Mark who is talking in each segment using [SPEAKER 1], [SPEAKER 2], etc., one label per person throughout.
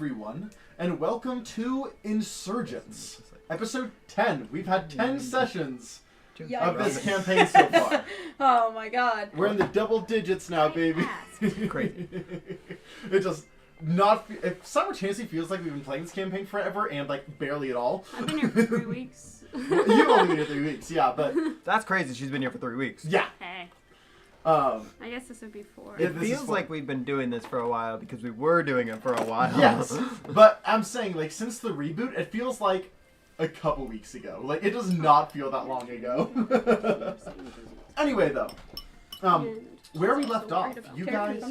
[SPEAKER 1] everyone, and welcome to Insurgence, episode 10. We've had 10 sessions of this campaign so far.
[SPEAKER 2] Oh my god.
[SPEAKER 1] We're in the double digits now, baby.
[SPEAKER 3] Great.
[SPEAKER 1] It just it simultaneously feels like we've been playing this campaign forever and like barely at all.
[SPEAKER 4] I've been here for 3 weeks.
[SPEAKER 1] You've only been here 3 weeks, yeah, but
[SPEAKER 3] That's crazy. She's been here for 3 weeks.
[SPEAKER 1] yeah.
[SPEAKER 4] Hey,
[SPEAKER 1] I
[SPEAKER 4] guess this would be 4.
[SPEAKER 3] It feels like we've been doing this for a while because we were doing it for a while.
[SPEAKER 1] Yes, but I'm saying, like, since the reboot, it feels like a couple weeks ago. Like, it does not feel that long ago. Anyway, though, where we left off, you guys...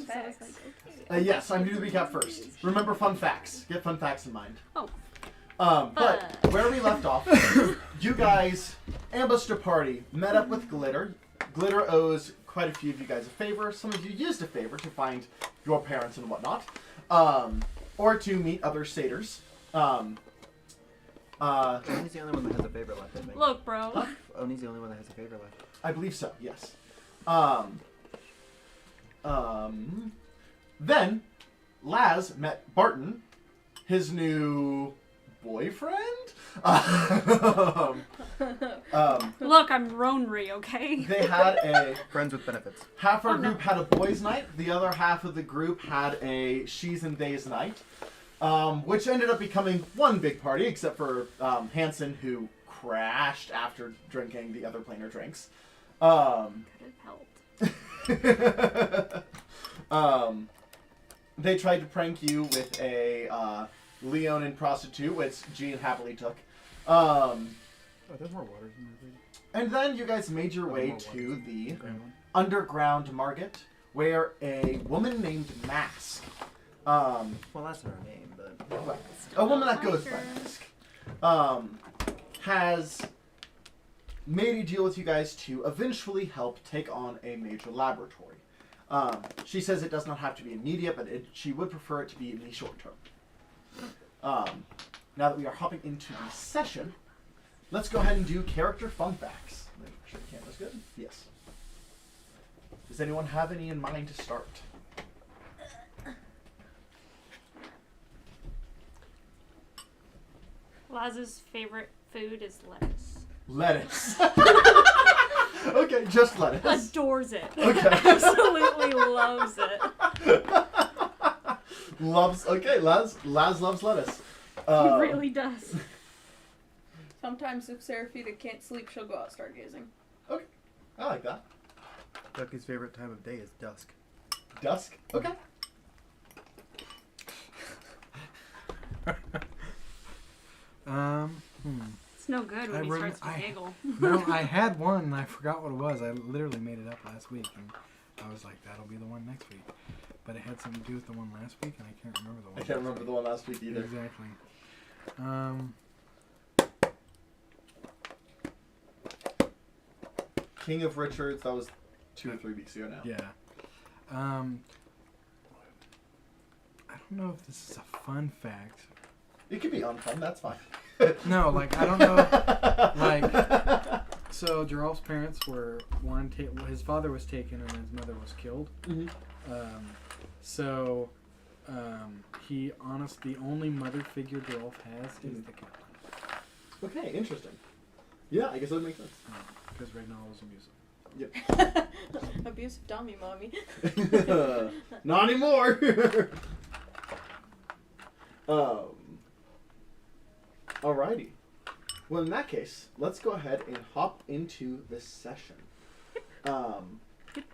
[SPEAKER 1] yes, I'm going to recap first. Remember fun facts. Get fun facts in mind.
[SPEAKER 4] Oh.
[SPEAKER 1] But where we left off, you guys ambushed a party, met up with Glitter. Glitter owes quite a few of you guys a favor. Some of you used a favor to find your parents and whatnot, or to meet other satyrs.
[SPEAKER 3] Oni's the only one that has a favor left, I think.
[SPEAKER 4] Look, bro.
[SPEAKER 3] Oni's the only one that has a favor left.
[SPEAKER 1] I believe so, yes. Then Laz met Barton, his new boyfriend?
[SPEAKER 4] Look, I'm Ronry, okay?
[SPEAKER 1] They had a...
[SPEAKER 3] Friends with benefits.
[SPEAKER 1] Half our group had a boys' night. The other half of the group had a she's and they's night, which ended up becoming one big party, except for Hanson, who crashed after drinking the other planar drinks.
[SPEAKER 4] Could have helped.
[SPEAKER 1] They tried to prank you with a Leonin prostitute, which Jean happily took.
[SPEAKER 3] There's more waters in there.
[SPEAKER 1] And then you guys made your way to the underground market, where a woman named Mask,
[SPEAKER 3] Well, that's not her name, but...
[SPEAKER 1] a woman that goes by Mask, has made a deal with you guys to eventually help take on a major laboratory. She says it does not have to be immediate, but she would prefer it to be in the short term. Now that we are hopping into the session, let's go ahead and do character fun facts. Make sure the camera's good. Yes. Does anyone have any in mind to start?
[SPEAKER 4] Laz's favorite food is lettuce.
[SPEAKER 1] Lettuce. Okay, just lettuce.
[SPEAKER 4] Adores it.
[SPEAKER 1] Okay.
[SPEAKER 4] Absolutely loves it.
[SPEAKER 1] Okay, Laz loves lettuce.
[SPEAKER 4] He really does.
[SPEAKER 2] Sometimes if Seraphita can't sleep, she'll go out stargazing.
[SPEAKER 1] Okay, I like that.
[SPEAKER 3] Ducky's favorite time of day is dusk.
[SPEAKER 1] Dusk? Okay.
[SPEAKER 4] It's no good when he starts to giggle.
[SPEAKER 5] No, I had one and I forgot what it was. I literally made it up last week and I was like, that'll be the one next week. But it had something to do with the one last week and I can't remember the one.
[SPEAKER 1] I can't remember the one last week either.
[SPEAKER 5] Exactly.
[SPEAKER 1] King of Richards, that was 2 or 3 weeks ago now.
[SPEAKER 5] Yeah. I don't know if this is a fun fact.
[SPEAKER 1] It could be unfun, that's fine.
[SPEAKER 5] No, like, I don't know. Like, so Geralf's parents were his father was taken and his mother was killed.
[SPEAKER 1] Mm-hmm.
[SPEAKER 5] The only mother figure Geralf has is the cat.
[SPEAKER 1] Okay, interesting. Yeah, I guess that would make sense.
[SPEAKER 5] Because right now it was abusive.
[SPEAKER 2] Abusive dummy, mommy.
[SPEAKER 1] Not anymore! Alrighty. Well, in that case, let's go ahead and hop into this session.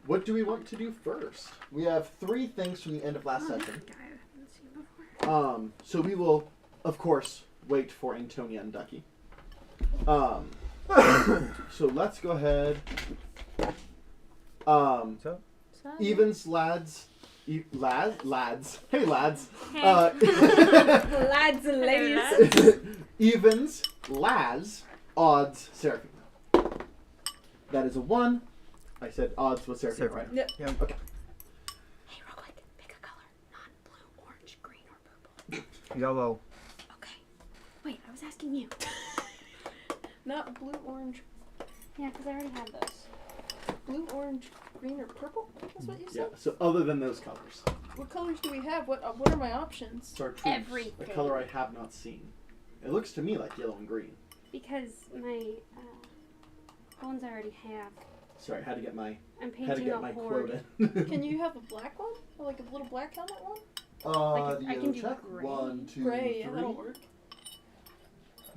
[SPEAKER 1] What do we want to do first? We have 3 things from the end of last session. So we will, of course, wait for Antonia and Ducky. So let's go ahead. Evens, lads. Lads. Hey, lads.
[SPEAKER 2] Lads and ladies.
[SPEAKER 1] Evens, Laz, odds, Seraphim. That is a 1. I said odds was Seraphim, right?
[SPEAKER 2] Yep.
[SPEAKER 3] Yeah.
[SPEAKER 1] Okay.
[SPEAKER 4] Hey, real quick, pick a color. Not blue, orange, green, or purple.
[SPEAKER 3] Yellow.
[SPEAKER 4] Okay. Wait, I was asking you.
[SPEAKER 2] Not blue, orange.
[SPEAKER 4] Yeah, because I already had those.
[SPEAKER 2] blue, orange, green, or purple? That's what you
[SPEAKER 1] Yeah,
[SPEAKER 2] said?
[SPEAKER 1] so other than those colors.
[SPEAKER 2] What colors do we have? What are my options?
[SPEAKER 1] Chartreuse,
[SPEAKER 4] Everything.
[SPEAKER 1] a color I have not seen. It looks to me like yellow and green.
[SPEAKER 4] Because my the ones I already have.
[SPEAKER 1] Sorry, I had to get my
[SPEAKER 4] I'm
[SPEAKER 1] quote
[SPEAKER 4] painting a
[SPEAKER 1] in.
[SPEAKER 2] Can you have a black one? Or like a little black helmet one?
[SPEAKER 1] The
[SPEAKER 4] I
[SPEAKER 1] yellow
[SPEAKER 4] can do
[SPEAKER 1] check.
[SPEAKER 4] gray.
[SPEAKER 1] 1, 2,
[SPEAKER 2] Gray, yeah,
[SPEAKER 1] 3.
[SPEAKER 2] that'll work.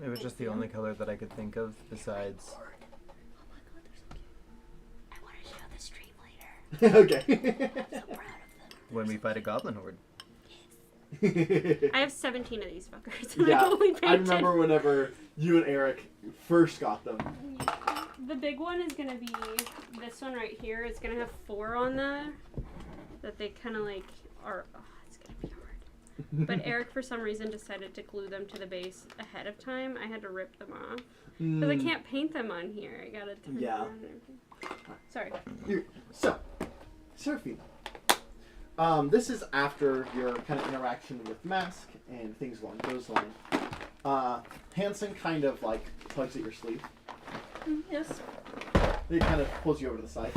[SPEAKER 3] It was just the only color that I could think of besides.
[SPEAKER 4] Oh my god, they're so cute. I want to show the stream later.
[SPEAKER 1] Okay.
[SPEAKER 4] I'm so proud of them.
[SPEAKER 3] When we fight a goblin horde.
[SPEAKER 4] I have 17 of these fuckers.
[SPEAKER 1] Yeah,
[SPEAKER 4] I only painted.
[SPEAKER 1] I remember whenever you and Eric first got them.
[SPEAKER 4] The big one is gonna be this one right here. It's gonna have 4 on there. That they kind of like are. Oh, it's gonna be hard. But Eric, for some reason, decided to glue them to the base ahead of time. I had to rip them off because I can't paint them on here. I gotta turn
[SPEAKER 1] Yeah.
[SPEAKER 4] around and everything. Sorry.
[SPEAKER 1] So, Seraphina. This is after your kind of interaction with Mask and things along those lines. Hanson kind of like tugs at your sleeve.
[SPEAKER 2] Yes.
[SPEAKER 1] He kind of pulls you over to the side.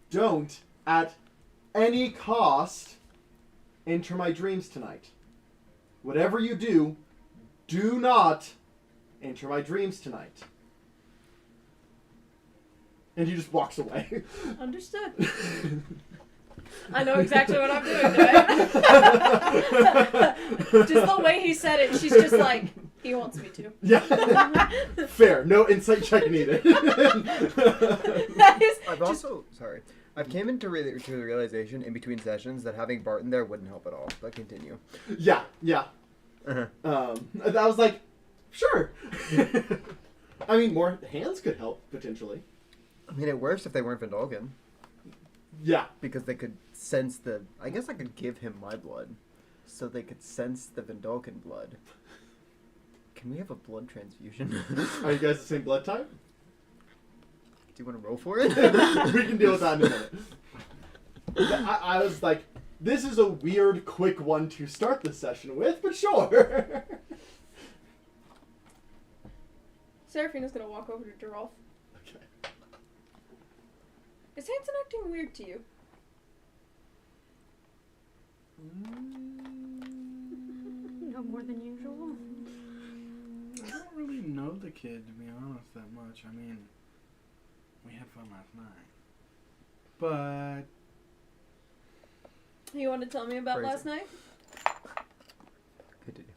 [SPEAKER 1] Don't, at any cost, enter my dreams tonight. Whatever you do, do not enter my dreams tonight. And he just walks away.
[SPEAKER 2] Understood. I know exactly what I'm doing today. Just the way he said it, she's just like, he wants me to.
[SPEAKER 1] Yeah. Fair. No insight check needed.
[SPEAKER 2] That is
[SPEAKER 3] I've also I've came to the realization in between sessions that having Barton there wouldn't help at all. But continue.
[SPEAKER 1] Yeah.
[SPEAKER 3] Uh-huh.
[SPEAKER 1] I was like, sure. I mean, more hands could help potentially.
[SPEAKER 3] I mean, it works if they weren't Vindalkin.
[SPEAKER 1] Yeah.
[SPEAKER 3] Because they could sense the... I guess I could give him my blood. So they could sense the Vindalkin blood. Can we have a blood transfusion?
[SPEAKER 1] Are you guys the same blood type?
[SPEAKER 3] Do you want to roll for it?
[SPEAKER 1] We can deal with that in a minute. I was like, this is a weird, quick one to start the session with, but sure.
[SPEAKER 2] Seraphina's gonna walk over to Geralf.
[SPEAKER 1] Okay.
[SPEAKER 2] Is Hanson acting weird to you?
[SPEAKER 4] No more than usual.
[SPEAKER 5] I don't really know the kid, to be honest, that much. I mean, we had fun last night. But...
[SPEAKER 2] You want to tell me about
[SPEAKER 3] Crazy.
[SPEAKER 2] last night?
[SPEAKER 3] Continue.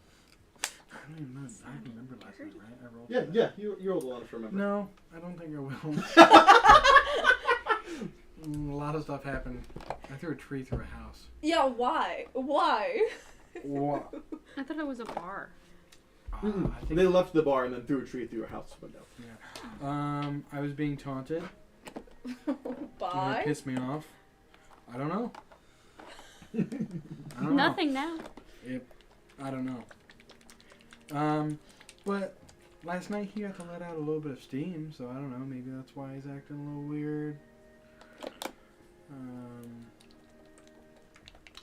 [SPEAKER 5] I don't even know. I remember last night, right? I rolled
[SPEAKER 1] Yeah, you rolled a lot to remember.
[SPEAKER 5] No, I don't think I will. A lot of stuff happened. I threw a tree through a house.
[SPEAKER 2] Yeah, why? Why?
[SPEAKER 5] What?
[SPEAKER 4] I thought it was a bar.
[SPEAKER 5] I think
[SPEAKER 1] They left the bar and then threw a tree through a house window.
[SPEAKER 5] yeah. I was being taunted. And it
[SPEAKER 2] Bye.
[SPEAKER 5] pissed me off. I don't know. I don't know.
[SPEAKER 4] Nothing now.
[SPEAKER 5] I don't know. But last night he got to let out a little bit of steam, so I don't know. Maybe that's why he's acting a little weird.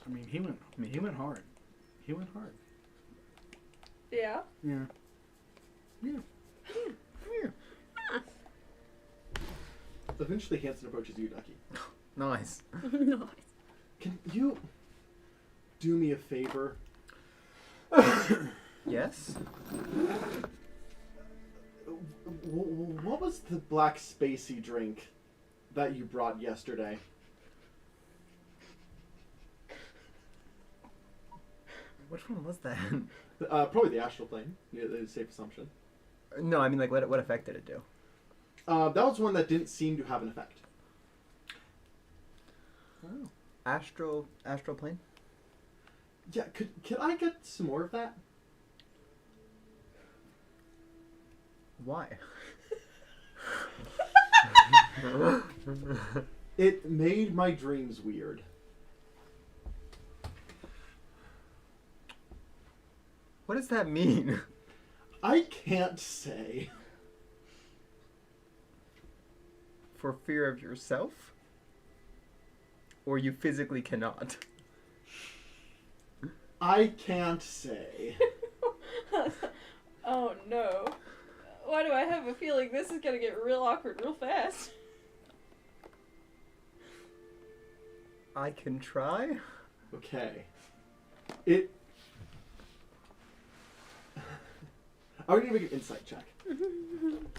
[SPEAKER 5] I mean, he went hard. He went hard.
[SPEAKER 2] Yeah.
[SPEAKER 5] Yeah. Yeah.
[SPEAKER 1] Eventually, Hanson approaches you, Ducky.
[SPEAKER 3] Nice.
[SPEAKER 4] Nice.
[SPEAKER 1] Can you do me a favor?
[SPEAKER 3] Yes?
[SPEAKER 1] What was the black spacey drink that you brought yesterday?
[SPEAKER 3] Which one was that?
[SPEAKER 1] Probably the astral plane. Yeah, that's a safe assumption.
[SPEAKER 3] No, I mean, like, what effect did it do?
[SPEAKER 1] That was one that didn't seem to have an effect.
[SPEAKER 3] Oh. Astral plane?
[SPEAKER 1] Yeah, could I get some more of that?
[SPEAKER 3] Why?
[SPEAKER 1] It made my dreams weird.
[SPEAKER 3] What does that mean?
[SPEAKER 1] I can't say.
[SPEAKER 3] For fear of yourself? Or you physically cannot?
[SPEAKER 1] I can't say.
[SPEAKER 2] Oh no. Why do I have a feeling this is gonna get real awkward real fast?
[SPEAKER 3] I can try.
[SPEAKER 1] Okay. It. I need to make an insight check.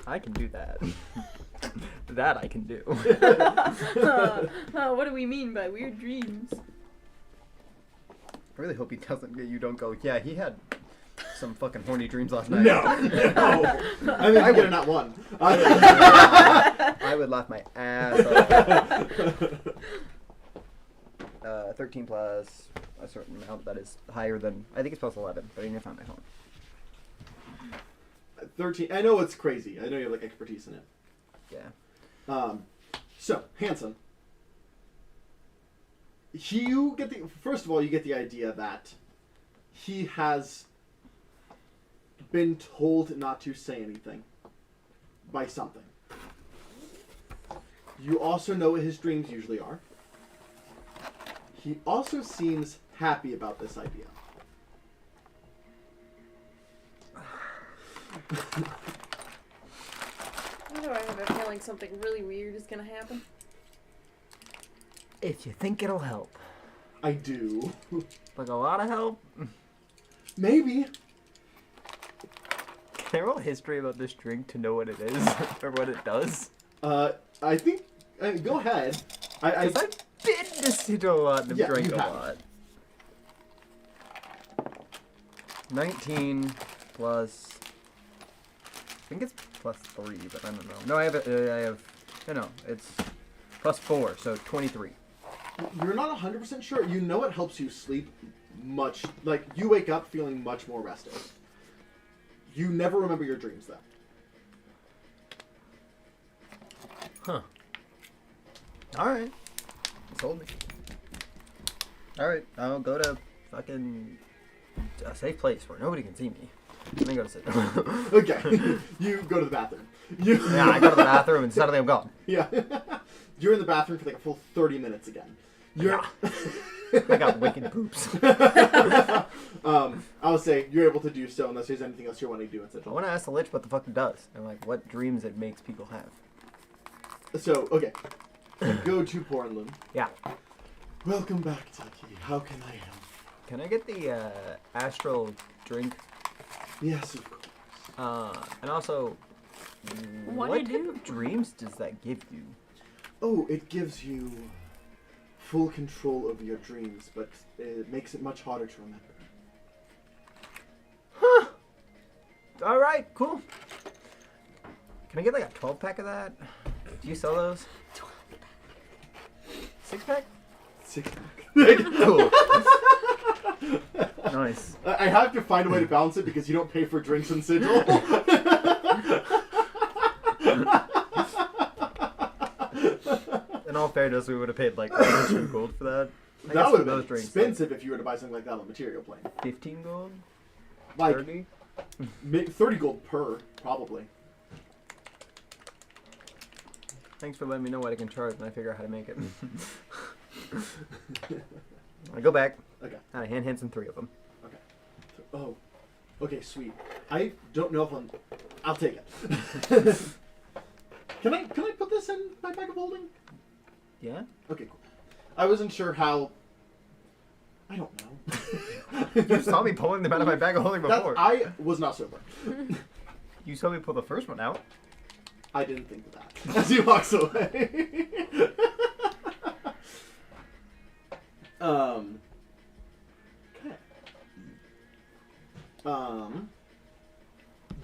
[SPEAKER 3] I can do that. That I can do.
[SPEAKER 2] What do we mean by weird dreams?
[SPEAKER 3] I really hope he doesn't. You don't go. Yeah, he had some fucking horny dreams last night.
[SPEAKER 1] No. I mean, I would not one.
[SPEAKER 3] I would laugh my ass off. 13 plus a certain amount that is higher than. I think it's plus 11, but I need to find my phone.
[SPEAKER 1] 13. I know it's crazy. I know you have like expertise in it.
[SPEAKER 3] Yeah.
[SPEAKER 1] So Hanson. You get the first of all, you get the idea that he has been told not to say anything by something. You also know what his dreams usually are. He also seems happy about this idea.
[SPEAKER 2] Why do I have a feeling something really weird is gonna happen?
[SPEAKER 3] If you think it'll help.
[SPEAKER 1] I do.
[SPEAKER 3] Like a lot of help.
[SPEAKER 1] Maybe.
[SPEAKER 3] Can I roll history about this drink to know what it is or what it does?
[SPEAKER 1] I think. Go ahead.
[SPEAKER 3] Because I've been to Cito a lot and have
[SPEAKER 1] Yeah,
[SPEAKER 3] drank
[SPEAKER 1] you
[SPEAKER 3] a
[SPEAKER 1] have.
[SPEAKER 3] lot. 19 plus. I think it's plus 3, but I don't know. No, I have. No, it's plus 4, so 23.
[SPEAKER 1] You're not 100% sure. You know it helps you sleep much. Like, you wake up feeling much more rested. You never remember your dreams, though.
[SPEAKER 3] Huh. Alright. Sold me. Alright, I'll go to fucking a safe place where nobody can see me. Let me go to sit down.
[SPEAKER 1] Okay. You go to the bathroom.
[SPEAKER 3] Yeah, I go to the bathroom and suddenly I'm gone.
[SPEAKER 1] Yeah. You're in the bathroom for like a full 30 minutes again. You're...
[SPEAKER 3] I got wicked poops.
[SPEAKER 1] I'll say you're able to do so unless there's anything else you want to do in
[SPEAKER 3] I
[SPEAKER 1] Central.
[SPEAKER 3] want to ask the Lich what the fuck it does and like what dreams it makes people have.
[SPEAKER 1] So, okay. Go to Pornland.
[SPEAKER 3] Yeah.
[SPEAKER 1] Welcome back, Tucky. How can I help?
[SPEAKER 3] Can I get the astral drink?
[SPEAKER 1] Yes, of course.
[SPEAKER 3] And also,
[SPEAKER 2] What
[SPEAKER 3] what
[SPEAKER 2] do
[SPEAKER 3] type
[SPEAKER 2] you do?
[SPEAKER 3] of dreams does that give you?
[SPEAKER 1] Oh, it gives you full control over your dreams, but it makes it much harder to remember.
[SPEAKER 3] Huh. All right, cool. Can I get like a 12-pack of that? Do you sell those? 6-pack?
[SPEAKER 1] 6-pack.
[SPEAKER 3] Cool. Nice.
[SPEAKER 1] I have to find a way to balance it because you don't pay for drinks in Sigil.
[SPEAKER 3] In all fairness, we would have paid like 2 gold for that. I
[SPEAKER 1] That
[SPEAKER 3] guess
[SPEAKER 1] would
[SPEAKER 3] for
[SPEAKER 1] have been expensive if you were to buy something like that on Material Plane.
[SPEAKER 3] Like 15 gold?
[SPEAKER 1] Like
[SPEAKER 3] 30?
[SPEAKER 1] 30 gold per, probably.
[SPEAKER 3] Thanks for letting me know what I can charge and I figure out how to make it. I go back.
[SPEAKER 1] Okay.
[SPEAKER 3] And I hand Hanson 3 of them.
[SPEAKER 1] Okay. Oh. Okay, sweet. I don't know if I'll take it. Can I put this in my bag of holding?
[SPEAKER 3] Yeah?
[SPEAKER 1] Okay, cool. I wasn't sure how. I don't know.
[SPEAKER 3] You saw me pulling them out of my bag of holding before.
[SPEAKER 1] I was not sober.
[SPEAKER 3] You saw me pull the first one out.
[SPEAKER 1] I didn't think of that. As he walks away. Okay.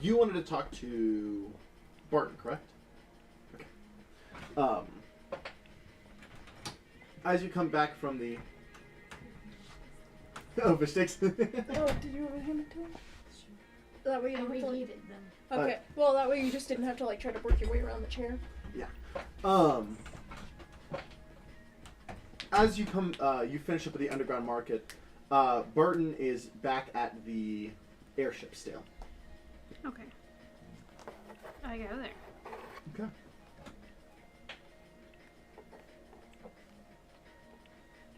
[SPEAKER 1] You wanted to talk to Barton, correct? Okay. As you come back from the... Oh, fish sticks.
[SPEAKER 2] Oh, did you ever hand it to him? That way you
[SPEAKER 6] I
[SPEAKER 2] don't have to, like...
[SPEAKER 6] reheated them.
[SPEAKER 2] Okay, well that way you just didn't have to like try to work your way around the chair.
[SPEAKER 1] As you come, you finish up at the underground market. Barton is back at the airship still.
[SPEAKER 4] Okay. I go there.
[SPEAKER 1] Okay.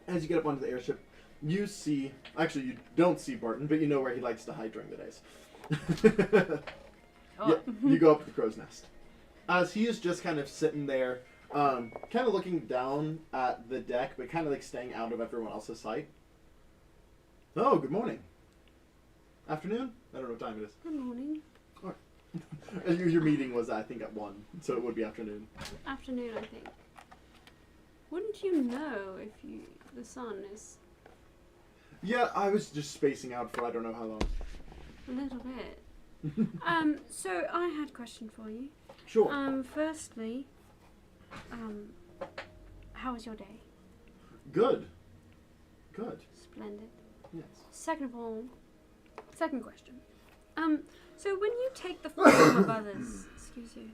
[SPEAKER 1] As you get up onto the airship, you see... Actually, you don't see Barton, but you know where he likes to hide during the days. Yeah, you go up to the crow's nest. As he is just kind of sitting there, kind of looking down at the deck, but kind of like staying out of everyone else's sight. Oh, good morning. Afternoon? I don't know what time it is.
[SPEAKER 4] Good morning.
[SPEAKER 1] Your meeting was, I think, at 1, so it would be afternoon.
[SPEAKER 4] Afternoon, I think. Wouldn't you know if the sun is
[SPEAKER 1] Yeah, I was just spacing out for I don't know how long.
[SPEAKER 4] a little bit? So I had a question for you.
[SPEAKER 1] Sure.
[SPEAKER 4] Firstly, how was your day?
[SPEAKER 1] Good. Good.
[SPEAKER 4] Splendid.
[SPEAKER 1] Yes.
[SPEAKER 4] Second question. So when you take the form of others, excuse you,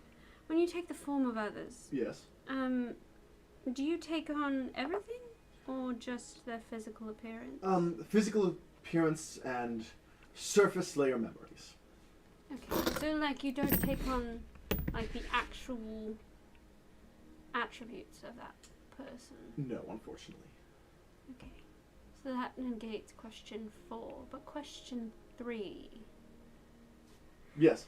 [SPEAKER 4] when you take the form of others,
[SPEAKER 1] Yes.
[SPEAKER 4] do you take on everything or just their physical appearance?
[SPEAKER 1] Physical appearance and surface layer memories.
[SPEAKER 4] Okay, so like you don't take on like the actual attributes of that person.
[SPEAKER 1] No, unfortunately.
[SPEAKER 4] Okay, so that negates question 4, but question 3.
[SPEAKER 1] Yes.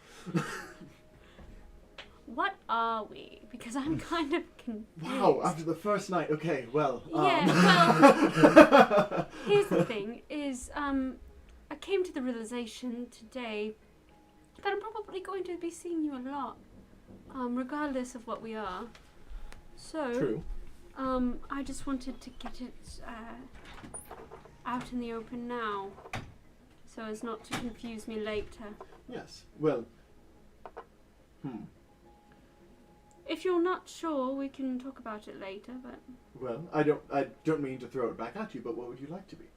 [SPEAKER 4] What are we? Because I'm kind of confused.
[SPEAKER 1] Wow, after the first night, okay, well.
[SPEAKER 4] Yeah, here's the thing, is I came to the realization today that I'm probably going to be seeing you a lot, regardless of what we are. So,
[SPEAKER 1] True.
[SPEAKER 4] I just wanted to get it out in the open now, so as not to confuse me later.
[SPEAKER 1] Yes. Well.
[SPEAKER 4] If you're not sure, we can talk about it later, but...
[SPEAKER 1] Well, I don't mean to throw it back at you, but what would you like to be?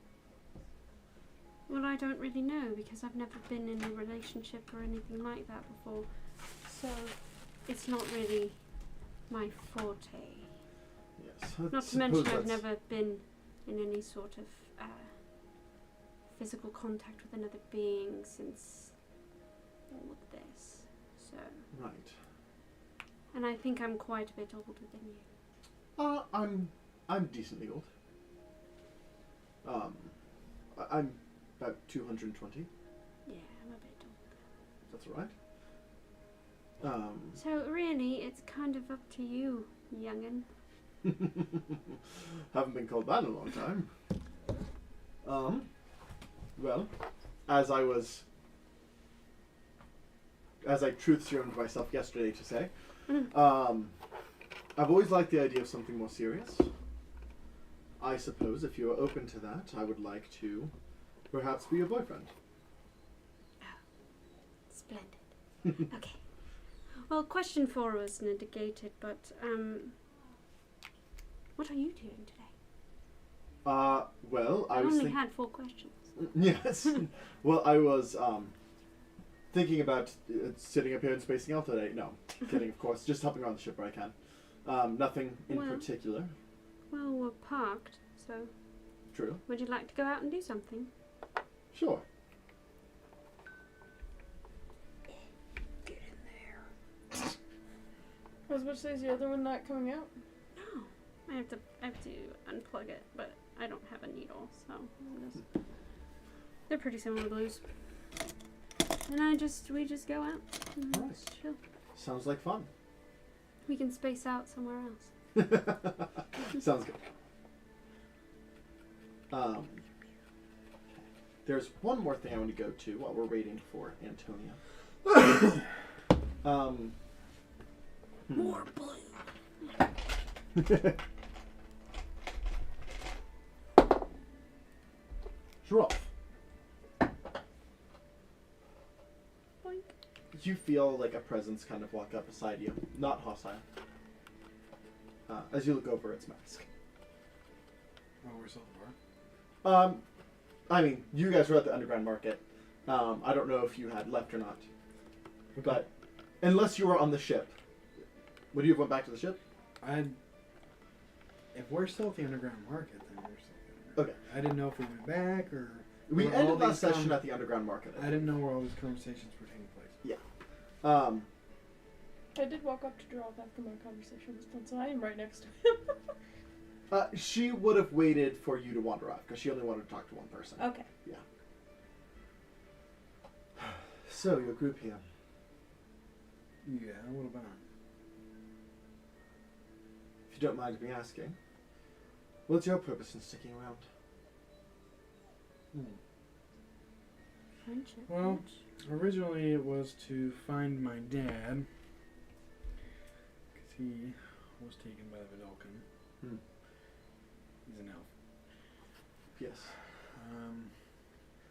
[SPEAKER 4] Well, I don't really know, because I've never been in a relationship or anything like that before. So, it's not really my forte.
[SPEAKER 1] Yes.
[SPEAKER 4] Not to mention I've never been in any sort of physical contact with another being since all of this. So...
[SPEAKER 1] Right.
[SPEAKER 4] And I think I'm quite a bit older than you.
[SPEAKER 1] I'm decently old. I'm about 220.
[SPEAKER 4] Yeah, I'm a bit older.
[SPEAKER 1] That's all right.
[SPEAKER 4] So really, it's kind of up to you, young'un.
[SPEAKER 1] Haven't been called that in a long time. Well, as I truth serumed myself yesterday to say, I've always liked the idea of something more serious. I suppose if you're open to that, I would like to perhaps be your boyfriend.
[SPEAKER 4] Oh, splendid. Okay. Well, question 4 was negated, but what are you doing today?
[SPEAKER 1] Well, I was
[SPEAKER 4] only had 4 questions.
[SPEAKER 1] Yes. Well, I was thinking about sitting up here and spacing out today. No, kidding, of course. Just hopping around the ship where I can. Nothing in particular.
[SPEAKER 4] Well, we're parked, so...
[SPEAKER 1] True.
[SPEAKER 4] Would you like to go out and do something?
[SPEAKER 1] Sure.
[SPEAKER 2] Get in there. I was about to say, is the other one not coming out?
[SPEAKER 4] No. I have to unplug it, but I don't have a needle, so... They're pretty similar blues. And we just go out and
[SPEAKER 1] Nice.
[SPEAKER 4] chill.
[SPEAKER 1] Sounds like fun.
[SPEAKER 4] We can space out somewhere else.
[SPEAKER 1] Sounds good. There's one more thing I want to go to while we're waiting for Antonia.
[SPEAKER 2] More blue.
[SPEAKER 1] Giraffe.
[SPEAKER 4] Boink.
[SPEAKER 1] You feel like a presence kind of walk up beside you. Not hostile. As you look over its mask.
[SPEAKER 5] Oh, we're still at the bar?
[SPEAKER 1] I mean, you guys were at the underground market. I don't know if you had left or not.
[SPEAKER 5] Okay.
[SPEAKER 1] But unless you were on the ship. Would you have went back to the ship?
[SPEAKER 5] If we're still at the underground market, then we're still at the underground.
[SPEAKER 1] Okay.
[SPEAKER 5] I didn't know if we went back or...
[SPEAKER 1] We
[SPEAKER 5] were all
[SPEAKER 1] ended last
[SPEAKER 5] these
[SPEAKER 1] session at the underground market.
[SPEAKER 5] I didn't know where all these conversations were taking place.
[SPEAKER 2] I did walk up to Giraffe after my conversation was done, so I am right next to him.
[SPEAKER 1] She would have waited for you to wander off because she only wanted to talk to one person.
[SPEAKER 2] Okay.
[SPEAKER 1] Yeah. So, your group here.
[SPEAKER 5] Yeah, what about?
[SPEAKER 1] If you don't mind me asking, what's your purpose in sticking around?
[SPEAKER 2] Friendship.
[SPEAKER 5] Well, originally it was to find my dad. Because he was taken by the Vidalcan. He's an elf.
[SPEAKER 1] Yes.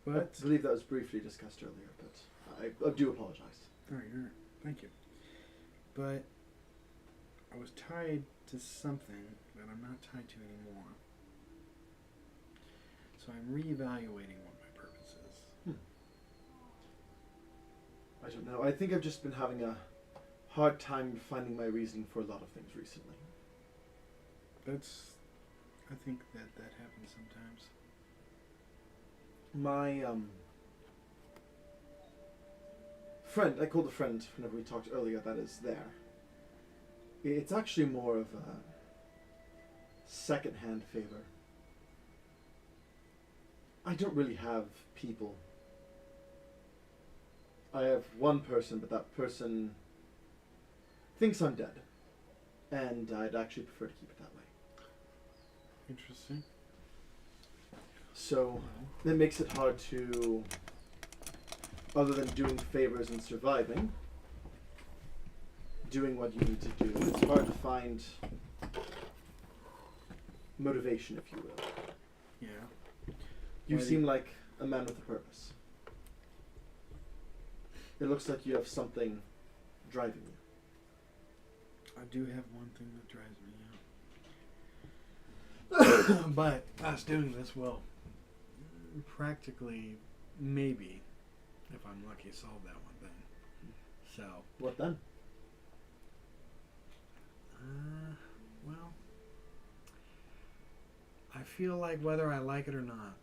[SPEAKER 5] But
[SPEAKER 1] I believe that was briefly discussed earlier, but I do apologize.
[SPEAKER 5] Alright, thank you. But I was tied to something that I'm not tied to anymore. So I'm reevaluating what my purpose is.
[SPEAKER 1] I don't know. I think I've just been having a hard time finding my reasoning for a lot of things recently.
[SPEAKER 5] I think that happens sometimes.
[SPEAKER 1] My friend, I called a friend whenever we talked earlier, that is there. It's actually more of a second-hand favor. I don't really have people. I have one person, but that person thinks I'm dead. And I'd actually prefer to keep it that way.
[SPEAKER 5] Interesting.
[SPEAKER 1] So, that makes it hard to, other than doing favors and surviving, doing what you need to do, it's hard to find motivation, if you will.
[SPEAKER 5] Yeah.
[SPEAKER 1] You
[SPEAKER 5] Why do
[SPEAKER 1] seem like a man with a purpose. It looks like you have something driving you.
[SPEAKER 5] I do have one thing that drives me out. But us doing this will practically, maybe, if I'm lucky, solve that one thing. So.
[SPEAKER 1] What then?
[SPEAKER 5] Well, I feel like whether I like it or not,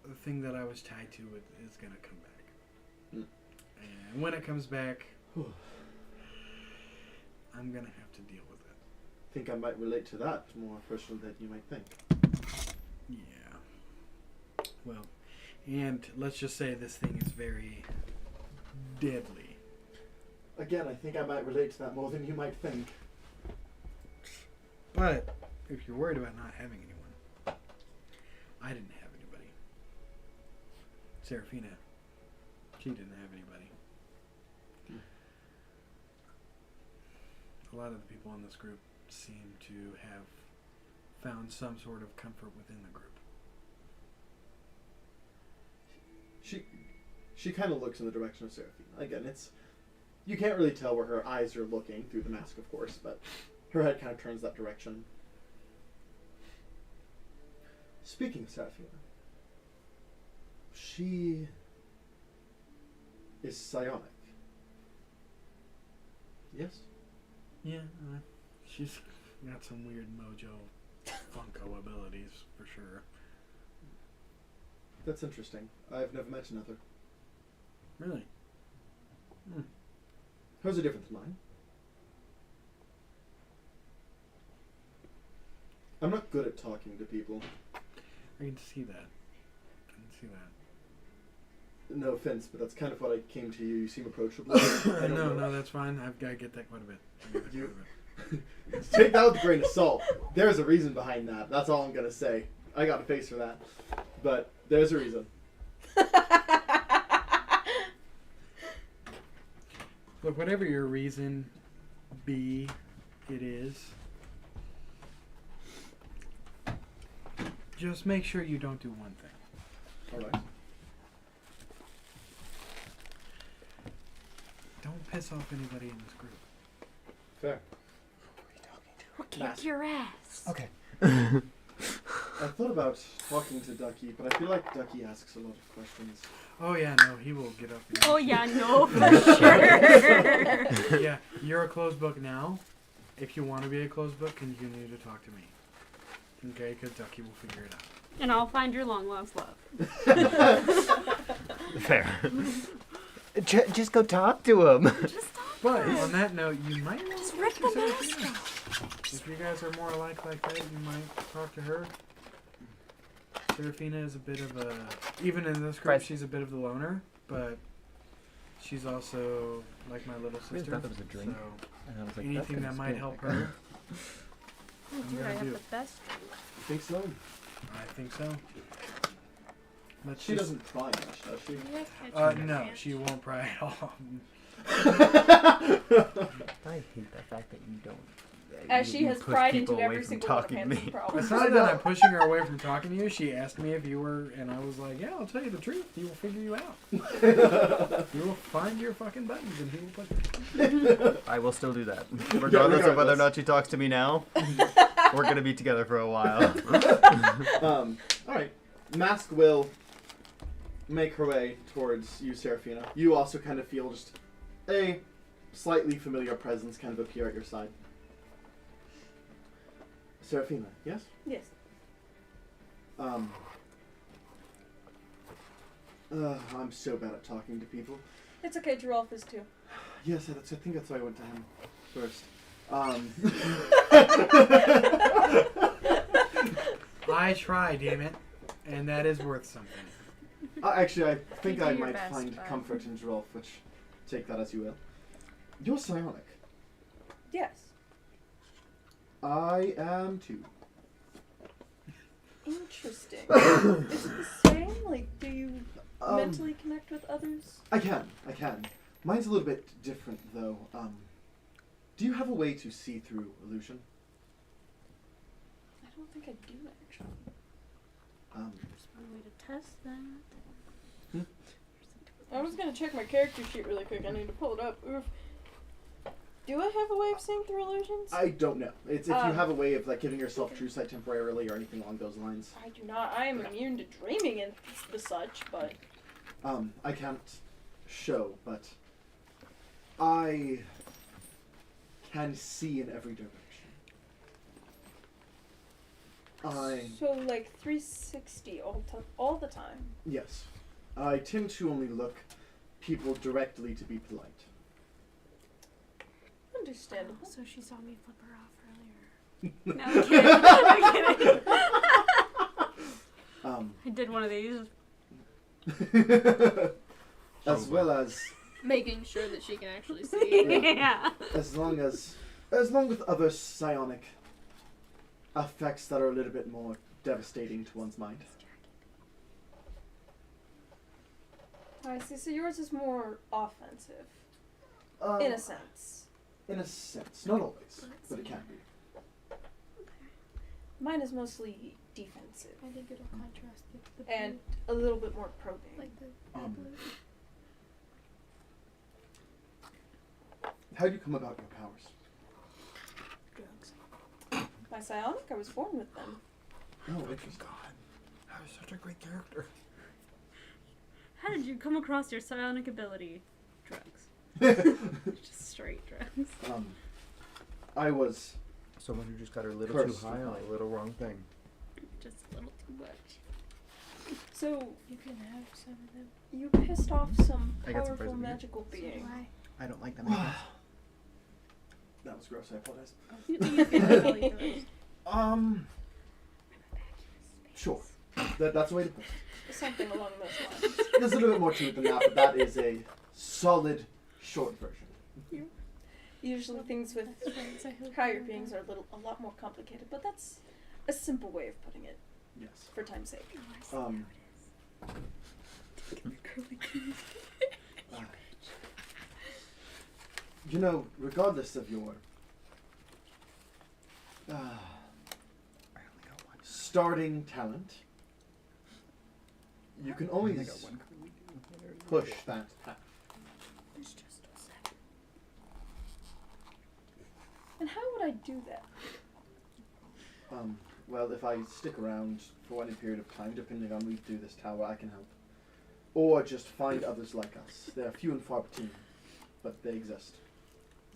[SPEAKER 5] the thing that I was tied to is going to come back. And when it comes back, I'm going to have to deal with it.
[SPEAKER 1] I think I might relate to that more personally than you might think.
[SPEAKER 5] Yeah. Well, and let's just say this thing is very deadly.
[SPEAKER 1] Again, I think I might relate to that more than you might think.
[SPEAKER 5] But if you're worried about not having anyone, I didn't have anybody. Serafina, she didn't have anybody. A lot of the people in this group seem to have found some sort of comfort within the group.
[SPEAKER 1] She kind of looks in the direction of Serafina. Again, you can't really tell where her eyes are looking through the mask, of course, but her head kind of turns that direction. Speaking of Serafina, she is psionic. Yes?
[SPEAKER 5] Yeah, she's got some weird mojo Funko abilities, for sure.
[SPEAKER 1] That's interesting. I've never met another.
[SPEAKER 5] Really?
[SPEAKER 1] Hers are different than mine. I'm not good at talking to people.
[SPEAKER 5] I can see that.
[SPEAKER 1] No offense, but that's kind of what I came to you. You seem approachable.
[SPEAKER 5] No, that's fine. I get that quite a bit.
[SPEAKER 1] Take that with a grain of salt. There's a reason behind that. That's all I'm going to say. I got a face for that. But there's a reason.
[SPEAKER 5] Look, whatever your reason be, it is. Just make sure you don't do one thing.
[SPEAKER 1] Alright.
[SPEAKER 5] Don't piss off anybody in this group.
[SPEAKER 1] Fair.
[SPEAKER 4] We'll kick your ass.
[SPEAKER 3] Okay.
[SPEAKER 1] I thought about talking to Ducky, but I feel like Ducky asks a lot of questions.
[SPEAKER 5] Oh yeah, no, he will get up. And
[SPEAKER 4] Oh yeah, no, for sure.
[SPEAKER 5] Yeah, you're a closed book now. If you want to be a closed book, continue to talk to me. Okay, because Ducky will figure it out.
[SPEAKER 4] And I'll find your long lost love.
[SPEAKER 3] Fair. Just go talk to him.
[SPEAKER 4] Just talk.
[SPEAKER 5] But on that note, you might want
[SPEAKER 4] Just
[SPEAKER 5] to
[SPEAKER 4] rip
[SPEAKER 5] talk
[SPEAKER 4] the
[SPEAKER 5] to
[SPEAKER 4] mask
[SPEAKER 5] Serafina.
[SPEAKER 4] off.
[SPEAKER 5] If you guys are more alike like that, you might talk to her. Serafina is a bit of a... Even in this group,
[SPEAKER 3] Right.
[SPEAKER 5] she's a bit of the loner, but She's also like my little
[SPEAKER 3] We
[SPEAKER 5] sister.
[SPEAKER 3] thought that was a drink.
[SPEAKER 5] So
[SPEAKER 3] And I was like,
[SPEAKER 5] anything that might help her,
[SPEAKER 4] Oh, dude,
[SPEAKER 5] gonna
[SPEAKER 4] I have
[SPEAKER 5] do.
[SPEAKER 4] the best drink.
[SPEAKER 1] You think so?
[SPEAKER 5] I think so. Let's
[SPEAKER 1] She
[SPEAKER 5] just-
[SPEAKER 1] doesn't pry much, does she?
[SPEAKER 2] You guys catch me in
[SPEAKER 5] No,
[SPEAKER 2] advance?
[SPEAKER 5] she won't pry at all.
[SPEAKER 3] I hate the fact that you don't.
[SPEAKER 2] As
[SPEAKER 3] you-
[SPEAKER 2] she
[SPEAKER 3] you
[SPEAKER 2] has
[SPEAKER 3] push
[SPEAKER 2] pried
[SPEAKER 3] people
[SPEAKER 2] into
[SPEAKER 3] away
[SPEAKER 2] every
[SPEAKER 3] from
[SPEAKER 2] single one of
[SPEAKER 3] talking to
[SPEAKER 2] Hanson's
[SPEAKER 3] me.
[SPEAKER 2] problems.
[SPEAKER 5] It's not that I'm pushing her away from talking to you. She asked me if you were, and I was like, yeah, I'll tell you the truth. He will figure you out. You will find your fucking buttons and he will push them.
[SPEAKER 3] I will still do that, regardless of whether or not she talks to me now. We're gonna be together for a while.
[SPEAKER 1] All right. Mask will make her way towards you, Seraphina. You also kind of feel just a slightly familiar presence kind of appear at your side. Seraphina, yes?
[SPEAKER 2] Yes.
[SPEAKER 1] I'm so bad at talking to people.
[SPEAKER 2] It's okay, Girolf is too.
[SPEAKER 1] Yes, I think that's why I went to him first.
[SPEAKER 5] I try, damn it. And that is worth something.
[SPEAKER 1] Actually, I think
[SPEAKER 2] You do
[SPEAKER 1] I
[SPEAKER 2] your
[SPEAKER 1] might
[SPEAKER 2] best,
[SPEAKER 1] find
[SPEAKER 2] but-
[SPEAKER 1] comfort in Girolf, which take that as you will. You're psionic.
[SPEAKER 2] Yes.
[SPEAKER 1] I am too.
[SPEAKER 2] Interesting. Is it the same? Like, do you mentally connect with others?
[SPEAKER 1] I can. Mine's a little bit different, though. Do you have a way to see through illusion?
[SPEAKER 2] I don't think I do, actually.
[SPEAKER 4] There's one way to test that.
[SPEAKER 2] I was gonna check my character sheet really quick. I need to pull it up. Oof. Do I have a way of seeing through illusions?
[SPEAKER 1] I don't know. It's if you have a way of like giving yourself true sight temporarily or anything along those lines.
[SPEAKER 2] I do not. I am immune to dreaming and the such, but
[SPEAKER 1] I can't show, but I can see in every direction.
[SPEAKER 2] so like 360 all the time.
[SPEAKER 1] Yes. I tend to only look people directly to be polite.
[SPEAKER 2] Understandable.
[SPEAKER 4] So she saw me flip her off earlier. No, I'm kidding. I'm kidding. I did one of these.
[SPEAKER 1] As well as
[SPEAKER 2] Making sure that she can actually see.
[SPEAKER 4] Yeah.
[SPEAKER 1] as long with other psionic effects that are a little bit more devastating to one's mind.
[SPEAKER 2] I see. So yours is more offensive,
[SPEAKER 1] Um,
[SPEAKER 2] in a sense.
[SPEAKER 1] In a sense, not always, but it can be.
[SPEAKER 2] Mine is mostly defensive
[SPEAKER 6] I think it'll contrast with the
[SPEAKER 2] and a little bit more probing.
[SPEAKER 6] blue, like the
[SPEAKER 1] Um,
[SPEAKER 6] blue.
[SPEAKER 1] How do you come about your powers?
[SPEAKER 6] Drugs.
[SPEAKER 2] My psionic, I was born with them.
[SPEAKER 1] Oh, interesting.
[SPEAKER 3] God, that was such a great character.
[SPEAKER 4] How did you come across your psionic ability? Drugs. Just straight drugs.
[SPEAKER 1] I was
[SPEAKER 3] Someone who just got her a little
[SPEAKER 1] Cursed
[SPEAKER 3] too high on
[SPEAKER 1] with
[SPEAKER 3] a little wrong thing.
[SPEAKER 4] Just a little too much.
[SPEAKER 2] So
[SPEAKER 6] You can have some of them.
[SPEAKER 2] you pissed off some
[SPEAKER 3] I got some
[SPEAKER 2] powerful
[SPEAKER 3] present here.
[SPEAKER 2] magical
[SPEAKER 6] So
[SPEAKER 2] being.
[SPEAKER 6] why?
[SPEAKER 3] I don't like them.
[SPEAKER 1] that was gross. I apologize.
[SPEAKER 4] You can totally do it.
[SPEAKER 1] Sure. That's the way to put it.
[SPEAKER 2] Something along those lines.
[SPEAKER 1] There's a little bit more to it than that, but that is a solid, short version.
[SPEAKER 2] Usually things with
[SPEAKER 6] Friends, I hope
[SPEAKER 2] higher
[SPEAKER 6] you
[SPEAKER 2] beings
[SPEAKER 6] have.
[SPEAKER 2] are a lot more complicated, but that's a simple way of putting it
[SPEAKER 1] Yes.
[SPEAKER 2] for time's sake.
[SPEAKER 1] You know, regardless of your
[SPEAKER 3] I only got one.
[SPEAKER 1] starting talent, you can
[SPEAKER 3] I only
[SPEAKER 1] always
[SPEAKER 3] got one.
[SPEAKER 1] push that path.
[SPEAKER 6] There's just a second.
[SPEAKER 2] And how would I do that?
[SPEAKER 1] Well, if I stick around for any period of time, depending on we do this tower, I can help. Or just find others like us. They're few and far between, but they exist.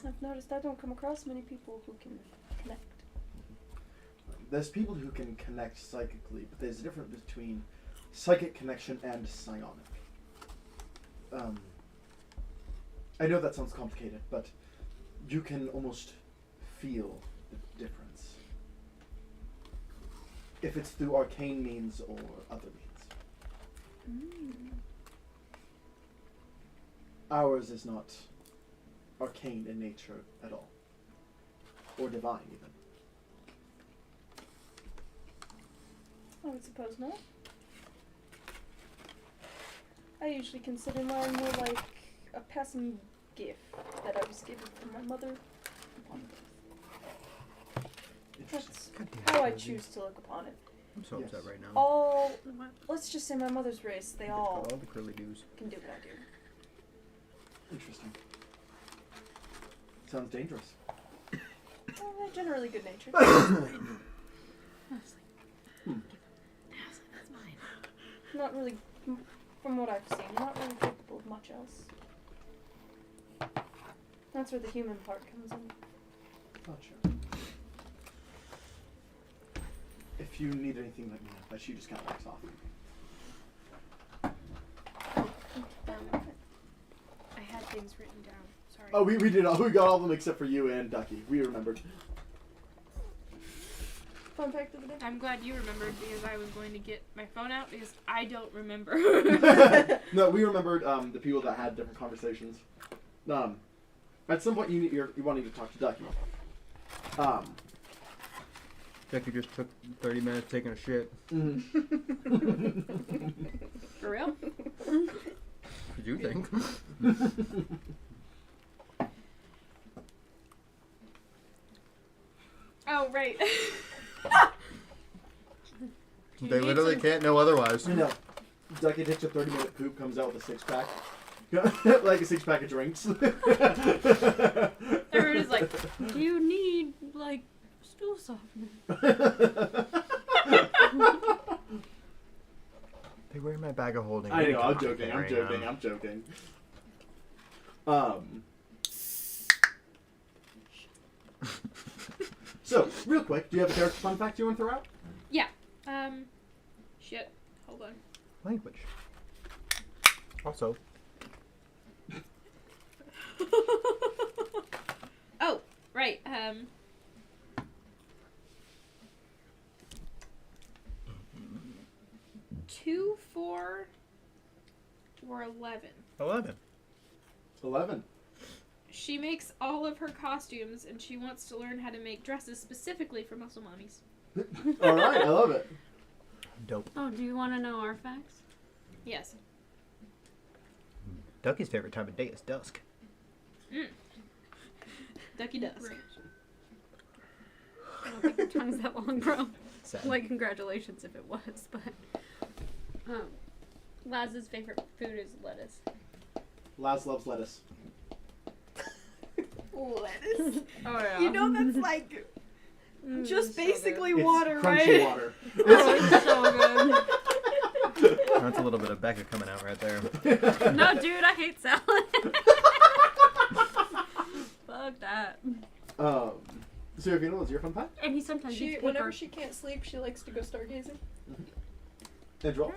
[SPEAKER 2] I've noticed I don't come across many people who can connect.
[SPEAKER 1] There's people who can connect psychically, but there's a difference between psychic connection and psionic. I know that sounds complicated, but you can almost feel the difference. If it's through arcane means or other means. Ours is not arcane in nature at all. Or divine, even.
[SPEAKER 2] I would suppose not. I usually consider mine more like a passing gift that I was given from my mother upon birth.
[SPEAKER 1] Interesting.
[SPEAKER 2] That's how I choose to look upon it.
[SPEAKER 3] I'm so upset
[SPEAKER 1] Yes.
[SPEAKER 3] right now.
[SPEAKER 2] All, let's just say my mother's race, they all
[SPEAKER 3] All the curly doos.
[SPEAKER 2] can do what I do.
[SPEAKER 1] Interesting. Sounds dangerous.
[SPEAKER 2] Well, they're generally good natured.
[SPEAKER 6] That's mine.
[SPEAKER 2] Not really, from what I've seen, not really capable of much else. That's where the human part comes in.
[SPEAKER 1] Gotcha. If you need anything, let me know. But she just kind of walks off.
[SPEAKER 4] I had things written down. Sorry.
[SPEAKER 1] Oh, we did all. We got all of them except for you and Ducky. We remembered.
[SPEAKER 2] Fun fact of the day.
[SPEAKER 6] I'm glad you remembered because I was going to get my phone out because I don't remember.
[SPEAKER 1] No, we remembered the people that had different conversations. At some point, you're wanting to talk to Ducky.
[SPEAKER 3] Jackie just took 30 minutes taking a shit.
[SPEAKER 4] For real?
[SPEAKER 3] What did you think?
[SPEAKER 6] Oh, right.
[SPEAKER 3] They literally can't know otherwise.
[SPEAKER 1] I know. Ducky takes a 30-minute poop, comes out with a 6-pack. Like a 6-pack of drinks.
[SPEAKER 6] Everybody's like, do you need, like, stool softener?
[SPEAKER 3] They were in my bag of holding.
[SPEAKER 1] I
[SPEAKER 3] What are
[SPEAKER 1] know,
[SPEAKER 3] you
[SPEAKER 1] I'm
[SPEAKER 3] talking
[SPEAKER 1] joking,
[SPEAKER 3] right now?
[SPEAKER 1] I'm joking. So, real quick, do you have a character fun fact you want to throw out?
[SPEAKER 6] Shit. Hold on.
[SPEAKER 3] Language. Also,
[SPEAKER 6] Oh, right. 2, 4, or 11.
[SPEAKER 3] 11.
[SPEAKER 1] 11.
[SPEAKER 6] She makes all of her costumes, and she wants to learn how to make dresses specifically for muscle mommies.
[SPEAKER 1] Alright, I love it.
[SPEAKER 3] Dope.
[SPEAKER 4] Oh, do you want to know our facts?
[SPEAKER 6] Yes.
[SPEAKER 3] Ducky's favorite time of day is dusk.
[SPEAKER 6] Ducky Dusk.
[SPEAKER 4] I don't think your tongue's that long, bro.
[SPEAKER 3] Sad.
[SPEAKER 4] Like, congratulations if it was, but... Laz's favorite food is lettuce.
[SPEAKER 1] Laz loves lettuce.
[SPEAKER 2] Lettuce.
[SPEAKER 4] Oh, yeah.
[SPEAKER 2] You know that's like just basically water,
[SPEAKER 1] It's
[SPEAKER 2] right?
[SPEAKER 1] crunchy water.
[SPEAKER 4] Oh, it's so good.
[SPEAKER 3] That's a little bit of Becca coming out right there.
[SPEAKER 4] No, dude, I hate salad. Fuck that.
[SPEAKER 1] Serafina, what's your fun fact?
[SPEAKER 4] And he sometimes
[SPEAKER 2] She,
[SPEAKER 4] eats paper.
[SPEAKER 2] whenever she can't sleep, she likes to go stargazing.
[SPEAKER 1] And draw.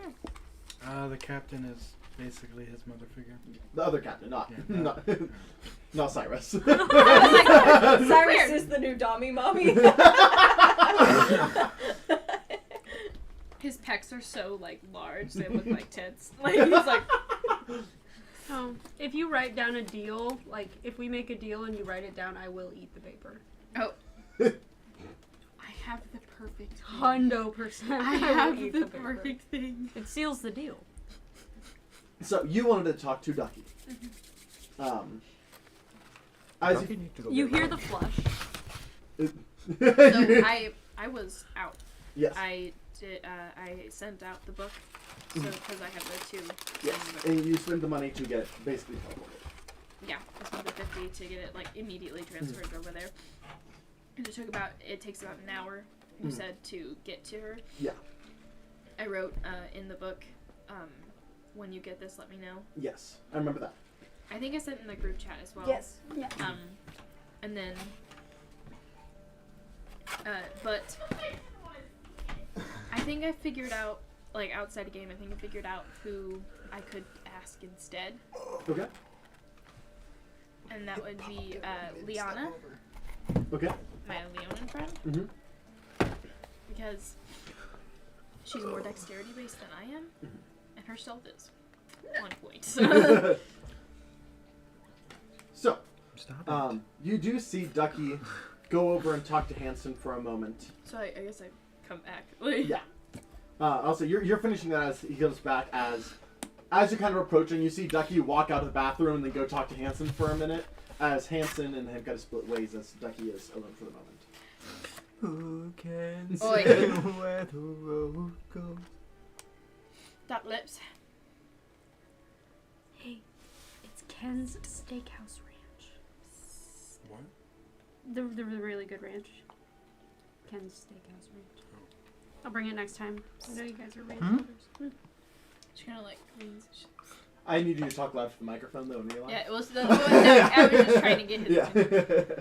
[SPEAKER 5] The captain is basically his mother figure.
[SPEAKER 1] The other captain, not not Cyrus.
[SPEAKER 2] Cyrus is the new Dommy mommy.
[SPEAKER 6] His pecs are so, like, large, they look like tits. Like, he's like...
[SPEAKER 4] Oh, if you write down a deal, like, if we make a deal and you write it down, I will eat the paper.
[SPEAKER 6] Oh. I have the perfect thing.
[SPEAKER 4] 100%.
[SPEAKER 6] I
[SPEAKER 4] will
[SPEAKER 6] have
[SPEAKER 4] eat
[SPEAKER 6] the
[SPEAKER 4] paper.
[SPEAKER 6] perfect thing.
[SPEAKER 4] It seals the deal.
[SPEAKER 1] So you wanted to talk to Ducky. As
[SPEAKER 3] Ducky needs to go
[SPEAKER 4] You
[SPEAKER 3] get
[SPEAKER 4] hear
[SPEAKER 3] lunch.
[SPEAKER 4] the flush.
[SPEAKER 6] So I was out.
[SPEAKER 1] Yes.
[SPEAKER 6] I sent out the book, so because I have the 2.
[SPEAKER 1] Yes. And you spend the money to get basically teleported.
[SPEAKER 6] Yeah, I spent the 50 to get it like immediately transferred over there. And it takes about an hour, you said, to get to her.
[SPEAKER 1] Yeah.
[SPEAKER 6] I wrote in the book, when you get this, let me know.
[SPEAKER 1] Yes. I remember that.
[SPEAKER 6] I think I sent in the group chat as well.
[SPEAKER 2] Yes.
[SPEAKER 4] Yeah.
[SPEAKER 6] And then, but I think I figured out, like outside a game, I think I figured out who I could ask instead.
[SPEAKER 1] Okay.
[SPEAKER 6] And that would be Liana,
[SPEAKER 1] Okay.
[SPEAKER 6] my Leonin friend,
[SPEAKER 1] Mm-hmm.
[SPEAKER 6] because she's more dexterity based than I am, and her stealth is 1 point.
[SPEAKER 5] Stop it.
[SPEAKER 1] You do see Ducky go over and talk to Hanson for a moment.
[SPEAKER 6] So I guess I come back. Like,
[SPEAKER 1] Yeah. Also, you're finishing that as he goes back. As you're kind of approaching, you see Ducky walk out of the bathroom and then go talk to Hanson for a minute. As Hanson and him kind of split ways as Ducky is alone for the moment.
[SPEAKER 3] Who can
[SPEAKER 6] Oi.
[SPEAKER 3] say where the road goes?
[SPEAKER 6] That lips.
[SPEAKER 4] Hey, it's Ken's Steakhouse Ranch.
[SPEAKER 5] What?
[SPEAKER 4] The really good ranch. Ken's Steakhouse Ranch. I'll bring it next time. I know you guys are ranch lovers.
[SPEAKER 6] She kind of like leans.
[SPEAKER 1] I need you to talk loud to the microphone, though, Neil.
[SPEAKER 6] Yeah, it was the. I was just trying to get his.
[SPEAKER 1] Yeah.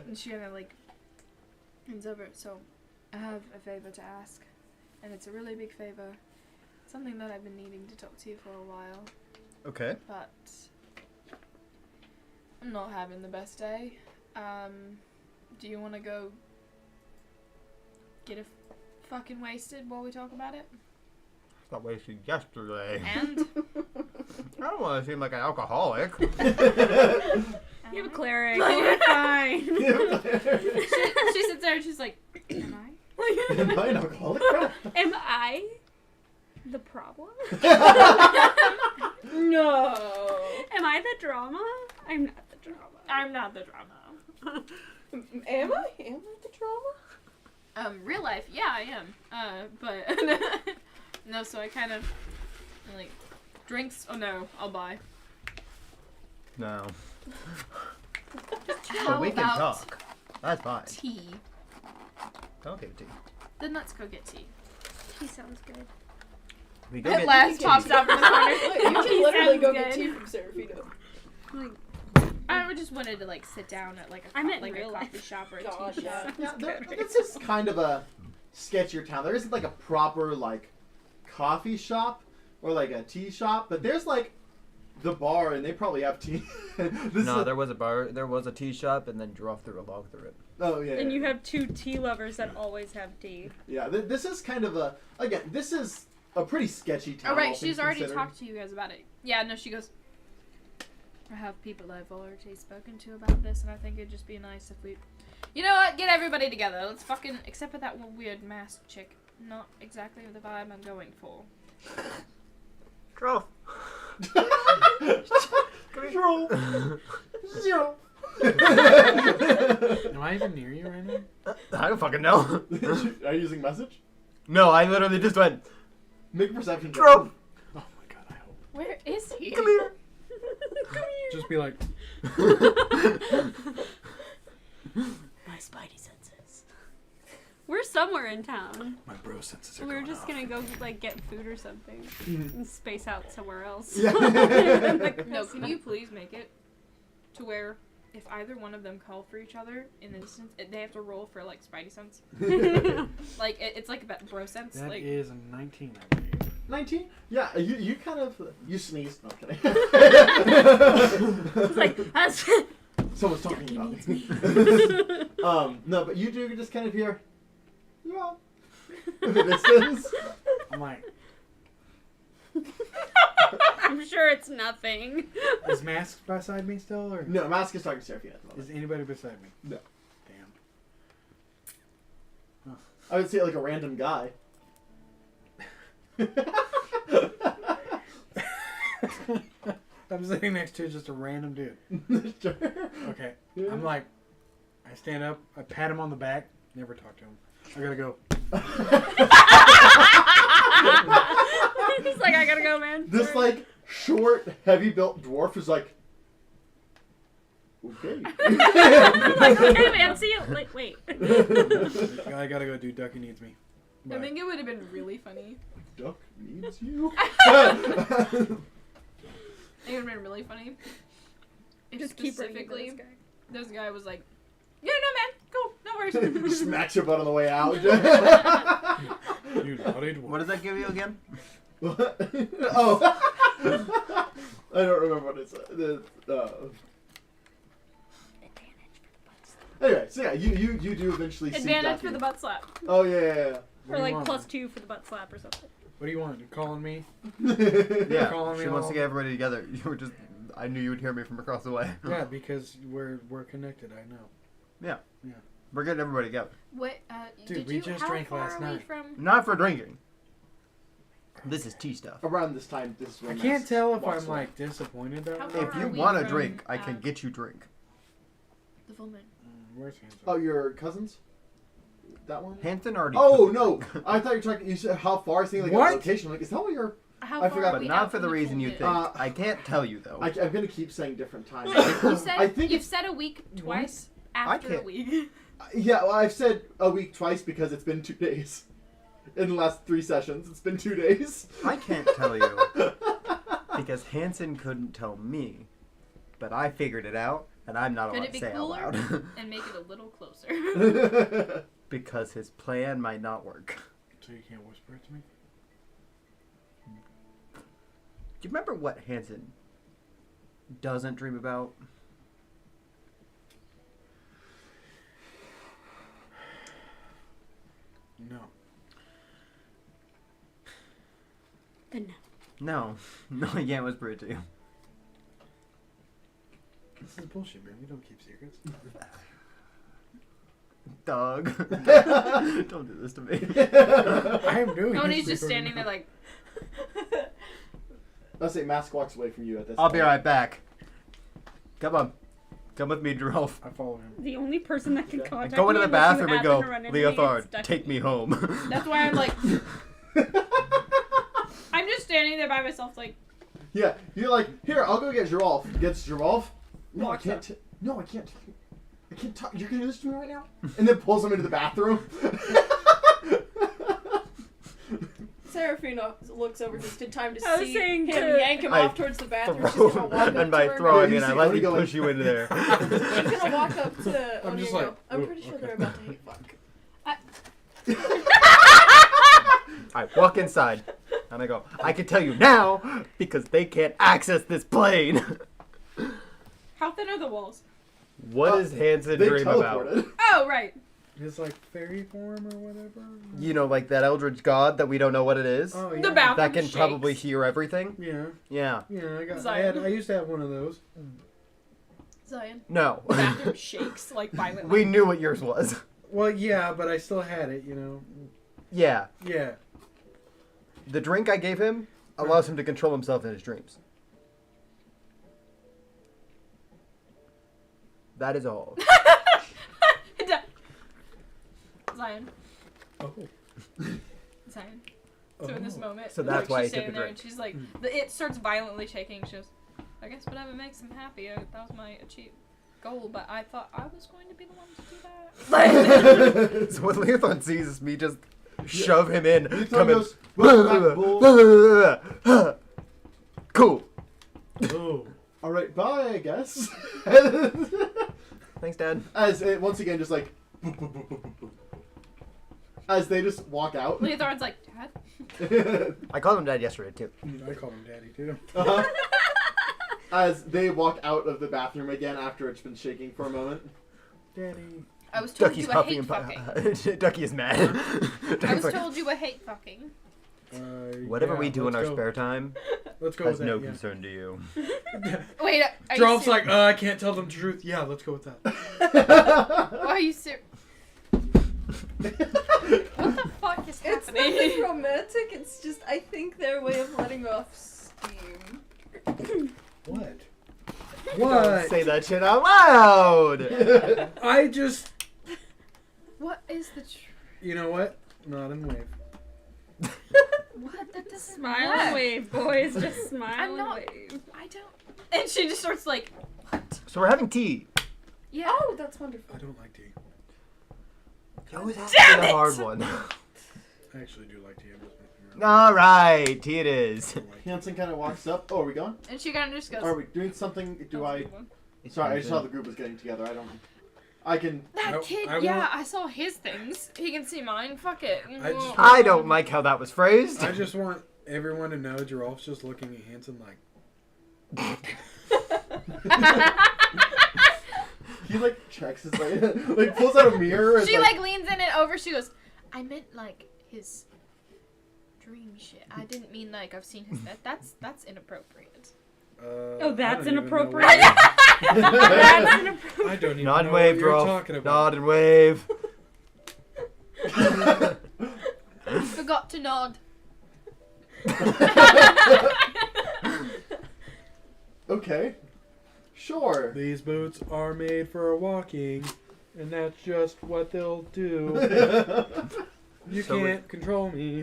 [SPEAKER 6] And she kind of like leans over. So, I have a favor to ask, and it's a really big favor. Something that I've been needing to talk to you for a while,
[SPEAKER 3] Okay.
[SPEAKER 6] but I'm not having the best day. Do you want to go get fucking wasted while we talk about it?
[SPEAKER 3] Got wasted yesterday.
[SPEAKER 6] And
[SPEAKER 3] I don't want to seem like an alcoholic.
[SPEAKER 4] You have a cleric. You're fine.
[SPEAKER 6] she sits there and she's like, am I?
[SPEAKER 1] Am I an alcoholic?
[SPEAKER 4] Am I the problem?
[SPEAKER 2] No.
[SPEAKER 4] Am I the drama? I'm not the drama.
[SPEAKER 6] I'm not the drama.
[SPEAKER 2] Am I? Am I the drama?
[SPEAKER 6] Real life, yeah, I am. But no, so I kind of like drinks. Oh no, I'll buy.
[SPEAKER 3] No.
[SPEAKER 6] How
[SPEAKER 3] But we can
[SPEAKER 6] about
[SPEAKER 3] talk. That's fine.
[SPEAKER 6] tea?
[SPEAKER 3] I'll give it to you.
[SPEAKER 6] Then let's go get tea.
[SPEAKER 4] He sounds good.
[SPEAKER 3] We go
[SPEAKER 6] At
[SPEAKER 3] get
[SPEAKER 6] last pops out from the corner.
[SPEAKER 2] Wait, you can
[SPEAKER 4] He
[SPEAKER 2] literally go
[SPEAKER 4] sounds
[SPEAKER 2] get
[SPEAKER 4] good.
[SPEAKER 2] tea from Serafino.
[SPEAKER 4] Like,
[SPEAKER 6] I just wanted to like sit down at like a
[SPEAKER 4] I meant
[SPEAKER 6] like
[SPEAKER 4] real
[SPEAKER 6] a
[SPEAKER 4] life.
[SPEAKER 6] coffee shop or a
[SPEAKER 2] Gosh,
[SPEAKER 6] tea shop.
[SPEAKER 2] yeah.
[SPEAKER 1] This is kind of a sketchier town. There isn't like a proper like coffee shop or like a tea shop, but there's like the bar, and they probably have tea.
[SPEAKER 3] there was a bar, there was a tea shop, and then drove through a log through it.
[SPEAKER 1] Oh yeah.
[SPEAKER 4] and you have two tea lovers that always have tea.
[SPEAKER 1] Yeah. This is kind of a this is a pretty sketchy town.
[SPEAKER 6] Oh right,
[SPEAKER 1] all
[SPEAKER 6] she's
[SPEAKER 1] things
[SPEAKER 6] already
[SPEAKER 1] considered.
[SPEAKER 6] talked to you guys about it. Yeah, no, she goes. I have people I've already spoken to about this, and I think it'd just be nice if we, you know what, get everybody together. Let's fucking, except for that one weird masked chick. Not exactly the vibe I'm going for.
[SPEAKER 3] Drove.
[SPEAKER 1] Control. Zero.
[SPEAKER 5] Am I even near you right now?
[SPEAKER 3] I don't fucking know.
[SPEAKER 1] Are you using message?
[SPEAKER 3] No, I literally just went,
[SPEAKER 1] Make a perception check.
[SPEAKER 3] Drove.
[SPEAKER 5] Oh my god, I hope.
[SPEAKER 6] Where is he?
[SPEAKER 3] Come here.
[SPEAKER 5] Just be like,
[SPEAKER 4] My spidey senses. We're somewhere in town.
[SPEAKER 5] my bro senses are
[SPEAKER 4] We're
[SPEAKER 5] going
[SPEAKER 4] just
[SPEAKER 5] off.
[SPEAKER 4] gonna go like get food or something
[SPEAKER 1] Mhm.
[SPEAKER 4] and space out somewhere else.
[SPEAKER 1] Yeah.
[SPEAKER 6] No, can you please make it to where if either one of them call for each other in an instance, they have to roll for like spidey sense. Like it's like about bro sense.
[SPEAKER 5] That
[SPEAKER 6] Like
[SPEAKER 5] is a 19, I believe.
[SPEAKER 1] 19? Yeah, you kind of you sneezed. No, I'm kidding.
[SPEAKER 4] It's like us.
[SPEAKER 1] Someone's talking about me. No, but you do just kind of hear, yeah, in the distance.
[SPEAKER 5] I'm like,
[SPEAKER 4] I'm sure it's nothing.
[SPEAKER 5] is Mask beside me still, or
[SPEAKER 1] No, Mask is talking to Seraphina at the
[SPEAKER 5] is
[SPEAKER 1] moment.
[SPEAKER 5] anybody beside me?
[SPEAKER 1] No.
[SPEAKER 5] Damn.
[SPEAKER 1] I would say like a random guy.
[SPEAKER 5] I'm sitting next to just a random dude.
[SPEAKER 1] Sure.
[SPEAKER 5] Okay.
[SPEAKER 1] Yeah.
[SPEAKER 5] I'm like, I stand up, I pat him on the back, never talk to him. I gotta go.
[SPEAKER 4] He's like, I gotta go, man.
[SPEAKER 1] This like short, heavy-built dwarf is like, okay.
[SPEAKER 4] Like, okay, man, see you. Like, wait.
[SPEAKER 5] I gotta go, dude. Ducky needs me.
[SPEAKER 6] I
[SPEAKER 5] Bye.
[SPEAKER 6] think it would have been really funny.
[SPEAKER 1] Duck needs you.
[SPEAKER 6] It would have been really funny. If
[SPEAKER 4] Just keep bringing it to
[SPEAKER 6] specifically
[SPEAKER 4] this guy.
[SPEAKER 6] this guy was like, yeah, no man, go, no worries.
[SPEAKER 1] Smacks your butt on the way out.
[SPEAKER 5] You naughty dwarf.
[SPEAKER 3] what does that give you again?
[SPEAKER 1] What? Oh. I don't remember what it's. Anyway, so yeah, you do eventually see
[SPEAKER 4] Advantage
[SPEAKER 1] Ducky.
[SPEAKER 4] for the butt slap.
[SPEAKER 1] Oh yeah.
[SPEAKER 5] What
[SPEAKER 4] Or
[SPEAKER 5] do you
[SPEAKER 4] like
[SPEAKER 5] want?
[SPEAKER 4] +2 for the butt slap or something.
[SPEAKER 5] What do you want? You calling me?
[SPEAKER 1] Yeah.
[SPEAKER 3] Yeah,
[SPEAKER 5] calling me
[SPEAKER 3] she wants
[SPEAKER 5] all-
[SPEAKER 3] to get everybody together. You were just I knew you would hear me from across the way.
[SPEAKER 5] Yeah, because we're connected. I know.
[SPEAKER 3] We're getting everybody together.
[SPEAKER 6] What?
[SPEAKER 5] Dude,
[SPEAKER 6] did
[SPEAKER 5] we
[SPEAKER 6] you?
[SPEAKER 5] just
[SPEAKER 6] How
[SPEAKER 5] drank
[SPEAKER 6] far
[SPEAKER 5] last
[SPEAKER 6] are we
[SPEAKER 5] night.
[SPEAKER 6] from?
[SPEAKER 3] Not for drinking. This is tea stuff.
[SPEAKER 1] Around this time, this is when
[SPEAKER 5] I can't
[SPEAKER 1] Max
[SPEAKER 5] tell if
[SPEAKER 1] walks
[SPEAKER 5] I'm
[SPEAKER 1] away.
[SPEAKER 5] like disappointed though.
[SPEAKER 6] How far
[SPEAKER 3] If
[SPEAKER 6] are
[SPEAKER 3] you
[SPEAKER 6] we
[SPEAKER 3] want a
[SPEAKER 6] from,
[SPEAKER 3] drink, I can get you drink.
[SPEAKER 6] The full moon.
[SPEAKER 5] Where's Hanson?
[SPEAKER 1] Oh, your cousins? That one?
[SPEAKER 3] Hanson already.
[SPEAKER 1] Oh no! I thought you were talking. You said how far? Saying like
[SPEAKER 5] What?
[SPEAKER 1] a location. Like, is that what you're?
[SPEAKER 6] How
[SPEAKER 1] I
[SPEAKER 6] far
[SPEAKER 1] forgot,
[SPEAKER 6] are
[SPEAKER 3] But
[SPEAKER 6] we
[SPEAKER 3] not
[SPEAKER 6] out
[SPEAKER 3] for
[SPEAKER 6] from
[SPEAKER 3] the
[SPEAKER 6] full
[SPEAKER 3] reason you
[SPEAKER 6] moon?
[SPEAKER 3] think. I can't tell you though.
[SPEAKER 1] I'm gonna keep saying different times.
[SPEAKER 6] You said
[SPEAKER 1] I think
[SPEAKER 6] you've
[SPEAKER 1] it's,
[SPEAKER 6] said a week twice after a
[SPEAKER 3] can't-
[SPEAKER 6] week.
[SPEAKER 1] yeah. Well, I've said a week twice because it's been 2 days. In the last 3 sessions, it's been 2 days.
[SPEAKER 3] I can't tell you because Hanson couldn't tell me, but I figured it out, and I'm not
[SPEAKER 6] Could
[SPEAKER 3] allowed
[SPEAKER 6] it
[SPEAKER 3] to
[SPEAKER 6] be
[SPEAKER 3] say
[SPEAKER 6] cooler?
[SPEAKER 3] out loud
[SPEAKER 6] And make it a little closer.
[SPEAKER 3] because his plan might not work.
[SPEAKER 5] So you can't whisper it to me?
[SPEAKER 3] Do you remember what Hanson doesn't dream about?
[SPEAKER 5] No.
[SPEAKER 4] Then
[SPEAKER 3] No, no, I can't whisper it to you.
[SPEAKER 5] This is bullshit, man. We don't keep secrets.
[SPEAKER 3] Doug, don't do this to me.
[SPEAKER 5] I'm doing
[SPEAKER 6] Oh, and
[SPEAKER 5] this
[SPEAKER 6] he's just
[SPEAKER 5] recording
[SPEAKER 6] standing
[SPEAKER 5] now.
[SPEAKER 6] there like,
[SPEAKER 1] Let's say Mask walks away from you at this.
[SPEAKER 3] I'll be
[SPEAKER 1] point.
[SPEAKER 3] right back. Come on, come with me, Drolf.
[SPEAKER 5] I follow him.
[SPEAKER 4] the only person that can
[SPEAKER 1] Okay.
[SPEAKER 4] contact
[SPEAKER 3] Go into
[SPEAKER 4] me
[SPEAKER 3] the
[SPEAKER 4] unless you
[SPEAKER 3] bathroom and
[SPEAKER 4] happen
[SPEAKER 3] go,
[SPEAKER 4] to run into me,
[SPEAKER 3] Leothard,
[SPEAKER 4] it's Ducky.
[SPEAKER 3] take me home.
[SPEAKER 6] that's why I'm like, I'm just standing there by myself like,
[SPEAKER 1] Yeah, you're like, here, I'll go get Giralf. Gets Giralf. No, I
[SPEAKER 4] Walks
[SPEAKER 1] can't.
[SPEAKER 4] up.
[SPEAKER 1] No, I can't. I can't talk. You're gonna do this to me right now? And then pulls him into the bathroom.
[SPEAKER 2] Serafina looks over just in time to
[SPEAKER 4] I was
[SPEAKER 2] see
[SPEAKER 4] saying
[SPEAKER 2] him
[SPEAKER 4] to-
[SPEAKER 2] yank him
[SPEAKER 3] I
[SPEAKER 2] off towards the bathroom. She's gonna walk up
[SPEAKER 3] and by
[SPEAKER 2] to her.
[SPEAKER 3] throwing
[SPEAKER 1] Yeah,
[SPEAKER 3] it,
[SPEAKER 1] you
[SPEAKER 3] I
[SPEAKER 1] see
[SPEAKER 3] let
[SPEAKER 1] Odie
[SPEAKER 3] me
[SPEAKER 1] going.
[SPEAKER 3] push you into there.
[SPEAKER 2] She's gonna walk up to
[SPEAKER 5] I'm
[SPEAKER 2] Oni
[SPEAKER 5] just
[SPEAKER 2] and go,
[SPEAKER 5] like,
[SPEAKER 2] I'm pretty sure
[SPEAKER 5] okay.
[SPEAKER 2] they're about to hate fuck.
[SPEAKER 3] I walk inside, and I go, I can tell you now, because they can't access this plane.
[SPEAKER 6] how thin are the walls?
[SPEAKER 3] What does Hanson
[SPEAKER 1] They
[SPEAKER 3] dream about?
[SPEAKER 1] teleported.
[SPEAKER 6] Oh, right.
[SPEAKER 5] His like fairy form or whatever.
[SPEAKER 3] You know, like that eldritch god that we don't know what it is?
[SPEAKER 5] Oh yeah.
[SPEAKER 6] The bathroom
[SPEAKER 3] That can
[SPEAKER 6] shakes.
[SPEAKER 3] probably hear everything?
[SPEAKER 5] Yeah.
[SPEAKER 3] Yeah.
[SPEAKER 5] Yeah. I
[SPEAKER 6] Zion.
[SPEAKER 5] used to have one of those.
[SPEAKER 6] Zion.
[SPEAKER 3] No.
[SPEAKER 6] The bathroom shakes like violently.
[SPEAKER 3] We knew what yours was.
[SPEAKER 5] Well, yeah, but I still had it. You know.
[SPEAKER 3] Yeah.
[SPEAKER 5] Yeah.
[SPEAKER 3] The drink I gave him allows him to control himself in his dreams. That is all.
[SPEAKER 6] Zion.
[SPEAKER 5] Oh.
[SPEAKER 6] Zion. So in this moment,
[SPEAKER 3] So that's
[SPEAKER 6] like,
[SPEAKER 3] why
[SPEAKER 6] she's
[SPEAKER 3] he took
[SPEAKER 6] standing
[SPEAKER 3] the
[SPEAKER 6] there
[SPEAKER 3] drink.
[SPEAKER 6] and she's like, it starts violently shaking. She goes, I guess whatever makes him happy. That was my achieved goal, but I thought I was going to be the one to do that.
[SPEAKER 3] So when Leothard sees me just shove him in,
[SPEAKER 1] Leothard
[SPEAKER 3] come in.
[SPEAKER 1] goes, "Welcome back,
[SPEAKER 3] Cool.
[SPEAKER 5] Oh.
[SPEAKER 1] All right, bye, I guess.
[SPEAKER 3] Thanks, Dad.
[SPEAKER 1] As it once again, just like, boop, boop, boop, boop, boop, boop. As they just walk out.
[SPEAKER 6] Leothard's like, Dad?
[SPEAKER 3] I called him Dad yesterday, too.
[SPEAKER 5] I call him Daddy too.
[SPEAKER 1] Uh-huh. As they walk out of the bathroom again after it's been shaking for a moment.
[SPEAKER 5] Daddy.
[SPEAKER 6] I was told
[SPEAKER 3] Ducky's
[SPEAKER 6] you were
[SPEAKER 3] huffing
[SPEAKER 6] hate
[SPEAKER 3] and
[SPEAKER 6] fucking.
[SPEAKER 3] Ducky is mad.
[SPEAKER 6] I
[SPEAKER 3] Ducky's
[SPEAKER 6] was
[SPEAKER 3] like,
[SPEAKER 6] told you were hate fucking.
[SPEAKER 3] whatever
[SPEAKER 5] Yeah,
[SPEAKER 3] we do in
[SPEAKER 5] let's
[SPEAKER 3] our
[SPEAKER 5] go.
[SPEAKER 3] spare time
[SPEAKER 5] Let's go
[SPEAKER 3] has
[SPEAKER 5] with
[SPEAKER 3] no
[SPEAKER 5] that.
[SPEAKER 3] concern to you.
[SPEAKER 6] Wait, are
[SPEAKER 5] Drops
[SPEAKER 6] you
[SPEAKER 5] like, I can't tell them the truth. Yeah, let's go with that.
[SPEAKER 6] Why are you serious? What the fuck is
[SPEAKER 2] It's
[SPEAKER 6] happening?
[SPEAKER 2] nothing romantic. It's just I think their way of letting off steam.
[SPEAKER 5] What?
[SPEAKER 3] Don't
[SPEAKER 5] What?
[SPEAKER 3] say that shit out loud!
[SPEAKER 5] I just.
[SPEAKER 6] What is the truth?
[SPEAKER 5] You know what? Nod and wave.
[SPEAKER 6] What? That doesn't
[SPEAKER 4] Smile
[SPEAKER 6] work.
[SPEAKER 4] and wave, boys. Just smile
[SPEAKER 6] I'm
[SPEAKER 4] and
[SPEAKER 6] not-
[SPEAKER 4] wave.
[SPEAKER 6] I don't. And she just starts like,
[SPEAKER 3] So we're having tea.
[SPEAKER 6] yeah.
[SPEAKER 2] Oh, that's wonderful.
[SPEAKER 5] I don't like tea.
[SPEAKER 3] You always have
[SPEAKER 6] Damn
[SPEAKER 3] to be
[SPEAKER 6] it!
[SPEAKER 3] a hard one.
[SPEAKER 5] I actually do like tea. I'm just messing around.
[SPEAKER 3] Alright, tea it is.
[SPEAKER 5] I don't like tea.
[SPEAKER 1] Hanson kind of walks up. Oh, are we going?
[SPEAKER 6] And she kind of just goes.
[SPEAKER 1] Are we doing something? Do I? Sorry, I just saw the group was getting together. I don't. I can.
[SPEAKER 6] That
[SPEAKER 5] I-
[SPEAKER 6] kid,
[SPEAKER 5] I
[SPEAKER 6] yeah,
[SPEAKER 5] want-
[SPEAKER 6] I saw his things. He can see mine. Fuck it.
[SPEAKER 3] I don't like how that was phrased.
[SPEAKER 5] I just want everyone to know Giraf's just looking at Hanson like.
[SPEAKER 1] He like checks his like pulls out a mirror. And
[SPEAKER 6] She like leans in and over. She goes, I meant like his dream shit. I didn't mean like I've seen his. That's inappropriate.
[SPEAKER 4] Oh, that's
[SPEAKER 5] I don't even know
[SPEAKER 4] inappropriate.
[SPEAKER 5] what-
[SPEAKER 4] That's inappropriate.
[SPEAKER 5] I don't even
[SPEAKER 3] Nod
[SPEAKER 5] know
[SPEAKER 3] and wave,
[SPEAKER 5] what you're
[SPEAKER 3] Droll.
[SPEAKER 5] talking about.
[SPEAKER 3] Nod and wave.
[SPEAKER 6] Forgot to nod.
[SPEAKER 1] Okay. Sure.
[SPEAKER 5] These boots are made for walking, and that's just what they'll do. You
[SPEAKER 3] So
[SPEAKER 5] can't control me.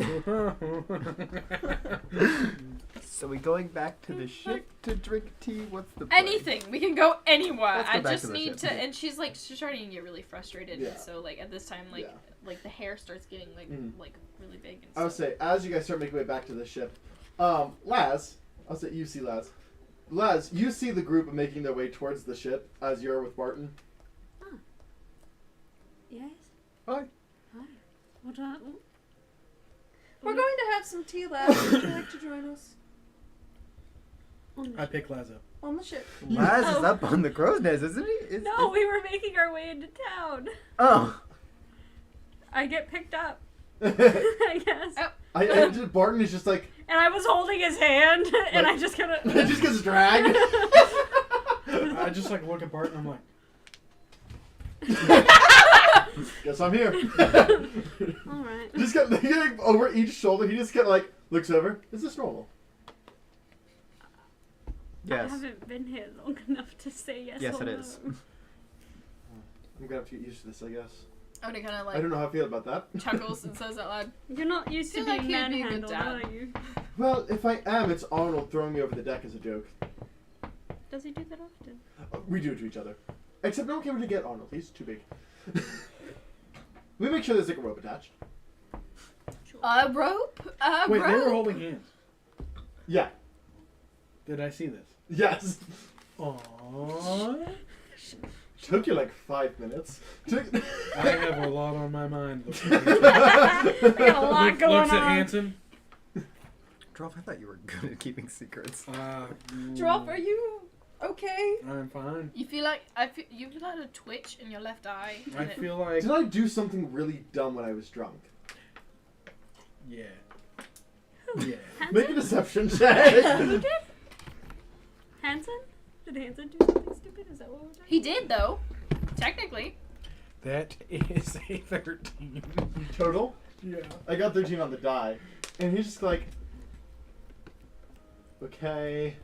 [SPEAKER 3] So we going back to the ship to drink tea? What's the point?
[SPEAKER 6] Anything. We can go anywhere.
[SPEAKER 3] Let's go
[SPEAKER 6] I
[SPEAKER 3] back
[SPEAKER 6] just
[SPEAKER 3] to the
[SPEAKER 6] need
[SPEAKER 3] ship.
[SPEAKER 6] to. And she's starting to get really frustrated.
[SPEAKER 1] Yeah.
[SPEAKER 6] So like at this time, like
[SPEAKER 1] Yeah.
[SPEAKER 6] like the hair starts getting like
[SPEAKER 1] Mhm.
[SPEAKER 6] like really big and
[SPEAKER 1] I would
[SPEAKER 6] stuff.
[SPEAKER 1] say, as you guys start making your way back to the ship, Laz, I'll say you see Laz. Laz, you see the group making their way towards the ship as you're with Barton.
[SPEAKER 4] Yes.
[SPEAKER 3] Hi.
[SPEAKER 4] Hi. What up?
[SPEAKER 2] We're going to have some tea, Laz. Would you like to join us
[SPEAKER 5] I pick Lazo.
[SPEAKER 2] on the ship?
[SPEAKER 3] Laz is
[SPEAKER 4] Oh.
[SPEAKER 3] up on the crow's nest, isn't he?
[SPEAKER 4] No, we were making our way into town.
[SPEAKER 3] Oh.
[SPEAKER 4] I get picked up,
[SPEAKER 1] I,
[SPEAKER 4] I guess.
[SPEAKER 1] Barton is just like,
[SPEAKER 4] And I was holding his hand, and I just kind
[SPEAKER 1] it
[SPEAKER 4] of.
[SPEAKER 1] just gets dragged.
[SPEAKER 5] I just like look at Bart and I'm like,
[SPEAKER 1] Guess I'm here.
[SPEAKER 4] All right.
[SPEAKER 1] Just get over each shoulder. He just kind of like looks over. Is this normal?
[SPEAKER 4] I
[SPEAKER 3] Yes.
[SPEAKER 4] haven't been here long enough to say yes.
[SPEAKER 3] Yes,
[SPEAKER 4] or
[SPEAKER 3] it
[SPEAKER 4] no.
[SPEAKER 3] is.
[SPEAKER 1] I'm gonna have to get used to this, I guess.
[SPEAKER 6] Odie kind of
[SPEAKER 1] I don't know how I feel about that.
[SPEAKER 6] chuckles and says out loud,
[SPEAKER 4] You're not used to
[SPEAKER 6] Feel like
[SPEAKER 4] being
[SPEAKER 6] he'd be a good
[SPEAKER 4] manhandled,
[SPEAKER 6] dad.
[SPEAKER 4] are you?
[SPEAKER 1] Well, if I am, it's Arnold throwing me over the deck as a joke.
[SPEAKER 4] Does he do that often?
[SPEAKER 1] We do it to each other. Except no one came to get Arnold. He's too big. We make sure there's like a rope attached.
[SPEAKER 6] a rope? A
[SPEAKER 5] wait,
[SPEAKER 6] rope?
[SPEAKER 5] they were holding hands.
[SPEAKER 1] Yeah.
[SPEAKER 5] Did I see this?
[SPEAKER 1] Yes.
[SPEAKER 5] Aww.
[SPEAKER 1] Took you like 5 minutes.
[SPEAKER 5] I have a lot on my mind.
[SPEAKER 4] I got a lot going
[SPEAKER 5] Looks at
[SPEAKER 4] on.
[SPEAKER 5] Hanson.
[SPEAKER 3] Droff, I thought you were good at keeping secrets.
[SPEAKER 2] Drop, are you okay?
[SPEAKER 5] I'm fine.
[SPEAKER 6] You feel like you feel like a twitch in your left eye.
[SPEAKER 5] I
[SPEAKER 6] and it-
[SPEAKER 5] feel like
[SPEAKER 1] Did I do something really dumb when I was drunk?
[SPEAKER 5] yeah. Yeah.
[SPEAKER 1] Make a deception check.
[SPEAKER 4] Who did? Hanson? Did Hanson do something stupid? Is that what we're doing?
[SPEAKER 6] He did though, technically.
[SPEAKER 5] That is a 13.
[SPEAKER 1] Total?
[SPEAKER 5] Yeah.
[SPEAKER 1] I got 13 on the die. And he's just like, okay.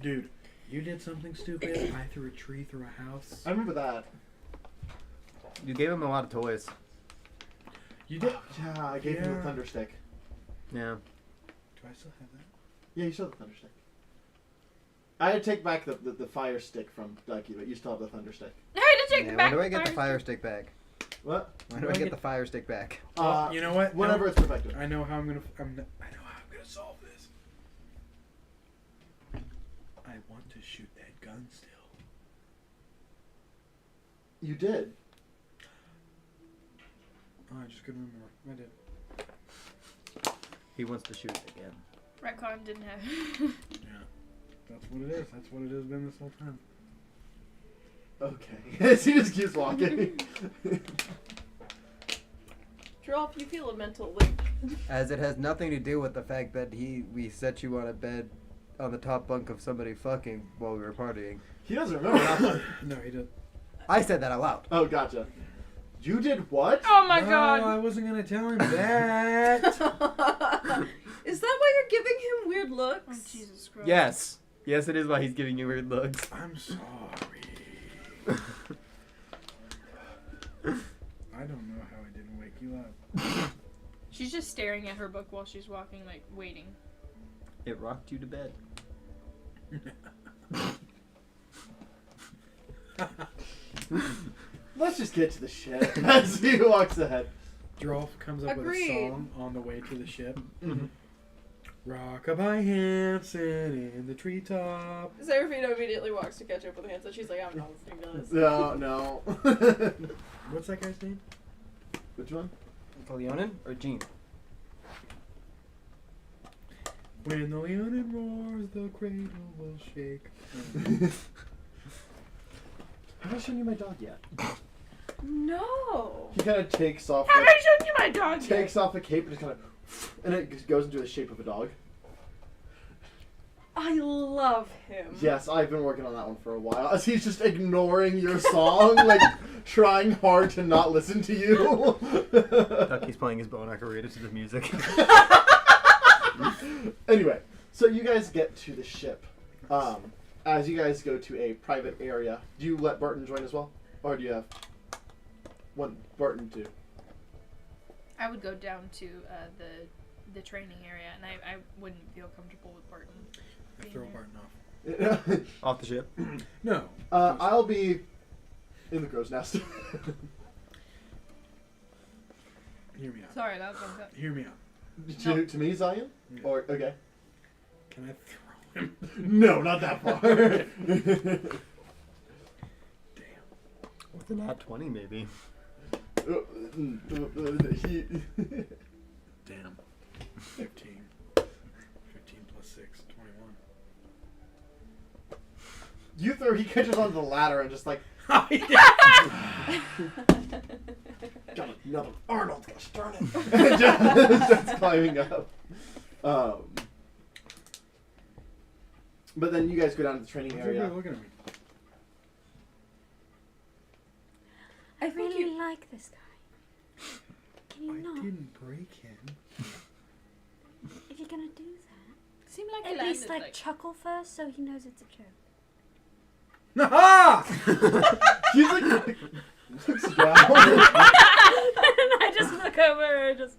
[SPEAKER 5] Dude, you did something stupid. I threw a tree through a house.
[SPEAKER 1] I remember that.
[SPEAKER 3] You gave him a lot of toys.
[SPEAKER 5] You did?
[SPEAKER 1] Yeah, I gave him the
[SPEAKER 5] Yeah.
[SPEAKER 1] thunder stick.
[SPEAKER 3] Yeah.
[SPEAKER 5] Do I still have that?
[SPEAKER 1] Yeah, you still have the thunder stick. I had to take back the fire stick from Ducky, but you still have the thunder stick.
[SPEAKER 6] I had to take
[SPEAKER 3] Yeah,
[SPEAKER 6] it back.
[SPEAKER 3] when do I get the fire stick back?
[SPEAKER 1] What?
[SPEAKER 3] When do I get the fire stick back?
[SPEAKER 5] You know what?
[SPEAKER 1] Whenever
[SPEAKER 5] No.
[SPEAKER 1] it's perfected.
[SPEAKER 5] I know how I'm gonna. I know how I'm gonna solve this. I want to shoot that gun still.
[SPEAKER 1] You did.
[SPEAKER 5] Oh, I just couldn't remember. I did.
[SPEAKER 3] He wants to shoot it again.
[SPEAKER 6] Retcon didn't have.
[SPEAKER 5] Yeah. That's what it is. That's what it has been this whole time.
[SPEAKER 1] Okay. He just keeps walking.
[SPEAKER 2] Drop, you feel a mental link.
[SPEAKER 3] As it has nothing to do with the fact that we set you on a bed on the top bunk of somebody fucking while we were partying.
[SPEAKER 1] He doesn't remember that.
[SPEAKER 5] No, he did.
[SPEAKER 3] I said that out loud.
[SPEAKER 1] Oh, gotcha. You did what?
[SPEAKER 6] Oh my
[SPEAKER 5] No,
[SPEAKER 6] god.
[SPEAKER 5] I wasn't gonna tell him that.
[SPEAKER 2] Is that why you're giving him weird looks?
[SPEAKER 6] Oh, Jesus Christ.
[SPEAKER 3] Yes. Yes, it is why he's giving you weird looks.
[SPEAKER 5] I'm sorry. I don't know how I didn't wake you up.
[SPEAKER 6] She's just staring at her book while she's walking, like waiting.
[SPEAKER 3] It rocked you to bed.
[SPEAKER 1] Let's just get to the ship as he walks ahead.
[SPEAKER 5] Drolf comes up
[SPEAKER 2] Agreed.
[SPEAKER 5] with a song on the way to the ship. Rockabye Hanson in the treetop.
[SPEAKER 2] Seraphina immediately walks to catch up with Hanson. She's like, I'm not listening to this.
[SPEAKER 1] No.
[SPEAKER 5] What's that guy's name?
[SPEAKER 1] Which one?
[SPEAKER 3] Leonin or Jean?
[SPEAKER 5] When the Leonin roars, the cradle will shake.
[SPEAKER 1] Have I shown you my dog yet?
[SPEAKER 2] No.
[SPEAKER 1] He kind of takes off.
[SPEAKER 6] Have I shown you my dog yet?
[SPEAKER 1] Takes off a cape and just kind of, and it goes into the shape of a dog.
[SPEAKER 2] I love him.
[SPEAKER 1] Yes, I've been working on that one for a while. As he's just ignoring your song, like trying hard to not listen to you.
[SPEAKER 3] Ducky's playing his bow and archery to the music.
[SPEAKER 1] Anyway, so you guys get to the ship. As you guys go to a private area, do you let Barton join as well? Or do you have one Barton too?
[SPEAKER 6] I would go down to the training area, and I wouldn't feel comfortable with Barton.
[SPEAKER 5] I throw Barton off.
[SPEAKER 3] Off the ship.
[SPEAKER 5] No.
[SPEAKER 1] I'll be in the crow's nest.
[SPEAKER 5] Hear me out.
[SPEAKER 6] Sorry, that was unfair.
[SPEAKER 5] Hear me out.
[SPEAKER 1] To me, Zion?
[SPEAKER 5] Yeah.
[SPEAKER 1] Or, okay.
[SPEAKER 5] Can I throw him?
[SPEAKER 1] No, not that far.
[SPEAKER 5] Damn.
[SPEAKER 3] With a nat 20, maybe.
[SPEAKER 1] He...
[SPEAKER 5] Damn. 15. 15 plus 6, 21.
[SPEAKER 1] You throw, he catches onto the ladder and just like,
[SPEAKER 5] Oh, he did.
[SPEAKER 1] got another Arnold, gosh darn it. And just starts climbing up. But then you guys go down to the training
[SPEAKER 5] Why's
[SPEAKER 1] area.
[SPEAKER 5] everybody looking at me?
[SPEAKER 2] I think
[SPEAKER 4] really
[SPEAKER 2] you.
[SPEAKER 4] like this guy. Can you
[SPEAKER 5] I
[SPEAKER 4] not?
[SPEAKER 5] didn't break him.
[SPEAKER 4] If you're gonna do that,
[SPEAKER 6] Seemed like
[SPEAKER 4] at
[SPEAKER 6] he
[SPEAKER 4] least
[SPEAKER 6] landed,
[SPEAKER 4] like chuckle first so he knows it's a joke.
[SPEAKER 5] Ha!
[SPEAKER 1] He's like, looks down.
[SPEAKER 4] And I just look over and just.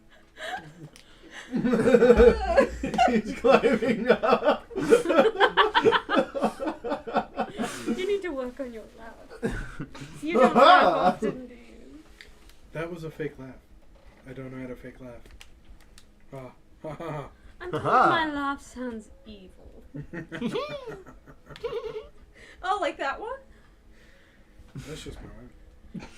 [SPEAKER 1] He's climbing up.
[SPEAKER 4] You need to work on your laugh. You don't laugh often, do you?
[SPEAKER 5] That was a fake laugh. I don't know how to fake laugh. Ha ha ha.
[SPEAKER 4] I'm told
[SPEAKER 3] Aha.
[SPEAKER 4] my laugh sounds evil.
[SPEAKER 2] Oh, like that one?
[SPEAKER 5] That's just my laugh.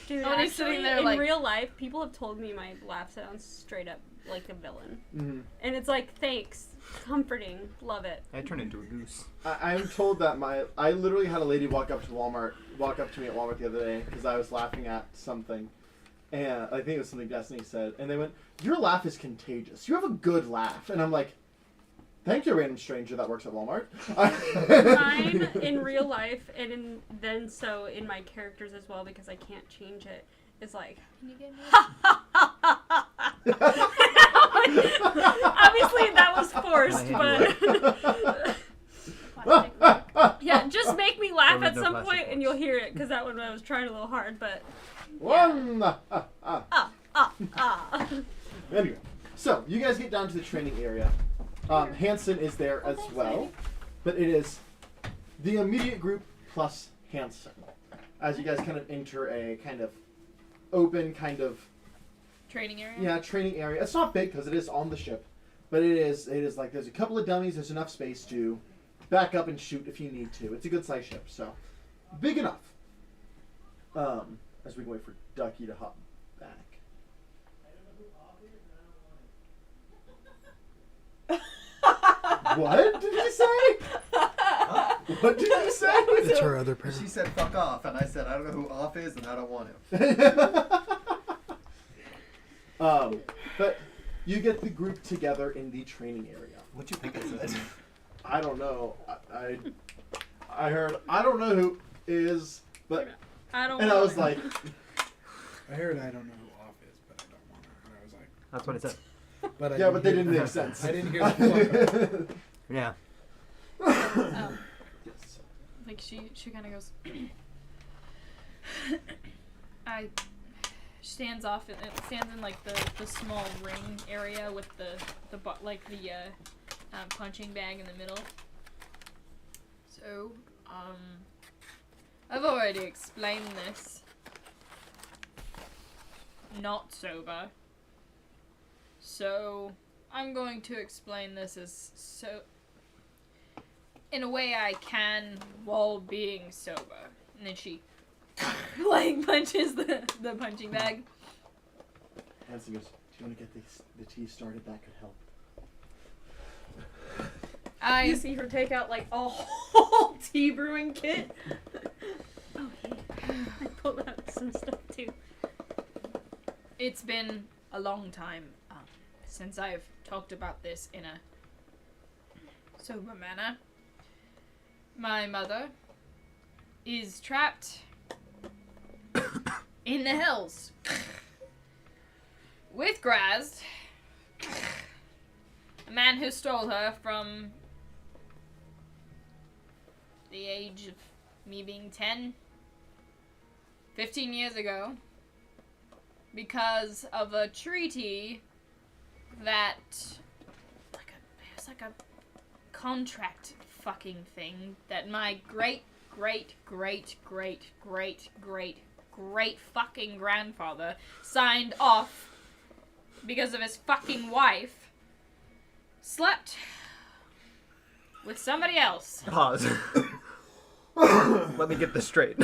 [SPEAKER 4] Dude,
[SPEAKER 6] Oh, and he's
[SPEAKER 4] actually,
[SPEAKER 6] sitting there
[SPEAKER 4] in
[SPEAKER 6] like-
[SPEAKER 4] real life, people have told me my laugh sounds straight up like a villain.
[SPEAKER 1] Mhm.
[SPEAKER 4] And it's like, thanks. Comforting. Love it.
[SPEAKER 3] I turned into a goose.
[SPEAKER 1] I'm told that I literally had a lady walk up to me at Walmart the other day because I was laughing at something, and I think it was something Destiny said, and they went, "Your laugh is contagious. You have a good laugh," and I'm like, "Thank you, random stranger that works at Walmart."
[SPEAKER 4] Mine in real life, and in my characters as well, because I can't change it, is like.
[SPEAKER 6] Can you get me?
[SPEAKER 4] Obviously, that was forced, but yeah, just make me laugh
[SPEAKER 3] There
[SPEAKER 4] at
[SPEAKER 3] was no
[SPEAKER 4] some
[SPEAKER 3] plastic
[SPEAKER 4] point, and you'll hear it. Because that one I was trying a little hard, but
[SPEAKER 1] One.
[SPEAKER 4] ah.
[SPEAKER 1] Anyway, so you guys get down to the training area. Hanson is there as well, but it is the immediate group plus Hanson. As you guys kind of enter a kind of open kind of
[SPEAKER 6] Training area?
[SPEAKER 1] training area. It's not big because it is on the ship, but it is like there's a couple of dummies. There's enough space to back up and shoot if you need to. It's a good sized ship, so big enough. As we can wait for Ducky to hop back. What did you say? What did you say?
[SPEAKER 5] It's her other parent.
[SPEAKER 3] She said fuck off, and I said I don't know who off is and I don't want him.
[SPEAKER 1] But you get the group together in the training area.
[SPEAKER 3] What you think I said?
[SPEAKER 1] I don't know. I heard I don't know who is, but
[SPEAKER 4] I don't.
[SPEAKER 1] and I
[SPEAKER 4] want
[SPEAKER 1] was
[SPEAKER 4] it.
[SPEAKER 1] like,
[SPEAKER 5] I heard I don't know who off is, but I don't want her. And I was like,
[SPEAKER 3] That's what it said.
[SPEAKER 5] but I
[SPEAKER 1] yeah, but they
[SPEAKER 5] hear-
[SPEAKER 1] didn't make sense.
[SPEAKER 5] I didn't hear the fuck.
[SPEAKER 3] Yeah.
[SPEAKER 1] Yes.
[SPEAKER 6] Like she kind of goes. Stands in like the small ring area with the punching bag in the middle. So I've already explained this. Not sober. So I'm going to explain this as in a way I can while being sober. And then she like punches the punching bag.
[SPEAKER 1] Hanson goes, do you want to get the tea started? That could help.
[SPEAKER 2] You see her take out like a whole tea brewing kit.
[SPEAKER 4] Oh yeah. I pulled out some stuff too.
[SPEAKER 6] It's been a long time since I've talked about this in a sober manner. My mother is trapped in the hills with Grazd, a man who stole her from the age of me being 10, 15 years ago, because of a treaty that, it's like a contract fucking thing that my great fucking grandfather signed off because of his fucking wife slept with somebody else.
[SPEAKER 3] Pause. Let me get this straight.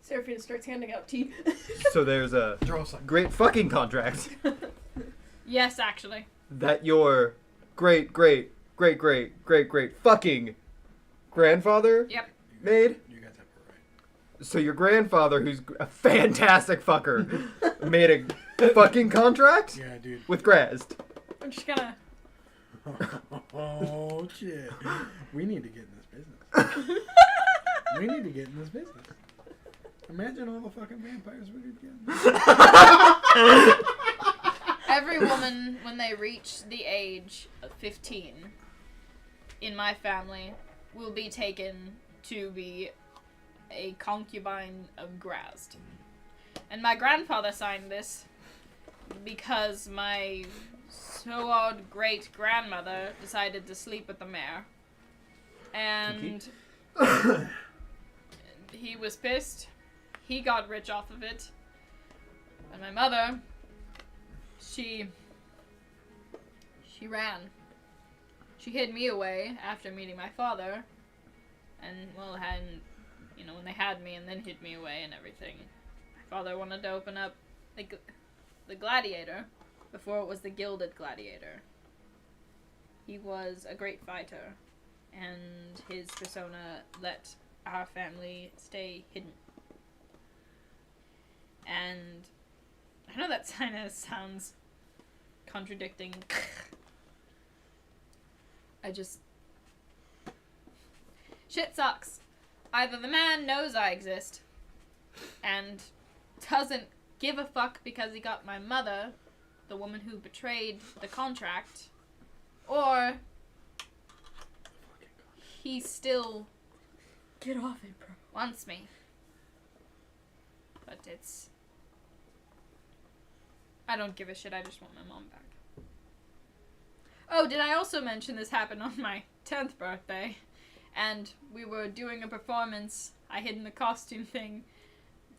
[SPEAKER 2] Seraphina starts handing out tea.
[SPEAKER 3] So there's a
[SPEAKER 5] Draw something.
[SPEAKER 3] great fucking contract
[SPEAKER 6] Yes, actually.
[SPEAKER 3] that your great fucking grandfather
[SPEAKER 6] Yep.
[SPEAKER 3] made.
[SPEAKER 5] You got that part right.
[SPEAKER 3] So your grandfather, who's a fantastic fucker, made a fucking contract
[SPEAKER 5] Yeah, dude.
[SPEAKER 3] with Grazd.
[SPEAKER 6] I'm just gonna...
[SPEAKER 5] Oh, shit. We need to get in this business. We need to get in this business. Imagine all the fucking vampires we could get.
[SPEAKER 6] Every woman, when they reach the age of 15, in my family, will be taken to be a concubine of Grazd. And my grandfather signed this because my so-odd great-grandmother decided to sleep with the mayor. And he was pissed. He got rich off of it. And my mother, she ran. She hid me away after meeting my father. And, well, when they had me and then hid me away and everything. My father wanted to open up the Gladiator before it was the Gilded Gladiator. He was a great fighter, and his persona let our family stay hidden. And I know that kind of sounds contradicting. Shit sucks. Either the man knows I exist and doesn't give a fuck because he got my mother, the woman who betrayed the contract, or he still
[SPEAKER 2] Get off it, bro.
[SPEAKER 6] wants me. But I don't give a shit, I just want my mom back. Oh, did I also mention this happened on my 10th birthday? And we were doing a performance, I hid in the costume thing.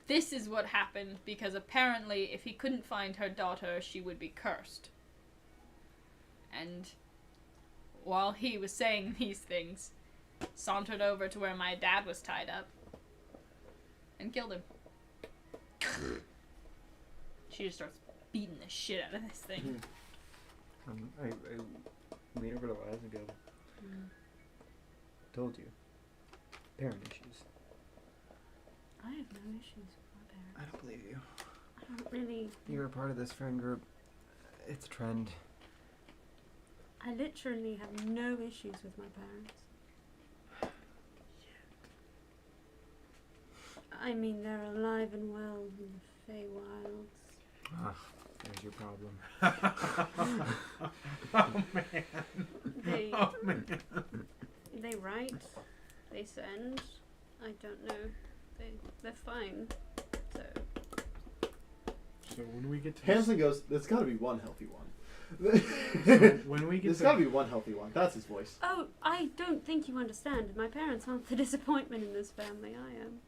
[SPEAKER 6] This is what happened, because apparently if he couldn't find her daughter, she would be cursed. And while he was saying these things, sauntered over to where my dad was tied up and killed him. She just starts beating the shit out of this thing.
[SPEAKER 3] I leaned over to Liza and go, told you. Parent issues.
[SPEAKER 4] I have no issues with my parents.
[SPEAKER 3] I don't believe you.
[SPEAKER 4] I don't really...
[SPEAKER 3] You're a part of this friend group. It's a trend.
[SPEAKER 4] I literally have no issues with my parents. I mean, they're alive and well in the Feywilds.
[SPEAKER 3] Ah, there's your problem.
[SPEAKER 5] Oh, man. Oh, man.
[SPEAKER 4] They write, they send, I don't know, they're fine, so...
[SPEAKER 5] So when we get to
[SPEAKER 1] Hanson goes, there's gotta be one healthy one.
[SPEAKER 5] so when we get
[SPEAKER 1] There's
[SPEAKER 5] to
[SPEAKER 1] gotta be one healthy one. That's his voice.
[SPEAKER 4] Oh, I don't think you understand. My parents aren't the disappointment in this family, I am.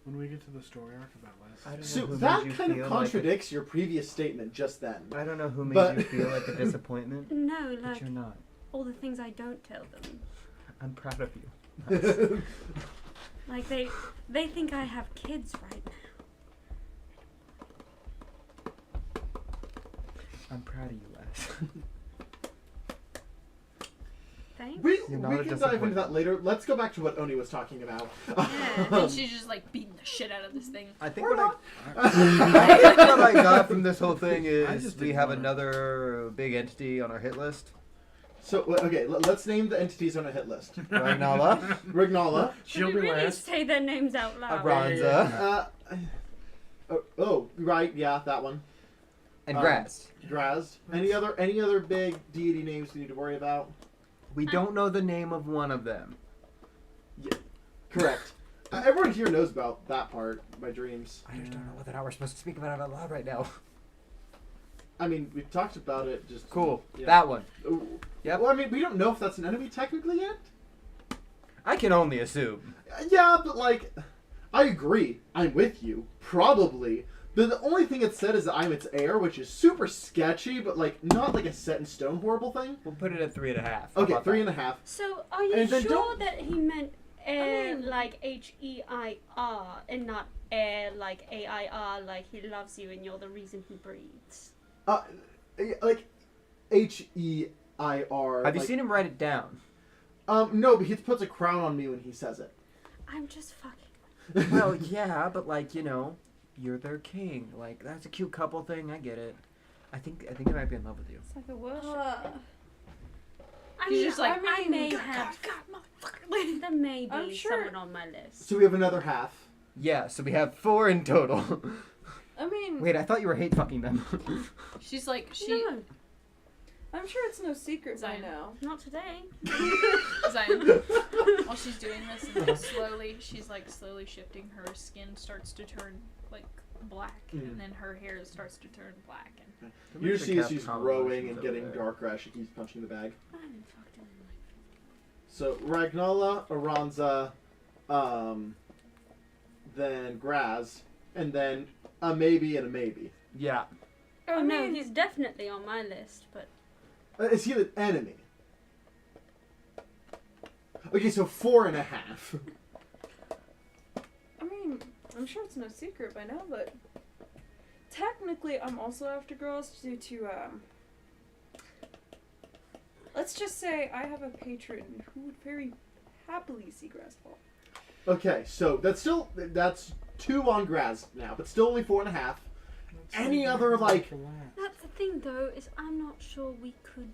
[SPEAKER 5] when we get to the story arc about Les.
[SPEAKER 1] So that kind of contradicts your previous statement just then.
[SPEAKER 3] I don't know who made
[SPEAKER 1] But-
[SPEAKER 3] you feel like a disappointment,
[SPEAKER 4] No,
[SPEAKER 3] but
[SPEAKER 4] like,
[SPEAKER 3] you're not.
[SPEAKER 4] all the things I don't tell them.
[SPEAKER 3] I'm proud of you.
[SPEAKER 4] Like, they think I have kids right now.
[SPEAKER 3] I'm proud of you, Les.
[SPEAKER 4] Thanks.
[SPEAKER 1] we
[SPEAKER 3] You're not
[SPEAKER 1] we
[SPEAKER 3] a
[SPEAKER 1] can dive into
[SPEAKER 3] disappointment.
[SPEAKER 1] that later. Let's go back to what Oni was talking about.
[SPEAKER 6] Yeah, and she's just like beating the shit out of this thing.
[SPEAKER 3] I think
[SPEAKER 1] Or
[SPEAKER 3] what
[SPEAKER 1] not.
[SPEAKER 3] I think what I got from this whole thing
[SPEAKER 5] I
[SPEAKER 3] is
[SPEAKER 5] just
[SPEAKER 3] we
[SPEAKER 5] didn't
[SPEAKER 3] have
[SPEAKER 5] wanna-
[SPEAKER 3] another big entity on our hit list.
[SPEAKER 1] So, okay, let's name the entities on a hit list.
[SPEAKER 3] Ragnala,
[SPEAKER 1] Rignala.
[SPEAKER 5] She'll
[SPEAKER 4] Did
[SPEAKER 5] be
[SPEAKER 4] we really
[SPEAKER 5] last.
[SPEAKER 4] say their names out loud?
[SPEAKER 3] Aranza,
[SPEAKER 1] Right, yeah, that one.
[SPEAKER 3] and Grast.
[SPEAKER 1] Drazd. Any other big deity names we need to worry about?
[SPEAKER 3] We don't know the name of one of them.
[SPEAKER 1] Correct. Everyone here knows about that part, my dreams.
[SPEAKER 3] I just don't know whether or not we're supposed to speak about it out loud right now.
[SPEAKER 1] I mean, we've talked about it, just...
[SPEAKER 3] Cool.
[SPEAKER 1] Yeah.
[SPEAKER 3] That one.
[SPEAKER 1] Ooh.
[SPEAKER 3] Yep.
[SPEAKER 1] Well, I mean, we don't know if that's an enemy technically yet.
[SPEAKER 3] I can only assume.
[SPEAKER 1] Yeah, but like, I agree. I'm with you. Probably. But the only thing it said is that I'm its heir, which is super sketchy, but like, not like a set in stone horrible thing.
[SPEAKER 3] We'll put it at 3.5.
[SPEAKER 1] Okay, 3.5.
[SPEAKER 4] So, are you
[SPEAKER 1] And then
[SPEAKER 4] sure
[SPEAKER 1] don't-
[SPEAKER 4] that he meant air
[SPEAKER 2] mean-
[SPEAKER 4] like H-E-I-R and not air like A-I-R, like he loves you and you're the reason he breathes?
[SPEAKER 1] Like, H-E-I-R.
[SPEAKER 3] Have you
[SPEAKER 1] like-
[SPEAKER 3] seen him write it down?
[SPEAKER 1] No, but he puts a crown on me when he says it.
[SPEAKER 4] I'm just fucking.
[SPEAKER 3] Well, yeah, but like, you know, you're their king. Like, that's a cute couple thing. I get it. I think I might be in love with you.
[SPEAKER 2] It's like a worship.
[SPEAKER 4] I
[SPEAKER 6] He's
[SPEAKER 4] mean,
[SPEAKER 6] just like,
[SPEAKER 4] I may
[SPEAKER 6] God,
[SPEAKER 4] have.
[SPEAKER 6] motherfucker.
[SPEAKER 4] There may be
[SPEAKER 2] I'm sure-
[SPEAKER 4] someone on my list.
[SPEAKER 1] So we have another half.
[SPEAKER 3] Yeah, so we have 4 in total.
[SPEAKER 2] I mean,
[SPEAKER 3] Wait, I thought you were hate fucking them.
[SPEAKER 6] She's like,
[SPEAKER 4] No,
[SPEAKER 2] I'm sure it's no secret by
[SPEAKER 6] Zion.
[SPEAKER 2] now.
[SPEAKER 4] not today.
[SPEAKER 6] Zion. While she's doing this, and then she's like slowly shifting. Her skin starts to turn like black, and then her hair starts to turn black. And
[SPEAKER 1] You see as she's growing and getting darker as she keeps punching the bag.
[SPEAKER 4] I'm fucked in my.
[SPEAKER 1] So Ragnala, Aranza, then Graz, and then a maybe and a maybe.
[SPEAKER 3] Yeah.
[SPEAKER 4] Oh
[SPEAKER 2] I
[SPEAKER 4] no,
[SPEAKER 2] mean-
[SPEAKER 4] he's definitely on my list, but
[SPEAKER 1] Is he an enemy? Okay, so 4.5.
[SPEAKER 2] I mean, I'm sure it's no secret by now, but technically I'm also after girls due to, let's just say I have a patron who would very happily see grass fall.
[SPEAKER 1] Okay, so that's 2 on Graz now, but still only 4.5. Any other, like...
[SPEAKER 4] that's the thing though, is I'm not sure we could.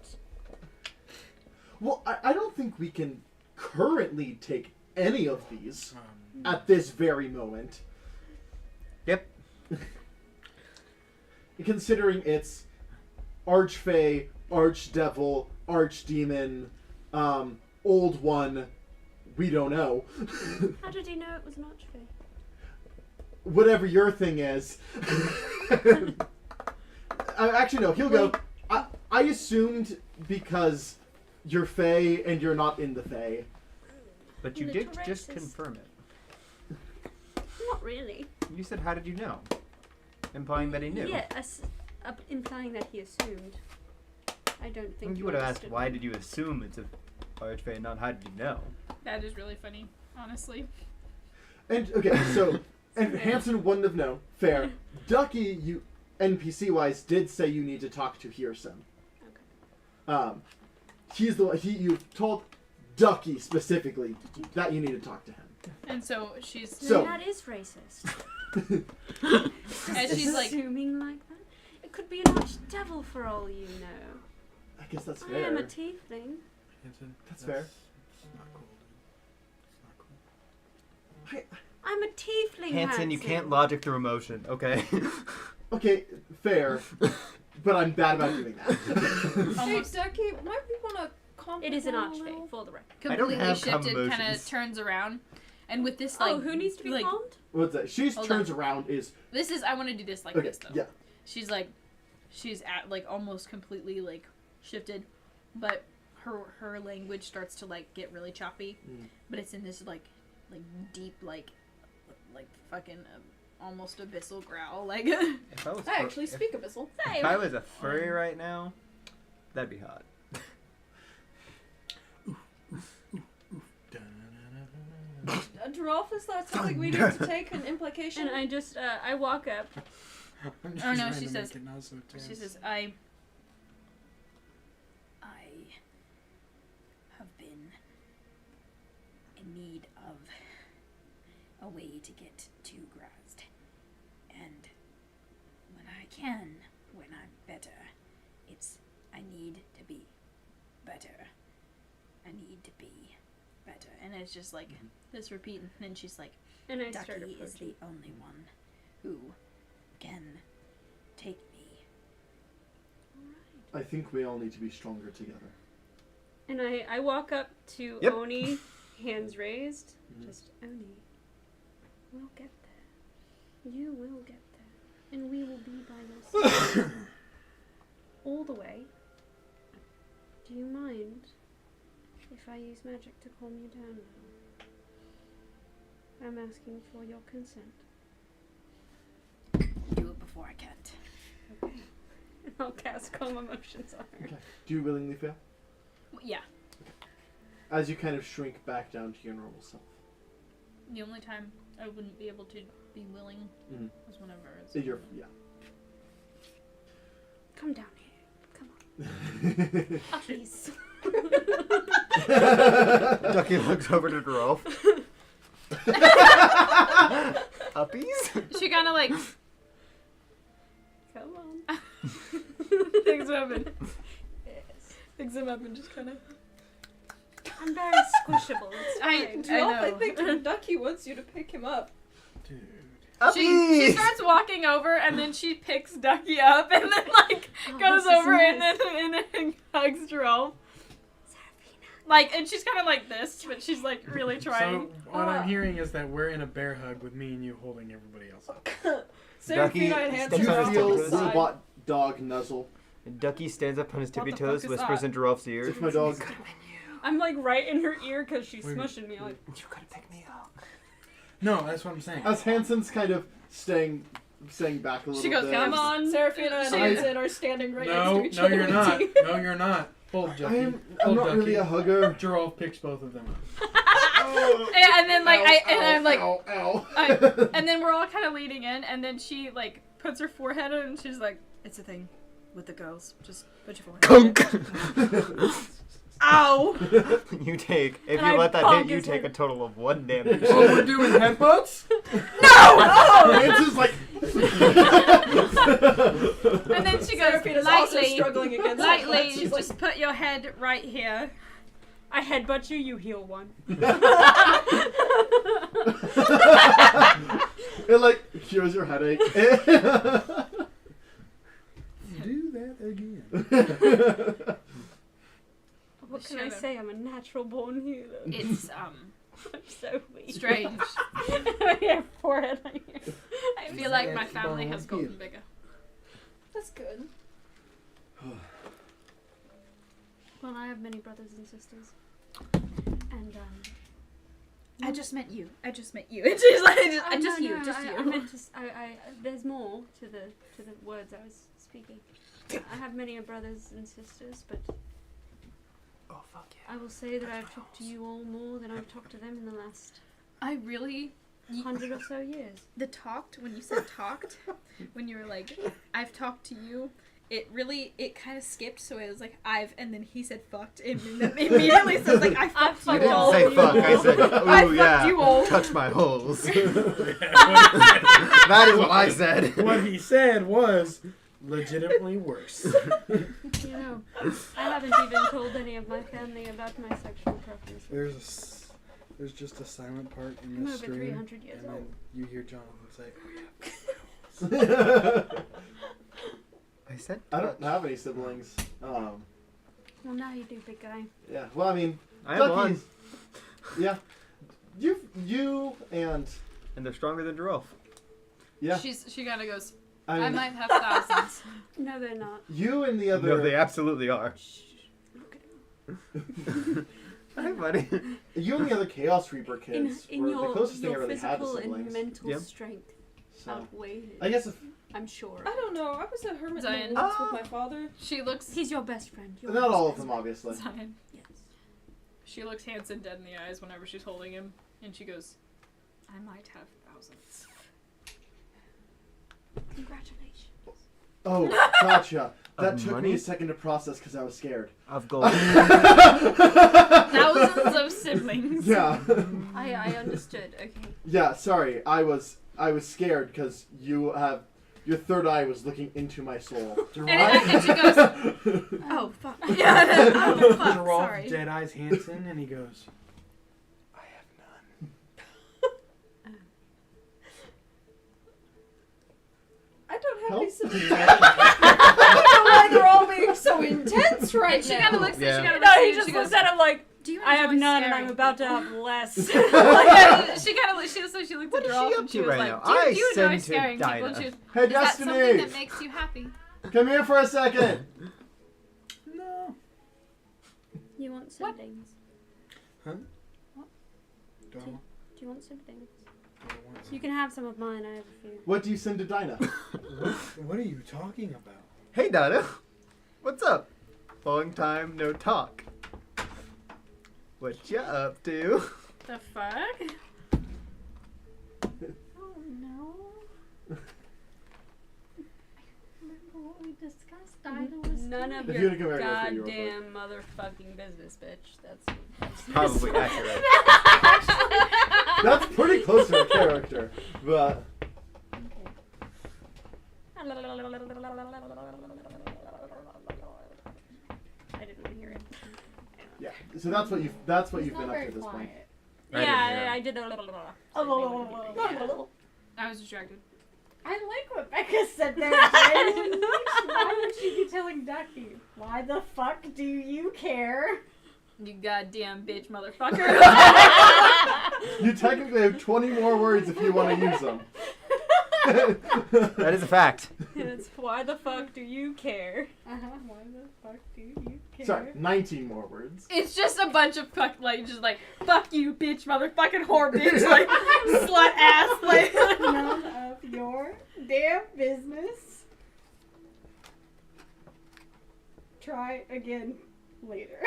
[SPEAKER 1] Well, I don't think we can currently take any of these at this very moment.
[SPEAKER 3] Yep.
[SPEAKER 1] Considering it's Archfey, Archdevil, Archdemon, Old One, we don't know.
[SPEAKER 4] How did he know it was an archfey?
[SPEAKER 1] Whatever your thing is. Actually, no, he'll go. I assumed because you're Fey and you're not in the Fey.
[SPEAKER 3] But you
[SPEAKER 4] Little
[SPEAKER 3] did just
[SPEAKER 4] racist.
[SPEAKER 3] confirm it.
[SPEAKER 4] Not really.
[SPEAKER 3] You said, how did you know? Implying that he knew.
[SPEAKER 4] Yeah, implying that he assumed. I don't think
[SPEAKER 3] You would have asked,
[SPEAKER 4] understood
[SPEAKER 3] why
[SPEAKER 4] me.
[SPEAKER 3] did you assume it's a archfey, not how did you know?
[SPEAKER 6] that is really funny, honestly.
[SPEAKER 1] And okay, so and Hanson wouldn't have known. Fair. Ducky, you NPC wise did say you need to talk to Hearson.
[SPEAKER 4] Okay.
[SPEAKER 1] He's the one you told Ducky specifically that you need to talk to him.
[SPEAKER 6] And so she's
[SPEAKER 1] So-
[SPEAKER 4] that is racist.
[SPEAKER 6] and she's like,
[SPEAKER 4] Assuming like that. It could be an archdevil for all you know.
[SPEAKER 1] I guess that's
[SPEAKER 4] I am a
[SPEAKER 1] fair.
[SPEAKER 4] tiefling.
[SPEAKER 1] That's fair.
[SPEAKER 5] It's not cool, dude. It's not cool.
[SPEAKER 4] I'm a tiefling.
[SPEAKER 3] Hanson, you can't logic through emotion, okay?
[SPEAKER 1] Okay, fair. But I'm bad about doing that.
[SPEAKER 2] Hey,
[SPEAKER 6] almost
[SPEAKER 2] Ducky, might we want to calm
[SPEAKER 4] It is an
[SPEAKER 2] down a
[SPEAKER 4] archfey,
[SPEAKER 2] little?
[SPEAKER 4] for the record.
[SPEAKER 3] I don't
[SPEAKER 6] completely
[SPEAKER 3] have calm
[SPEAKER 6] shifted, kind of
[SPEAKER 3] emotions.
[SPEAKER 6] turns around, and with this like,
[SPEAKER 4] Oh, who needs to be
[SPEAKER 6] like,
[SPEAKER 4] calmed?
[SPEAKER 1] What's that? She's
[SPEAKER 6] Hold
[SPEAKER 1] turns around is
[SPEAKER 6] This is I want to do this like
[SPEAKER 1] okay.
[SPEAKER 6] this though.
[SPEAKER 1] Yeah.
[SPEAKER 6] She's at like almost completely like shifted, but her language starts to like get really choppy, but it's in this like deep like fucking almost abyssal growl like.
[SPEAKER 3] If I was
[SPEAKER 2] I actually speak Abyssal.
[SPEAKER 3] If I was a furry right now, that'd be hot.
[SPEAKER 2] Giralfus, that's something we need to take an implication.
[SPEAKER 4] And I just, I walk up.
[SPEAKER 5] I'm just
[SPEAKER 6] Oh, no,
[SPEAKER 5] trying
[SPEAKER 6] she
[SPEAKER 5] to
[SPEAKER 6] says-
[SPEAKER 5] make it not so tense.
[SPEAKER 6] She says, I have been in need of a way to get to Grazd. And when I'm better, I need to be better. I need to be better. And it's just like this repeat, and then she's like,
[SPEAKER 4] And I start
[SPEAKER 6] Ducky is
[SPEAKER 4] approaching.
[SPEAKER 6] the only one who can take me.
[SPEAKER 1] I think we all need to be stronger together.
[SPEAKER 4] And I walk up to
[SPEAKER 3] Yep.
[SPEAKER 4] Oni, hands raised.
[SPEAKER 1] Mhm.
[SPEAKER 4] Just, Oni, we'll get there. You will get there. And we will be by your side. All the way. Do you mind if I use magic to calm you down now? I'm asking for your consent.
[SPEAKER 6] Do it before I can't.
[SPEAKER 4] Okay. I'll cast Calm Emotions on her.
[SPEAKER 1] Okay. Do you willingly fail?
[SPEAKER 6] Yeah.
[SPEAKER 1] As you kind of shrink back down to your normal self.
[SPEAKER 6] The only time I wouldn't be able to be willing
[SPEAKER 1] Mhm.
[SPEAKER 6] was whenever it's.
[SPEAKER 1] Yeah.
[SPEAKER 4] Come down here. Come on. Please.
[SPEAKER 3] Ducky looks over to Rolf. Uppies?
[SPEAKER 6] She kind of like
[SPEAKER 4] Come on.
[SPEAKER 6] picks him up and
[SPEAKER 4] Yes.
[SPEAKER 6] picks him up and just kind of.
[SPEAKER 4] I'm very squishable. It's fine.
[SPEAKER 2] I think Ducky wants you to pick him up.
[SPEAKER 5] Dude.
[SPEAKER 6] She starts walking over and then she picks Ducky up and then like
[SPEAKER 4] Oh,
[SPEAKER 6] goes
[SPEAKER 4] this is
[SPEAKER 6] over
[SPEAKER 4] nice.
[SPEAKER 6] and then hugs Jerome. Like, and she's kind of like this, but she's like really trying.
[SPEAKER 5] So what I'm hearing is that we're in a bear hug with me and you holding everybody else up.
[SPEAKER 2] Seraphina and
[SPEAKER 3] steps
[SPEAKER 2] Hanson
[SPEAKER 3] on
[SPEAKER 2] are
[SPEAKER 3] his
[SPEAKER 2] off to
[SPEAKER 1] Feel
[SPEAKER 2] the
[SPEAKER 3] toes.
[SPEAKER 2] side.
[SPEAKER 1] robot dog nuzzle.
[SPEAKER 3] Ducky stands up on his tippy
[SPEAKER 6] What the fuck
[SPEAKER 3] toes,
[SPEAKER 6] is
[SPEAKER 3] whispers
[SPEAKER 6] that?
[SPEAKER 3] into Rolf's ear.
[SPEAKER 1] It's my dog.
[SPEAKER 4] I'm like right in her ear because she's
[SPEAKER 5] Wait.
[SPEAKER 4] smushing me. Like,
[SPEAKER 3] You gotta pick me up.
[SPEAKER 5] No, that's what I'm saying.
[SPEAKER 1] As Hanson's kind of staying back a little
[SPEAKER 6] She goes,
[SPEAKER 1] bit.
[SPEAKER 6] "Come on."
[SPEAKER 2] Seraphina and
[SPEAKER 6] She-
[SPEAKER 2] Hanson are standing right
[SPEAKER 5] No,
[SPEAKER 2] next to each
[SPEAKER 5] no,
[SPEAKER 2] other.
[SPEAKER 5] you're
[SPEAKER 2] with
[SPEAKER 5] not.
[SPEAKER 2] tea.
[SPEAKER 5] No, you're not. Hold, Ducky.
[SPEAKER 1] I'm
[SPEAKER 5] Hold,
[SPEAKER 1] not
[SPEAKER 5] Ducky.
[SPEAKER 1] really a hugger.
[SPEAKER 5] Gerald picks both of them up.
[SPEAKER 6] And then like I'm like,
[SPEAKER 1] ow, ow.
[SPEAKER 6] and then we're all kind of leading in, and then she like puts her forehead in, and she's like, "It's a thing with the girls. Just put your forehead."
[SPEAKER 3] Kunk!
[SPEAKER 6] Ow!
[SPEAKER 3] You take, if
[SPEAKER 4] And
[SPEAKER 3] you
[SPEAKER 4] I
[SPEAKER 3] let that
[SPEAKER 4] bonk
[SPEAKER 3] hit, you
[SPEAKER 4] his
[SPEAKER 3] take a
[SPEAKER 4] head.
[SPEAKER 3] total of 1 damage.
[SPEAKER 5] Oh, we're doing headbutts?
[SPEAKER 1] Hanson's like.
[SPEAKER 6] And then she goes,
[SPEAKER 2] Seraphina's also
[SPEAKER 6] lightly,
[SPEAKER 2] struggling against it.
[SPEAKER 6] lightly,
[SPEAKER 2] She's like,
[SPEAKER 6] just put your head right here.
[SPEAKER 4] I headbutt you, you heal one.
[SPEAKER 1] It like cures your headache.
[SPEAKER 5] Do that again.
[SPEAKER 4] What can I
[SPEAKER 6] Shut up.
[SPEAKER 4] say? I'm a natural born healer.
[SPEAKER 6] It's
[SPEAKER 4] I'm so weak.
[SPEAKER 6] strange.
[SPEAKER 4] Yeah, forehead right here.
[SPEAKER 6] I feel like my family has
[SPEAKER 5] Born
[SPEAKER 6] gotten bigger.
[SPEAKER 2] That's good.
[SPEAKER 4] Well, I have many brothers and sisters. And,
[SPEAKER 6] I just met you. I just met you. And she's like, just
[SPEAKER 4] no,
[SPEAKER 6] you, just
[SPEAKER 4] I
[SPEAKER 6] you.
[SPEAKER 4] meant to, there's more to the words I was speaking. I have many brothers and sisters, but
[SPEAKER 3] Oh, fuck yeah.
[SPEAKER 4] I will say that I've talked to you all more than I've talked to them in the last
[SPEAKER 6] I really
[SPEAKER 4] 100 or so years.
[SPEAKER 6] the talked, when you said talked, when you were like, I've talked to you, it kind of skipped, so it was like, I've, and then he said fucked, and then immediately says like, I fucked
[SPEAKER 3] You
[SPEAKER 6] you
[SPEAKER 3] didn't
[SPEAKER 6] all.
[SPEAKER 3] say fuck, I said, ooh,
[SPEAKER 6] I fucked
[SPEAKER 3] yeah,
[SPEAKER 6] you all.
[SPEAKER 3] touch my holes.
[SPEAKER 5] What
[SPEAKER 3] That is what I said.
[SPEAKER 5] he said was legitimately worse.
[SPEAKER 4] You know, I haven't even told any of my family about my sexual preferences.
[SPEAKER 5] There's just a silent part in
[SPEAKER 4] I'm
[SPEAKER 5] this
[SPEAKER 4] over
[SPEAKER 5] stream,
[SPEAKER 4] 300 years
[SPEAKER 5] and then
[SPEAKER 4] old.
[SPEAKER 5] you hear Jonathan say,
[SPEAKER 3] I said
[SPEAKER 1] I don't have any siblings.
[SPEAKER 4] Well, now you do, big guy.
[SPEAKER 1] Yeah. Well, I mean,
[SPEAKER 3] I have one.
[SPEAKER 1] Ducky's. Yeah. You and
[SPEAKER 3] And they're stronger than Giraffe.
[SPEAKER 1] yeah.
[SPEAKER 6] She kind of goes,
[SPEAKER 1] I
[SPEAKER 6] I
[SPEAKER 1] mean,
[SPEAKER 6] might have thousands.
[SPEAKER 4] No, they're not.
[SPEAKER 1] you and the other.
[SPEAKER 3] No, they absolutely are.
[SPEAKER 4] Shh. Look at him.
[SPEAKER 3] Hi, buddy.
[SPEAKER 1] You and the other Chaos Reaper kids
[SPEAKER 4] In
[SPEAKER 1] were
[SPEAKER 4] your,
[SPEAKER 1] the closest thing I
[SPEAKER 4] your
[SPEAKER 1] really had to
[SPEAKER 4] physical and
[SPEAKER 1] siblings.
[SPEAKER 4] mental
[SPEAKER 3] Yep.
[SPEAKER 4] strength
[SPEAKER 1] So
[SPEAKER 4] outweigh his,
[SPEAKER 1] I guess if
[SPEAKER 4] I'm sure.
[SPEAKER 2] I don't know. I was a hermit in
[SPEAKER 6] Zion.
[SPEAKER 2] the woods with my father.
[SPEAKER 6] She looks,
[SPEAKER 4] He's your best friend. Your
[SPEAKER 1] not
[SPEAKER 4] best
[SPEAKER 1] all of
[SPEAKER 4] best
[SPEAKER 1] them, obviously.
[SPEAKER 6] Zion.
[SPEAKER 4] Yes.
[SPEAKER 6] She looks Hanson dead in the eyes whenever she's holding him, and she goes, I might have thousands.
[SPEAKER 4] Congratulations.
[SPEAKER 1] Oh, gotcha. That
[SPEAKER 3] Of
[SPEAKER 1] took
[SPEAKER 3] money?
[SPEAKER 1] me a second to process because I was scared.
[SPEAKER 3] Of gold.
[SPEAKER 6] Thousands of siblings.
[SPEAKER 1] Yeah.
[SPEAKER 4] I understood. Okay.
[SPEAKER 1] Yeah. Sorry, I was scared because you have your third eye was looking into my soul.
[SPEAKER 6] And she goes, oh, fuck. Yeah, oh, fuck,
[SPEAKER 5] Giraffe
[SPEAKER 6] sorry.
[SPEAKER 5] dead eyes Hansen, and he goes, I have none.
[SPEAKER 2] I don't have
[SPEAKER 1] Help?
[SPEAKER 2] any sympathy. I don't know why they're all being so intense right
[SPEAKER 6] She
[SPEAKER 2] now.
[SPEAKER 6] kind of looks
[SPEAKER 3] Yeah.
[SPEAKER 6] at you.
[SPEAKER 4] No, he just looks at him like,
[SPEAKER 6] do you
[SPEAKER 4] I have
[SPEAKER 6] enjoy
[SPEAKER 4] none and
[SPEAKER 6] staring
[SPEAKER 4] I'm about to
[SPEAKER 6] people?"
[SPEAKER 4] have less.
[SPEAKER 6] Yeah, she kind of she looked
[SPEAKER 3] What
[SPEAKER 6] at
[SPEAKER 3] is
[SPEAKER 6] Giraffe
[SPEAKER 3] she up
[SPEAKER 6] and she
[SPEAKER 3] to
[SPEAKER 6] was
[SPEAKER 3] right
[SPEAKER 6] like,
[SPEAKER 3] now?
[SPEAKER 6] do you
[SPEAKER 3] I
[SPEAKER 6] enjoy
[SPEAKER 3] send to
[SPEAKER 6] staring people?
[SPEAKER 3] Dinah.
[SPEAKER 6] And she was,
[SPEAKER 1] Hey,
[SPEAKER 6] is that something
[SPEAKER 1] Destiny!
[SPEAKER 6] that makes you happy?
[SPEAKER 1] Come here for a second.
[SPEAKER 5] No.
[SPEAKER 4] You want some things?
[SPEAKER 5] Don't.
[SPEAKER 4] Do you want some things? You can have some of mine, I have a few.
[SPEAKER 1] What do you send to Dinah?
[SPEAKER 5] What are you talking about?
[SPEAKER 3] Hey, Donna. What's up? Long time no talk. What you up to?
[SPEAKER 4] The fuck? Oh no. Remember what we discussed? Dinah was
[SPEAKER 2] None of
[SPEAKER 1] If
[SPEAKER 2] your
[SPEAKER 1] you wanna come over here,
[SPEAKER 2] goddamn motherfucking business, bitch. That's
[SPEAKER 3] Probably accurate.
[SPEAKER 1] That's pretty close to her character, but
[SPEAKER 4] I didn't hear it.
[SPEAKER 1] yeah. So that's what you've been up to at this point.
[SPEAKER 4] Yeah, I did.
[SPEAKER 6] I was distracted.
[SPEAKER 7] I like what Becca said there, James. Why would she be telling Ducky? Why the fuck do you care?
[SPEAKER 6] You goddamn bitch motherfucker.
[SPEAKER 1] You technically have 20 more words if you want to use them.
[SPEAKER 3] That is a fact.
[SPEAKER 4] It's why the fuck do you care?
[SPEAKER 7] Why the fuck do you care?
[SPEAKER 1] Sorry, 19 more words.
[SPEAKER 6] It's just a bunch of fuck you, bitch, motherfucking whore, bitch, like slut ass, like.
[SPEAKER 7] None of your damn business. Try again later.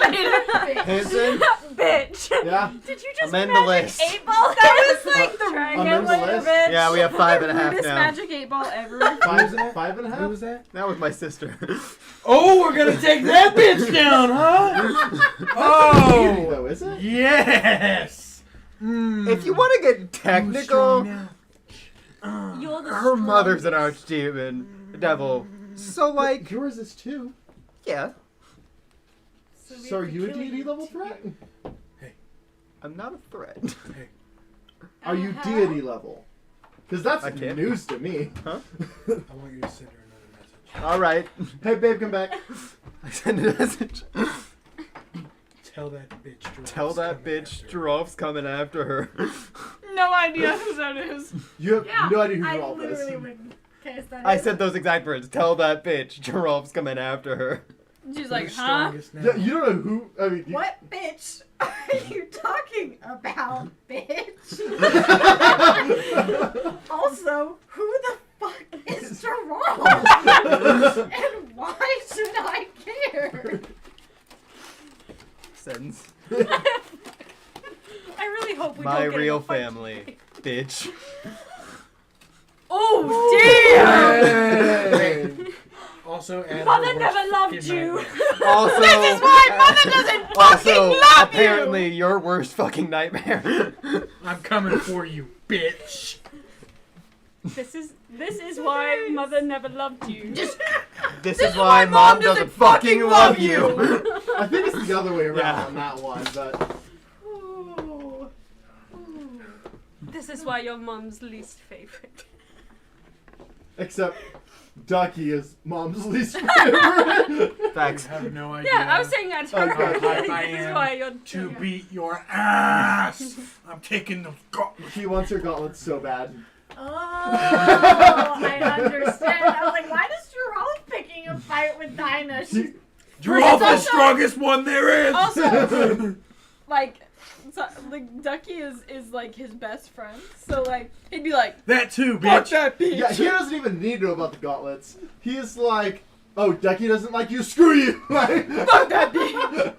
[SPEAKER 3] Hanson,
[SPEAKER 4] Bitch!
[SPEAKER 1] Yeah.
[SPEAKER 4] Did you just
[SPEAKER 3] amend the
[SPEAKER 4] magic
[SPEAKER 3] list.
[SPEAKER 4] 8 ball? That was like the
[SPEAKER 1] Amend the list.
[SPEAKER 4] bitch.
[SPEAKER 3] Yeah, we have 5.5
[SPEAKER 6] Weirdest
[SPEAKER 3] now.
[SPEAKER 6] magic 8-ball ever.
[SPEAKER 1] Five,
[SPEAKER 5] was that?
[SPEAKER 1] 5.5?
[SPEAKER 5] Who was that?
[SPEAKER 3] That was my sister.
[SPEAKER 5] Oh, we're gonna take that bitch down, huh?
[SPEAKER 1] Easy,
[SPEAKER 5] Oh,
[SPEAKER 1] though, is it?
[SPEAKER 5] yes.
[SPEAKER 3] If you want to get technical,
[SPEAKER 4] You're the
[SPEAKER 3] her mother's an
[SPEAKER 4] strongest.
[SPEAKER 3] archdemon, devil. So like,
[SPEAKER 1] Yours is 2.
[SPEAKER 3] yeah,
[SPEAKER 1] So are you a deity level threat?
[SPEAKER 3] I'm not a threat.
[SPEAKER 1] Are you deity level? Because that's
[SPEAKER 3] I can't.
[SPEAKER 1] news to me.
[SPEAKER 5] I want you to send her another message.
[SPEAKER 3] All right,
[SPEAKER 1] Hey, babe, come back.
[SPEAKER 3] I sent a message.
[SPEAKER 5] Tell that bitch. Giraffe's
[SPEAKER 3] Tell that
[SPEAKER 5] coming
[SPEAKER 3] bitch
[SPEAKER 5] after her.
[SPEAKER 3] Giraffe's coming after her.
[SPEAKER 6] No idea who that is.
[SPEAKER 1] You have no idea who
[SPEAKER 7] I
[SPEAKER 1] Rolf is.
[SPEAKER 7] literally wouldn't. Okay, so
[SPEAKER 3] I said those exact words. Tell that bitch Giraffe's coming after her.
[SPEAKER 6] She's
[SPEAKER 5] Who's
[SPEAKER 6] like, huh?
[SPEAKER 5] strongest now?
[SPEAKER 1] Yeah, you don't know who. I mean,
[SPEAKER 7] What bitch are you talking about, bitch? Also, who the fuck is Jerome? And why should I care?
[SPEAKER 3] Sentence.
[SPEAKER 4] I really hope we
[SPEAKER 3] My
[SPEAKER 4] don't get in
[SPEAKER 3] real
[SPEAKER 4] a fight.
[SPEAKER 3] family, bitch.
[SPEAKER 6] Oh, damn!
[SPEAKER 1] Hey.
[SPEAKER 5] Also, add
[SPEAKER 4] Mother
[SPEAKER 5] her
[SPEAKER 4] never
[SPEAKER 5] worst
[SPEAKER 4] loved
[SPEAKER 5] fucking
[SPEAKER 4] you.
[SPEAKER 5] nightmare.
[SPEAKER 3] Also,
[SPEAKER 6] This is why mother doesn't fucking
[SPEAKER 3] also,
[SPEAKER 6] love
[SPEAKER 3] apparently your worst fucking nightmare.
[SPEAKER 5] I'm coming for you, bitch.
[SPEAKER 4] This is why mother never loved you.
[SPEAKER 3] This is why mom doesn't fucking love you.
[SPEAKER 1] I think it's the other way around
[SPEAKER 3] Yeah.
[SPEAKER 1] on that one, but
[SPEAKER 4] This is why your mom's least favorite.
[SPEAKER 1] except Ducky is mom's least favorite.
[SPEAKER 5] I
[SPEAKER 3] Facts.
[SPEAKER 5] have no idea.
[SPEAKER 4] Yeah, I was saying that to her.
[SPEAKER 1] Okay.
[SPEAKER 5] I
[SPEAKER 4] This is
[SPEAKER 5] am
[SPEAKER 4] why you're
[SPEAKER 5] to beat your ass. I'm taking the
[SPEAKER 1] She wants her gauntlets so bad.
[SPEAKER 7] Oh, I understand. I was like, why does Jerome picking a fight with Dinah? She's
[SPEAKER 5] Giraffe the strongest one there is.
[SPEAKER 6] Also, like Ducky is like his best friend, so like he'd be like,
[SPEAKER 5] That too,
[SPEAKER 6] "Fuck
[SPEAKER 5] bitch.
[SPEAKER 6] that bitch."
[SPEAKER 1] Yeah, he doesn't even need to know about the gauntlets. He's like, oh, Ducky doesn't like you, screw you! Like,
[SPEAKER 6] Fuck that bitch.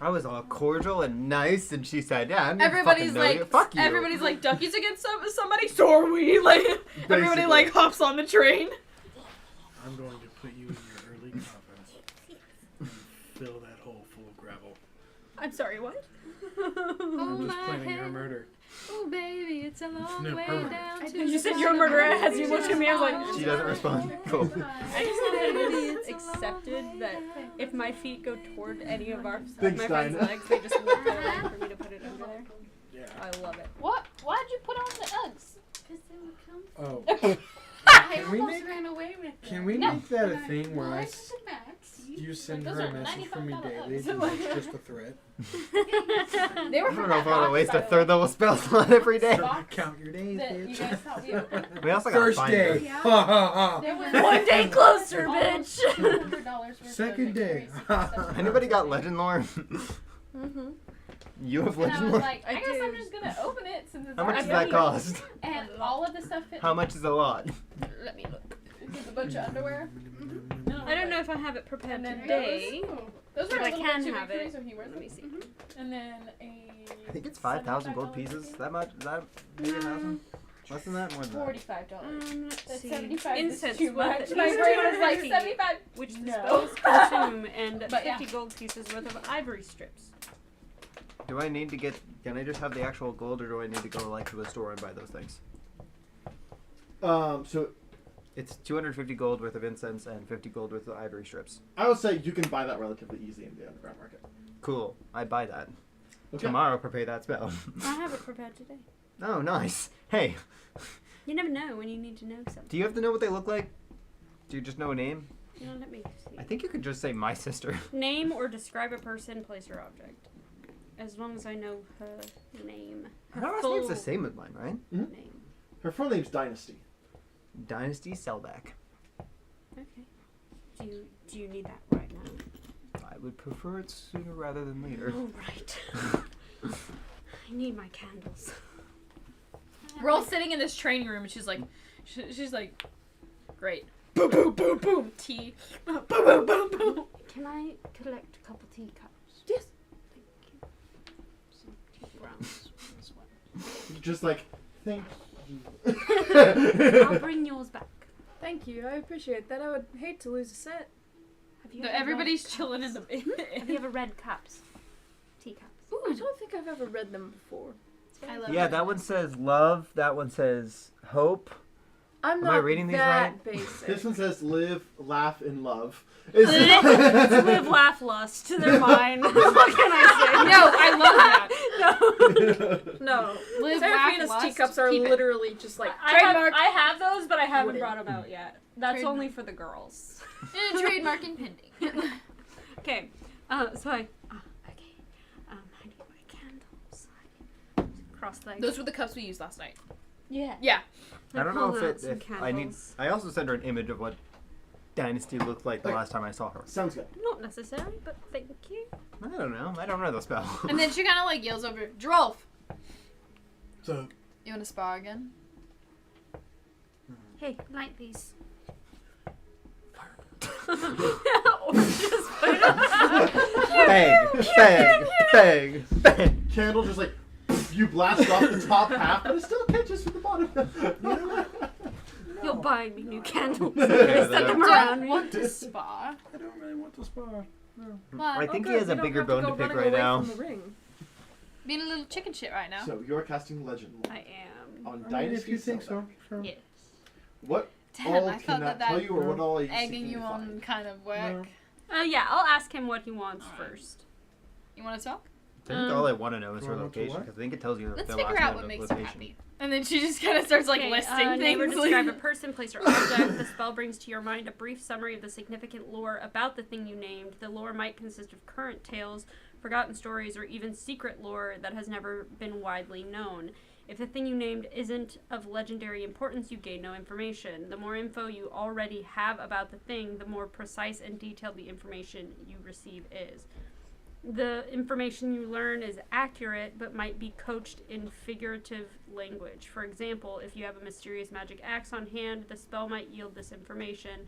[SPEAKER 3] I was all cordial and nice, and she said, "Yeah, I'm
[SPEAKER 6] Everybody's
[SPEAKER 3] fucking know you.
[SPEAKER 6] like,
[SPEAKER 3] Fuck you."
[SPEAKER 6] everybody's like, Ducky's against somebody, so are we. Like, everybody
[SPEAKER 1] Basically.
[SPEAKER 6] like hops on the train.
[SPEAKER 5] I'm going to put you in your early coffin and fill that hole full of gravel.
[SPEAKER 4] I'm sorry, what?
[SPEAKER 5] I'm just planning her murder.
[SPEAKER 4] Oh baby,
[SPEAKER 6] It's a long
[SPEAKER 5] No,
[SPEAKER 6] way
[SPEAKER 5] her-
[SPEAKER 6] down
[SPEAKER 7] I
[SPEAKER 6] to
[SPEAKER 7] think
[SPEAKER 4] You said you're a murderer as you looked at me. I was like,
[SPEAKER 3] She doesn't respond. Cool.
[SPEAKER 4] I just thought it was accepted that if my feet go toward any of our
[SPEAKER 1] Big
[SPEAKER 4] my friend's
[SPEAKER 1] Stein.
[SPEAKER 4] legs, they just look for me to put it under there.
[SPEAKER 5] Yeah.
[SPEAKER 4] I love it.
[SPEAKER 6] What? Why'd you put on the Uggs?
[SPEAKER 7] Because they were comfy.
[SPEAKER 5] Oh.
[SPEAKER 7] I
[SPEAKER 5] Can we
[SPEAKER 7] almost
[SPEAKER 5] make-
[SPEAKER 7] ran away with them.
[SPEAKER 5] Can we
[SPEAKER 6] No.
[SPEAKER 5] make that a thing where
[SPEAKER 7] Why
[SPEAKER 5] I
[SPEAKER 7] is it the max?
[SPEAKER 5] you send
[SPEAKER 6] Those
[SPEAKER 5] her a
[SPEAKER 6] are
[SPEAKER 5] message from me
[SPEAKER 6] $95
[SPEAKER 5] daily?
[SPEAKER 6] Uggs.
[SPEAKER 5] And it's just a threat.
[SPEAKER 6] They were
[SPEAKER 3] I
[SPEAKER 6] from
[SPEAKER 3] don't know
[SPEAKER 6] that
[SPEAKER 3] if I want to
[SPEAKER 6] box,
[SPEAKER 3] waste
[SPEAKER 6] by
[SPEAKER 3] a
[SPEAKER 6] the
[SPEAKER 3] third
[SPEAKER 6] way,
[SPEAKER 3] level spell slot every day.
[SPEAKER 6] Box
[SPEAKER 5] Count your days,
[SPEAKER 6] that you
[SPEAKER 5] bitch.
[SPEAKER 6] guys thought we opened.
[SPEAKER 3] We also got
[SPEAKER 5] First
[SPEAKER 3] finder.
[SPEAKER 5] day.
[SPEAKER 7] Yeah.
[SPEAKER 5] Ha ha ha.
[SPEAKER 6] There was
[SPEAKER 4] One day closer,
[SPEAKER 6] almost
[SPEAKER 4] bitch.
[SPEAKER 6] $200 worth
[SPEAKER 5] Second
[SPEAKER 6] of
[SPEAKER 5] day.
[SPEAKER 6] Victoria's Secret stuff.
[SPEAKER 3] Anybody got legend lore?
[SPEAKER 4] Mm-hmm.
[SPEAKER 3] You have
[SPEAKER 6] And I
[SPEAKER 3] legend
[SPEAKER 6] was
[SPEAKER 3] lore?
[SPEAKER 6] like, I
[SPEAKER 4] I
[SPEAKER 6] guess I'm
[SPEAKER 4] do.
[SPEAKER 6] just gonna open it since it's
[SPEAKER 3] How much does
[SPEAKER 6] already
[SPEAKER 3] that
[SPEAKER 6] open.
[SPEAKER 3] cost?
[SPEAKER 6] And all of the stuff fit.
[SPEAKER 3] How much is a lot?
[SPEAKER 6] Let me look. There's a bunch of underwear.
[SPEAKER 4] I don't know if I have it prepared
[SPEAKER 6] And then
[SPEAKER 4] today.
[SPEAKER 6] Those
[SPEAKER 4] But
[SPEAKER 6] are a
[SPEAKER 4] I
[SPEAKER 6] little
[SPEAKER 4] can
[SPEAKER 6] bit too
[SPEAKER 4] have
[SPEAKER 6] big for
[SPEAKER 4] it.
[SPEAKER 6] me, so he wears
[SPEAKER 4] Let me
[SPEAKER 6] them.
[SPEAKER 4] see.
[SPEAKER 6] And then a.
[SPEAKER 3] I think it's 5,000 gold
[SPEAKER 6] $75
[SPEAKER 3] pieces.
[SPEAKER 6] piece.
[SPEAKER 3] That much? Is that maybe 1,000? Less than that? More than that?
[SPEAKER 6] $45.
[SPEAKER 4] Let's
[SPEAKER 6] That's
[SPEAKER 4] see.
[SPEAKER 6] 75
[SPEAKER 4] Incense
[SPEAKER 6] is too much.
[SPEAKER 4] with
[SPEAKER 6] My brain was like
[SPEAKER 4] 250,
[SPEAKER 6] 75.
[SPEAKER 4] which the
[SPEAKER 6] No.
[SPEAKER 4] spells consume, and
[SPEAKER 6] But
[SPEAKER 4] 50
[SPEAKER 6] yeah.
[SPEAKER 4] gold pieces worth of ivory strips.
[SPEAKER 3] Do I need to get... Can I just have the actual gold, or do I need to go like to the store and buy those things?
[SPEAKER 1] So
[SPEAKER 3] It's 250 gold worth of incense and 50 gold worth of ivory strips.
[SPEAKER 1] I would say you can buy that relatively easy in the underground market.
[SPEAKER 3] Cool. I buy that.
[SPEAKER 1] Okay.
[SPEAKER 3] Tomorrow, prepare that spell.
[SPEAKER 4] I have it prepared today.
[SPEAKER 3] Oh, nice. Hey,
[SPEAKER 4] You never know when you need to know something.
[SPEAKER 3] do you have to know what they look like? Do you just know a name?
[SPEAKER 4] You know, let me see.
[SPEAKER 3] I think you could just say my sister.
[SPEAKER 4] Name or describe a person, place, or object. As long as I know her name.
[SPEAKER 3] Her last name's the same as mine, right?
[SPEAKER 4] Name.
[SPEAKER 1] Her full name's Dynasty.
[SPEAKER 3] Dynasty Selback.
[SPEAKER 4] Okay. Do you need that right now?
[SPEAKER 3] I would prefer it sooner rather than later.
[SPEAKER 4] All right. I need my candles.
[SPEAKER 6] We're all sitting in this training room, and she's like, great. Boom, boom, boom, boom. Tea. Boom, boom, boom, boom.
[SPEAKER 4] Can I collect a couple teacups?
[SPEAKER 6] Yes.
[SPEAKER 4] Thank you. Some tea grounds as well.
[SPEAKER 1] Just like, thank
[SPEAKER 4] I'll
[SPEAKER 1] you.
[SPEAKER 4] bring yours back.
[SPEAKER 2] Thank you, I appreciate that. I would hate to lose a set.
[SPEAKER 4] Have you
[SPEAKER 6] No,
[SPEAKER 4] ever
[SPEAKER 6] everybody's
[SPEAKER 4] read
[SPEAKER 6] chilling in
[SPEAKER 4] cups?
[SPEAKER 6] the.
[SPEAKER 4] Have you ever read cups? Teacups.
[SPEAKER 2] Ooh, I don't think I've ever read them before.
[SPEAKER 6] I love
[SPEAKER 3] Yeah,
[SPEAKER 6] it.
[SPEAKER 3] that one says love. That one says hope.
[SPEAKER 2] I'm
[SPEAKER 3] Am
[SPEAKER 2] not
[SPEAKER 3] I reading these
[SPEAKER 2] that
[SPEAKER 3] right?
[SPEAKER 2] basic.
[SPEAKER 1] This one says live, laugh, and love.
[SPEAKER 4] Live, laugh, lust. They're mine. What can I say?
[SPEAKER 6] No, I love that.
[SPEAKER 2] No,
[SPEAKER 6] Live,
[SPEAKER 2] Seraphina's
[SPEAKER 6] laugh, lust,
[SPEAKER 2] teacups are
[SPEAKER 6] keep it.
[SPEAKER 2] literally just like
[SPEAKER 4] I
[SPEAKER 2] trademark.
[SPEAKER 4] have those, but I haven't
[SPEAKER 2] Wooden.
[SPEAKER 4] brought them out yet. That's
[SPEAKER 6] Trademark.
[SPEAKER 4] only for the girls.
[SPEAKER 6] Trademark and pending.
[SPEAKER 4] Okay, so I. Okay, I need my candles. Cross legs.
[SPEAKER 6] Those were the cups we used last night.
[SPEAKER 2] Yeah.
[SPEAKER 6] Yeah.
[SPEAKER 3] I don't know
[SPEAKER 4] pulled out some
[SPEAKER 3] if I need.
[SPEAKER 4] candles.
[SPEAKER 3] I also sent her an image of what Dynasty looked like the
[SPEAKER 1] Okay.
[SPEAKER 3] last time I saw her.
[SPEAKER 1] Sounds good.
[SPEAKER 4] Not necessary, but thank you.
[SPEAKER 3] I don't know. I don't know the spell.
[SPEAKER 6] And then she kind of like yells over, Drolf,
[SPEAKER 5] So,
[SPEAKER 6] you want to spar again?
[SPEAKER 4] Hey, light these. Or just put it
[SPEAKER 3] bang, bang, bang, bang.
[SPEAKER 1] Candle just like, you blast off the top half, but it still catches from the bottom.
[SPEAKER 4] You're buying me new candles.
[SPEAKER 3] Yeah,
[SPEAKER 4] Set
[SPEAKER 3] that-
[SPEAKER 4] them
[SPEAKER 6] Don't
[SPEAKER 4] around me.
[SPEAKER 6] want to spar.
[SPEAKER 5] I don't really want to spar. No.
[SPEAKER 6] Why?
[SPEAKER 3] I think
[SPEAKER 2] Oh,
[SPEAKER 3] he
[SPEAKER 2] good,
[SPEAKER 3] has
[SPEAKER 2] we
[SPEAKER 3] a
[SPEAKER 2] don't
[SPEAKER 3] bigger
[SPEAKER 2] have to
[SPEAKER 3] bone
[SPEAKER 2] go
[SPEAKER 3] to pick
[SPEAKER 2] running
[SPEAKER 3] right
[SPEAKER 2] away
[SPEAKER 3] now.
[SPEAKER 2] from the ring.
[SPEAKER 6] Being a little chicken shit right now.
[SPEAKER 1] So you're casting Legend Lore
[SPEAKER 4] I am.
[SPEAKER 1] on
[SPEAKER 5] I mean,
[SPEAKER 1] Dynasty.
[SPEAKER 5] if you think so, sure.
[SPEAKER 4] Yes.
[SPEAKER 1] What
[SPEAKER 6] Damn,
[SPEAKER 1] all
[SPEAKER 6] I
[SPEAKER 1] can
[SPEAKER 6] thought
[SPEAKER 1] that
[SPEAKER 6] that
[SPEAKER 1] tell you, or what all are you
[SPEAKER 6] egging
[SPEAKER 1] seeking
[SPEAKER 6] you
[SPEAKER 1] to
[SPEAKER 6] on
[SPEAKER 1] find?
[SPEAKER 6] kind of work.
[SPEAKER 5] No.
[SPEAKER 4] Yeah, I'll ask him what he wants first.
[SPEAKER 6] You want to talk?
[SPEAKER 3] I think all I want to know is
[SPEAKER 5] Do
[SPEAKER 3] her
[SPEAKER 5] I want to
[SPEAKER 3] location,
[SPEAKER 5] what?
[SPEAKER 3] because I think it tells you
[SPEAKER 6] Let's
[SPEAKER 3] the
[SPEAKER 6] figure
[SPEAKER 3] last
[SPEAKER 6] out
[SPEAKER 3] name
[SPEAKER 6] what
[SPEAKER 3] of
[SPEAKER 6] makes her
[SPEAKER 3] location.
[SPEAKER 6] happy. And then she just kind of starts like
[SPEAKER 4] Okay,
[SPEAKER 6] listing
[SPEAKER 4] name or
[SPEAKER 6] things.
[SPEAKER 4] describe a person, place, or object. The spell brings to your mind a brief summary of the significant lore about the thing you named. The lore might consist of current tales, forgotten stories, or even secret lore that has never been widely known. If the thing you named isn't of legendary importance, you gain no information. The more info you already have about the thing, the more precise and detailed the information you receive is. The information you learn is accurate, but might be coached in figurative language. For example, if you have a mysterious magic axe on hand, the spell might yield this information.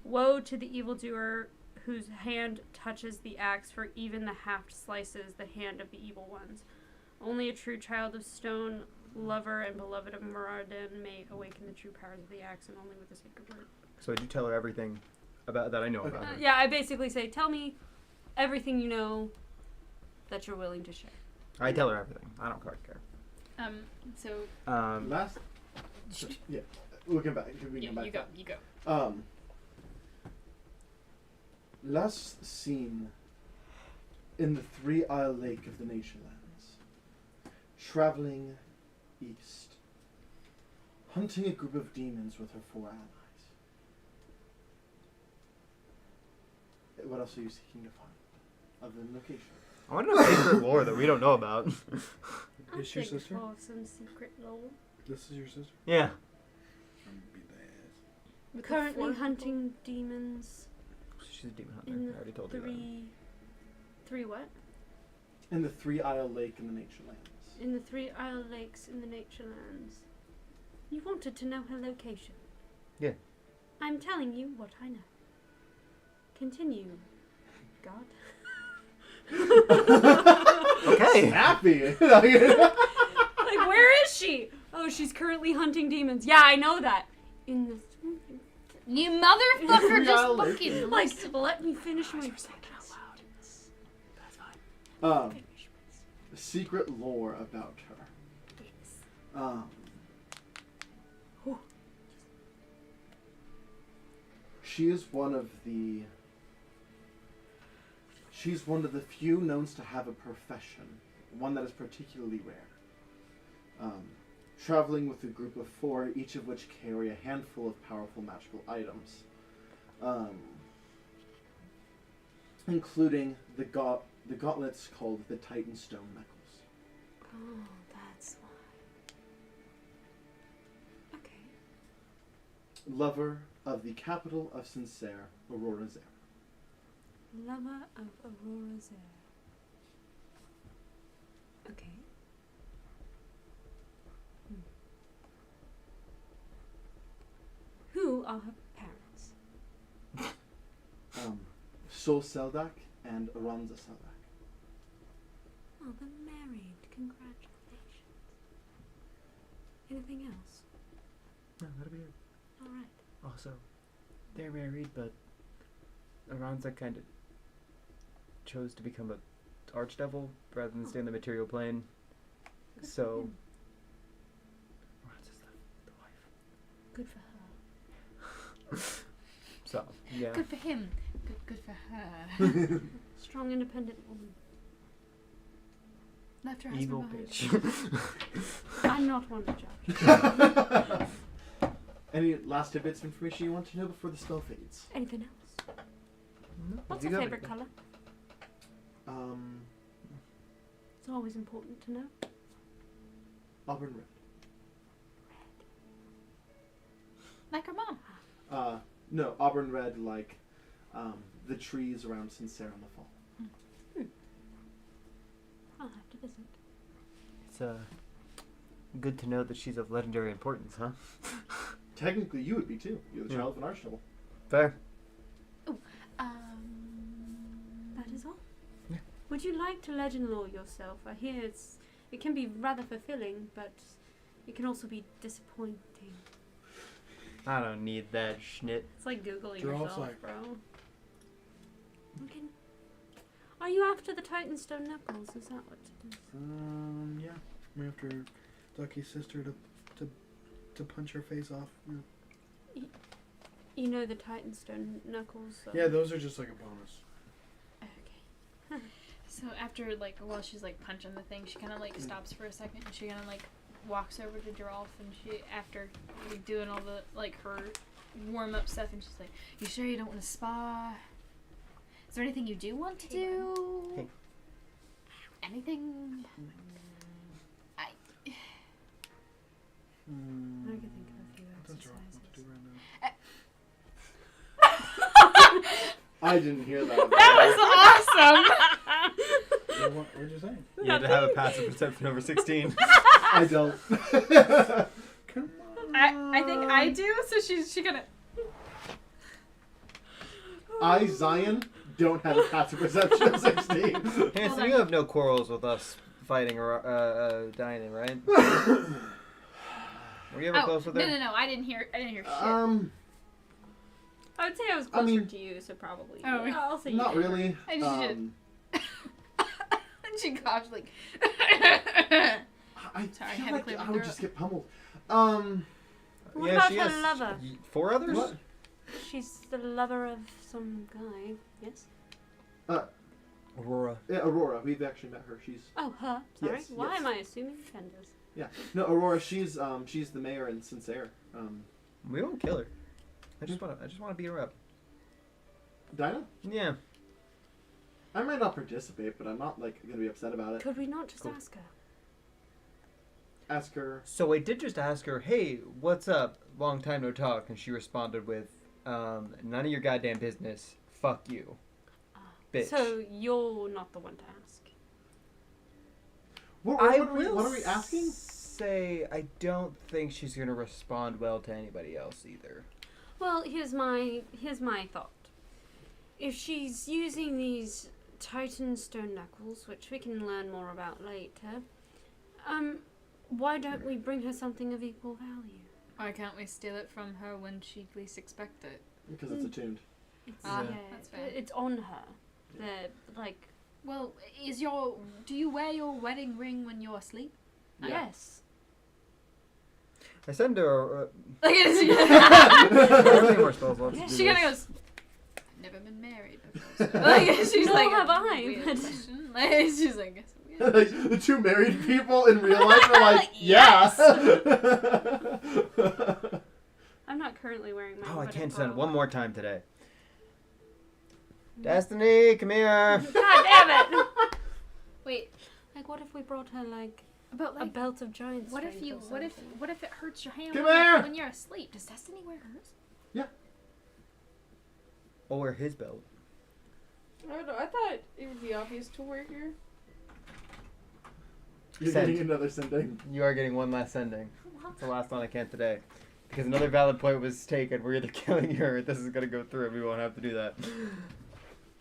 [SPEAKER 4] Woe to the evildoer whose hand touches the axe, for even the haft slices the hand of the evil ones. Only a true child of stone, lover and beloved of Muradin, may awaken the true powers of the axe, and only with the sacred word.
[SPEAKER 3] So I do tell her everything about that I know about her.
[SPEAKER 4] Yeah, I basically say, tell me everything you know that you're willing to share.
[SPEAKER 3] I tell her everything. I don't quite care.
[SPEAKER 6] So
[SPEAKER 1] Last. Yeah. Looking back. We
[SPEAKER 6] you,
[SPEAKER 1] can
[SPEAKER 6] you
[SPEAKER 1] back
[SPEAKER 6] go. You go.
[SPEAKER 1] Last seen in the Three-Isle Lake of the Naturelands, traveling east, hunting a group of demons with her 4 allies. What else are you seeking to find, other than location?
[SPEAKER 3] I want to know secret lore that we don't know about.
[SPEAKER 4] I'll
[SPEAKER 5] Is your
[SPEAKER 4] dig
[SPEAKER 5] sister?
[SPEAKER 4] for some secret lore.
[SPEAKER 5] This is your sister?
[SPEAKER 3] Yeah.
[SPEAKER 5] I'm gonna beat the ass.
[SPEAKER 6] With the
[SPEAKER 4] Currently
[SPEAKER 6] four
[SPEAKER 4] hunting demons
[SPEAKER 3] She's a demon hunter.
[SPEAKER 4] in
[SPEAKER 3] I already told you that.
[SPEAKER 4] three what?
[SPEAKER 1] In the Three-Isle Lake in the Naturelands.
[SPEAKER 4] In the Three Isle Lakes in the Naturelands. You wanted to know her location.
[SPEAKER 3] Yeah.
[SPEAKER 4] I'm telling you what I know. Continue, God.
[SPEAKER 3] Okay.
[SPEAKER 1] Happy.
[SPEAKER 4] Like, where is she? Oh, she's currently hunting demons. Yeah, I know that. In the
[SPEAKER 6] You motherfucker just
[SPEAKER 1] Three-Isle Lake.
[SPEAKER 6] fucking
[SPEAKER 4] like, let me finish my
[SPEAKER 1] Secret lore about her. She is one of the. She's one of the few known to have a profession, one that is particularly rare. Traveling with a group of 4, each of which carry a handful of powerful magical items, including the gauntlets called the Titan Stone Knuckles.
[SPEAKER 4] Oh, that's why. Okay.
[SPEAKER 1] Lover of the capital of Sincere, Aurora Zera.
[SPEAKER 4] Lover of Aurora Zera. Okay. Who are her parents?
[SPEAKER 1] Sol Seldak and Aranza Seldak.
[SPEAKER 4] Oh, they're married. Congratulations. Anything else?
[SPEAKER 3] No, that'll be it.
[SPEAKER 4] Alright.
[SPEAKER 3] Also, they're married, but Aranza kind of chose to become a archdevil rather than stay in the material plane.
[SPEAKER 4] Good for
[SPEAKER 3] So,
[SPEAKER 4] him.
[SPEAKER 3] Aranza's the wife.
[SPEAKER 4] Good for her.
[SPEAKER 3] So, yeah.
[SPEAKER 6] Good for him. Good for her.
[SPEAKER 4] Strong, independent woman.
[SPEAKER 6] Left her husband
[SPEAKER 3] Evil
[SPEAKER 6] behind.
[SPEAKER 3] bitch.
[SPEAKER 4] I'm not one to judge.
[SPEAKER 1] Any last tidbits of information you want to know before the spell fades?
[SPEAKER 4] Anything else?
[SPEAKER 3] No,
[SPEAKER 4] What's
[SPEAKER 3] you
[SPEAKER 4] her
[SPEAKER 3] got
[SPEAKER 4] favourite
[SPEAKER 3] it.
[SPEAKER 4] colour? It's always important to know.
[SPEAKER 1] Auburn red.
[SPEAKER 6] Like her mom.
[SPEAKER 1] No, auburn red like the trees around Sincere in the fall.
[SPEAKER 4] I'll have to visit.
[SPEAKER 3] It's good to know that she's of legendary importance, huh?
[SPEAKER 1] Technically, you would be too. You're the
[SPEAKER 3] Yeah.
[SPEAKER 1] child of an archdevil.
[SPEAKER 3] Fair.
[SPEAKER 4] That is all.
[SPEAKER 3] Yeah.
[SPEAKER 4] Would you like to legend lore yourself? I hear it can be rather fulfilling, but it can also be disappointing.
[SPEAKER 3] I don't need that schnit.
[SPEAKER 4] It's like Googling
[SPEAKER 5] Draw
[SPEAKER 4] yourself,
[SPEAKER 5] flag.
[SPEAKER 4] bro. Okay. Are you after the Titanstone Knuckles? Is that what it is?
[SPEAKER 5] Yeah. I'm after Ducky's sister to punch her face off. Yeah.
[SPEAKER 4] You know the Titanstone Knuckles? So.
[SPEAKER 5] Yeah, those are just like a bonus.
[SPEAKER 4] Okay.
[SPEAKER 6] So after while she's punching the thing, she kind of stops for a second and she kind of walks over to Giralf and she after doing all the her warm up stuff and she's like, "You sure you don't want to spa? Is there anything you do want to do?
[SPEAKER 3] Hey.
[SPEAKER 6] Anything?"
[SPEAKER 4] I can think of a few
[SPEAKER 5] What's Giralf want to do
[SPEAKER 4] exercises.
[SPEAKER 5] right now?
[SPEAKER 1] I didn't hear that.
[SPEAKER 6] That was awesome.
[SPEAKER 5] What'd you say?
[SPEAKER 3] You had to have a passive perception over 16.
[SPEAKER 1] I don't.
[SPEAKER 5] Come on.
[SPEAKER 6] I think I do. So she gonna.
[SPEAKER 1] I, Zion, don't have a passive perception of 16.
[SPEAKER 3] Hanson, you have no quarrels with us fighting Diane, right? Were you ever close with her?
[SPEAKER 6] No. I didn't hear shit.
[SPEAKER 4] I would say I was
[SPEAKER 1] I
[SPEAKER 4] closer
[SPEAKER 1] mean-
[SPEAKER 4] to you, so probably.
[SPEAKER 6] Oh,
[SPEAKER 4] yeah, I'll say
[SPEAKER 1] Not
[SPEAKER 4] you.
[SPEAKER 1] really.
[SPEAKER 6] I just did. And she coughed
[SPEAKER 1] I I
[SPEAKER 6] Sorry, I
[SPEAKER 1] feel
[SPEAKER 6] had to
[SPEAKER 1] like
[SPEAKER 6] clear my
[SPEAKER 1] I would
[SPEAKER 6] throat.
[SPEAKER 1] just get pummeled.
[SPEAKER 4] What about
[SPEAKER 3] she
[SPEAKER 4] her
[SPEAKER 3] has
[SPEAKER 4] lover?
[SPEAKER 3] 4 others?
[SPEAKER 1] What?
[SPEAKER 4] She's the lover of some guy. Yes.
[SPEAKER 3] Aurora.
[SPEAKER 1] Yeah, Aurora. We've actually met her. She's
[SPEAKER 4] Oh, her. Sorry.
[SPEAKER 1] Yes,
[SPEAKER 4] Why
[SPEAKER 1] yes.
[SPEAKER 4] am I assuming genders?
[SPEAKER 1] no Aurora. She's the mayor in Sincere.
[SPEAKER 3] We won't kill her. I just wanna beat her up.
[SPEAKER 1] Dinah.
[SPEAKER 3] Yeah.
[SPEAKER 1] I might not participate, but I'm not like gonna be upset about it.
[SPEAKER 4] Could we not just
[SPEAKER 3] Cool.
[SPEAKER 4] ask her?
[SPEAKER 1] Ask her.
[SPEAKER 3] So I did just ask her, hey, what's up? Long time no talk. And she responded with, none of your goddamn business. Fuck you. Bitch.
[SPEAKER 4] So you're not the one to ask.
[SPEAKER 1] What are we asking?
[SPEAKER 3] Say, I don't think she's gonna respond well to anybody else either.
[SPEAKER 4] Well, here's my thought. If she's using these Titan stone knuckles, which we can learn more about later, why don't we bring her something of equal value?
[SPEAKER 6] Why can't we steal it from her when she least expect it?
[SPEAKER 1] Because it's attuned.
[SPEAKER 4] It's,
[SPEAKER 6] Ah,
[SPEAKER 4] yeah,
[SPEAKER 6] that's fair.
[SPEAKER 4] it's on her. The like.
[SPEAKER 6] Well, do you wear your wedding ring when you're asleep?
[SPEAKER 1] Yeah.
[SPEAKER 4] Yes.
[SPEAKER 3] I send her.
[SPEAKER 6] Look at
[SPEAKER 3] She
[SPEAKER 6] She kind of goes, I've never been married before. So. Like, she's
[SPEAKER 4] Nor
[SPEAKER 6] like,
[SPEAKER 4] have I,
[SPEAKER 6] weird
[SPEAKER 4] but-
[SPEAKER 6] question. Like, she's like, "Guess weird."
[SPEAKER 1] Like, the two married people in real life are like, yeah.
[SPEAKER 4] I'm not currently wearing my.
[SPEAKER 3] Oh, I
[SPEAKER 4] wedding
[SPEAKER 3] can't send
[SPEAKER 4] robe.
[SPEAKER 3] one more time today. Destiny, come here.
[SPEAKER 4] God damn it!
[SPEAKER 6] Wait,
[SPEAKER 4] Like, what if we brought her like
[SPEAKER 6] but
[SPEAKER 4] a
[SPEAKER 6] like,
[SPEAKER 4] belt of giant
[SPEAKER 6] what if
[SPEAKER 4] strength or something?
[SPEAKER 6] what if it hurts your hand
[SPEAKER 1] Come
[SPEAKER 6] when
[SPEAKER 1] here!
[SPEAKER 6] when you're asleep? Does Destiny wear hers?
[SPEAKER 3] Or his belt.
[SPEAKER 2] I don't know. I thought it would be obvious to wear here.
[SPEAKER 1] You're
[SPEAKER 3] Send.
[SPEAKER 1] getting another sending.
[SPEAKER 3] You are getting one last sending. It's the last one I can't today. Because another valid point was taken. We're either killing her or this is gonna go through and we won't have to do that.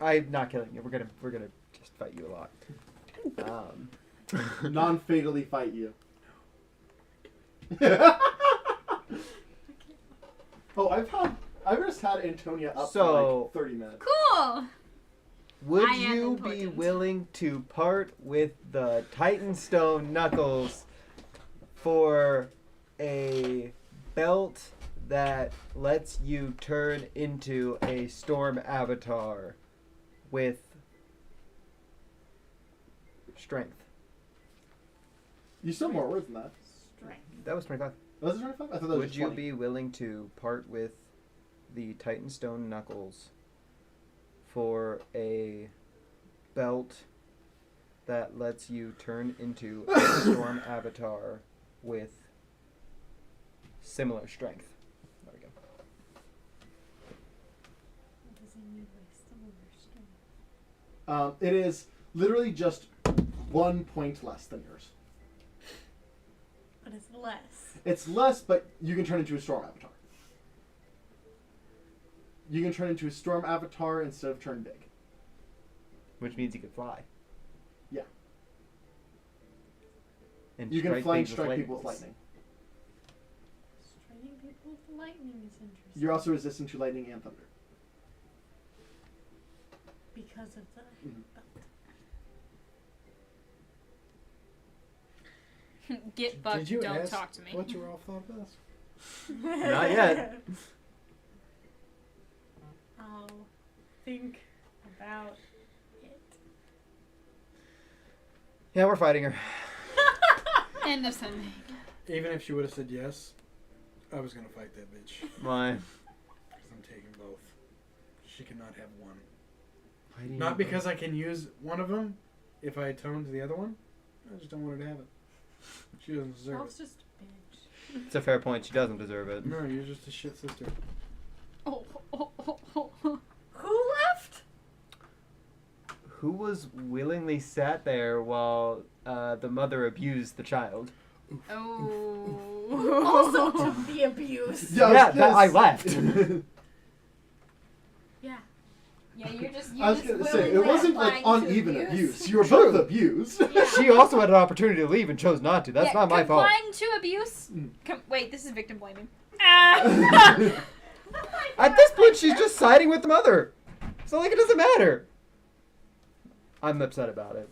[SPEAKER 3] I'm not killing you. We're gonna just fight you a lot.
[SPEAKER 1] Non-fatally fight you. Oh, I've just had Antonia up
[SPEAKER 3] So-
[SPEAKER 1] for like 30 minutes.
[SPEAKER 6] Cool.
[SPEAKER 3] Would
[SPEAKER 6] I am
[SPEAKER 3] you be
[SPEAKER 6] important.
[SPEAKER 3] willing to part with the Titan Stone Knuckles for a belt that lets you turn into a storm avatar with strength?
[SPEAKER 1] You still more words than that.
[SPEAKER 7] Strength.
[SPEAKER 3] That was 25.
[SPEAKER 1] Was it 25? I thought that was
[SPEAKER 3] Would
[SPEAKER 1] just
[SPEAKER 3] you
[SPEAKER 1] 20.
[SPEAKER 3] be willing to part with the Titan Stone Knuckles for a belt that lets you turn into a storm avatar with similar strength? There we go.
[SPEAKER 7] What does he mean by similar strength?
[SPEAKER 1] It is literally just 1 point less than yours.
[SPEAKER 7] But it's less.
[SPEAKER 1] It's less, but you can turn into a storm avatar. You can turn into a storm avatar instead of turn big.
[SPEAKER 3] Which means you could fly.
[SPEAKER 1] Yeah.
[SPEAKER 3] And
[SPEAKER 1] You can fly and
[SPEAKER 3] things
[SPEAKER 1] strike people with
[SPEAKER 3] bolts.
[SPEAKER 1] lightning.
[SPEAKER 7] Striking people with lightning is interesting.
[SPEAKER 1] You're also resistant to lightning and thunder.
[SPEAKER 7] Because of the
[SPEAKER 1] Mhm.
[SPEAKER 6] Get fucked.
[SPEAKER 5] Did you
[SPEAKER 6] Don't
[SPEAKER 5] ask
[SPEAKER 6] talk to me.
[SPEAKER 5] what your all thought this?
[SPEAKER 3] Not yet.
[SPEAKER 7] I'll think about it.
[SPEAKER 3] Yeah, we're fighting her.
[SPEAKER 6] End of sending.
[SPEAKER 5] Even if she would have said yes, I was gonna fight that bitch.
[SPEAKER 3] Why?
[SPEAKER 5] Because I'm taking both. She cannot have one.
[SPEAKER 3] Why do you
[SPEAKER 5] Not
[SPEAKER 3] need
[SPEAKER 5] because I can use one of them if I atone to the other one. I just don't want her to have it. She doesn't deserve
[SPEAKER 7] I
[SPEAKER 5] it.
[SPEAKER 7] was just a bitch.
[SPEAKER 3] both? It's a fair point. She doesn't deserve it.
[SPEAKER 5] No, you're just a shit sister.
[SPEAKER 6] Oh.
[SPEAKER 7] Who left?
[SPEAKER 3] Who was willingly sat there while the mother abused the child?
[SPEAKER 6] Oh.
[SPEAKER 7] Also took the abuse.
[SPEAKER 3] Yeah, that I left.
[SPEAKER 6] Yeah, you're just.
[SPEAKER 1] I was gonna say, it wasn't like uneven abuse. You were
[SPEAKER 3] True.
[SPEAKER 1] both abused.
[SPEAKER 3] She also had an opportunity to leave and chose not to. That's not my fault.
[SPEAKER 6] Complying to abuse.
[SPEAKER 1] Mm.
[SPEAKER 6] Wait, this is victim blaming.
[SPEAKER 3] At this point, she's just siding with the mother. So, like, it doesn't matter. I'm upset about it.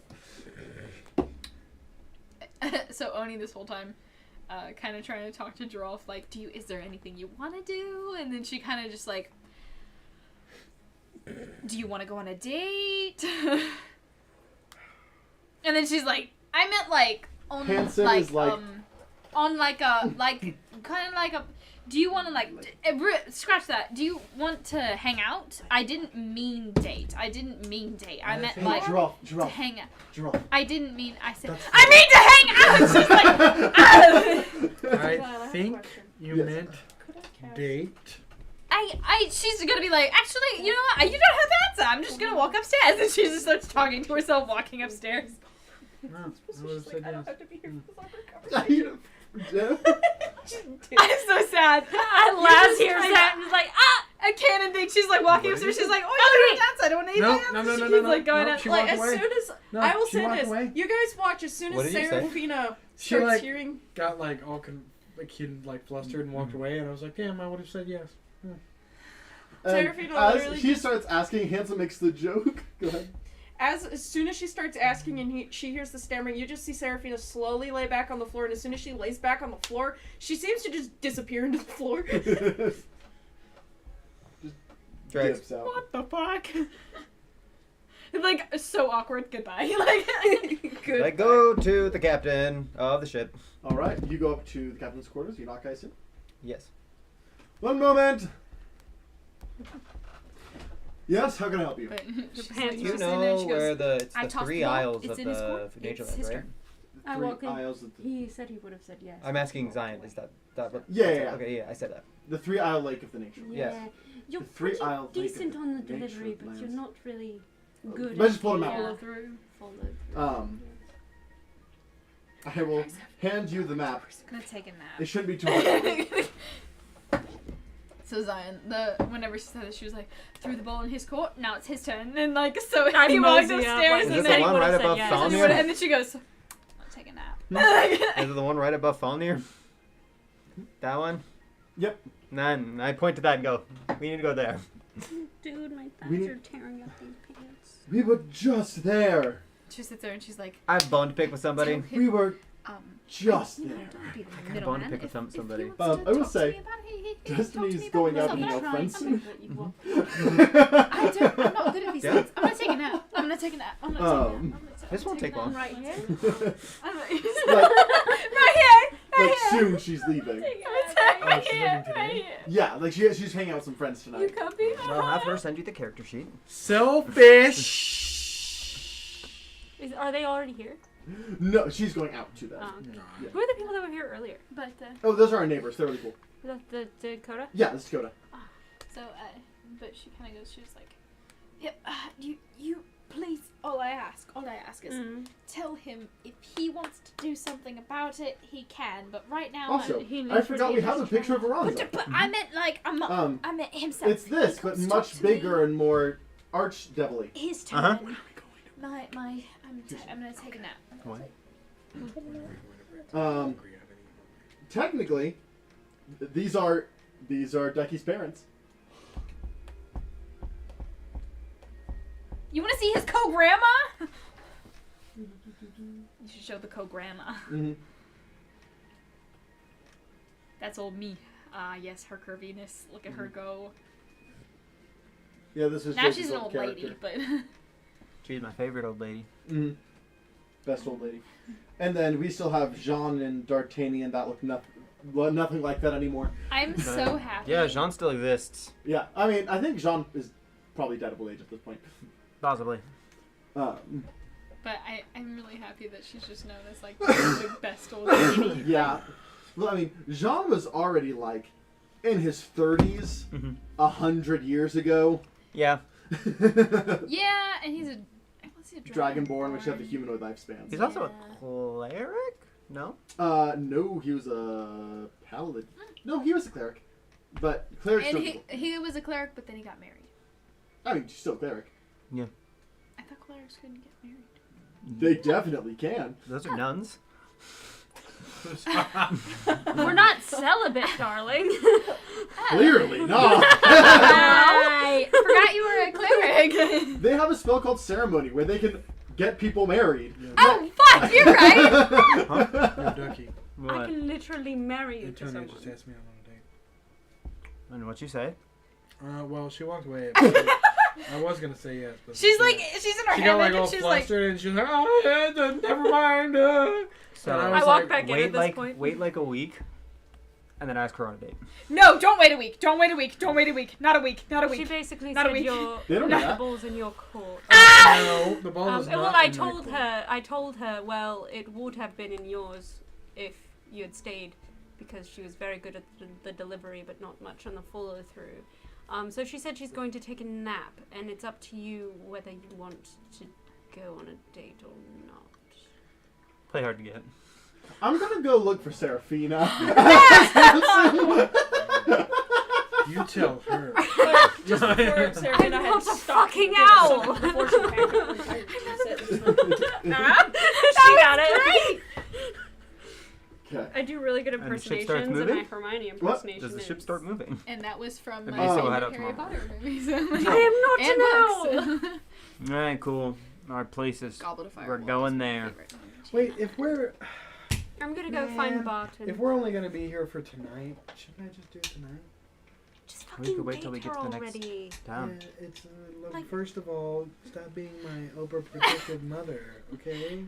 [SPEAKER 6] So Oni this whole time, kind of trying to talk to Giraffe, like, is there anything you want to do? And then she kind of just like, do you want to go on a date? And then she's like, I meant like on
[SPEAKER 1] Hanson
[SPEAKER 6] like
[SPEAKER 1] is like-
[SPEAKER 6] on like a kind of like a. Do you want to like scratch that? Do you want to hang out? I didn't mean date. I meant
[SPEAKER 1] Hey,
[SPEAKER 6] like to
[SPEAKER 1] Giraffe.
[SPEAKER 6] hang out.
[SPEAKER 1] Giraffe.
[SPEAKER 6] I didn't mean. I said
[SPEAKER 1] That's-
[SPEAKER 6] I mean to hang out. She's like, ah!
[SPEAKER 5] I think you
[SPEAKER 1] Yes.
[SPEAKER 5] meant date.
[SPEAKER 6] She's gonna be like, actually, you know what? You don't have to answer. I'm just gonna walk upstairs, and she just starts talking to herself, walking upstairs.
[SPEAKER 5] No, I
[SPEAKER 2] She's
[SPEAKER 5] would have
[SPEAKER 2] like,
[SPEAKER 5] said
[SPEAKER 2] I don't
[SPEAKER 5] yes.
[SPEAKER 2] have to be here for the soccer conversation.
[SPEAKER 6] I'm so sad.
[SPEAKER 4] Last hears that and is like,
[SPEAKER 6] I can't think. She's like walking
[SPEAKER 5] What did
[SPEAKER 6] upstairs.
[SPEAKER 5] you
[SPEAKER 6] She's like, oh, you don't have to answer. I don't want to eat
[SPEAKER 5] No,
[SPEAKER 6] that.
[SPEAKER 5] no, no, no,
[SPEAKER 6] She's
[SPEAKER 5] no, no.
[SPEAKER 6] like going
[SPEAKER 5] No,
[SPEAKER 6] up.
[SPEAKER 5] she
[SPEAKER 2] Like,
[SPEAKER 5] walked
[SPEAKER 2] as
[SPEAKER 5] away.
[SPEAKER 2] soon as
[SPEAKER 5] No,
[SPEAKER 2] I will
[SPEAKER 5] she
[SPEAKER 2] say
[SPEAKER 5] walked
[SPEAKER 2] this,
[SPEAKER 5] away.
[SPEAKER 2] you guys watch. As soon
[SPEAKER 3] What
[SPEAKER 2] as
[SPEAKER 3] did you say?
[SPEAKER 2] Serafina
[SPEAKER 5] She
[SPEAKER 2] starts
[SPEAKER 5] like
[SPEAKER 2] hearing,
[SPEAKER 5] got like all like he like flustered and walked away, and I was like, damn, I would have said yes.
[SPEAKER 2] Serafina
[SPEAKER 1] as
[SPEAKER 2] literally
[SPEAKER 1] he
[SPEAKER 2] just-
[SPEAKER 1] starts asking, Hanson makes the joke. Go ahead.
[SPEAKER 2] as soon as she starts asking and she hears the stammering, you just see Serafina slowly lay back on the floor, and as soon as she lays back on the floor, she seems to just disappear into the floor.
[SPEAKER 3] Drags.
[SPEAKER 1] Dips out.
[SPEAKER 6] What the fuck? Like so awkward. Goodbye. Like
[SPEAKER 2] Good.
[SPEAKER 3] I go to the captain of the ship.
[SPEAKER 1] All right, you go up to the captain's quarters. You knock guys in.
[SPEAKER 3] Yes.
[SPEAKER 1] One moment. Yes, how can I help you?
[SPEAKER 6] But she's
[SPEAKER 4] pants
[SPEAKER 6] like,
[SPEAKER 3] Do
[SPEAKER 4] are
[SPEAKER 3] you
[SPEAKER 6] just sitting there and
[SPEAKER 3] know
[SPEAKER 6] she
[SPEAKER 3] where
[SPEAKER 6] goes,
[SPEAKER 3] it's
[SPEAKER 6] I
[SPEAKER 3] the
[SPEAKER 6] tossed
[SPEAKER 3] three
[SPEAKER 6] the ball.
[SPEAKER 3] aisles
[SPEAKER 6] It's
[SPEAKER 3] of
[SPEAKER 6] in his
[SPEAKER 3] the
[SPEAKER 6] court.
[SPEAKER 3] nature
[SPEAKER 6] It's
[SPEAKER 3] land,
[SPEAKER 6] his
[SPEAKER 3] right?
[SPEAKER 6] turn.
[SPEAKER 1] The
[SPEAKER 7] I
[SPEAKER 1] three
[SPEAKER 7] walk in.
[SPEAKER 1] aisles of the,
[SPEAKER 7] He said he would have said yes.
[SPEAKER 3] I'm asking Zion. Is that what?
[SPEAKER 1] Yeah,
[SPEAKER 3] that's it?
[SPEAKER 1] yeah.
[SPEAKER 3] Okay, yeah, I said that.
[SPEAKER 1] the 3-aisle lake of the nature.
[SPEAKER 3] Yes.
[SPEAKER 7] Yeah. You're
[SPEAKER 1] The three
[SPEAKER 7] pretty
[SPEAKER 1] aisle lake
[SPEAKER 7] decent
[SPEAKER 1] of
[SPEAKER 7] on the
[SPEAKER 1] nature
[SPEAKER 7] delivery, but
[SPEAKER 1] lands.
[SPEAKER 7] you're not really good.
[SPEAKER 1] Let's just pull them out.
[SPEAKER 6] Follow through.
[SPEAKER 7] Follow through.
[SPEAKER 1] I will hand you the map.
[SPEAKER 6] I'm gonna take a nap.
[SPEAKER 1] It shouldn't be too hard.
[SPEAKER 6] So Zion, whenever she said it, she was like, threw the ball in his court. Now it's his turn. And like, so
[SPEAKER 4] I
[SPEAKER 6] he walked
[SPEAKER 4] mosey up,
[SPEAKER 6] upstairs
[SPEAKER 4] like,
[SPEAKER 3] Is
[SPEAKER 6] and
[SPEAKER 3] this
[SPEAKER 6] then
[SPEAKER 3] the
[SPEAKER 6] he
[SPEAKER 3] one
[SPEAKER 6] would've
[SPEAKER 3] right
[SPEAKER 4] said
[SPEAKER 3] above
[SPEAKER 4] yes.
[SPEAKER 6] and
[SPEAKER 3] Falnir?
[SPEAKER 6] then she goes, I'll take a nap.
[SPEAKER 3] Is it the one right above Falnir? That one?
[SPEAKER 1] Yep.
[SPEAKER 3] None. I point to that and go, we need to go there.
[SPEAKER 4] dude, my thighs
[SPEAKER 1] We need-
[SPEAKER 4] are tearing up these pants.
[SPEAKER 1] We were just there.
[SPEAKER 6] She sits there and she's like,
[SPEAKER 3] I have a bone to pick with somebody.
[SPEAKER 1] We were
[SPEAKER 6] um,
[SPEAKER 1] just
[SPEAKER 6] you know,
[SPEAKER 1] there.
[SPEAKER 6] don't be the
[SPEAKER 3] got a
[SPEAKER 6] middleman.
[SPEAKER 3] bone to pick with
[SPEAKER 6] If he
[SPEAKER 3] somebody.
[SPEAKER 6] wants
[SPEAKER 1] I will
[SPEAKER 6] to talk to
[SPEAKER 1] say,
[SPEAKER 6] me about it, he can
[SPEAKER 1] Destiny's
[SPEAKER 6] talk to me
[SPEAKER 1] going
[SPEAKER 6] about
[SPEAKER 1] out
[SPEAKER 6] it.
[SPEAKER 1] with
[SPEAKER 6] I'm
[SPEAKER 1] no
[SPEAKER 6] not
[SPEAKER 1] friends
[SPEAKER 6] trying. I'm not good at these
[SPEAKER 3] Yeah.
[SPEAKER 6] things. I'm gonna take a nap. I'm gonna take a nap. I'm gonna take a nap. I'm gonna
[SPEAKER 3] This won't take long.
[SPEAKER 7] Right here.
[SPEAKER 6] I'm
[SPEAKER 1] Like-
[SPEAKER 6] right here.
[SPEAKER 1] Like soon she's leaving.
[SPEAKER 5] Oh, she's leaving today?
[SPEAKER 1] Yeah, like she's hanging out with some friends
[SPEAKER 6] You
[SPEAKER 1] tonight.
[SPEAKER 6] comfy?
[SPEAKER 3] Well, have her send you the character sheet.
[SPEAKER 5] Selfish.
[SPEAKER 4] Are they already here?
[SPEAKER 1] No, she's going out to them.
[SPEAKER 4] Oh, okay.
[SPEAKER 1] Yeah.
[SPEAKER 4] Who are the people that were here earlier?
[SPEAKER 6] But
[SPEAKER 1] Oh, those are our neighbors. They're really cool.
[SPEAKER 4] Was that the Dakota?
[SPEAKER 1] Yeah, this is Dakota.
[SPEAKER 6] so but she kind of goes. She was like, "Yeah, you please. All I ask is
[SPEAKER 4] Mm.
[SPEAKER 6] tell him if he wants to do something about it, he can. But right now,
[SPEAKER 1] Also,
[SPEAKER 4] he
[SPEAKER 1] I
[SPEAKER 4] needs
[SPEAKER 1] forgot
[SPEAKER 4] to
[SPEAKER 1] we
[SPEAKER 4] be
[SPEAKER 1] have a
[SPEAKER 4] just
[SPEAKER 1] picture of
[SPEAKER 4] trying
[SPEAKER 1] Veronza.
[SPEAKER 6] but I meant like I'm not. I meant himself.
[SPEAKER 1] It's this,
[SPEAKER 6] He
[SPEAKER 1] but
[SPEAKER 6] comes
[SPEAKER 1] much
[SPEAKER 6] talk to me.
[SPEAKER 1] bigger and more arch-devilly.
[SPEAKER 6] His turn.
[SPEAKER 3] Uh-huh.
[SPEAKER 6] I'm gonna take a nap.
[SPEAKER 3] What?
[SPEAKER 1] Technically, these are Decky's parents.
[SPEAKER 6] You want to see his co-grandma? You should show the co-grandma.
[SPEAKER 1] Mm-hmm.
[SPEAKER 6] That's old me. Yes, her curviness. Look at her go.
[SPEAKER 1] Yeah, this is
[SPEAKER 6] Now
[SPEAKER 1] Jason's
[SPEAKER 6] she's an old
[SPEAKER 1] character.
[SPEAKER 6] lady, but
[SPEAKER 3] She's my favorite old lady.
[SPEAKER 1] Mm-hmm. Best old lady. And then we still have Jean and D'Artagnan that look nothing like that anymore.
[SPEAKER 6] I'm so happy.
[SPEAKER 3] Yeah, Jean still exists.
[SPEAKER 1] Yeah, I mean, I think Jean is probably dead of old age at this point.
[SPEAKER 3] Possibly.
[SPEAKER 6] But I'm really happy that she's just known as like the best old lady.
[SPEAKER 1] yeah. Well, I mean, Jean was already like in his 30s,
[SPEAKER 3] Mm-hmm.
[SPEAKER 1] 100 years ago.
[SPEAKER 3] Yeah.
[SPEAKER 6] Yeah, and he's a what's he a
[SPEAKER 1] Dragonborn, which have the humanoid lifespans.
[SPEAKER 3] He's also a cleric? No?
[SPEAKER 1] No, he was a paladin. No, he was a cleric. But clerics
[SPEAKER 6] And
[SPEAKER 1] don't.
[SPEAKER 6] he was a cleric, but then he got married.
[SPEAKER 1] I mean, he's still a cleric.
[SPEAKER 6] I thought clerics couldn't get married.
[SPEAKER 1] They definitely can.
[SPEAKER 3] Those are nuns.
[SPEAKER 4] We're not celibate, darling.
[SPEAKER 1] Clearly not.
[SPEAKER 6] I forgot you were a cleric.
[SPEAKER 1] They have a spell called ceremony where they can get people married.
[SPEAKER 6] Oh fuck! You're right.
[SPEAKER 5] No, Ducky.
[SPEAKER 4] I
[SPEAKER 3] What?
[SPEAKER 4] can literally marry you to
[SPEAKER 5] Antonia
[SPEAKER 4] someone.
[SPEAKER 5] just asked me out on a date.
[SPEAKER 3] And what you say?
[SPEAKER 5] Well, she walked away. But I was gonna say yes, but
[SPEAKER 6] She's like, she's in her
[SPEAKER 5] she got like
[SPEAKER 6] hammock
[SPEAKER 5] all
[SPEAKER 6] and she's like,
[SPEAKER 5] flustered, and she's like, oh, yeah, never mind.
[SPEAKER 3] So
[SPEAKER 5] And
[SPEAKER 4] I
[SPEAKER 5] was
[SPEAKER 4] walk
[SPEAKER 5] like,
[SPEAKER 4] back in
[SPEAKER 3] wait
[SPEAKER 4] at this
[SPEAKER 3] like
[SPEAKER 4] point.
[SPEAKER 3] wait like a week, and then ask her on a date.
[SPEAKER 6] no, don't wait a week. Don't wait a week. Don't wait a week. Not a week. Not a
[SPEAKER 4] She
[SPEAKER 6] week.
[SPEAKER 4] basically
[SPEAKER 6] Not a
[SPEAKER 4] said
[SPEAKER 6] week.
[SPEAKER 4] your
[SPEAKER 1] They don't
[SPEAKER 4] the
[SPEAKER 1] do that.
[SPEAKER 4] ball's in your court.
[SPEAKER 5] No, the ball is not.
[SPEAKER 4] Well, I
[SPEAKER 5] in my
[SPEAKER 4] told
[SPEAKER 5] court.
[SPEAKER 4] her, well, it would have been in yours if you had stayed, because she was very good at the delivery, but not much on the follow through. So she said she's going to take a nap, and it's up to you whether you want to go on a date or not.
[SPEAKER 3] Play hard to get.
[SPEAKER 1] I'm gonna go look for Serafina.
[SPEAKER 5] You tell her.
[SPEAKER 2] Just before Sarah
[SPEAKER 4] I'm
[SPEAKER 2] and I had
[SPEAKER 4] not a
[SPEAKER 2] stopped
[SPEAKER 4] fucking
[SPEAKER 2] to give us
[SPEAKER 4] owl.
[SPEAKER 2] something before she packed up and tired, she said,
[SPEAKER 4] She got it.
[SPEAKER 1] Okay.
[SPEAKER 4] I do really good
[SPEAKER 3] And the ship starts
[SPEAKER 4] impersonations, and my
[SPEAKER 3] moving?
[SPEAKER 4] Hermione
[SPEAKER 1] What?
[SPEAKER 4] impersonation
[SPEAKER 3] Does the ship
[SPEAKER 4] is-
[SPEAKER 3] start moving?
[SPEAKER 6] And that was from
[SPEAKER 3] Maybe
[SPEAKER 6] my
[SPEAKER 3] we'll head out
[SPEAKER 6] Harry
[SPEAKER 3] tomorrow.
[SPEAKER 6] Potter movies.
[SPEAKER 4] I am not
[SPEAKER 6] and
[SPEAKER 4] an owl.
[SPEAKER 6] books.
[SPEAKER 3] All right, cool. Our places.
[SPEAKER 6] Goblet of Fire.
[SPEAKER 3] We're going there.
[SPEAKER 5] Wait, if we're
[SPEAKER 4] I'm gonna go
[SPEAKER 5] Man,
[SPEAKER 4] find Barton.
[SPEAKER 5] if we're only gonna be here for tonight, shouldn't I just do it tonight?
[SPEAKER 4] Just
[SPEAKER 3] We
[SPEAKER 4] fucking
[SPEAKER 3] could wait till we
[SPEAKER 4] date
[SPEAKER 3] get
[SPEAKER 4] her
[SPEAKER 3] to the next
[SPEAKER 4] already.
[SPEAKER 3] town.
[SPEAKER 5] Yeah, it's look,
[SPEAKER 4] Like-
[SPEAKER 5] first of all, stop being my overprotective mother, okay?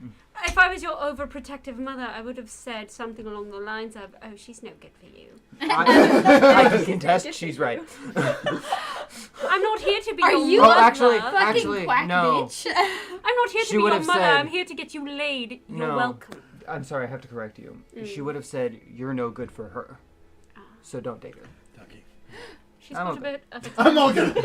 [SPEAKER 4] If I was your overprotective mother, I would have said something along the lines of, "Oh, she's no good for you.
[SPEAKER 3] I can contest. She's right.
[SPEAKER 4] I'm not here to be
[SPEAKER 6] Are
[SPEAKER 4] your
[SPEAKER 6] you
[SPEAKER 3] Oh,
[SPEAKER 4] mother.
[SPEAKER 3] actually-
[SPEAKER 6] Fucking quack
[SPEAKER 3] no.
[SPEAKER 6] bitch.
[SPEAKER 4] I'm not here to
[SPEAKER 3] She
[SPEAKER 4] be
[SPEAKER 3] would
[SPEAKER 4] your
[SPEAKER 3] have
[SPEAKER 4] mother.
[SPEAKER 3] said-
[SPEAKER 4] I'm here to get you laid. You're
[SPEAKER 3] No.
[SPEAKER 4] welcome."
[SPEAKER 3] I'm sorry, I have to correct you. She
[SPEAKER 4] Mm.
[SPEAKER 3] would have said, "You're no good for her,
[SPEAKER 4] Ah.
[SPEAKER 3] so don't date her."
[SPEAKER 5] Ducky.
[SPEAKER 4] She's
[SPEAKER 3] I'm
[SPEAKER 4] got a
[SPEAKER 3] okay.
[SPEAKER 4] bit of a
[SPEAKER 1] I'm all good.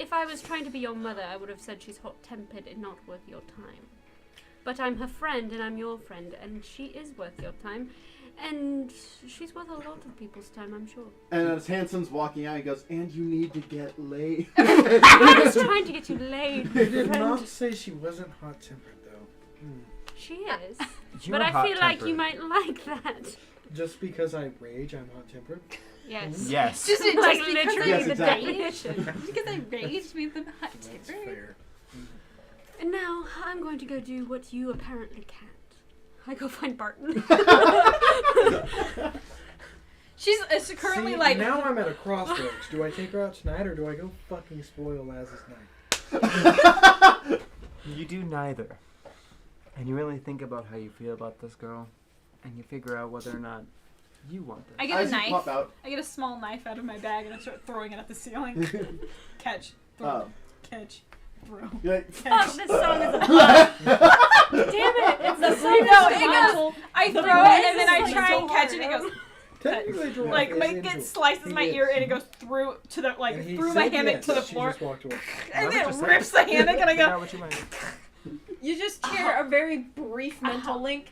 [SPEAKER 4] If I was trying to be your mother, I would have said she's hot-tempered and not worth your time. But I'm her friend, and I'm your friend, and she is worth your time, and she's worth a lot of people's time, I'm sure.
[SPEAKER 1] And as Hanson's walking out, he goes, "And you need to get laid."
[SPEAKER 4] I was trying to get you laid,
[SPEAKER 5] You did
[SPEAKER 4] friend.
[SPEAKER 5] not say she wasn't hot-tempered, though.
[SPEAKER 4] She is.
[SPEAKER 3] You're
[SPEAKER 4] But I feel like
[SPEAKER 3] hot-tempered.
[SPEAKER 4] you might like that.
[SPEAKER 5] Just because I rage, I'm hot-tempered?
[SPEAKER 4] Yes.
[SPEAKER 3] Yes.
[SPEAKER 6] Just
[SPEAKER 4] Like
[SPEAKER 6] because
[SPEAKER 4] literally
[SPEAKER 1] Yes,
[SPEAKER 4] the
[SPEAKER 1] exactly.
[SPEAKER 4] definition.
[SPEAKER 6] because I raged means I'm hot
[SPEAKER 5] That's
[SPEAKER 6] tempered.
[SPEAKER 5] fair.
[SPEAKER 4] And now I'm going to go do what you apparently can't. I go find Barton.
[SPEAKER 6] She's currently
[SPEAKER 5] See,
[SPEAKER 6] like.
[SPEAKER 5] now I'm at a crossroads. Do I take her out tonight, or do I go fucking spoil Laz's night?
[SPEAKER 3] You do neither. And you really think about how you feel about this girl, and you figure out whether or not you want this.
[SPEAKER 6] I get a
[SPEAKER 1] As you
[SPEAKER 6] knife.
[SPEAKER 1] pop out,
[SPEAKER 6] I get a small knife out of my bag and I start throwing it at the ceiling. Catch. Throw. Catch. Throw.
[SPEAKER 1] you're like,
[SPEAKER 4] Oh, this song is a bop. Damn it! It's the song.
[SPEAKER 6] No,
[SPEAKER 4] that's
[SPEAKER 6] it
[SPEAKER 4] mental.
[SPEAKER 6] I throw
[SPEAKER 2] The
[SPEAKER 6] it
[SPEAKER 2] voice
[SPEAKER 6] and then
[SPEAKER 2] is
[SPEAKER 6] I
[SPEAKER 2] like
[SPEAKER 6] try
[SPEAKER 2] so
[SPEAKER 6] and catch
[SPEAKER 2] hard.
[SPEAKER 6] it and it goes
[SPEAKER 5] Technically, Giraffe
[SPEAKER 6] like
[SPEAKER 5] is
[SPEAKER 6] my
[SPEAKER 5] into
[SPEAKER 6] it
[SPEAKER 5] it.
[SPEAKER 6] slices
[SPEAKER 5] He
[SPEAKER 6] my
[SPEAKER 5] is.
[SPEAKER 6] ear and it goes through to the like
[SPEAKER 5] And he
[SPEAKER 6] through my
[SPEAKER 5] said
[SPEAKER 6] hammock
[SPEAKER 5] yes.
[SPEAKER 6] to the
[SPEAKER 5] She
[SPEAKER 6] floor
[SPEAKER 5] just walked away.
[SPEAKER 6] and
[SPEAKER 3] Why
[SPEAKER 6] then
[SPEAKER 3] don't you say
[SPEAKER 6] rips the hammock and I
[SPEAKER 3] Figure
[SPEAKER 6] go.
[SPEAKER 3] out what you might.
[SPEAKER 2] You just hear a very brief mental link.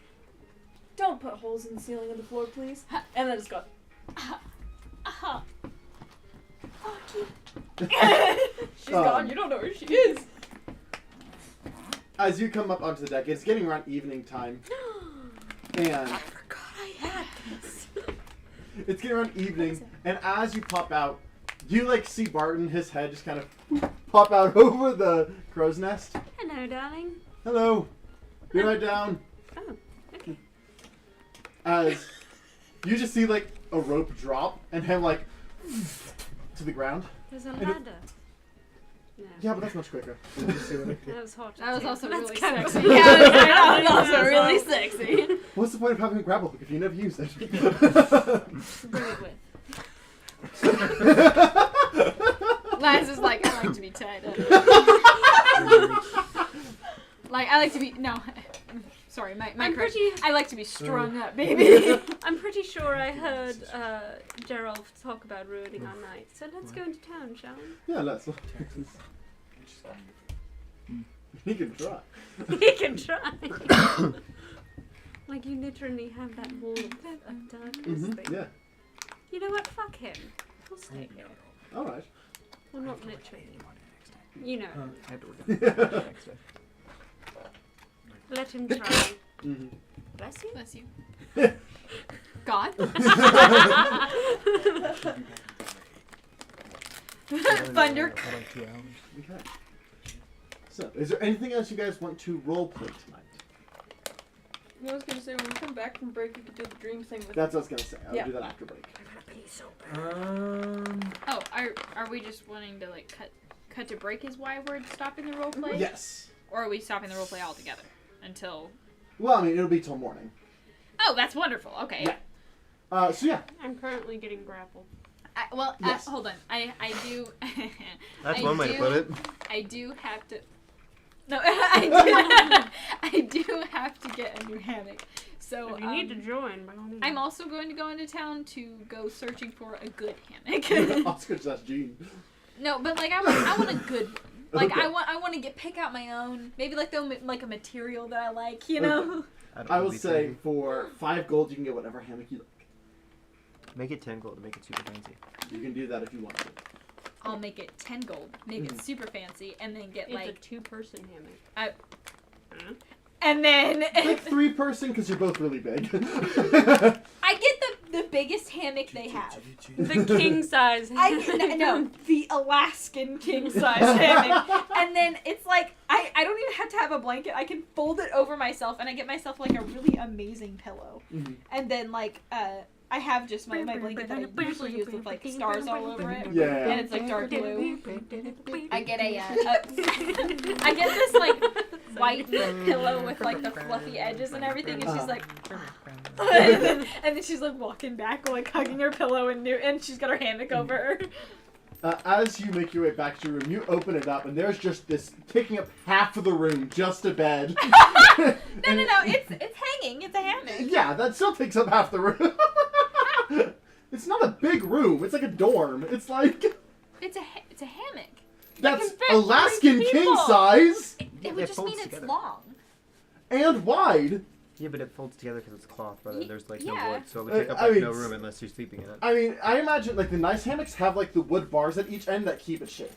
[SPEAKER 2] Don't put holes in the ceiling and the floor, please. And then just go. She's gone. You don't know where she is.
[SPEAKER 1] as you come up onto the deck, it's getting around evening time, and
[SPEAKER 4] God, I had this.
[SPEAKER 1] it's getting around evening, and as you pop out, you like see Barton, his head just kind of pop out over the crow's nest.
[SPEAKER 4] Hello, darling.
[SPEAKER 1] Hello, be right down.
[SPEAKER 4] Oh, okay.
[SPEAKER 1] As you just see like a rope drop and him like to the ground.
[SPEAKER 4] There's a
[SPEAKER 1] it-
[SPEAKER 4] ladder. No.
[SPEAKER 1] Yeah, but that's much quicker.
[SPEAKER 5] Did you see what I did?
[SPEAKER 4] That was hot.
[SPEAKER 6] That was
[SPEAKER 4] too.
[SPEAKER 6] also
[SPEAKER 4] Let's
[SPEAKER 6] really
[SPEAKER 4] go.
[SPEAKER 6] sexy. Yeah, that was also really sexy.
[SPEAKER 1] What's the point of having a grapple hook if you never use it?
[SPEAKER 4] Bring it with.
[SPEAKER 6] Laz is like, I like to be tied up. Like, I like to be. No. Sorry, my
[SPEAKER 4] I'm
[SPEAKER 6] crush.
[SPEAKER 4] pretty.
[SPEAKER 6] I like to be strung up, baby.
[SPEAKER 4] I'm pretty sure I heard Gerald talk about ruining our night. So let's go into town, shall we?
[SPEAKER 1] Yeah, let's. He can try.
[SPEAKER 4] He can try. Like you literally have that wall of darkness thing.
[SPEAKER 1] Yeah.
[SPEAKER 4] You know what? Fuck him. He'll stay here.
[SPEAKER 1] All right.
[SPEAKER 4] Well, not literally. You know.
[SPEAKER 3] I have to work on it next day.
[SPEAKER 4] Let him try.
[SPEAKER 1] Mhm.
[SPEAKER 4] Bless you.
[SPEAKER 6] Bless you. God. Thunder.
[SPEAKER 3] For like 2 hours.
[SPEAKER 1] Okay. So, is there anything else you guys want to roleplay tonight?
[SPEAKER 2] I was gonna say when we come back from break, we could do the dream thing with.
[SPEAKER 1] That's what I was gonna say. I'll
[SPEAKER 2] Yeah.
[SPEAKER 1] do that after break.
[SPEAKER 6] Oh, are we just wanting to like cut to break is why we're stopping the roleplay?
[SPEAKER 1] Yes.
[SPEAKER 6] Or are we stopping the roleplay altogether until?
[SPEAKER 1] Well, I mean, it'll be till morning.
[SPEAKER 6] Oh, that's wonderful. Okay.
[SPEAKER 1] Yeah. So yeah.
[SPEAKER 4] I'm currently getting grappled.
[SPEAKER 1] Yes.
[SPEAKER 6] Hold on. I do.
[SPEAKER 3] That's
[SPEAKER 6] I
[SPEAKER 3] one way to put it.
[SPEAKER 6] I do have to. No, I do have to get a new hammock. So
[SPEAKER 4] If you need to join, by all means.
[SPEAKER 6] I'm also going to go into town to go searching for a good hammock.
[SPEAKER 1] Oscar just asked Gene.
[SPEAKER 6] No, but like I want a good one. Like
[SPEAKER 1] Okay.
[SPEAKER 6] I want to pick out my own. Maybe like like a material that I like. You know.
[SPEAKER 1] I will say for 5 gold, you can get whatever hammock you like.
[SPEAKER 3] Make it 10 gold to make it super fancy.
[SPEAKER 1] You can do that if you want to.
[SPEAKER 6] I'll make it 10 gold, make it super fancy, and then get
[SPEAKER 4] It's
[SPEAKER 6] like
[SPEAKER 4] a 2-person hammock.
[SPEAKER 6] and then
[SPEAKER 1] Like 3-person because you're both really big.
[SPEAKER 6] I get the biggest hammock they have.
[SPEAKER 4] The king size hammock.
[SPEAKER 6] No, the Alaskan king size hammock. And then it's like I don't even have to have a blanket. I can fold it over myself, and I get myself like a really amazing pillow.
[SPEAKER 1] Mhm.
[SPEAKER 6] And then like I have just my blanket that I usually use with like stars all over it.
[SPEAKER 1] Yeah.
[SPEAKER 6] And it's like dark blue. I get I get this like white pillow with like the fluffy edges and everything, and she's like, and then she's like walking back, like hugging her pillow, and she's got her hammock over her.
[SPEAKER 1] As you make your way back to your room, you open it up, and there's just this taking up half of the room, just a bed.
[SPEAKER 6] No, it's hanging. It's a hammock.
[SPEAKER 1] Yeah, that still takes up half the room. It's not a big room. It's like a dorm. It's like
[SPEAKER 6] It's a hammock.
[SPEAKER 1] that's
[SPEAKER 6] can fit
[SPEAKER 1] Alaskan
[SPEAKER 6] 3
[SPEAKER 1] king
[SPEAKER 6] people.
[SPEAKER 1] size
[SPEAKER 6] It would
[SPEAKER 3] It
[SPEAKER 6] just
[SPEAKER 3] folds
[SPEAKER 6] mean it's
[SPEAKER 3] together.
[SPEAKER 6] long.
[SPEAKER 1] and wide.
[SPEAKER 3] Yeah, but it folds together because it's cloth, rather than there's like no
[SPEAKER 6] Yeah.
[SPEAKER 3] wood, so it would take up
[SPEAKER 1] I
[SPEAKER 3] like
[SPEAKER 1] mean,
[SPEAKER 3] no room unless you're sleeping in it.
[SPEAKER 1] I mean, I imagine like the nice hammocks have like the wood bars at each end that keep it shape.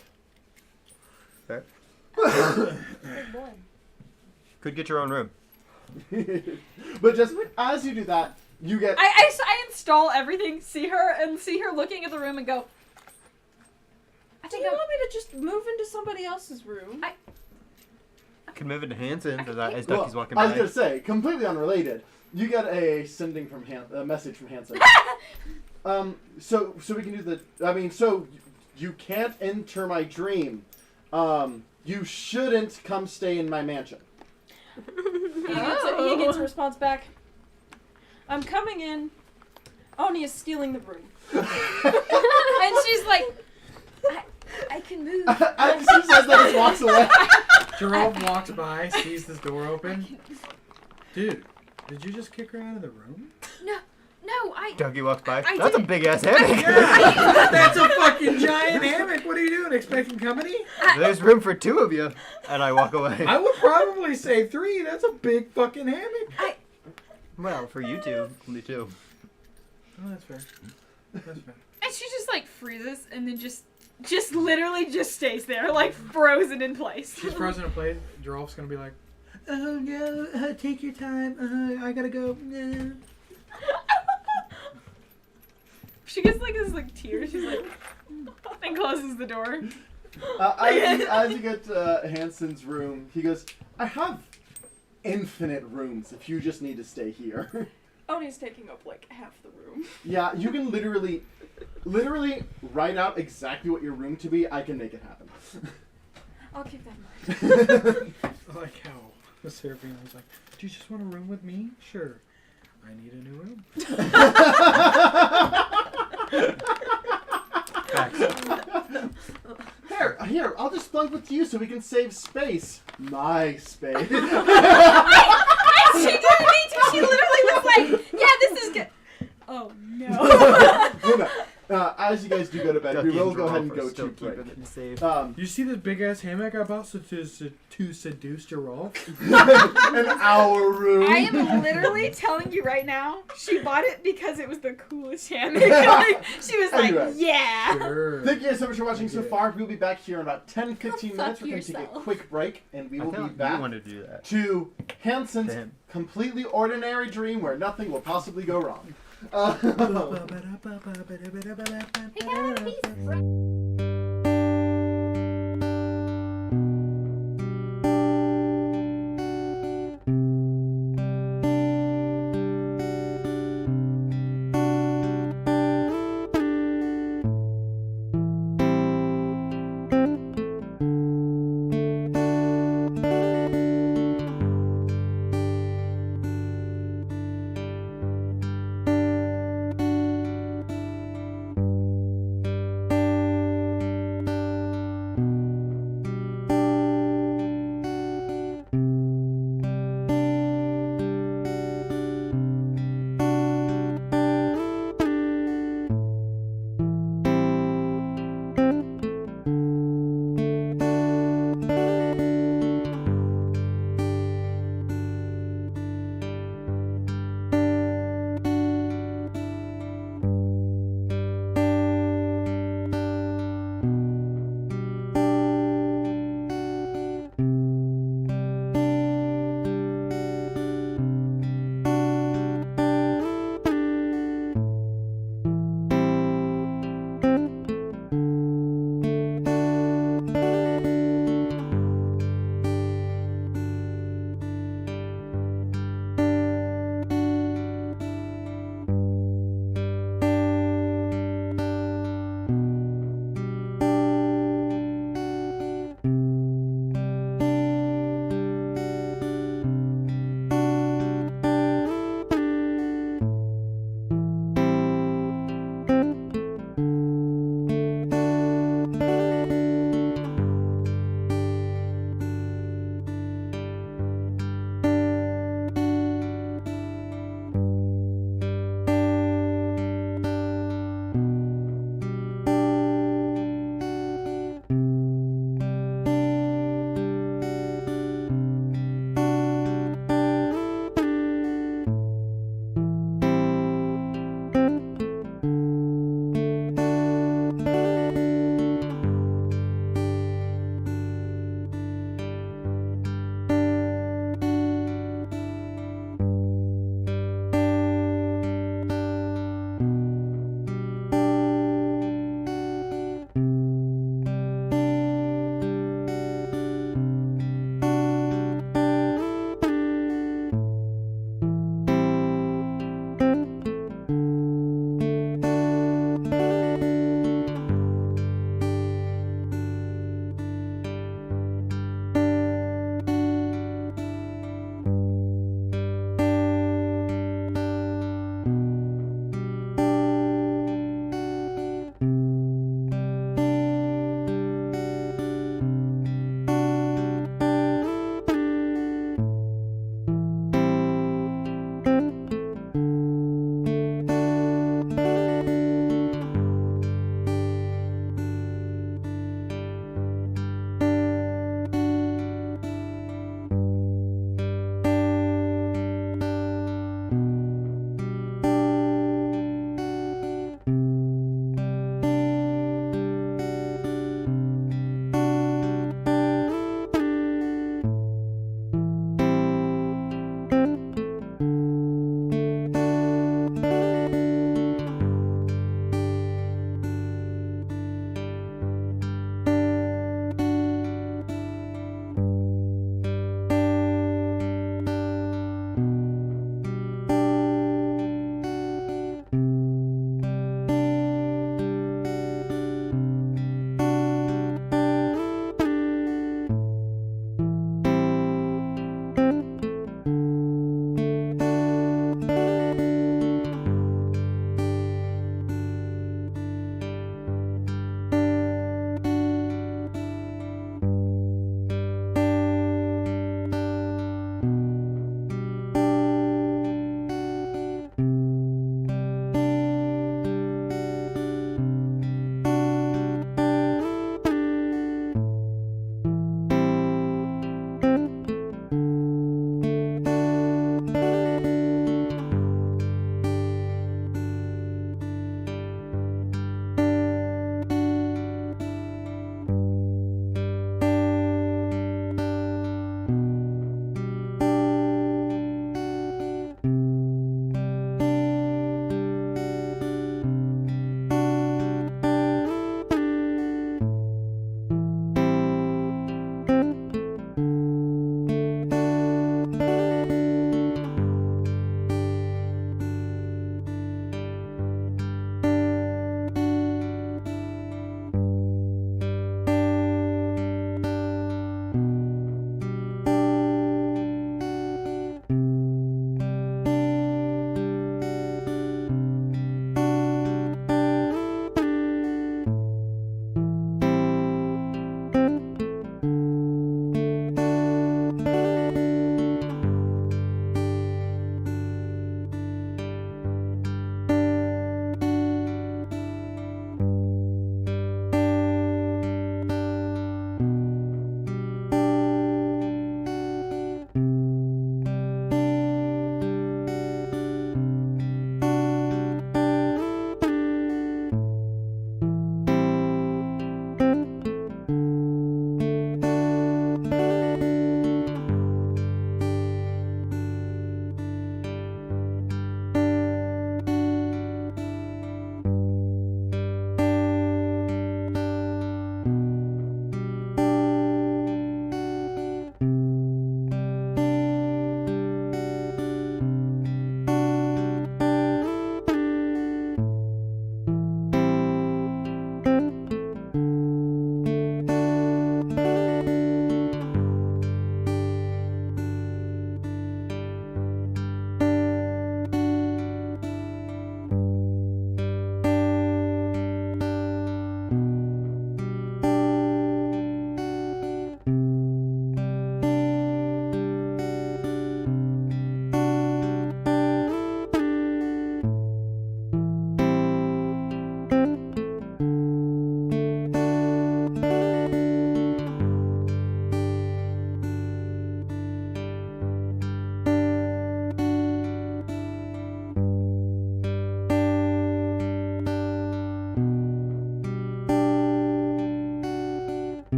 [SPEAKER 3] Fair.
[SPEAKER 2] Good boy.
[SPEAKER 3] Could get your own room.
[SPEAKER 1] But just as you do that, you get
[SPEAKER 6] I install everything, see her looking at the room and go, I
[SPEAKER 2] Do
[SPEAKER 6] think
[SPEAKER 2] you
[SPEAKER 6] I'm,
[SPEAKER 2] want me to just move into somebody else's room?
[SPEAKER 3] Could move into Hanson's as
[SPEAKER 1] well,
[SPEAKER 3] Ducky's walking
[SPEAKER 1] I was
[SPEAKER 3] by.
[SPEAKER 1] gonna say completely unrelated. You get a sending from a message from Hanson. So we can do the. I mean, so you can't enter my dream. You shouldn't come stay in my mansion.
[SPEAKER 2] He gets a response back. I'm coming in. Oni is stealing the room.
[SPEAKER 6] and she's like, I can move.
[SPEAKER 1] As she says that, he walks away.
[SPEAKER 5] Gerald walks by, sees this door open. Dude, did you just kick her out of the room?
[SPEAKER 6] No, I.
[SPEAKER 3] Ducky walks by.
[SPEAKER 6] I
[SPEAKER 3] That's a
[SPEAKER 6] didn't-
[SPEAKER 3] big ass hammock.
[SPEAKER 5] That's a fucking giant hammock. What are you doing? Expecting company?
[SPEAKER 3] There's room for 2 of you. And I walk away.
[SPEAKER 5] I would probably say 3. That's a big fucking hammock.
[SPEAKER 3] Well, for you two, only 2.
[SPEAKER 5] Oh, that's fair. That's fair.
[SPEAKER 6] And she just like freezes and then just literally just stays there, like frozen in place.
[SPEAKER 5] She's frozen in place. Gerald's gonna be like, oh no, take your time. I gotta go.
[SPEAKER 6] She gets like this like tear. She's like, and closes the door.
[SPEAKER 1] As you get to Hanson's room, he goes, I have infinite rooms if you just need to stay here.
[SPEAKER 2] Oni's taking up like half the room.
[SPEAKER 1] Yeah, you can literally write out exactly what your room to be. I can make it happen.
[SPEAKER 2] I'll keep that in mind.
[SPEAKER 5] I like how Seraphina was like, do you just want a room with me? Sure. I need a new room.
[SPEAKER 1] Here, I'll just bunk with you so we can save space. My space.
[SPEAKER 6] She didn't need to. She literally was like, yeah, this is good. Oh no.
[SPEAKER 1] Well, no. As you guys do go to bed, we
[SPEAKER 3] Ducky
[SPEAKER 1] will
[SPEAKER 3] and
[SPEAKER 1] go ahead and
[SPEAKER 3] Gerald
[SPEAKER 1] go
[SPEAKER 3] are still
[SPEAKER 1] to break.
[SPEAKER 3] keeping it safe.
[SPEAKER 5] You see this big ass hammock I bought to seduce Gerald?
[SPEAKER 1] An hour room.
[SPEAKER 6] I am literally telling you right now, she bought it because it was the coolest hammock. Like, she was like,
[SPEAKER 1] Anyway.
[SPEAKER 6] yeah.
[SPEAKER 5] Sure.
[SPEAKER 1] Thank you guys so much for watching so far. We'll be back here in about 10-15
[SPEAKER 6] Go
[SPEAKER 1] minutes.
[SPEAKER 6] fuck
[SPEAKER 1] We're going to take a
[SPEAKER 6] yourself.
[SPEAKER 1] quick break, and we
[SPEAKER 3] I
[SPEAKER 1] will be
[SPEAKER 3] thought you
[SPEAKER 1] back
[SPEAKER 3] wanted to do that.
[SPEAKER 1] to Hanson's
[SPEAKER 3] To him.
[SPEAKER 1] completely ordinary dream where nothing will possibly go wrong.
[SPEAKER 6] Hey, get out of peace.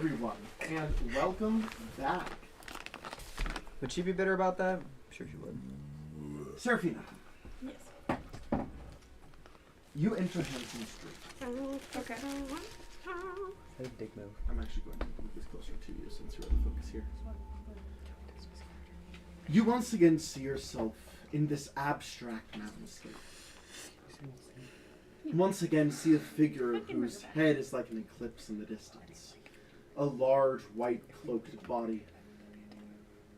[SPEAKER 1] everyone, and welcome back.
[SPEAKER 3] Would she be bitter about that? I'm sure she would.
[SPEAKER 1] Serafina,
[SPEAKER 2] Yes.
[SPEAKER 1] you enter Hanson Street.
[SPEAKER 2] Okay.
[SPEAKER 3] That's a dick move.
[SPEAKER 1] I'm actually going to move this closer to you since you're the focus here. You once again see yourself in this abstract mountainscape. Once again see a figure whose head is like an eclipse in the distance. A large white cloaked body.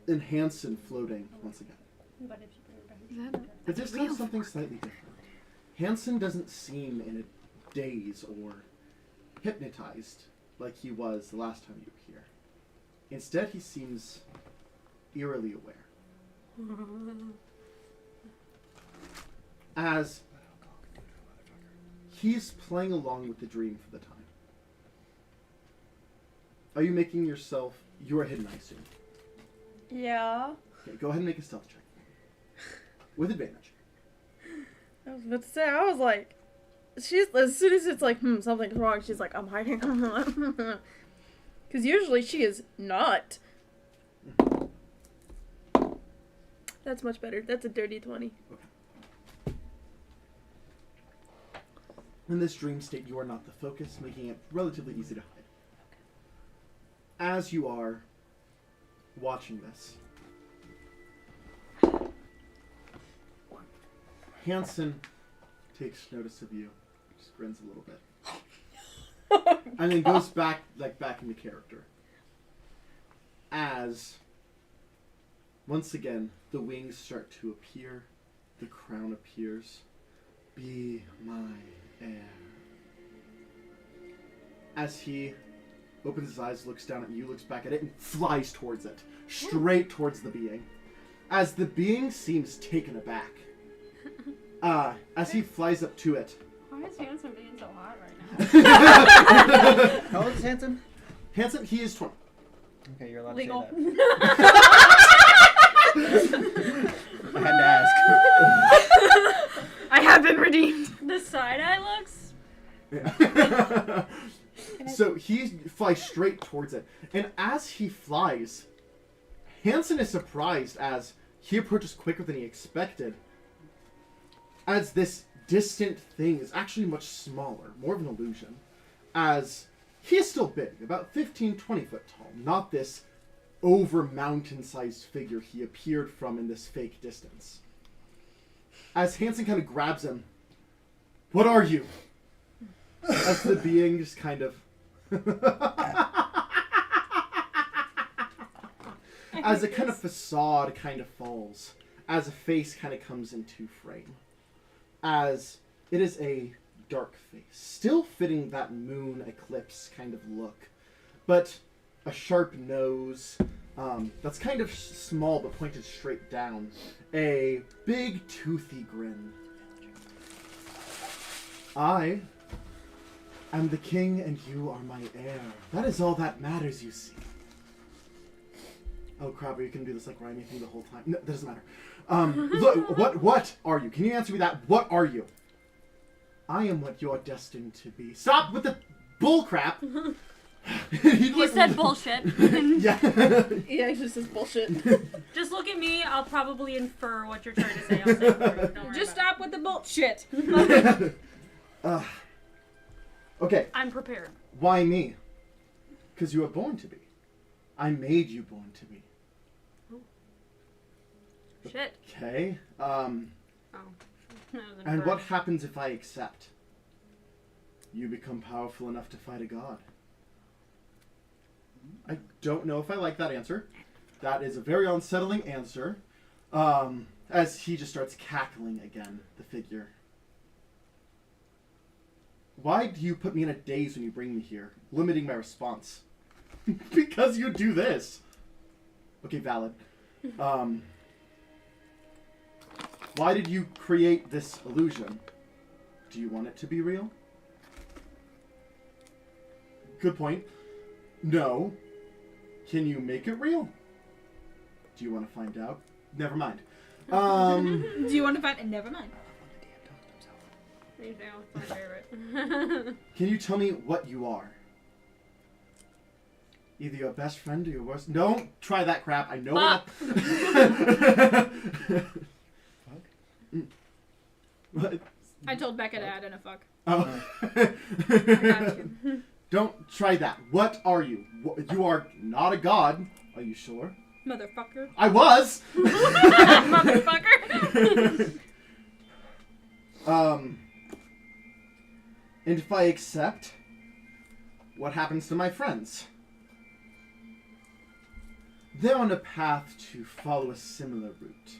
[SPEAKER 1] And Hanson floating once again. But this time something slightly different. Hanson doesn't seem in a daze or hypnotized like he was the last time you were here. Instead, he seems eerily aware. As he's playing along with the dream for the time. Are you making yourself... You are hidden, I assume.
[SPEAKER 2] Yeah.
[SPEAKER 1] Okay, go ahead and make a stealth check. With advantage.
[SPEAKER 2] I was about to say, I was like, she's, as soon as it's like, something's wrong, she's like, I'm hiding. Because usually she is not. That's much better. That's a dirty 20.
[SPEAKER 1] In this dream state, you are not the focus, making it relatively easy to hide. As you are watching this, Hanson takes notice of you, just grins a little bit, and then goes back into character. As once again the wings start to appear, the crown appears. Be my heir. As he opens his eyes, looks down at you, looks back at it, and flies towards it, straight towards the being. As the being seems taken aback. As he flies up to it.
[SPEAKER 4] Why is Hanson being so hot right now?
[SPEAKER 3] How old is Hanson?
[SPEAKER 1] Hanson, he is 20.
[SPEAKER 3] Okay, you're allowed
[SPEAKER 2] Legal.
[SPEAKER 3] to say that. I had to ask.
[SPEAKER 2] I have been redeemed.
[SPEAKER 4] The side-eye looks?
[SPEAKER 1] Yeah. So he flies straight towards it. And as he flies, Hanson is surprised as he approaches quicker than he expected. As this distant thing is actually much smaller, more of an illusion. As he is still big, about 15, 20 foot tall. Not this over mountain-sized figure he appeared from in this fake distance. As Hanson kind of grabs him, "What are you?" As the being just kind of... as a kind of facade kind of falls. As a face kind of comes into frame. As it is a dark face. Still fitting that moon eclipse kind of look. But a sharp nose... that's kind of small but pointed straight down. A big toothy grin. I am the king and you are my heir. That is all that matters, you see. Oh crap, are you gonna do this like rhyming thing the whole time? No, that doesn't matter. Look, what are you? Can you answer me that? What are you? I am what you're destined to be. Stop with the bull crap!
[SPEAKER 4] He said bullshit.
[SPEAKER 1] Yeah.
[SPEAKER 2] He actually says bullshit.
[SPEAKER 4] Just look at me. I'll probably infer what you're trying to say. I'll say it for you. Don't worry
[SPEAKER 6] Just
[SPEAKER 4] about
[SPEAKER 6] stop with the bullshit.
[SPEAKER 1] Okay,
[SPEAKER 4] I'm prepared.
[SPEAKER 1] why me? Because you were born to be. I made you born to be.
[SPEAKER 4] Shit.
[SPEAKER 1] Okay.
[SPEAKER 4] Oh. That was a
[SPEAKER 1] And
[SPEAKER 4] bird.
[SPEAKER 1] what happens if I accept? You become powerful enough to fight a god. I don't know if I like that answer. That is a very unsettling answer. As he just starts cackling again, the figure. Why do you put me in a daze when you bring me here? Limiting my response. Because you do this. Okay, valid. Why did you create this illusion? Do you want it to be real? Good point. No. Can you make it real? Do you want to find out? Never mind.
[SPEAKER 6] Do you want to find? Never mind.
[SPEAKER 4] Me too. It's my favorite.
[SPEAKER 1] Can you tell me what you are? either your best friend or your worst. Don't try that crap. I know
[SPEAKER 4] Fuck.
[SPEAKER 1] What?
[SPEAKER 6] I told Becca to add in a fuck.
[SPEAKER 1] Oh.
[SPEAKER 4] got you.
[SPEAKER 1] Don't try that. What are you? You are not a god. Are you sure?
[SPEAKER 4] Motherfucker.
[SPEAKER 1] I was.
[SPEAKER 6] Motherfucker.
[SPEAKER 1] And if I accept, what happens to my friends? They're on a path to follow a similar route.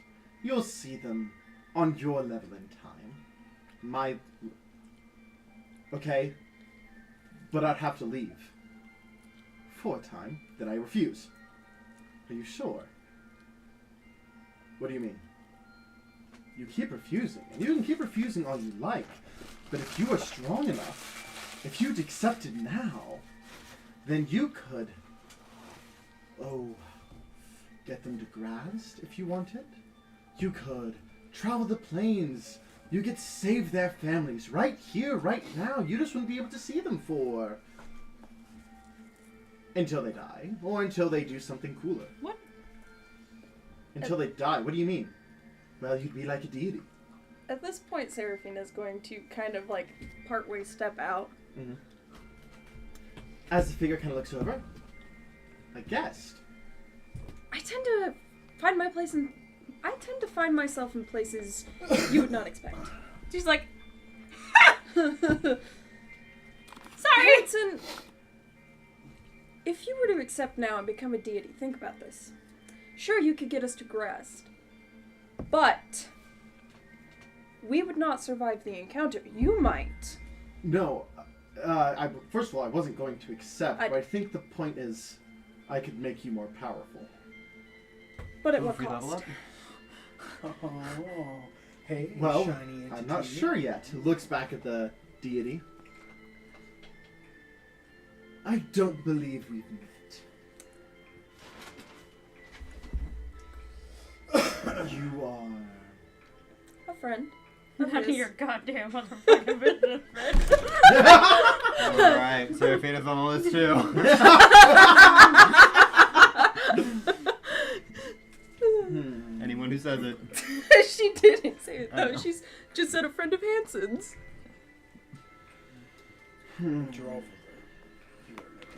[SPEAKER 1] You'll see them on your level in time. Okay, but I'd have to leave. For a time, then I refuse. Are you sure? What do you mean? You keep refusing, and you can keep refusing all you like, but if you are strong enough, if you'd accepted now, then you could, get them to Grazd if you wanted. You could travel the plains. You could save their families right here, right now. You just wouldn't be able to see them for until they die, or until they do something cooler.
[SPEAKER 6] What?
[SPEAKER 1] Until they die. What do you mean? Well, you'd be like a deity.
[SPEAKER 2] At this point, Seraphina's going to kind of like partway step out.
[SPEAKER 1] Mm-hmm. As the figure kind of looks over, I guessed.
[SPEAKER 2] I tend to find myself in places you would not expect.
[SPEAKER 6] She's like,
[SPEAKER 2] Sorry! Hanson, if you were to accept now and become a deity, think about this. Sure, you could get us to Grazd, but we would not survive the encounter. You might.
[SPEAKER 1] No, first of all, I wasn't going to accept, but I think the point is I could make you more powerful.
[SPEAKER 2] But at
[SPEAKER 3] Ooh,
[SPEAKER 2] what
[SPEAKER 3] free level
[SPEAKER 2] cost?
[SPEAKER 3] up?
[SPEAKER 5] Oh, hey,
[SPEAKER 1] Well,
[SPEAKER 5] shiny
[SPEAKER 1] I'm not
[SPEAKER 5] entity.
[SPEAKER 1] sure yet. Looks back at the deity. I don't believe we've met. You are...
[SPEAKER 2] A friend.
[SPEAKER 4] None of
[SPEAKER 2] his.
[SPEAKER 4] your goddamn motherfucking business, Fred.
[SPEAKER 3] Alright, Seraphina's on the list too. Anyone who says it.
[SPEAKER 2] She didn't say it
[SPEAKER 3] I
[SPEAKER 2] though.
[SPEAKER 3] know.
[SPEAKER 2] She's just said a friend of Hanson's.
[SPEAKER 5] Draw for you were making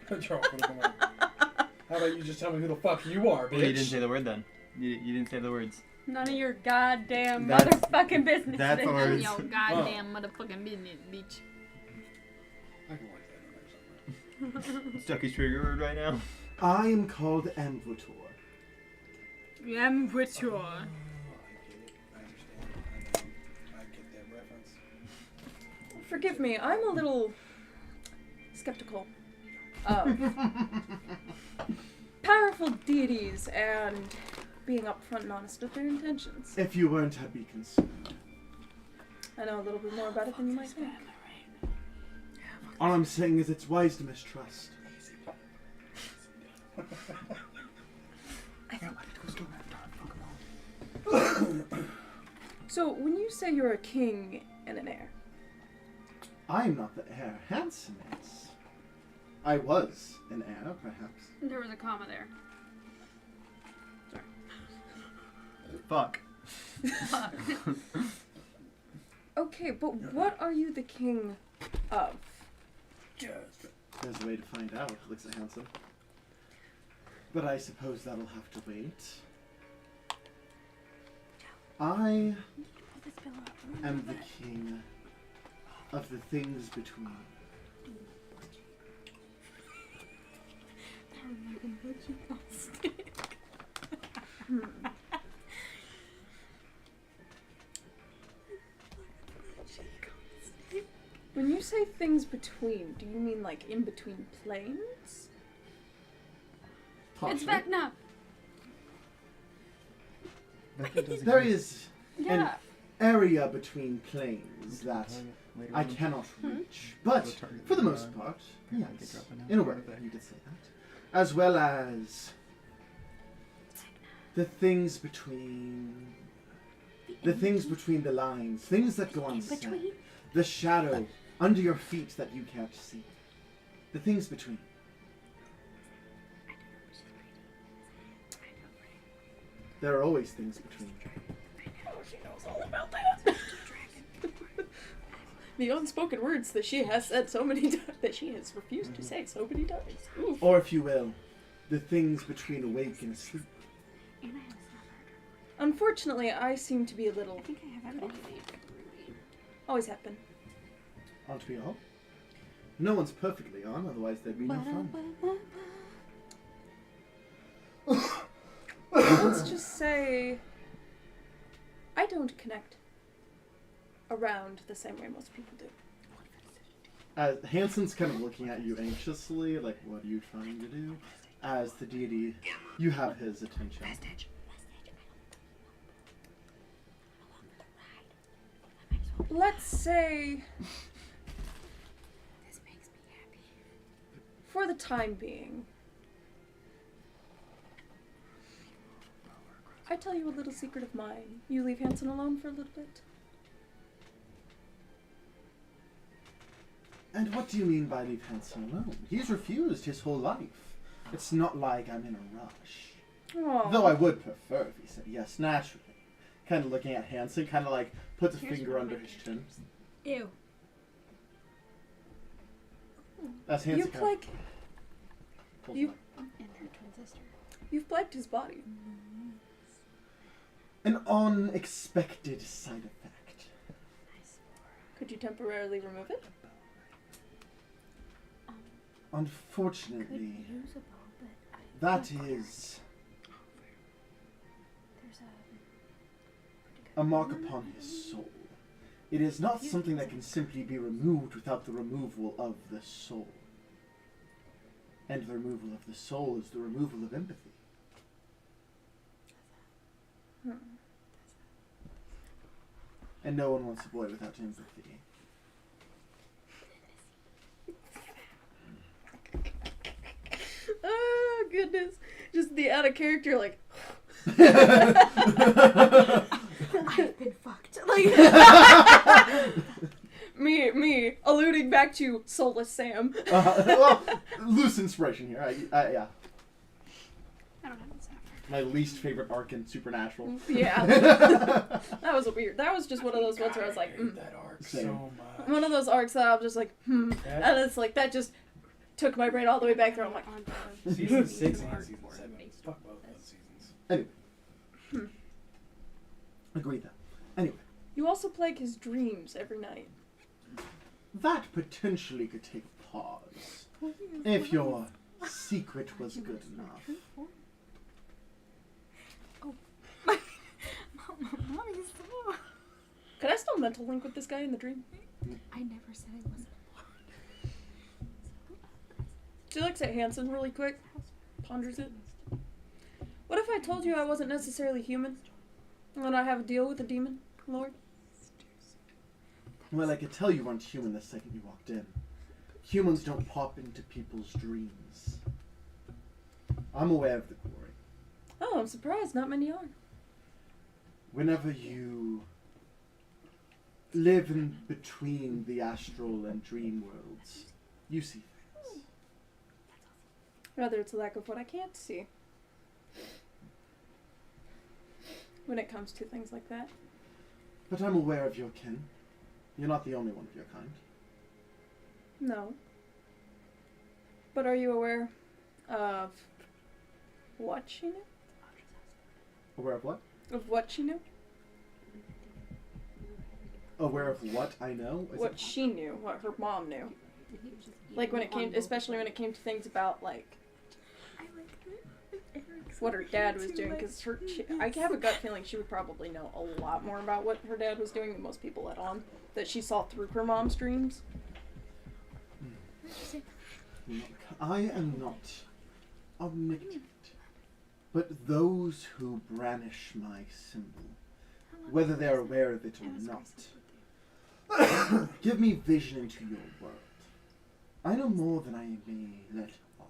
[SPEAKER 5] a list. Draw for the one. How about you just tell me who the fuck you are, bitch?
[SPEAKER 3] Well, you didn't say the word then. You didn't say the words.
[SPEAKER 4] None of your goddamn
[SPEAKER 3] That's-
[SPEAKER 4] motherfucking business.
[SPEAKER 3] that's
[SPEAKER 4] bitch.
[SPEAKER 3] the word.
[SPEAKER 6] Yo, goddamn motherfucking business, bitch.
[SPEAKER 5] I can work that in there somewhere.
[SPEAKER 3] Stucky's trigger word right now.
[SPEAKER 1] I am called Amvutor.
[SPEAKER 6] I'm with you.
[SPEAKER 5] Oh, I get it. I understand. I get that reference.
[SPEAKER 2] Forgive me, I'm a little skeptical of powerful deities and being upfront and honest with their intentions.
[SPEAKER 1] If you weren't, I'd be concerned.
[SPEAKER 2] I know a little bit more about it than you might think.
[SPEAKER 1] All I'm saying is it's wise to mistrust.
[SPEAKER 2] So, when you say you're a king and an heir,
[SPEAKER 1] I am not the heir. Hanson is. I was an heir, perhaps.
[SPEAKER 4] There was a comma there.
[SPEAKER 3] Fuck.
[SPEAKER 2] okay, but what are you the king of?
[SPEAKER 1] There's a way to find out, looks at Hanson. But I suppose that'll have to wait. I am the king of the things between.
[SPEAKER 2] When you say things between, do you mean like in between planes?
[SPEAKER 4] It's
[SPEAKER 1] Partially.
[SPEAKER 4] back now.
[SPEAKER 1] There is
[SPEAKER 4] Yeah.
[SPEAKER 1] an area between planes that I cannot reach. But for the most part, yes, in a way, you could say that. As well as the things between the lines, things that go unsaid. The shadow under your feet that you can't see. The things between. There are always things between.
[SPEAKER 2] She knows all about that. The unspoken words that she has said so many times, that she has refused to say so many times. Oof.
[SPEAKER 1] Or if you will, the things between awake and asleep.
[SPEAKER 2] Unfortunately, I seem to be a little...
[SPEAKER 4] I think I have
[SPEAKER 2] Always have been.
[SPEAKER 1] Aren't we all? No one's perfectly on, otherwise there'd be no fun.
[SPEAKER 2] Let's just say... I don't connect around the same way most people do.
[SPEAKER 1] Hanson's kind of looking at you anxiously, like, what are you trying to do? As the deity, you have his attention.
[SPEAKER 2] Let's say...
[SPEAKER 4] This makes me happy.
[SPEAKER 2] For the time being... I tell you a little secret of mine. You leave Hanson alone for a little bit.
[SPEAKER 1] And what do you mean by leave Hanson alone? He's refused his whole life. It's not like I'm in a rush.
[SPEAKER 2] Aww.
[SPEAKER 1] Though I would prefer if he said yes naturally. Kind of looking at Hanson, kind of like puts a finger under his chin.
[SPEAKER 4] Ew.
[SPEAKER 1] As Hanson
[SPEAKER 2] You plague...
[SPEAKER 1] pulls
[SPEAKER 2] You...
[SPEAKER 1] back.
[SPEAKER 4] And her twin sister.
[SPEAKER 2] You've plagued his body.
[SPEAKER 1] An unexpected side effect.
[SPEAKER 2] Could you temporarily remove it?
[SPEAKER 1] Unfortunately,
[SPEAKER 4] Usable, but
[SPEAKER 1] that is
[SPEAKER 4] there's
[SPEAKER 1] a mark upon his soul. It is not something that can simply be removed without the removal of the soul. And the removal of the soul is the removal of empathy. And no one wants a boy without empathy.
[SPEAKER 2] Oh, goodness. Just the out of character, like...
[SPEAKER 4] I've been fucked. Like
[SPEAKER 2] me, alluding back to Soulless Sam.
[SPEAKER 1] Well, loose inspiration here. Yeah.
[SPEAKER 4] I don't have this after.
[SPEAKER 1] My least favorite arc in Supernatural.
[SPEAKER 2] Yeah. That was just one of those ones where I was like,
[SPEAKER 5] that arc
[SPEAKER 1] Same.
[SPEAKER 5] so much.
[SPEAKER 2] One of those arcs that I'm just like, And it's like, that just took my brain all the way back there. I'm like,
[SPEAKER 5] Season 6 and season 7. Fuck both those seasons.
[SPEAKER 1] Agreed that. Anyway,
[SPEAKER 2] you also plague his dreams every night.
[SPEAKER 1] that potentially could take pause. If your secret was good enough.
[SPEAKER 4] Mommy, stop.
[SPEAKER 2] Could I still mental link with this guy in the dream?
[SPEAKER 4] I never said it wasn't.
[SPEAKER 2] She looks at Hanson really quick, ponders it. What if I told you I wasn't necessarily human? And that I have a deal with a demon, Lord?
[SPEAKER 1] Well, I could tell you weren't human the second you walked in. Humans don't pop into people's dreams. I'm aware of the glory.
[SPEAKER 2] Oh, I'm surprised. Not many are.
[SPEAKER 1] Whenever you live in between the astral and dream worlds, you see things.
[SPEAKER 2] Rather, it's a lack of what I can't see. When it comes to things like that.
[SPEAKER 1] But I'm aware of your kin. You're not the only one of your kind.
[SPEAKER 2] No. But are you aware of what she knew?
[SPEAKER 1] Aware of what?
[SPEAKER 2] Of what she knew?
[SPEAKER 1] Aware of what I know? Is
[SPEAKER 2] What
[SPEAKER 1] it-
[SPEAKER 2] she knew, what her mom knew. Like when it came, especially when it came to things about like what her dad was doing, because I have a gut feeling she would probably know a lot more about what her dad was doing than most people let on, that she saw through her mom's dreams.
[SPEAKER 1] Look, I am not omnipotent, but those who brandish my symbol, whether they're aware of it or not, give me vision into your world. I know more than I may let off.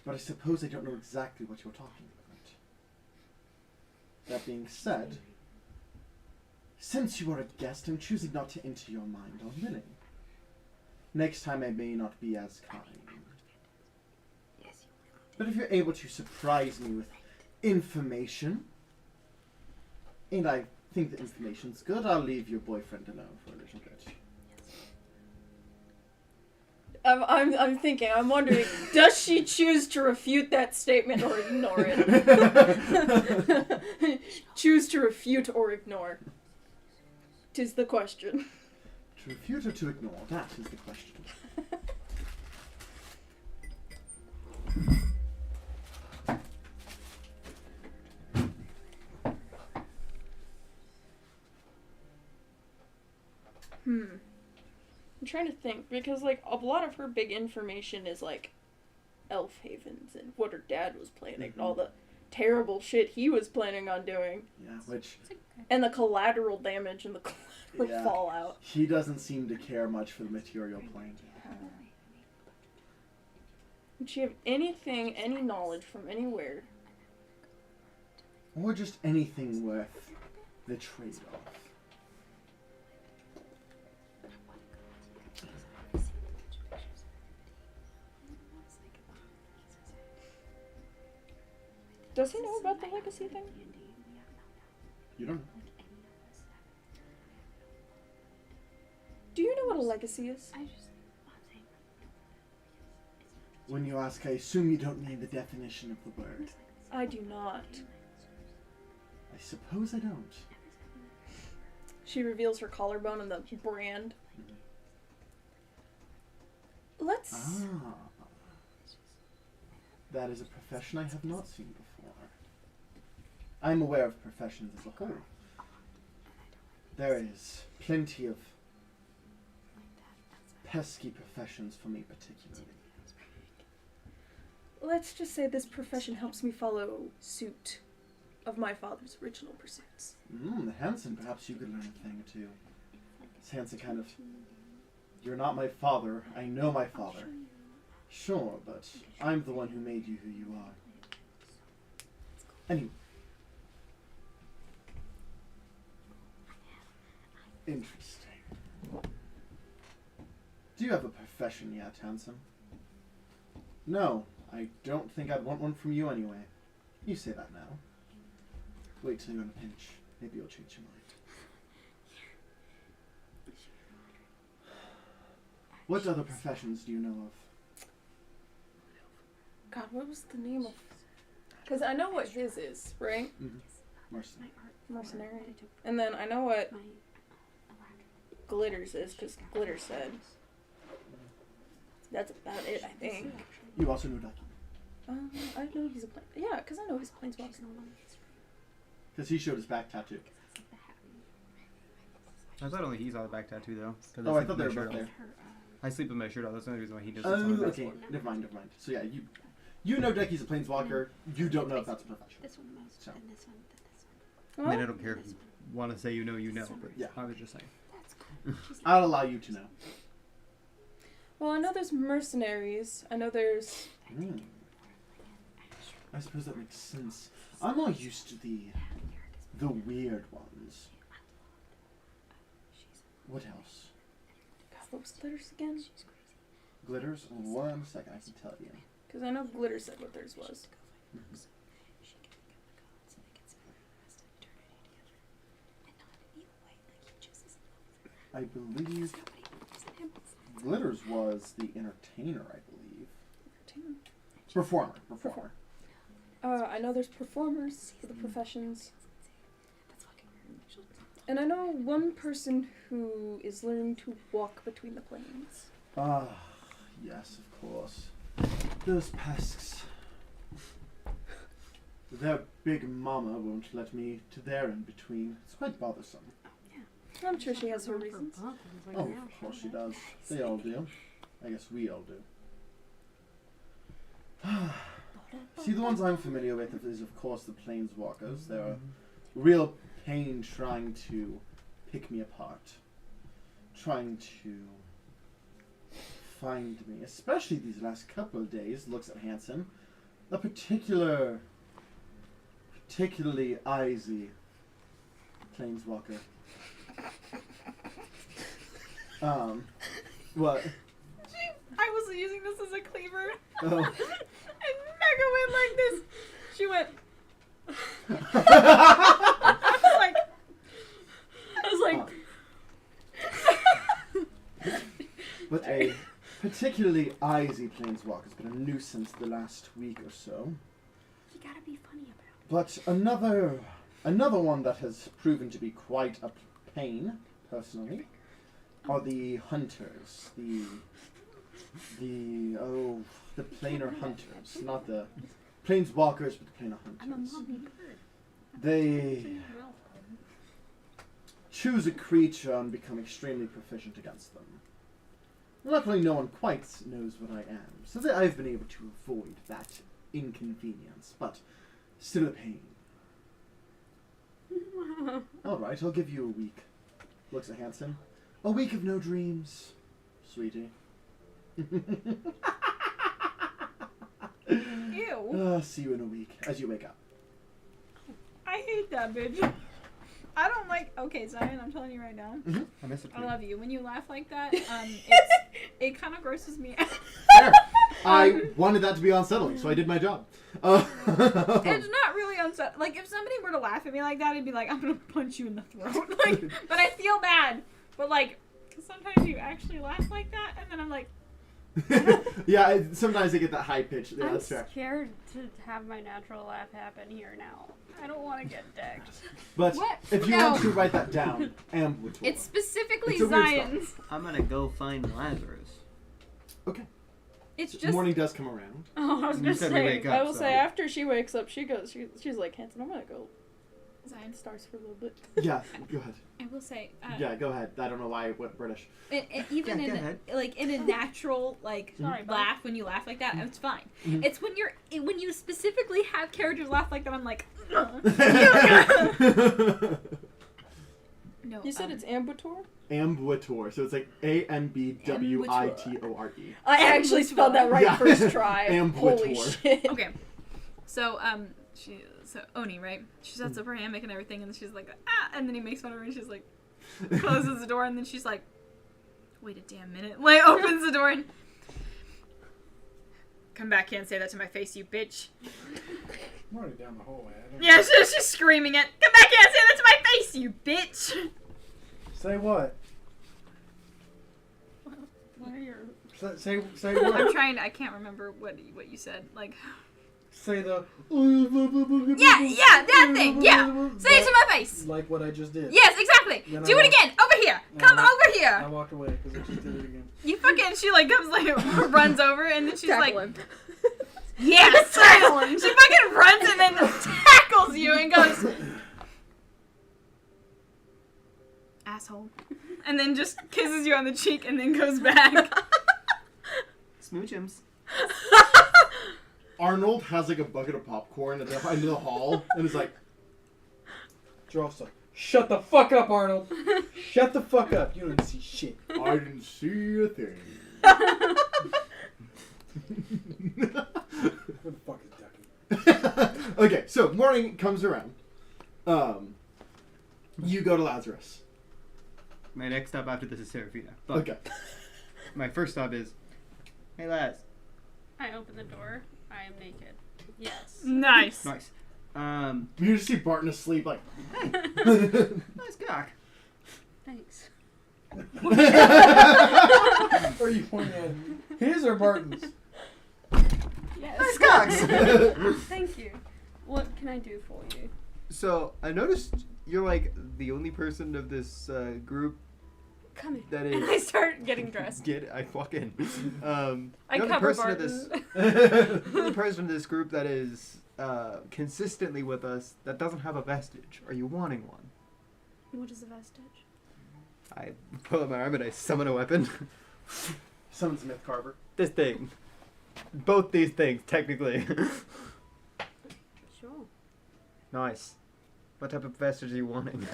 [SPEAKER 1] But I suppose I don't know exactly what you're talking about. That being said, Since you are a guest, I'm choosing not to enter your mind unwilling. Next time I may not be as kind. But if you're able to surprise me with information, and I think the information's good, I'll leave your boyfriend alone for a little bit.
[SPEAKER 2] I'm thinking, I'm wondering, does she choose to refute that statement or ignore it? Choose to refute or ignore. 'Tis the question.
[SPEAKER 1] To refute or to ignore, that is the question.
[SPEAKER 2] I'm trying to think, because, like, a lot of her big information is, like, elf havens and what her dad was planning and all the terrible shit he was planning on doing.
[SPEAKER 1] Yeah, which...
[SPEAKER 2] And the collateral damage and the collateral fallout.
[SPEAKER 1] He doesn't seem to care much for the material plane.
[SPEAKER 2] Would she have anything, any knowledge from anywhere?
[SPEAKER 1] Or just anything worth the trade-off.
[SPEAKER 2] Does he know about the legacy thing?
[SPEAKER 1] You don't know.
[SPEAKER 2] Do you know what a legacy is?
[SPEAKER 1] When you ask, I assume you don't mean the definition of the word.
[SPEAKER 2] I do not.
[SPEAKER 1] I suppose I don't.
[SPEAKER 2] She reveals her collarbone and the brand. Let's...
[SPEAKER 1] Ah. That is a profession I have not seen before. I'm aware of professions as a whole. There is plenty of pesky professions for me particularly.
[SPEAKER 2] Let's just say this profession helps me follow suit of my father's original pursuits.
[SPEAKER 1] Hanson, perhaps you could learn a thing or two. Hanson kind of... You're not my father. I know my father. Sure, but I'm the one who made you who you are. Anyway. Interesting. Do you have a profession yet, Hanson? No, I don't think I'd want one from you anyway. You say that now. Wait till you're in a pinch. Maybe you'll change your mind. What other professions do you know of?
[SPEAKER 2] God, what was the name of... Because I know what his is, right?
[SPEAKER 1] Mercenary.
[SPEAKER 2] Mercenary. And then I know what Glitter's is, because Glitter said. That's about it, I think.
[SPEAKER 1] You also know Ducky.
[SPEAKER 2] I know he's a plane... Yeah, because I know he's a planeswalker.
[SPEAKER 1] Because he showed his back tattoo.
[SPEAKER 3] I thought only he saw the back tattoo though.
[SPEAKER 1] Oh, I thought they were both there.
[SPEAKER 3] I sleep with my shirt off. That's the only reason why he does it.
[SPEAKER 1] Oh, okay. Never mind. So yeah, you know Ducky's a planeswalker. You don't know if that's a profession.
[SPEAKER 4] This one most,
[SPEAKER 1] So.
[SPEAKER 4] and this one, then this
[SPEAKER 3] I
[SPEAKER 4] one.
[SPEAKER 3] mean, I don't care if you want to say you know, but
[SPEAKER 1] Yeah.
[SPEAKER 3] I was just saying.
[SPEAKER 4] That's cool.
[SPEAKER 1] I'll allow you to know.
[SPEAKER 2] Well, I know there's mercenaries. I know there's...
[SPEAKER 1] I suppose that makes sense. I'm more used to the weird ones. What else?
[SPEAKER 2] God, what was Glitter's again?
[SPEAKER 1] Glitters? 1 second, I can tell you.
[SPEAKER 2] Because I know Glitter said what theirs was.
[SPEAKER 1] I believe Glitters was the entertainer, I believe.
[SPEAKER 2] Entertainer?
[SPEAKER 1] Performer.
[SPEAKER 2] I know there's performers for the professions. And I know one person who is learning to walk between the planes.
[SPEAKER 1] Ah, yes, of course. Those pesks. Their big mama won't let me to their in-between. It's quite bothersome.
[SPEAKER 2] I'm sure she has her reasons.
[SPEAKER 1] Oh, of course she does. They all do. I guess we all do. See, the ones I'm familiar with is, of course, the planeswalkers. They're a real pain trying to pick me apart. Trying to find me. Especially these last couple of days, looks at Hanson. A particularly icy planeswalker. What?
[SPEAKER 6] I was using this as a cleaver.
[SPEAKER 1] Oh.
[SPEAKER 6] And Mega went like this. She went.
[SPEAKER 2] I was like,
[SPEAKER 1] But a particularly easy planeswalker has been a nuisance the last week or so.
[SPEAKER 4] You gotta be funny about it.
[SPEAKER 1] But another one that has proven to be quite a pain, personally, are the hunters. The planar hunters, not the planeswalkers, but the planar hunters. They choose a creature and become extremely proficient against them. Luckily, no one quite knows what I am, so that I've been able to avoid that inconvenience, but still a pain. Alright, I'll give you a week. Looks at Hanson. A week of no dreams, sweetie.
[SPEAKER 6] Ew.
[SPEAKER 1] See you in a week, as you wake up.
[SPEAKER 6] I hate that bitch. I don't like. Okay, Zion, I'm telling you right now.
[SPEAKER 3] I miss it.
[SPEAKER 6] I love you. When you laugh like that, it kind of grosses me out.
[SPEAKER 1] Fair. I wanted that to be unsettling, so I did my job.
[SPEAKER 6] It's not really unsettling. Like, if somebody were to laugh at me like that, I'd be like, I'm gonna punch you in the throat. Like, but I feel bad. But, like, sometimes you actually laugh like that, and then I'm like...
[SPEAKER 1] Yeah, sometimes I get that high pitch. Yeah,
[SPEAKER 4] I'm
[SPEAKER 1] that's fair.
[SPEAKER 4] scared to have my natural laugh happen here now. I don't want to get decked.
[SPEAKER 1] But
[SPEAKER 6] What?
[SPEAKER 1] if you
[SPEAKER 6] No.
[SPEAKER 1] want to write that down, Ambulator.
[SPEAKER 6] It's specifically
[SPEAKER 1] It's a weird
[SPEAKER 6] Zion's.
[SPEAKER 3] I'm gonna go find Lazarus.
[SPEAKER 1] Okay.
[SPEAKER 6] It's just...
[SPEAKER 1] Morning does come around.
[SPEAKER 2] oh, I was
[SPEAKER 3] You
[SPEAKER 2] gonna
[SPEAKER 3] said we
[SPEAKER 2] say,
[SPEAKER 3] wake
[SPEAKER 2] I
[SPEAKER 3] up,
[SPEAKER 2] will
[SPEAKER 3] so-
[SPEAKER 2] say after she wakes up, she's like, Hanson, I'm gonna go
[SPEAKER 6] Zion.
[SPEAKER 2] stars for a little bit.
[SPEAKER 1] Yeah, go ahead.
[SPEAKER 6] I will say...
[SPEAKER 1] Yeah, go ahead. I don't know why I went British.
[SPEAKER 6] Even
[SPEAKER 3] Yeah, go
[SPEAKER 6] in
[SPEAKER 3] ahead.
[SPEAKER 6] like in a natural like
[SPEAKER 2] Sorry, bud.
[SPEAKER 6] laugh when you laugh like that, it's fine.
[SPEAKER 1] Mhm.
[SPEAKER 6] It's when you specifically have characters laugh like that, I'm like, no.
[SPEAKER 2] You said it's Ambulator?
[SPEAKER 1] Ambulator. So it's like AMBWITORE.
[SPEAKER 2] I actually spelled that right
[SPEAKER 1] Yeah.
[SPEAKER 2] first try. Holy
[SPEAKER 1] Ambulator.
[SPEAKER 2] shit.
[SPEAKER 6] Okay, so Oni, right? She sets up her hammock and everything, and then she's like, ah, and then he makes fun of her, and she's like, closes the door, and then she's like, wait a damn minute, like opens the door and. Come back here and say that to my face, you bitch.
[SPEAKER 5] I'm already down the hallway.
[SPEAKER 6] Yeah, she's screaming it. Come back here and say that to my face, you bitch.
[SPEAKER 5] Say what?
[SPEAKER 2] What are your...
[SPEAKER 5] Say
[SPEAKER 6] I'm
[SPEAKER 5] what?
[SPEAKER 6] trying. I can't remember what you said. Like,
[SPEAKER 5] Say the.
[SPEAKER 6] yeah, that thing. Yeah, say it to my face.
[SPEAKER 5] Like what I just did.
[SPEAKER 6] Yes, exactly.
[SPEAKER 5] Then
[SPEAKER 6] Do
[SPEAKER 5] I
[SPEAKER 6] it again. Over here. Come over
[SPEAKER 5] I
[SPEAKER 6] here.
[SPEAKER 5] walked away because I just did it again.
[SPEAKER 6] You fucking. She like comes like runs over and then she's like,
[SPEAKER 2] him.
[SPEAKER 6] yes. She fucking runs and then tackles you and goes, asshole, and then just kisses you on the cheek and then goes back.
[SPEAKER 3] Smoochums.
[SPEAKER 1] Arnold has like a bucket of popcorn at the end of the hall and is like,
[SPEAKER 5] Drosta. Shut the fuck up, Arnold. Shut the fuck up. You didn't see shit.
[SPEAKER 1] I didn't see a thing.
[SPEAKER 5] Where the fuck is Ducky?
[SPEAKER 1] Okay, so morning comes around. You go to Lazarus.
[SPEAKER 3] My next stop after this is Serafina. But
[SPEAKER 1] Okay.
[SPEAKER 3] my first stop is, hey Laz.
[SPEAKER 4] I open the door. I am naked. Yes.
[SPEAKER 6] Nice.
[SPEAKER 3] Nice.
[SPEAKER 1] You just see Barton asleep, like.
[SPEAKER 3] Nice cock.
[SPEAKER 4] Thanks.
[SPEAKER 5] Are you pointing at his or Barton's?
[SPEAKER 4] Yes.
[SPEAKER 3] Nice cocks.
[SPEAKER 4] Thank you. What can I do for you?
[SPEAKER 3] So I noticed you're like the only person of this group
[SPEAKER 4] Come in.
[SPEAKER 3] that
[SPEAKER 2] And I start getting dressed.
[SPEAKER 3] I walk in.
[SPEAKER 2] I
[SPEAKER 3] you're the
[SPEAKER 2] cover
[SPEAKER 3] person of
[SPEAKER 2] Barton.
[SPEAKER 3] this. You're the person of this group that is consistently with us that doesn't have a vestige. Are you wanting one?
[SPEAKER 4] What is a vestige?
[SPEAKER 3] I pull out my arm and I summon a weapon.
[SPEAKER 1] Summon Smith Carver.
[SPEAKER 3] This thing. Both these things, technically.
[SPEAKER 4] Sure.
[SPEAKER 3] Nice. What type of vestige are you wanting?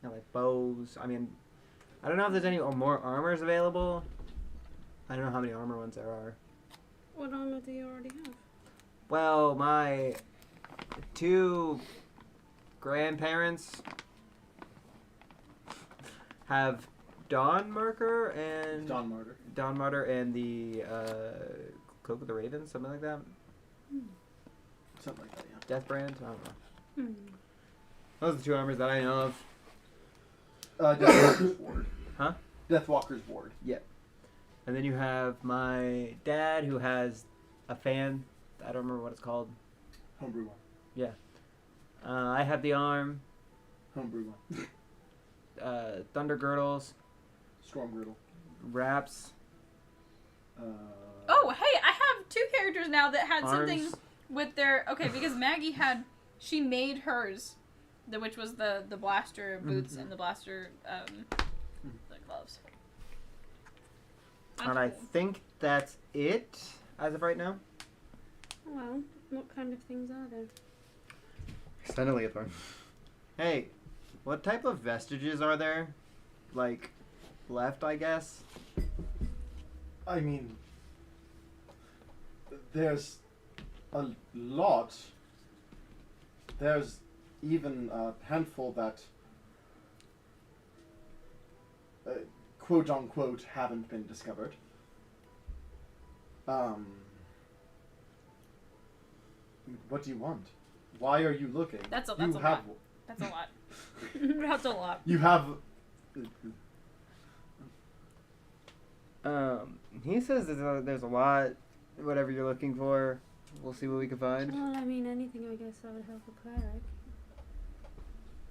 [SPEAKER 3] Like bows. I mean, I don't know if there's any more armors available. I don't know how many armor ones there are.
[SPEAKER 4] What armor do you already have?
[SPEAKER 3] Well, my 2 grandparents have Dawn Marker and
[SPEAKER 1] John Martyr.
[SPEAKER 3] Dawn Martyr and the Cloak of the Ravens, something like that.
[SPEAKER 1] Something like that, yeah.
[SPEAKER 3] Death Brand. I don't know.
[SPEAKER 4] Hmm.
[SPEAKER 3] Those are the 2 armors that I know of.
[SPEAKER 1] Deathwalker's Ward.
[SPEAKER 3] Huh?
[SPEAKER 1] Deathwalker's Ward.
[SPEAKER 3] And then you have my dad, who has a fan. I don't remember what it's called.
[SPEAKER 1] Homebrew one.
[SPEAKER 3] I have the arm.
[SPEAKER 1] Homebrew one.
[SPEAKER 3] Thunder Girdles.
[SPEAKER 1] Storm Griddle.
[SPEAKER 3] Wraps.
[SPEAKER 6] Oh, hey, I have 2 characters now that had
[SPEAKER 3] Arms.
[SPEAKER 6] something with their... Okay, because Maggie had... She made hers, which was the blaster boots and the blaster the gloves.
[SPEAKER 3] And I think that's it as of right now.
[SPEAKER 4] Well, what kind of things are there?
[SPEAKER 3] Send a Leothorn. Hey, what type of vestiges are there? Like, left, I guess?
[SPEAKER 1] I mean, there's a lot. There's even a handful that, quote unquote, haven't been discovered. What do you want? Why are you looking?
[SPEAKER 6] That's a
[SPEAKER 1] You
[SPEAKER 6] lot.
[SPEAKER 1] have-
[SPEAKER 6] That's a lot.
[SPEAKER 4] That's a lot.
[SPEAKER 1] You have.
[SPEAKER 3] He says there's a lot. Whatever you're looking for, we'll see what we can find.
[SPEAKER 4] Well, I mean, anything I guess that would help a cleric.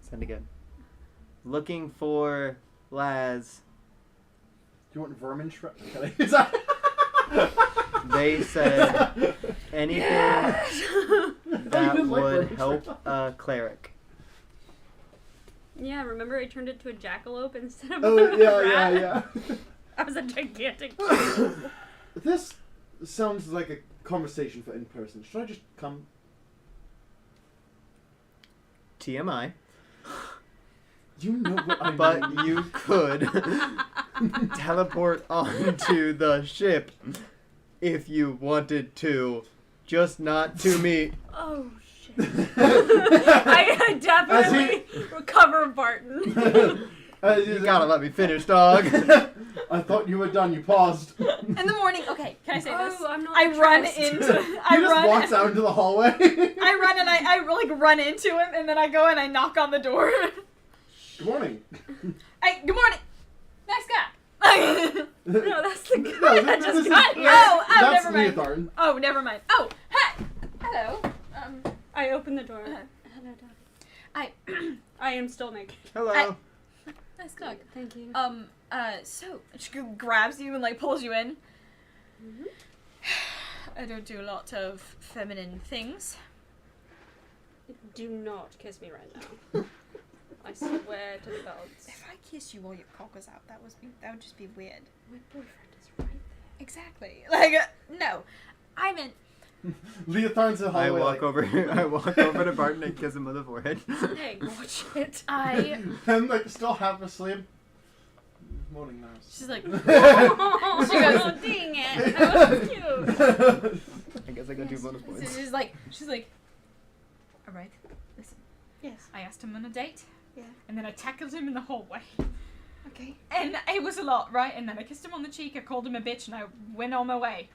[SPEAKER 3] Send again. Looking for Laz.
[SPEAKER 1] Do you want vermin shred? Okay.
[SPEAKER 3] They said anything that
[SPEAKER 1] didn't like
[SPEAKER 3] would
[SPEAKER 1] vermin
[SPEAKER 3] help
[SPEAKER 1] shred.
[SPEAKER 3] a cleric.
[SPEAKER 4] Yeah, remember I turned it to a jackalope instead of
[SPEAKER 1] Oh
[SPEAKER 4] a
[SPEAKER 1] yeah,
[SPEAKER 4] rat?
[SPEAKER 1] yeah.
[SPEAKER 4] I was a gigantic.
[SPEAKER 1] This sounds like a conversation for in person. Should I just come?
[SPEAKER 3] TMI.
[SPEAKER 1] You know what I
[SPEAKER 3] But
[SPEAKER 1] mean.
[SPEAKER 3] you could teleport onto the ship if you wanted to, just not to me.
[SPEAKER 4] Oh shit! I definitely recover Barton.
[SPEAKER 3] You gotta let me finish, dog.
[SPEAKER 1] I thought you were done. You paused. You
[SPEAKER 6] In the morning, okay, can I say this?
[SPEAKER 4] Oh, I'm not.
[SPEAKER 6] I run
[SPEAKER 4] impressed.
[SPEAKER 6] into.
[SPEAKER 1] just walks out into the hallway.
[SPEAKER 6] I run and I like run into him, and then I go and I knock on the door.
[SPEAKER 1] Good morning.
[SPEAKER 6] Hey, good morning. Nice guy.
[SPEAKER 4] No, that's the guy
[SPEAKER 1] No,
[SPEAKER 4] that
[SPEAKER 1] this
[SPEAKER 4] just
[SPEAKER 1] is-
[SPEAKER 4] got here.
[SPEAKER 6] Oh,
[SPEAKER 1] That's
[SPEAKER 6] never mind.
[SPEAKER 1] Leotharn.
[SPEAKER 6] Oh, never mind. Oh, hi. Hello.
[SPEAKER 4] I open the door.
[SPEAKER 6] Uh-huh.
[SPEAKER 4] Hello, Dad.
[SPEAKER 6] I.
[SPEAKER 4] I am still naked.
[SPEAKER 3] Hello.
[SPEAKER 6] Nice dog.
[SPEAKER 4] Thank you.
[SPEAKER 6] So she grabs you and like pulls you in.
[SPEAKER 4] Mhm.
[SPEAKER 6] I don't do a lot of feminine things.
[SPEAKER 4] Do not kiss me right now. I swear to the gods.
[SPEAKER 6] If I kiss you while your cock is out, that would just be weird.
[SPEAKER 4] My boyfriend is right there.
[SPEAKER 6] Exactly. Like no, I meant.
[SPEAKER 1] Leotharn's in the
[SPEAKER 3] I
[SPEAKER 1] hallway.
[SPEAKER 3] walk over. I walk over to Barton and kiss him on the forehead.
[SPEAKER 4] Hey, watch it.
[SPEAKER 1] And like still half asleep. Morning, Nars.
[SPEAKER 6] She's like.
[SPEAKER 4] Oh,
[SPEAKER 6] She goes,
[SPEAKER 4] dang it. That was cute.
[SPEAKER 3] I guess I got 2 bonus
[SPEAKER 6] So
[SPEAKER 3] points.
[SPEAKER 6] she's like. All right, listen.
[SPEAKER 4] Yes.
[SPEAKER 6] I asked him on a date.
[SPEAKER 4] Yeah.
[SPEAKER 6] And then I tackled him in the hallway.
[SPEAKER 4] Okay.
[SPEAKER 6] And it was a lot, right? And then I kissed him on the cheek, I called him a bitch, and I went on my way.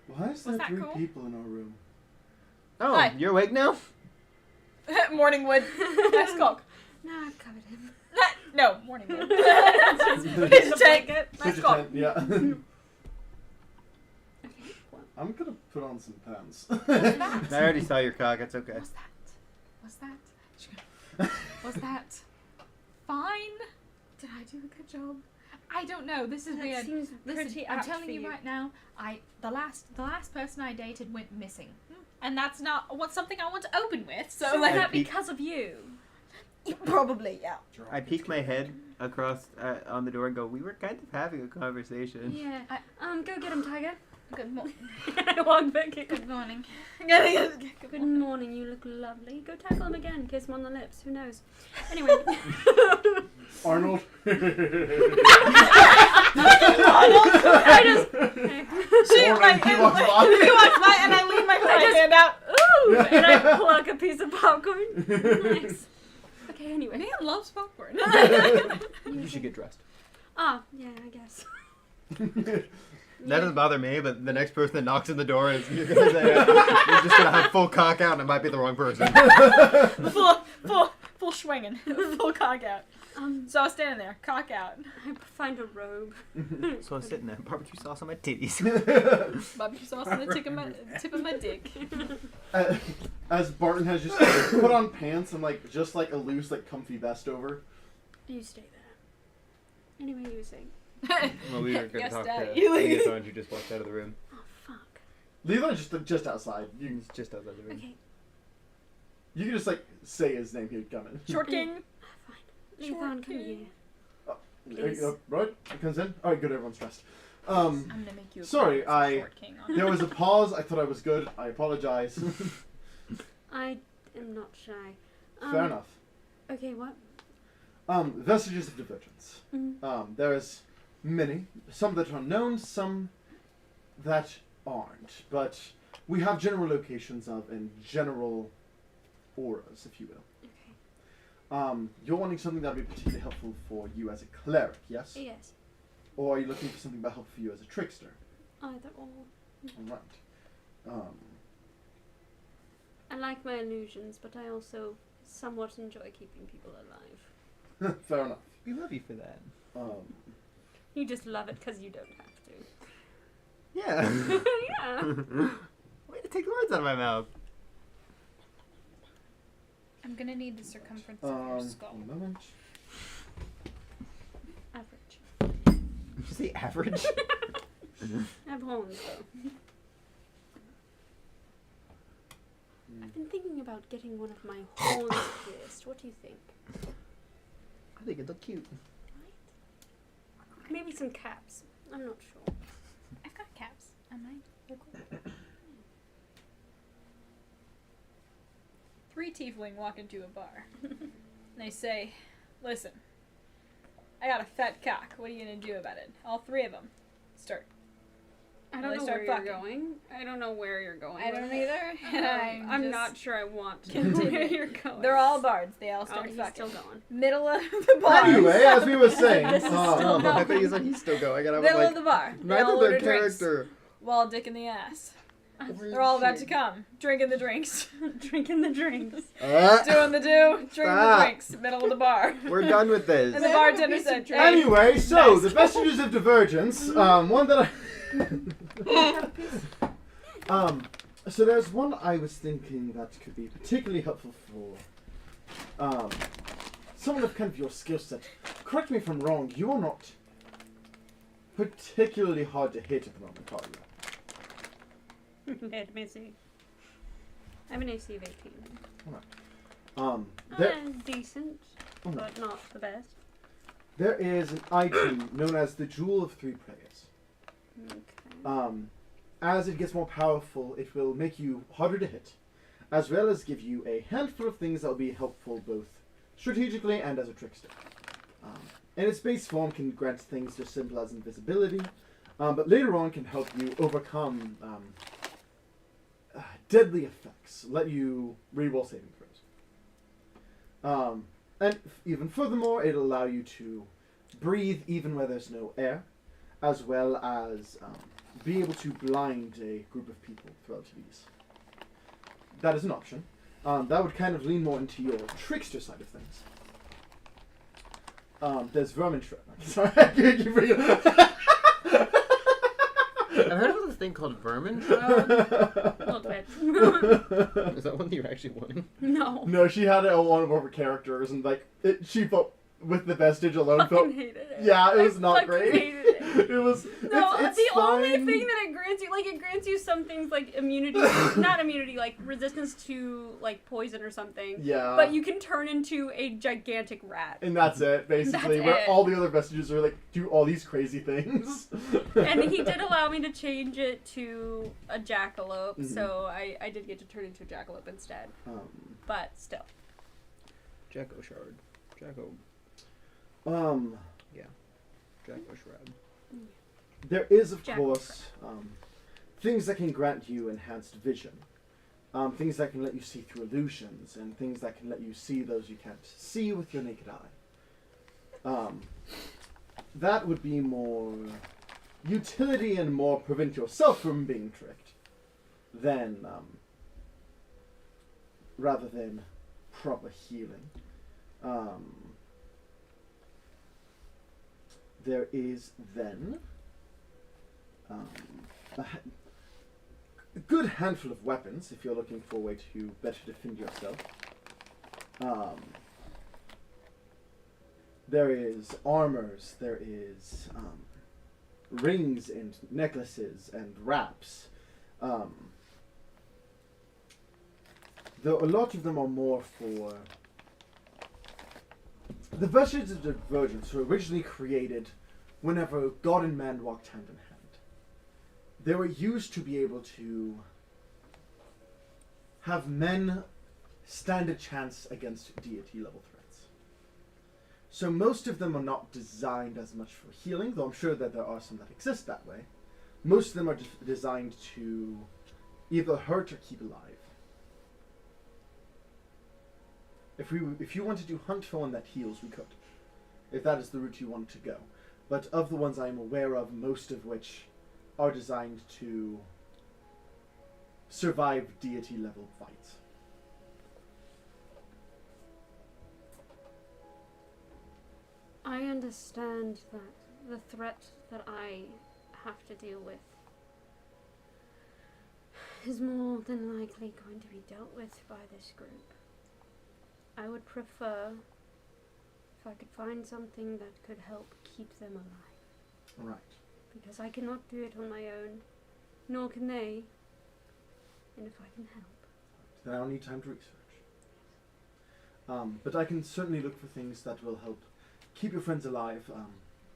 [SPEAKER 1] Why is
[SPEAKER 6] Was
[SPEAKER 1] there
[SPEAKER 6] that
[SPEAKER 1] 3
[SPEAKER 6] cool?
[SPEAKER 1] people in our room?
[SPEAKER 3] Oh,
[SPEAKER 6] Hi.
[SPEAKER 3] you're awake now?
[SPEAKER 6] Morningwood. Nice cock.
[SPEAKER 4] No, I've covered him.
[SPEAKER 6] No, Morningwood.
[SPEAKER 1] Pitch
[SPEAKER 6] Take it. Nice
[SPEAKER 1] Such a
[SPEAKER 6] cock.
[SPEAKER 1] 10, yeah.
[SPEAKER 4] Okay. Well,
[SPEAKER 1] I'm gonna put on some pants.
[SPEAKER 3] I already saw your cock. It's okay.
[SPEAKER 6] What's that? Was that fine? Did I do a good job? I don't know. This is
[SPEAKER 4] that
[SPEAKER 6] weird.
[SPEAKER 4] seems
[SPEAKER 6] Listen,
[SPEAKER 4] pretty
[SPEAKER 6] I'm
[SPEAKER 4] apt
[SPEAKER 6] telling
[SPEAKER 4] for
[SPEAKER 6] you right now. The last person I dated went missing, and that's not something I want to open with. So
[SPEAKER 4] So
[SPEAKER 6] like,
[SPEAKER 4] was that
[SPEAKER 3] peek-
[SPEAKER 4] because of you?
[SPEAKER 6] probably yeah.
[SPEAKER 3] I peek my head across on the door and go, we were kind of having a conversation.
[SPEAKER 4] Yeah. Go get him, Tiger.
[SPEAKER 6] Good morning.
[SPEAKER 4] I walk back in.
[SPEAKER 6] Good morning.
[SPEAKER 4] Good morning, you look lovely. Go tackle him again, kiss him on the lips, who knows. Anyway.
[SPEAKER 1] Arnold.
[SPEAKER 4] I just...
[SPEAKER 1] Morning, he walks by.
[SPEAKER 6] He walks by and I lean my right hand out.
[SPEAKER 4] Ooh! And I pluck a piece of popcorn. Nice. Okay, anyway.
[SPEAKER 6] Man loves popcorn.
[SPEAKER 3] You should get dressed.
[SPEAKER 4] Ah, yeah, I guess.
[SPEAKER 3] That doesn't bother me, but the next person that knocks in the door is you're gonna say you're just gonna have full cock out, and it might be the wrong person.
[SPEAKER 6] full swinging, full cock out. So I was standing there, cock out.
[SPEAKER 4] I find a robe.
[SPEAKER 3] So I was sitting there, barbecue sauce on my titties.
[SPEAKER 6] Barbecue sauce on the tip of my dick.
[SPEAKER 1] As Barton has just put on pants and like just like a loose like comfy vest over.
[SPEAKER 4] You stay there. Anyway, you were saying.
[SPEAKER 3] Well, we were gonna
[SPEAKER 6] Yes,
[SPEAKER 3] talk
[SPEAKER 6] Daddy.
[SPEAKER 3] to Leothorn, who just walked out of the room.
[SPEAKER 4] Oh, fuck.
[SPEAKER 1] Levi's just outside. You
[SPEAKER 3] He's just outside the room.
[SPEAKER 4] Okay,
[SPEAKER 1] can just like say his name. He'd come in.
[SPEAKER 6] Short king.
[SPEAKER 4] fine. Leithon, come here. Please.
[SPEAKER 1] Right, he comes in. All right, good. Everyone's dressed.
[SPEAKER 6] I'm gonna make you.
[SPEAKER 1] Sorry,
[SPEAKER 6] Short king on
[SPEAKER 1] There was a pause. I thought I was good. I apologize.
[SPEAKER 4] I am not shy.
[SPEAKER 1] Fair enough.
[SPEAKER 4] Okay, what?
[SPEAKER 1] Vestiges of divergence.
[SPEAKER 4] Mm.
[SPEAKER 1] There is many. Some that are known, some that aren't. But we have general locations of and general auras, if you will.
[SPEAKER 4] Okay.
[SPEAKER 1] You're wanting something that would be particularly helpful for you as a cleric, yes?
[SPEAKER 4] Yes.
[SPEAKER 1] Or are you looking for something that helpful for you as a trickster?
[SPEAKER 4] Either or.
[SPEAKER 1] Alright.
[SPEAKER 4] I like my illusions, but I also somewhat enjoy keeping people alive.
[SPEAKER 1] Fair enough.
[SPEAKER 3] We love you for that.
[SPEAKER 4] You just love it because you don't have to.
[SPEAKER 3] Yeah.
[SPEAKER 4] Yeah.
[SPEAKER 3] Way to take the words out of my mouth.
[SPEAKER 6] I'm gonna need the circumference of your skull.
[SPEAKER 1] One moment.
[SPEAKER 4] Average.
[SPEAKER 3] Did you say average?
[SPEAKER 4] I have horns, though. I've been thinking about getting one of my horns pierced. What do you think?
[SPEAKER 3] I think it looked cute.
[SPEAKER 4] Right? Maybe some caps. I'm not sure.
[SPEAKER 6] I've got caps on mine. They're cool. 3 tiefling walk into a bar. And they say, "Listen, I got a fat cock. What are you gonna do about it?" All 3 of them start.
[SPEAKER 4] I
[SPEAKER 6] Well,
[SPEAKER 4] don't
[SPEAKER 6] they
[SPEAKER 4] know
[SPEAKER 6] start
[SPEAKER 4] where
[SPEAKER 6] fucking.
[SPEAKER 4] you're going. I don't know where you're going.
[SPEAKER 6] I don't either. And
[SPEAKER 4] I'm
[SPEAKER 6] just
[SPEAKER 4] not sure I want to know
[SPEAKER 6] continue.
[SPEAKER 4] where you're going.
[SPEAKER 6] They're all bards. They all
[SPEAKER 4] Oh,
[SPEAKER 6] start
[SPEAKER 4] he's
[SPEAKER 6] fucking.
[SPEAKER 4] still going.
[SPEAKER 6] Middle of the bar.
[SPEAKER 1] Anyway, as we were saying,
[SPEAKER 6] This is still
[SPEAKER 3] Oh, I
[SPEAKER 6] going.
[SPEAKER 3] thought you said he's still going. And I was
[SPEAKER 6] Middle
[SPEAKER 3] like,
[SPEAKER 6] of the bar. They
[SPEAKER 3] neither
[SPEAKER 6] all
[SPEAKER 3] their
[SPEAKER 6] order drinks.
[SPEAKER 3] character.
[SPEAKER 6] Wall dick in the ass. They're all about to come. Drinking the drinks.
[SPEAKER 4] Drinking the drinks.
[SPEAKER 6] Doing the do. Drinking
[SPEAKER 3] Stop.
[SPEAKER 6] the drinks. Middle of the bar.
[SPEAKER 3] We're done with this.
[SPEAKER 6] And the bartender said, "Hey,
[SPEAKER 1] anyway, so
[SPEAKER 6] Nice.
[SPEAKER 1] the vestiges of divergence. One that I. So there's one I was thinking that could be particularly helpful for someone of kind of your skill set. Correct me if I'm wrong. You are not particularly hard to hit at the moment, are you?
[SPEAKER 4] Let me see. I have an AC of 18.
[SPEAKER 1] There,
[SPEAKER 4] Decent,
[SPEAKER 1] Oh.
[SPEAKER 4] but not the best.
[SPEAKER 1] there is an item known as the Jewel of 3 Players.
[SPEAKER 4] Okay.
[SPEAKER 1] As it gets more powerful, it will make you harder to hit, as well as give you a handful of things that will be helpful both strategically and as a trickster. In its base form can grant things as simple as invisibility, but later on can help you overcome deadly effects, let you reroll saving throws. And even furthermore, it'll allow you to breathe even where there's no air, as well as be able to blind a group of people with relative ease. That is an option. That would kind of lean more into your trickster side of things. There's vermin shred. Sorry, you bring it up.
[SPEAKER 3] I've heard of this thing called vermin shroud.
[SPEAKER 4] Not bad.
[SPEAKER 3] Is that one that you're actually wanting?
[SPEAKER 4] No.
[SPEAKER 1] No, she had it on one of her characters, and like she felt with the vestige alone
[SPEAKER 4] I
[SPEAKER 1] felt.
[SPEAKER 4] fucking hated it.
[SPEAKER 1] Yeah, it was
[SPEAKER 4] I
[SPEAKER 1] not
[SPEAKER 4] fucking
[SPEAKER 1] great.
[SPEAKER 4] hated it.
[SPEAKER 1] It was.
[SPEAKER 4] No,
[SPEAKER 1] it's
[SPEAKER 4] the only
[SPEAKER 1] fine.
[SPEAKER 4] thing that it grants you, like, it grants you some things like immunity, not immunity, like resistance to like poison or something.
[SPEAKER 1] Yeah.
[SPEAKER 4] But you can turn into a gigantic rat.
[SPEAKER 1] And that's it, basically.
[SPEAKER 4] That's
[SPEAKER 1] where
[SPEAKER 4] it.
[SPEAKER 1] all the other vestiges are like do all these crazy things.
[SPEAKER 4] And he did allow me to change it to a jackalope,
[SPEAKER 1] Mhm.
[SPEAKER 4] so I did get to turn into a jackalope instead. But still.
[SPEAKER 3] Jacko shard. Jacko shroud.
[SPEAKER 1] There is, of
[SPEAKER 4] Jack
[SPEAKER 1] course, things that can grant you enhanced vision. things that can let you see through illusions, and things that can let you see those you can't see with your naked eye. That would be more utility and more prevent yourself from being tricked than, rather than proper healing. There is then a good handful of weapons if you're looking for a way to better defend yourself. There is armors, there is rings and necklaces and wraps. Though a lot of them are more for the virtues of divergence were originally created whenever God and man walked hand in hand. They were used to be able to have men stand a chance against deity level threats. So most of them are not designed as much for healing, though I'm sure that there are some that exist that way. Most of them are just designed to either hurt or keep alive. If you want to do hunt for one that heals, we could. If that is the route you want to go. But of the ones I am aware of, most of which are designed to survive deity level fights.
[SPEAKER 4] I understand that the threat that I have to deal with is more than likely going to be dealt with by this group. I would prefer if I could find something that could help keep them alive.
[SPEAKER 1] Right.
[SPEAKER 4] Because I cannot do it on my own, nor can they. And if I can help.
[SPEAKER 1] Then I'll need time to research. But I can certainly look for things that will help keep your friends alive,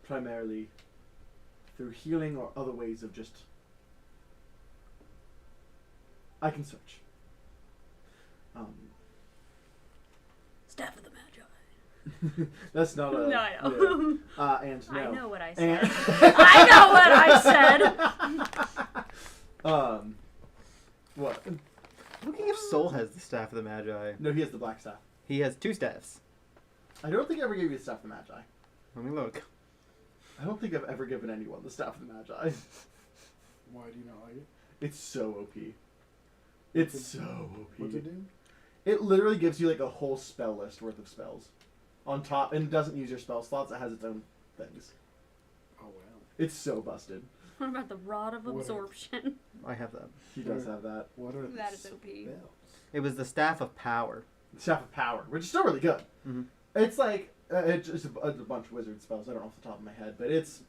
[SPEAKER 1] primarily through healing or other ways of just... I can search.
[SPEAKER 2] Staff of the Magi.
[SPEAKER 1] That's not a...
[SPEAKER 2] No, I know.
[SPEAKER 1] Yeah. And no.
[SPEAKER 2] I know what I said.
[SPEAKER 1] And
[SPEAKER 2] I know what I said.
[SPEAKER 1] What?
[SPEAKER 3] Looking if Soul has the Staff of the Magi.
[SPEAKER 1] No, he has the black staff.
[SPEAKER 3] He has 2 staffs.
[SPEAKER 1] I don't think I ever gave you the staff of the Magi.
[SPEAKER 3] Let me look.
[SPEAKER 1] I don't think I've ever given anyone the staff of the Magi.
[SPEAKER 5] Why do you not like it?
[SPEAKER 1] It's so OP. It's so OP.
[SPEAKER 5] What's it do?
[SPEAKER 1] It literally gives you like a whole spell list worth of spells. On top, and it doesn't use your spell slots, it has its own things.
[SPEAKER 5] Oh wow.
[SPEAKER 1] It's so busted.
[SPEAKER 2] What about the Rod of
[SPEAKER 5] What is-
[SPEAKER 2] Absorption?
[SPEAKER 3] I have that.
[SPEAKER 1] He does have that.
[SPEAKER 5] What are
[SPEAKER 2] That
[SPEAKER 5] the
[SPEAKER 2] is OP.
[SPEAKER 5] spells?
[SPEAKER 3] It was the Staff of Power.
[SPEAKER 1] Staff of Power, which is still really good.
[SPEAKER 3] Mhm.
[SPEAKER 1] It's like, it's a bunch of wizard spells, I don't know off the top of my head, but it's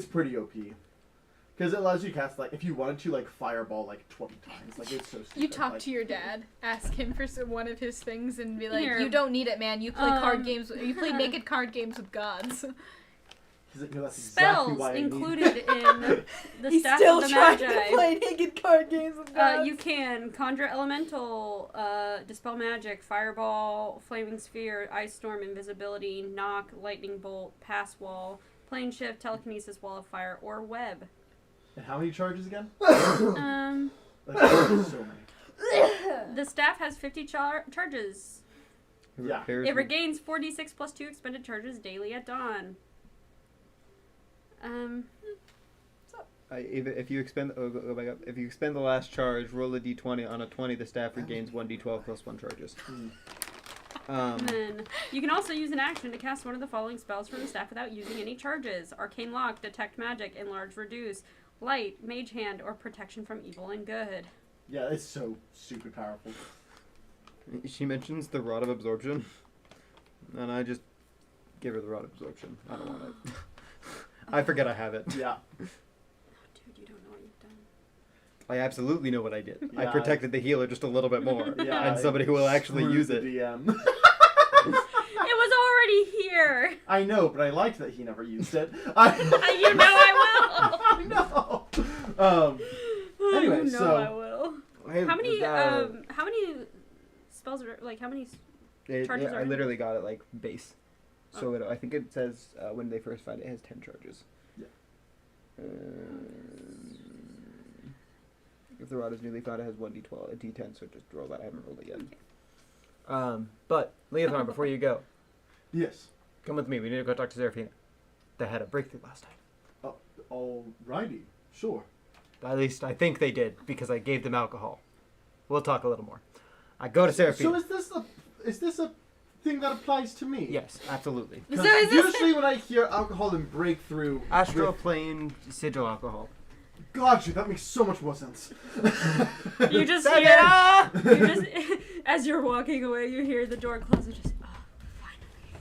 [SPEAKER 1] pretty OP. Because it allows you to cast, like, if you wanted to, like, fireball, like, 20 times. Like, it's so stupid.
[SPEAKER 6] You talk
[SPEAKER 1] like,
[SPEAKER 6] to your dad, ask him for one of his things, and be like,
[SPEAKER 2] Here.
[SPEAKER 6] "You don't need it, man. You play card games. You play naked card games with gods."
[SPEAKER 1] He's like, no, that's exactly
[SPEAKER 2] Spells
[SPEAKER 1] why I need
[SPEAKER 2] included in the
[SPEAKER 7] He's
[SPEAKER 2] Staff
[SPEAKER 7] still
[SPEAKER 2] of the
[SPEAKER 7] trying
[SPEAKER 2] Magi.
[SPEAKER 7] to play naked card games with gods.
[SPEAKER 2] You can conjure elemental, dispel magic, fireball, flaming sphere, ice storm, invisibility, knock, lightning bolt, pass wall, plane shift, telekinesis, wall of fire, or web.
[SPEAKER 1] And how many charges again?
[SPEAKER 2] Like,
[SPEAKER 1] so many.
[SPEAKER 2] The staff has 50 charges.
[SPEAKER 1] Yeah.
[SPEAKER 3] Repairs
[SPEAKER 2] It regains 4d6 plus 2 expended charges daily at dawn.
[SPEAKER 3] if you expend go back up. If you expend the last charge, roll a d20. On a 20, the staff regains 1d12 plus 1 charges.
[SPEAKER 2] And then you can also use an action to cast one of the following spells from the staff without using any charges: Arcane Lock, Detect Magic, Enlarge Reduce, Light, Mage Hand, or Protection from Evil and Good.
[SPEAKER 1] Yeah, it's so stupid powerful.
[SPEAKER 3] She mentions the Rod of Absorption, and I just give her the Rod of Absorption. I don't want it. I forget I have it.
[SPEAKER 1] Yeah.
[SPEAKER 2] Dude, you don't know what you've done.
[SPEAKER 3] I absolutely know what I did. I
[SPEAKER 1] Yeah.
[SPEAKER 3] protected the healer just a little bit more.
[SPEAKER 1] Yeah,
[SPEAKER 3] and somebody who will actually
[SPEAKER 1] screw
[SPEAKER 3] use
[SPEAKER 1] the
[SPEAKER 3] it.
[SPEAKER 1] DM.
[SPEAKER 2] It was already here.
[SPEAKER 1] I know, but I liked that he never used it.
[SPEAKER 2] You know I
[SPEAKER 1] I know.
[SPEAKER 2] will.
[SPEAKER 1] Anyway,
[SPEAKER 2] you know
[SPEAKER 1] so-
[SPEAKER 2] I will. How many spells are how many? charges are
[SPEAKER 3] I
[SPEAKER 2] in?
[SPEAKER 3] literally got it like base. So I think it says when they first find it, it has 10 charges.
[SPEAKER 1] Yeah.
[SPEAKER 3] If the rod is newly found, it has 1d12, a d10, so just roll that. I haven't rolled it yet. But, Leothorn, before you go,
[SPEAKER 1] Yes.
[SPEAKER 3] come with me. We need to go talk to Seraphina. They had a breakthrough last time.
[SPEAKER 1] Alrighty. Sure.
[SPEAKER 3] At least I think they did, because I gave them alcohol. We'll talk a little more. I go to Seraphina.
[SPEAKER 1] So is this a thing that applies to me?
[SPEAKER 3] Yes, absolutely.
[SPEAKER 1] 'Cause
[SPEAKER 6] So is this-
[SPEAKER 1] usually when I hear alcohol and breakthrough,
[SPEAKER 3] Astral plane sigil alcohol.
[SPEAKER 1] gotcha, that makes so much more sense.
[SPEAKER 2] You just
[SPEAKER 3] Suck
[SPEAKER 2] hear,
[SPEAKER 3] it up!
[SPEAKER 2] you just, as you're walking away, you hear the door close and just,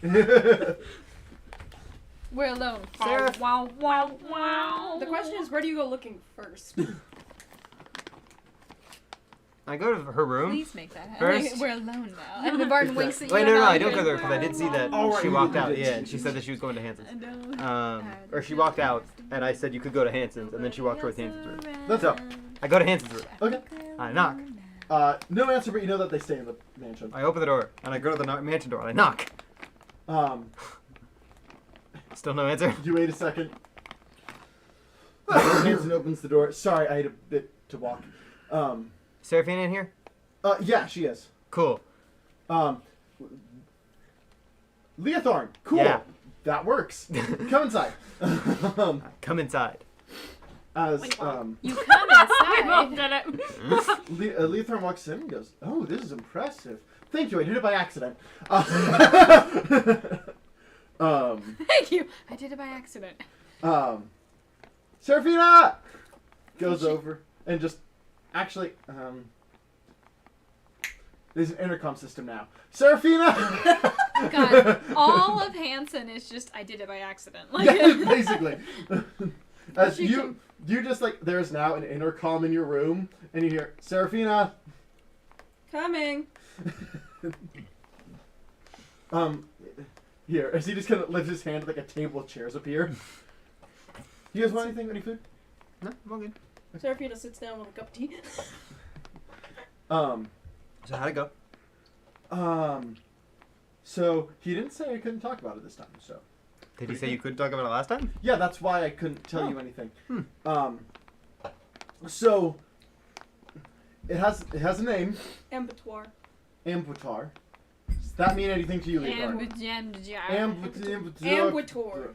[SPEAKER 2] finally.
[SPEAKER 6] We're alone.
[SPEAKER 3] Seraph-
[SPEAKER 6] Wow, wow, wow.
[SPEAKER 4] The question is, where do you go looking first?
[SPEAKER 3] I go to her room.
[SPEAKER 6] Please make that happen.
[SPEAKER 3] First-
[SPEAKER 6] We're alone now. And the Barton winks at you.
[SPEAKER 3] Wait,
[SPEAKER 6] and
[SPEAKER 3] no, I
[SPEAKER 6] I'm
[SPEAKER 3] don't go
[SPEAKER 6] like,
[SPEAKER 3] there because I did see that
[SPEAKER 1] Alright,
[SPEAKER 3] she
[SPEAKER 1] you
[SPEAKER 3] walked
[SPEAKER 1] did
[SPEAKER 3] out.
[SPEAKER 1] it.
[SPEAKER 3] Yeah, and she said that she was going to
[SPEAKER 6] I
[SPEAKER 3] Hanson's.
[SPEAKER 6] know.
[SPEAKER 3] Or she walked out, and I said you could go to Hanson's, and then she walked towards Hanson's room.
[SPEAKER 1] That's
[SPEAKER 3] So, I go to Hanson's room.
[SPEAKER 1] Okay.
[SPEAKER 3] I knock.
[SPEAKER 1] No answer, but you know that they stay in the mansion.
[SPEAKER 3] I open the door, and I go to the mansion door, and I knock. Still no answer.
[SPEAKER 1] You wait a second. Hanson opens the door. Sorry, I had a bit to walk.
[SPEAKER 3] Seraphina in here?
[SPEAKER 1] Yeah, she is.
[SPEAKER 3] Cool.
[SPEAKER 1] Leothorn, cool.
[SPEAKER 3] Yeah.
[SPEAKER 1] That works. Come inside.
[SPEAKER 3] Come inside.
[SPEAKER 1] As
[SPEAKER 6] You come inside.
[SPEAKER 2] did it.
[SPEAKER 1] Leothorn walks in and goes, "Oh, this is impressive. Thank you. I did it by accident."
[SPEAKER 6] Thank you. I did it by accident.
[SPEAKER 1] Seraphina goes over and just actually there's an intercom system now. Seraphina.
[SPEAKER 6] God, all of Hanson is just I did it by accident. Like
[SPEAKER 1] Yeah, basically. As you just like there's now an intercom in your room and you hear Seraphina.
[SPEAKER 4] Coming.
[SPEAKER 1] Here, as he just kind of lifts his hand, like a table of chairs appear. You guys want anything? Any food?
[SPEAKER 3] No, I'm all good.
[SPEAKER 4] Seraphina sits down with a cup of tea.
[SPEAKER 3] So how'd it go?
[SPEAKER 1] So he didn't say I couldn't talk about it this time. So
[SPEAKER 3] Did he say you couldn't talk about it last time?
[SPEAKER 1] yeah, that's why I couldn't tell you anything.
[SPEAKER 3] Hmm.
[SPEAKER 1] So it has a name,
[SPEAKER 4] Abattoir.
[SPEAKER 1] Amputar. Does that mean anything to you, Leothorn?
[SPEAKER 4] Ambutor.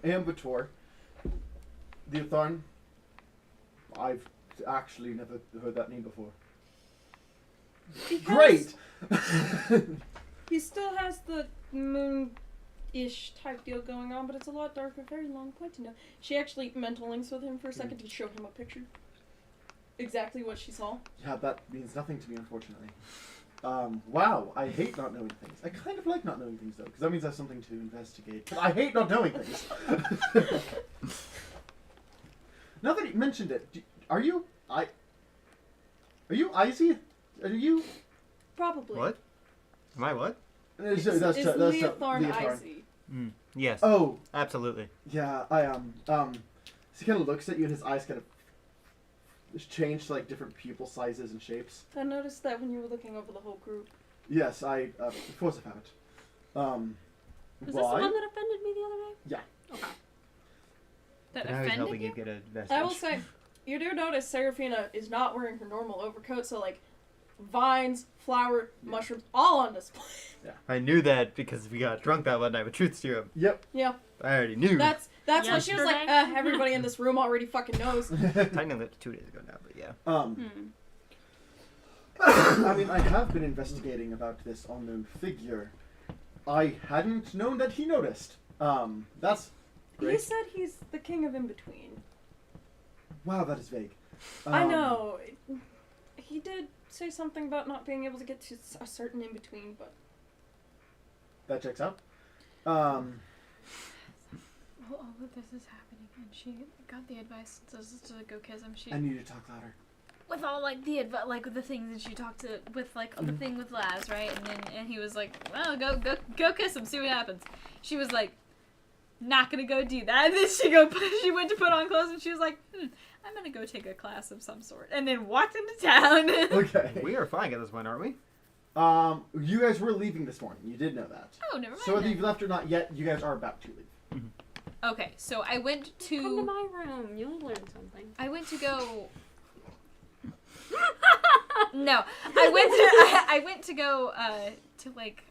[SPEAKER 1] Ambutor. Leothorn. I've actually never heard that name before. Great!
[SPEAKER 4] He still has the moon-ish type deal going on, but it's a lot darker, very long, quite to know. She actually mental links with him for a second to show him a picture. Exactly what she saw.
[SPEAKER 1] Yeah, that means nothing to me, unfortunately. Wow, I hate not knowing things. I kind of like not knowing things, though, because that means I have something to investigate. But I hate not knowing things. Now that you mentioned it, are you Izzy? Are you?
[SPEAKER 4] Probably.
[SPEAKER 3] What? Am I what?
[SPEAKER 4] It's Leothorn Izzy.
[SPEAKER 3] Yes.
[SPEAKER 1] Oh,
[SPEAKER 3] Absolutely.
[SPEAKER 1] yeah, I am. He kind of looks at you, and his eyes kind of change to like different pupil sizes and shapes.
[SPEAKER 4] I noticed that when you were looking over the whole group.
[SPEAKER 1] Yes, of course I've had it.
[SPEAKER 2] Was this the
[SPEAKER 1] why?
[SPEAKER 2] one that offended me the other day?
[SPEAKER 1] Yeah.
[SPEAKER 2] Okay.
[SPEAKER 6] That
[SPEAKER 3] Now he's
[SPEAKER 6] offended
[SPEAKER 3] helping
[SPEAKER 6] you?
[SPEAKER 3] you get a message.
[SPEAKER 4] I will say, you do notice Seraphina is not wearing her normal overcoat, so like vines, flower, mushrooms, all on display.
[SPEAKER 3] I knew that because we got drunk that one night with Truth Serum.
[SPEAKER 1] Yep.
[SPEAKER 4] Yeah,
[SPEAKER 3] I already knew.
[SPEAKER 4] that's when she was like,
[SPEAKER 2] Yesterday?
[SPEAKER 4] everybody in this room already fucking knows.
[SPEAKER 3] Technically 2 days ago now, but yeah.
[SPEAKER 1] I mean, I have been investigating about this unknown figure. I hadn't known that he noticed. That's
[SPEAKER 4] He
[SPEAKER 1] great.
[SPEAKER 4] said he's the king of in-between.
[SPEAKER 1] Wow, that is vague.
[SPEAKER 4] I know. He did say something about not being able to get to a certain in-between, but...
[SPEAKER 1] That checks out.
[SPEAKER 6] Well, all of this is happening, and she got the advice to go kiss him. She
[SPEAKER 1] I need you to talk louder.
[SPEAKER 6] with all like the like with the things that she talked to with like the thing with Laz, right? And he was like, well, go kiss him, see what happens. She was like, not gonna go do that. And then she went to put on clothes, and she was like, I'm gonna go take a class of some sort, and then walked into town.
[SPEAKER 1] Okay.
[SPEAKER 3] We are flying at this point, aren't we?
[SPEAKER 1] You guys were leaving this morning. You did know that.
[SPEAKER 6] Oh, never mind.
[SPEAKER 1] So whether
[SPEAKER 6] then.
[SPEAKER 1] you've left or not yet, you guys are about to leave.
[SPEAKER 6] Okay, so I went
[SPEAKER 2] Come to
[SPEAKER 6] to
[SPEAKER 2] my room. You'll learn something.
[SPEAKER 6] I went to go No, I went to go to like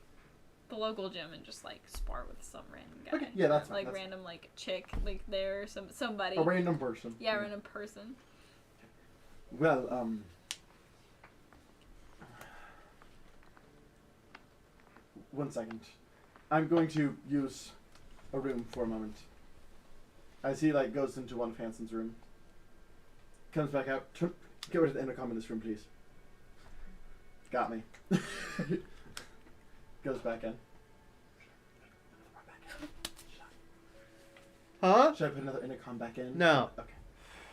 [SPEAKER 6] the local gym and just like spar with some random guy.
[SPEAKER 1] Okay, yeah, that's fine,
[SPEAKER 6] like
[SPEAKER 1] that's
[SPEAKER 6] random like chick like there somebody.
[SPEAKER 1] A random person.
[SPEAKER 6] Yeah, random person.
[SPEAKER 1] Well, one second. I'm going to use a room for a moment. As he like goes into one of Hanson's room. Comes back out. Get rid of the intercom in this room, please. Got me. Goes back in.
[SPEAKER 3] Huh?
[SPEAKER 1] Should I put another intercom back in?
[SPEAKER 3] No.
[SPEAKER 1] Okay.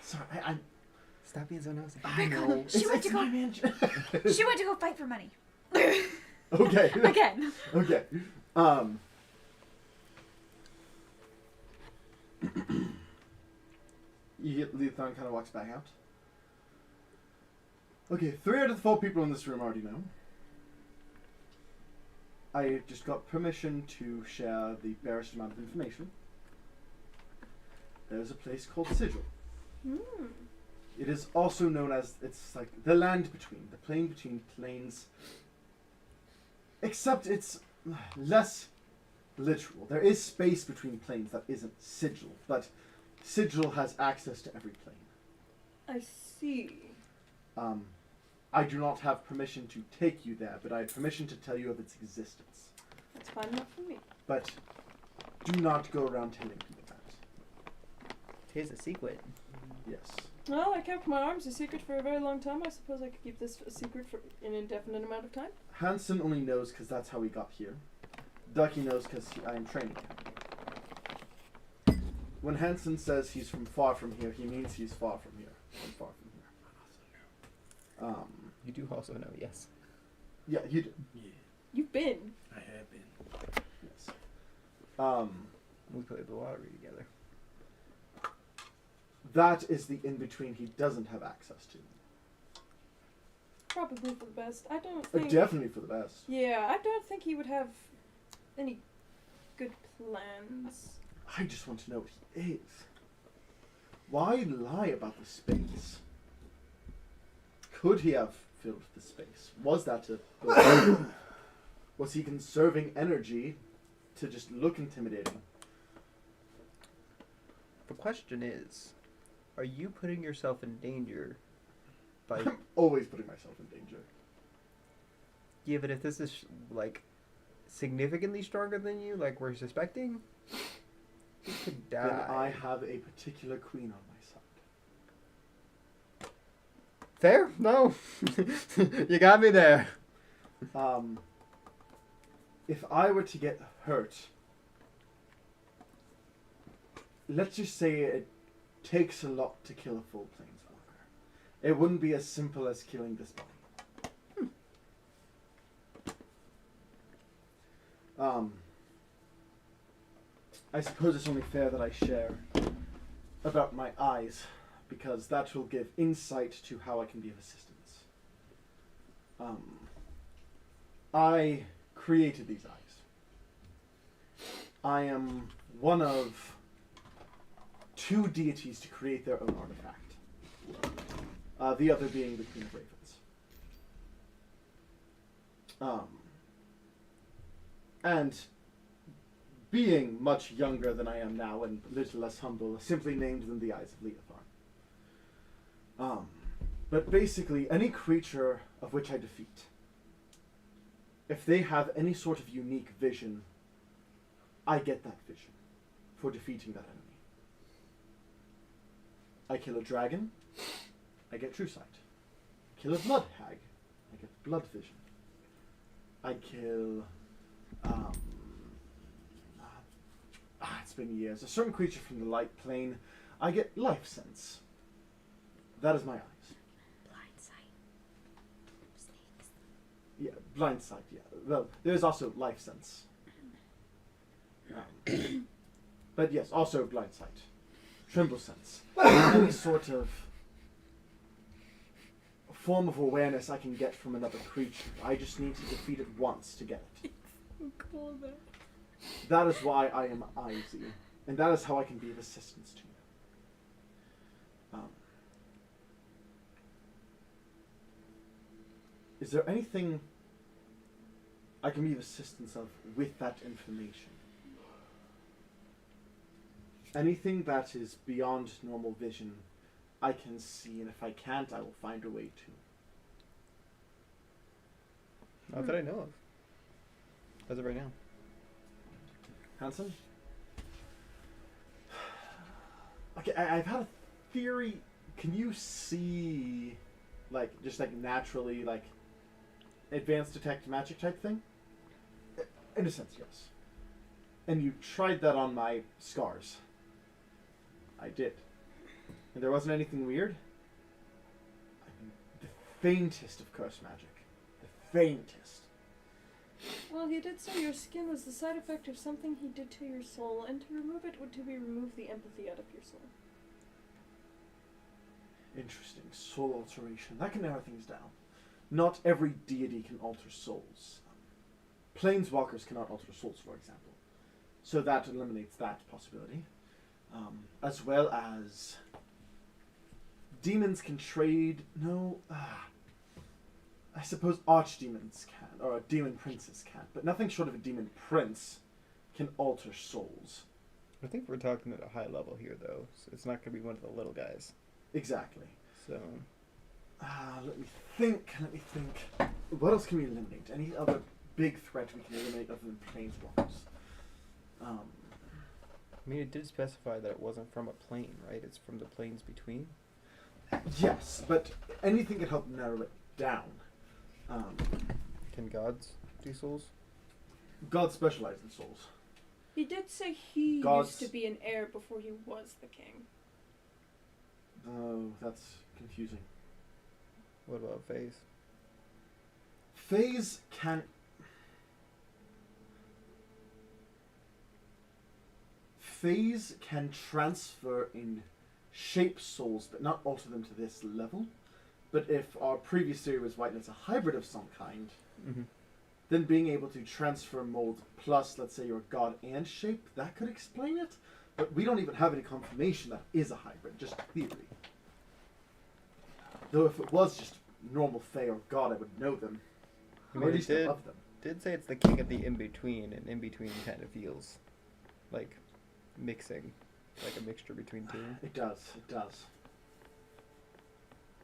[SPEAKER 1] Sorry, I'm.
[SPEAKER 3] Stop being so nosy.
[SPEAKER 1] I know.
[SPEAKER 6] She went to go-
[SPEAKER 1] my man.
[SPEAKER 6] She went to go fight for money.
[SPEAKER 1] Okay.
[SPEAKER 6] Again.
[SPEAKER 1] Okay. Leothon kind of walks back out. Okay, 3 out of the 4 people in this room already know. I just got permission to share the barest amount of information. There's a place called Sigil. It is also known as, it's like the land between, the plane between planes. Except it's less literal. There is space between planes that isn't Sigil, but Sigil has access to every plane.
[SPEAKER 8] I see.
[SPEAKER 1] I do not have permission to take you there, but I have permission to tell you of its existence.
[SPEAKER 8] That's fine enough for me.
[SPEAKER 1] But do not go around telling people that.
[SPEAKER 3] Here's a secret.
[SPEAKER 1] Yes.
[SPEAKER 8] Well, I kept my arms a secret for a very long time. I suppose I could keep this a secret for an indefinite amount of time.
[SPEAKER 1] Hanson only knows because that's how he got here. Ducky knows because I am training him. When Hanson says he's from far from here, he means he's far from here. I'm far from here.
[SPEAKER 3] You do also know, yes.
[SPEAKER 1] Yeah, you do.
[SPEAKER 5] Yeah,
[SPEAKER 8] You've been.
[SPEAKER 5] I have been.
[SPEAKER 1] Yes.
[SPEAKER 3] We played the lottery together.
[SPEAKER 1] That is the in-between he doesn't have access to.
[SPEAKER 8] Probably for the best. I don't think.
[SPEAKER 1] Definitely for the best.
[SPEAKER 8] Yeah, I don't think he would have any good plans.
[SPEAKER 1] I just want to know what he is. Why lie about the space? Could he have filled the space? Was that a... Was he conserving energy to just look intimidating?
[SPEAKER 3] The question is, are you putting yourself in danger by...
[SPEAKER 1] I'm always putting myself in danger.
[SPEAKER 3] Yeah, but if this is, like, significantly stronger than you, like we're suspecting, you could die.
[SPEAKER 1] Then I have a particular queen on my side.
[SPEAKER 3] Fair? No. You got me there.
[SPEAKER 1] If I were to get hurt, let's just say it takes a lot to kill a full planeswalker. It wouldn't be as simple as killing this body. I suppose it's only fair that I share about my eyes, because that will give insight to how I can be of assistance. I created these eyes. I am one of 2 deities to create their own artifact. The other being the Queen of Ravens. And being much younger than I am now and a little less humble, simply named them the Eyes of Leothar. But basically, any creature of which I defeat, if they have any sort of unique vision, I get that vision for defeating that enemy. I kill a dragon, I get true sight. Kill a blood hag, I get blood vision. I kill, it's been years. A certain creature from the light plane, I get life sense. That is my eyes.
[SPEAKER 6] Blind sight. Snakes.
[SPEAKER 1] Yeah, blind sight, yeah. Well, there's also life sense. But yes, also blind sight. Tremble sense. Any sort of form of awareness I can get from another creature. I just need to defeat it once to get it.
[SPEAKER 6] Cool, though.
[SPEAKER 1] That is why I am Eyesy. And that is how I can be of assistance to you. Is there anything I can be of assistance of with that information? Anything that is beyond normal vision, I can see, and if I can't, I will find a way to.
[SPEAKER 3] Not that I know of. As of right now.
[SPEAKER 1] Hanson? Okay, I've had a theory. Can you see, like, just like naturally, like, advanced detect magic type thing? In a sense, yes. And you tried that on my scars. I did. And there wasn't anything weird? I mean, the faintest of curse magic. The faintest.
[SPEAKER 8] Well, he did say your skin was the side effect of something he did to your soul, and to remove it would be remove the empathy out of your soul.
[SPEAKER 1] Interesting. Soul alteration. That can narrow things down. Not every deity can alter souls. Planeswalkers cannot alter souls, for example. So that eliminates that possibility. As well as demons can trade. No, I suppose archdemons can, or a demon princess can, but nothing short of a demon prince can alter souls.
[SPEAKER 3] I think we're talking at a high level here, though. So it's not going to be one of the little guys.
[SPEAKER 1] Exactly.
[SPEAKER 3] So.
[SPEAKER 1] Let me think. What else can we eliminate? Any other big threat we can eliminate other than planeswalkers?
[SPEAKER 3] I mean, it did specify that it wasn't from a plane, right? It's from the planes between.
[SPEAKER 1] Yes, but anything could help narrow it down.
[SPEAKER 3] Can gods do souls?
[SPEAKER 1] God specialized in souls.
[SPEAKER 8] He did say he
[SPEAKER 1] Gods-
[SPEAKER 8] used to be an heir before he was the king.
[SPEAKER 1] Oh, that's confusing.
[SPEAKER 3] What about Faze?
[SPEAKER 1] Faze can... Faze can transfer in shape souls, but not alter them to this level. But if our previous theory was right and it's a hybrid of some kind, then being able to transfer mold plus, let's say, your god and shape, that could explain it. But we don't even have any confirmation that is a hybrid, just theory. Though if it was just normal Fae or god, I would know them.
[SPEAKER 3] I
[SPEAKER 1] Or
[SPEAKER 3] mean,
[SPEAKER 1] at least I love them.
[SPEAKER 3] Did say it's the king of the in-between, and in-between kind of feels like mixing, like a mixture between two.
[SPEAKER 1] It does, it does.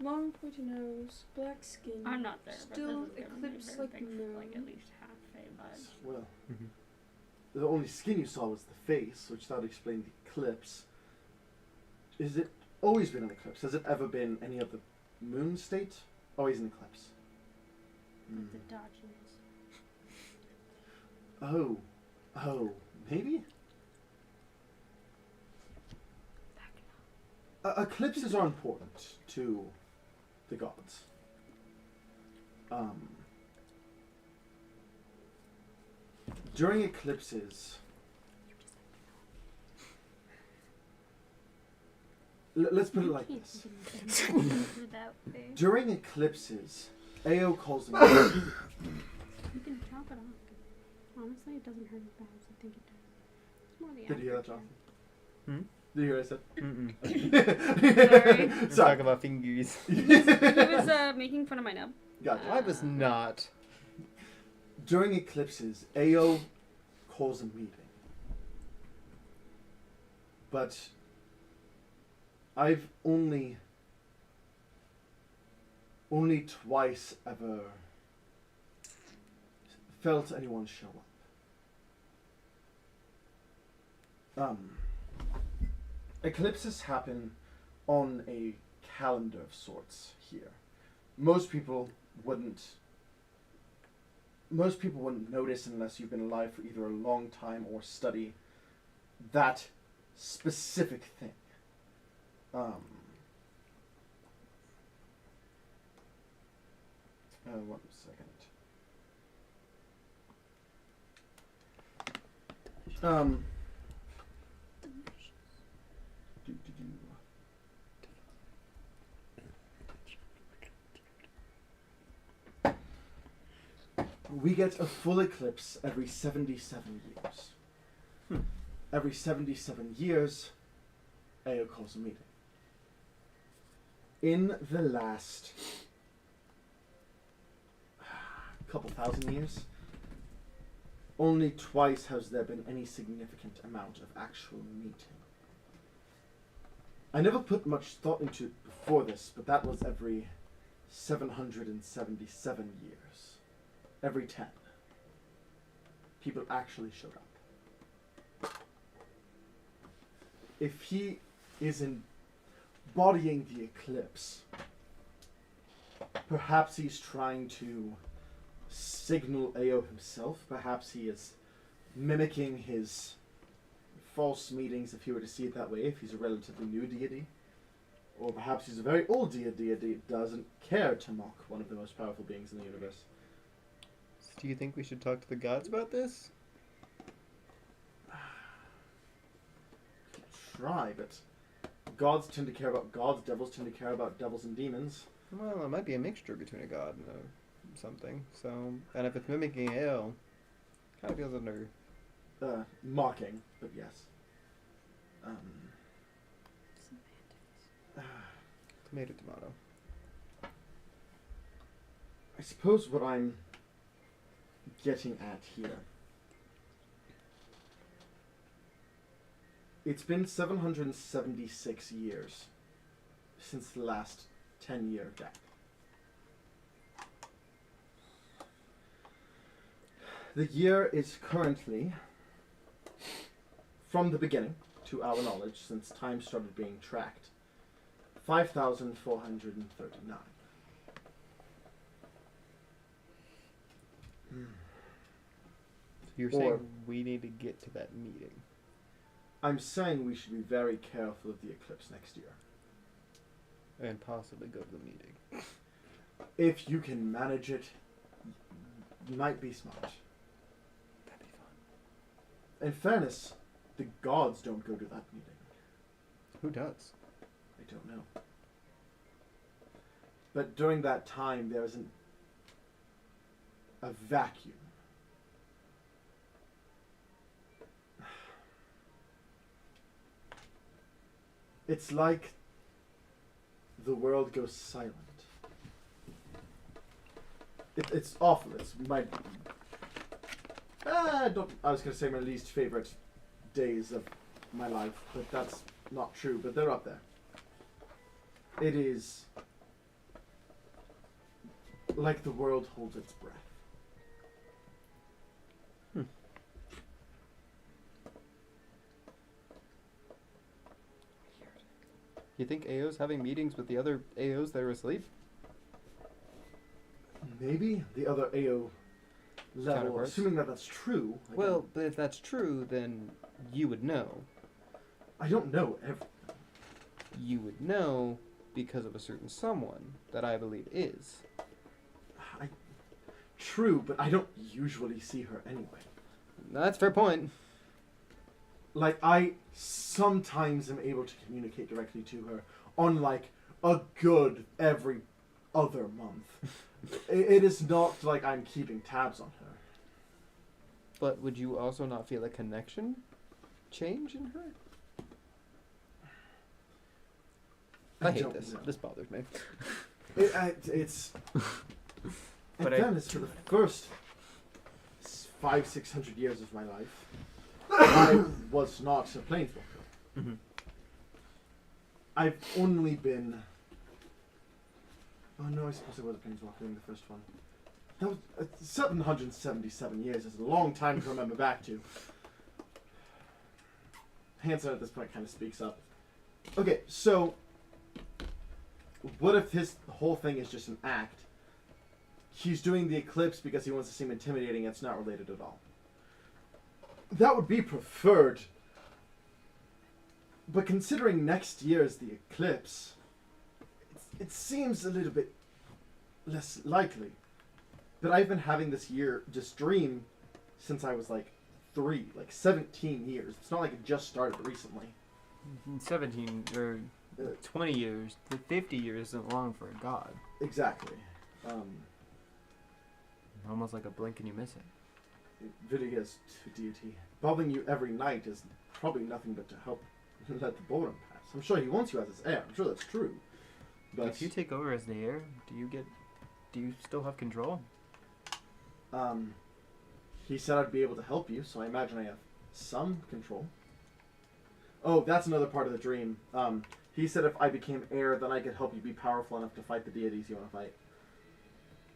[SPEAKER 8] Long pointy nose, black skin.
[SPEAKER 2] I'm not there,
[SPEAKER 8] Still
[SPEAKER 2] but this is giving me
[SPEAKER 8] eclipse
[SPEAKER 2] very
[SPEAKER 8] like
[SPEAKER 2] big,
[SPEAKER 8] moon.
[SPEAKER 2] like at least half Fae vibes.
[SPEAKER 1] Well,
[SPEAKER 3] Mhm.
[SPEAKER 1] the only skin you saw was the face, which that would explain the eclipse. Is it always been an eclipse? Has it ever been any of the moon state? Always an eclipse. Hmm.
[SPEAKER 2] The dodginess.
[SPEAKER 1] Oh, maybe? Eclipses are important to the gods. During eclipses, let's put it like this.
[SPEAKER 2] Without Fae.
[SPEAKER 1] During eclipses, AO calls them.
[SPEAKER 2] You can chop it off. Honestly, it doesn't hurt as bad as I think it does. It's more the
[SPEAKER 1] Did you hear that,
[SPEAKER 2] aftertaste.
[SPEAKER 1] Jonathan? Did you hear what I said?
[SPEAKER 3] We're
[SPEAKER 1] Sorry.
[SPEAKER 3] talking about fingers.
[SPEAKER 2] He was making fun of my nub.
[SPEAKER 1] Gotcha.
[SPEAKER 3] I was not.
[SPEAKER 1] During eclipses, AO calls a meeting. But I've only twice ever felt anyone show up. Eclipses happen on a calendar of sorts here. Most people wouldn't notice unless you've been alive for either a long time or study that specific thing. 1 second. We get a full eclipse every 77 years. Every 77 years, AO calls a meeting. In the last couple thousand years. Only twice has there been any significant amount of actual meeting. I never put much thought into it before this, but that was every 777 years. Every 10. People actually showed up. If he is embodying the eclipse, perhaps he's trying to signal Ao himself. Perhaps he is mimicking his false meetings, if you were to see it that way, if he's a relatively new deity. Or perhaps he's a very old deity that doesn't care to mock one of the most powerful beings in the universe.
[SPEAKER 3] Do you think we should talk to the gods about this?
[SPEAKER 1] Try, but gods tend to care about gods, devils tend to care about devils and demons.
[SPEAKER 3] Well, it might be a mixture between a god and something. So, and if it's mimicking Ale, kind of feels under
[SPEAKER 1] Mocking, but yes.
[SPEAKER 3] Tomato, tomato.
[SPEAKER 1] I suppose what I'm getting at here. It's been 776 years since the last 10-year gap. The year is currently, from the beginning, to our knowledge, since time started being tracked, 5,439.
[SPEAKER 3] So you're saying we need to get to that meeting?
[SPEAKER 1] I'm saying we should be very careful of the eclipse next year.
[SPEAKER 3] And possibly go to the meeting.
[SPEAKER 1] If you can manage it, you might be smart.
[SPEAKER 3] That'd be fun.
[SPEAKER 1] In fairness, the gods don't go to that meeting.
[SPEAKER 3] Who does?
[SPEAKER 1] I don't know. But during that time, there isn't a vacuum. It's like the world goes silent. It's awful. It's my... I was going to say my least favorite days of my life, but that's not true, but they're up there. It is like the world holds its breath.
[SPEAKER 3] You think Ao's having meetings with the other Aos that are asleep?
[SPEAKER 1] Maybe the other AO level,
[SPEAKER 3] Counterparts.
[SPEAKER 1] assuming that that's true.
[SPEAKER 3] Well, but if that's true, then you would know.
[SPEAKER 1] I don't know everything.
[SPEAKER 3] You would know because of a certain someone that I believe is.
[SPEAKER 1] True, but I don't usually see her anyway.
[SPEAKER 3] That's a fair point.
[SPEAKER 1] Like, I sometimes am able to communicate directly to her on, like, a good every other month. It is not like I'm keeping tabs on her.
[SPEAKER 3] But would you also not feel a connection change in her? I hate
[SPEAKER 1] don't
[SPEAKER 3] this.
[SPEAKER 1] know.
[SPEAKER 3] This bothers me.
[SPEAKER 1] It's...
[SPEAKER 3] But
[SPEAKER 1] and
[SPEAKER 3] I-
[SPEAKER 1] then it's for the first 500-600 years of my life, I was not a planeswalker.
[SPEAKER 3] Mhm.
[SPEAKER 1] I've only been... Oh no, I suppose I was a planeswalker in the first one. That was 777 years is a long time to remember back to. Hanson at this point kind of speaks up. Okay, so what if his whole thing is just an act? He's doing the eclipse because he wants to seem intimidating. It's not related at all. That would be preferred. But considering next year is the eclipse, it seems a little bit less likely. But I've been having this dream since I was like 3, like 17 years. It's not like it just started recently.
[SPEAKER 3] 17 or 20 years to 50 years isn't long for a god.
[SPEAKER 1] Exactly.
[SPEAKER 3] Almost like a blink and you miss it.
[SPEAKER 1] Vidiga's to deity. Bothering you every night is probably nothing but to help let the boredom pass. I'm sure he wants you as his heir. I'm sure that's true. But
[SPEAKER 3] If you take over as the heir, do you still have control?
[SPEAKER 1] He said I'd be able to help you, so I imagine I have some control. Oh, that's another part of the dream. He said if I became heir, then I could help you be powerful enough to fight the deities you want to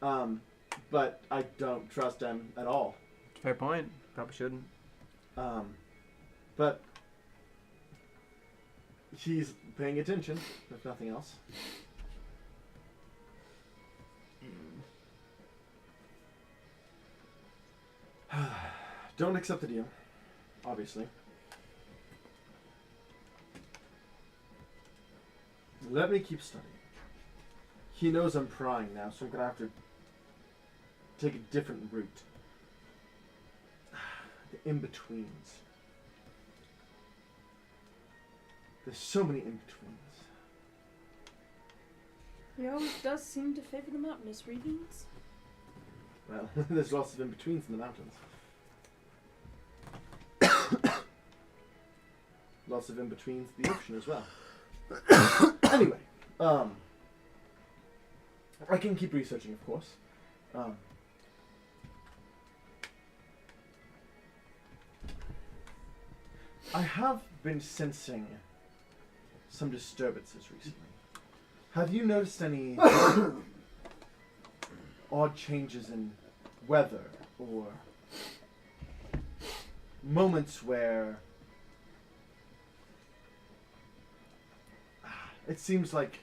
[SPEAKER 1] fight. But I don't trust him at all.
[SPEAKER 3] Fair point. Probably shouldn't.
[SPEAKER 1] But he's paying attention, if nothing else. Don't accept the deal, obviously. Let me keep studying. He knows I'm prying now, so I'm gonna have to take a different route. The in-betweens. There's so many in-betweens.
[SPEAKER 8] He always does seem to favor the mountainous regions.
[SPEAKER 1] Well, there's lots of in-betweens in the mountains. Lots of in-betweens the ocean as well. Anyway, I can keep researching, of course. I have been sensing some disturbances recently. Have you noticed any odd changes in weather or moments where it seems like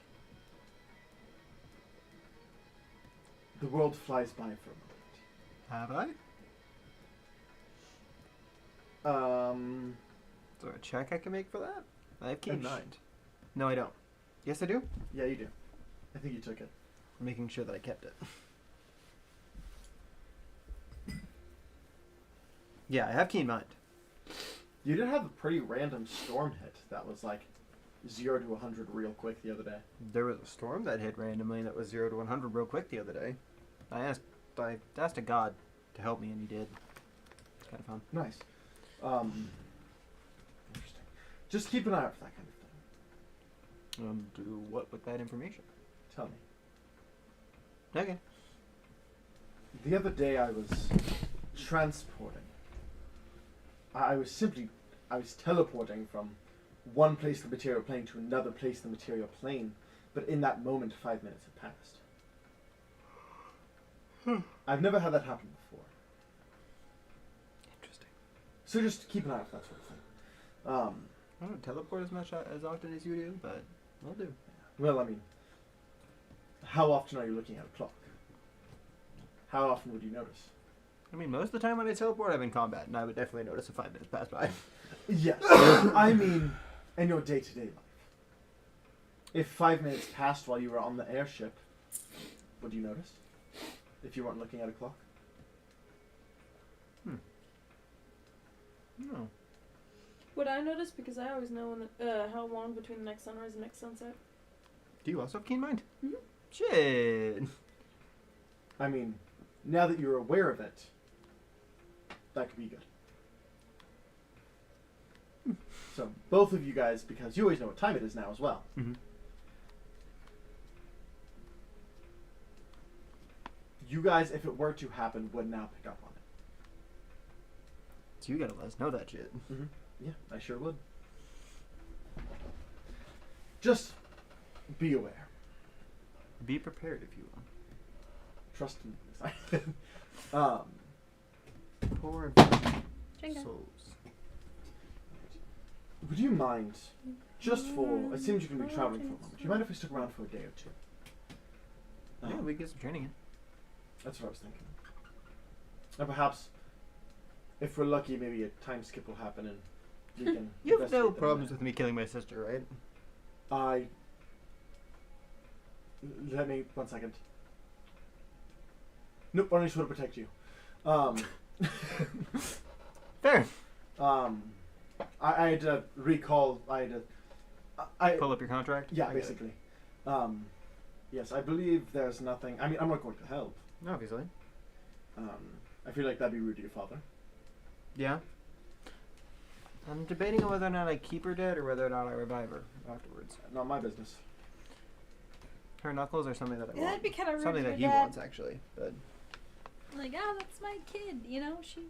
[SPEAKER 1] the world flies by for a
[SPEAKER 3] Have I?
[SPEAKER 1] moment?
[SPEAKER 3] Is there a check I can make for that? I have keen
[SPEAKER 1] Oops.
[SPEAKER 3] mind. No, I don't. Yes, I do.
[SPEAKER 1] Yeah, you do. I think you took it.
[SPEAKER 3] I'm making sure that I kept it. Yeah, I have keen mind.
[SPEAKER 1] You did have a pretty random storm hit that was like 0 to 100 real quick the other day.
[SPEAKER 3] There was a storm that hit randomly that was 0 to 100 real quick the other day. I asked a god to help me, and he did. It's kind of fun.
[SPEAKER 1] Nice. Interesting. Just keep an eye out for that kind of thing.
[SPEAKER 3] Do what with that information?
[SPEAKER 1] Tell me.
[SPEAKER 3] Okay.
[SPEAKER 1] The other day I was transporting. I was teleporting from one place in the material plane to another place in the material plane, but in that moment 5 minutes had passed. I've never had that happen before.
[SPEAKER 3] Interesting.
[SPEAKER 1] So just keep an eye out for that sort of thing.
[SPEAKER 3] I don't teleport as much as often as you do, but I'll do.
[SPEAKER 1] Well, I mean, how often are you looking at a clock? How often would you notice?
[SPEAKER 3] I mean, most of the time when I teleport, I'm in combat, and I would definitely notice if 5 minutes pass by.
[SPEAKER 1] Yes. I mean, in your day-to-day life. If 5 minutes passed while you were on the airship, would you notice? If you weren't looking at a clock?
[SPEAKER 3] No.
[SPEAKER 8] Would I notice? Because I always know when how long between the next sunrise and next sunset.
[SPEAKER 3] Do you also have keen mind?
[SPEAKER 8] Mhm.
[SPEAKER 3] Shit.
[SPEAKER 1] I mean, now that you're aware of it, that could be good. So, both of you guys, because you always know what time it is now as well.
[SPEAKER 3] Mhm.
[SPEAKER 1] You guys, if it were to happen, would now pick up on it.
[SPEAKER 3] So you gotta let us know that shit.
[SPEAKER 1] Yeah, I sure would. Just be aware.
[SPEAKER 3] Be prepared if you will.
[SPEAKER 1] Trust me.
[SPEAKER 3] Poor
[SPEAKER 2] Jenga.
[SPEAKER 3] souls.
[SPEAKER 1] Would you mind, just for, it seems you're going to be traveling for a moment, do you mind if we stick around for a day or two?
[SPEAKER 3] Yeah, we get some training in.
[SPEAKER 1] That's what I was thinking. And perhaps, if we're lucky, maybe a time skip will happen and we can
[SPEAKER 3] You have no
[SPEAKER 1] investigate them
[SPEAKER 3] problems
[SPEAKER 1] then.
[SPEAKER 3] with me killing my sister, right?
[SPEAKER 1] Let me, 1 second. Nope, I just want to protect you.
[SPEAKER 3] Fair.
[SPEAKER 1] I had to recall,
[SPEAKER 3] Pull up your contract?
[SPEAKER 1] yeah,
[SPEAKER 3] I get it.
[SPEAKER 1] basically. Yes, I believe there's nothing, I mean, I'm not going to help.
[SPEAKER 3] Obviously.
[SPEAKER 1] I feel like that'd be rude to your father.
[SPEAKER 3] Yeah. I'm debating on whether or not I keep her dead or whether or not I revive her afterwards.
[SPEAKER 1] Not my business.
[SPEAKER 3] Her knuckles are something that I
[SPEAKER 8] Yeah,
[SPEAKER 3] want.
[SPEAKER 8] that'd be kind of rude.
[SPEAKER 3] Something
[SPEAKER 8] for
[SPEAKER 3] that he
[SPEAKER 8] Dad.
[SPEAKER 3] wants, actually. But
[SPEAKER 6] Like, oh, that's my kid. You know, she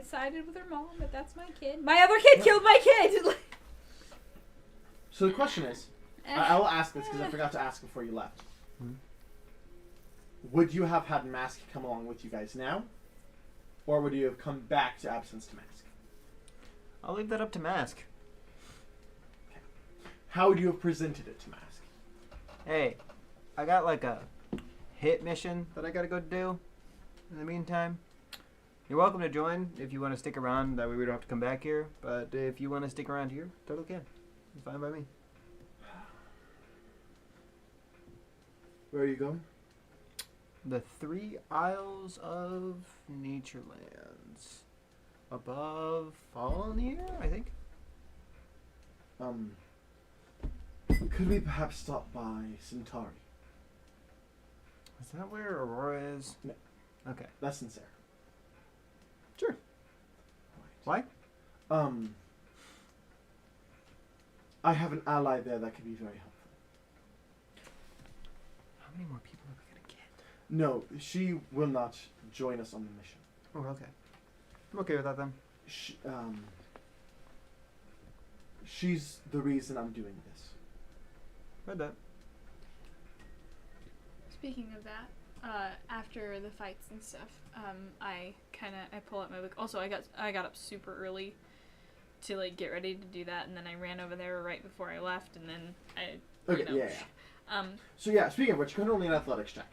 [SPEAKER 6] sided with her mom, but that's my kid. My other kid killed my kid.
[SPEAKER 1] So the question is, I will ask this because I forgot to ask before you left.
[SPEAKER 3] Hmm?
[SPEAKER 1] Would you have had Mask come along with you guys now? Or would you have come back to Absence to Mask?
[SPEAKER 3] I'll leave that up to Mask.
[SPEAKER 1] How would you have presented it to Mask?
[SPEAKER 3] Hey, I got like a hit mission that I gotta go do in the meantime. You're welcome to join if you want to stick around. That way we don't have to come back here. But if you want to stick around here, totally can. It's fine by me.
[SPEAKER 1] Where are you going?
[SPEAKER 3] The 3 Isles of Naturelands. Above Fallenir, I think.
[SPEAKER 1] Could we perhaps stop by Centauri?
[SPEAKER 3] Is that where Aurora is?
[SPEAKER 1] No.
[SPEAKER 3] Okay.
[SPEAKER 1] That's sincere.
[SPEAKER 3] Sure. Why?
[SPEAKER 1] I have an ally there that could be very helpful.
[SPEAKER 3] How many more people are we gonna get?
[SPEAKER 1] No, she will not join us on the mission.
[SPEAKER 3] Oh, okay. I'm okay with that then.
[SPEAKER 1] She's the reason I'm doing this.
[SPEAKER 3] Read that.
[SPEAKER 6] Speaking of that, after the fights and stuff, I pull out my book. Also, I got up super early to like get ready to do that, and then I ran over there right before I left, and then I.
[SPEAKER 1] Okay, yeah. So yeah, speaking of which, you can roll me an athletics check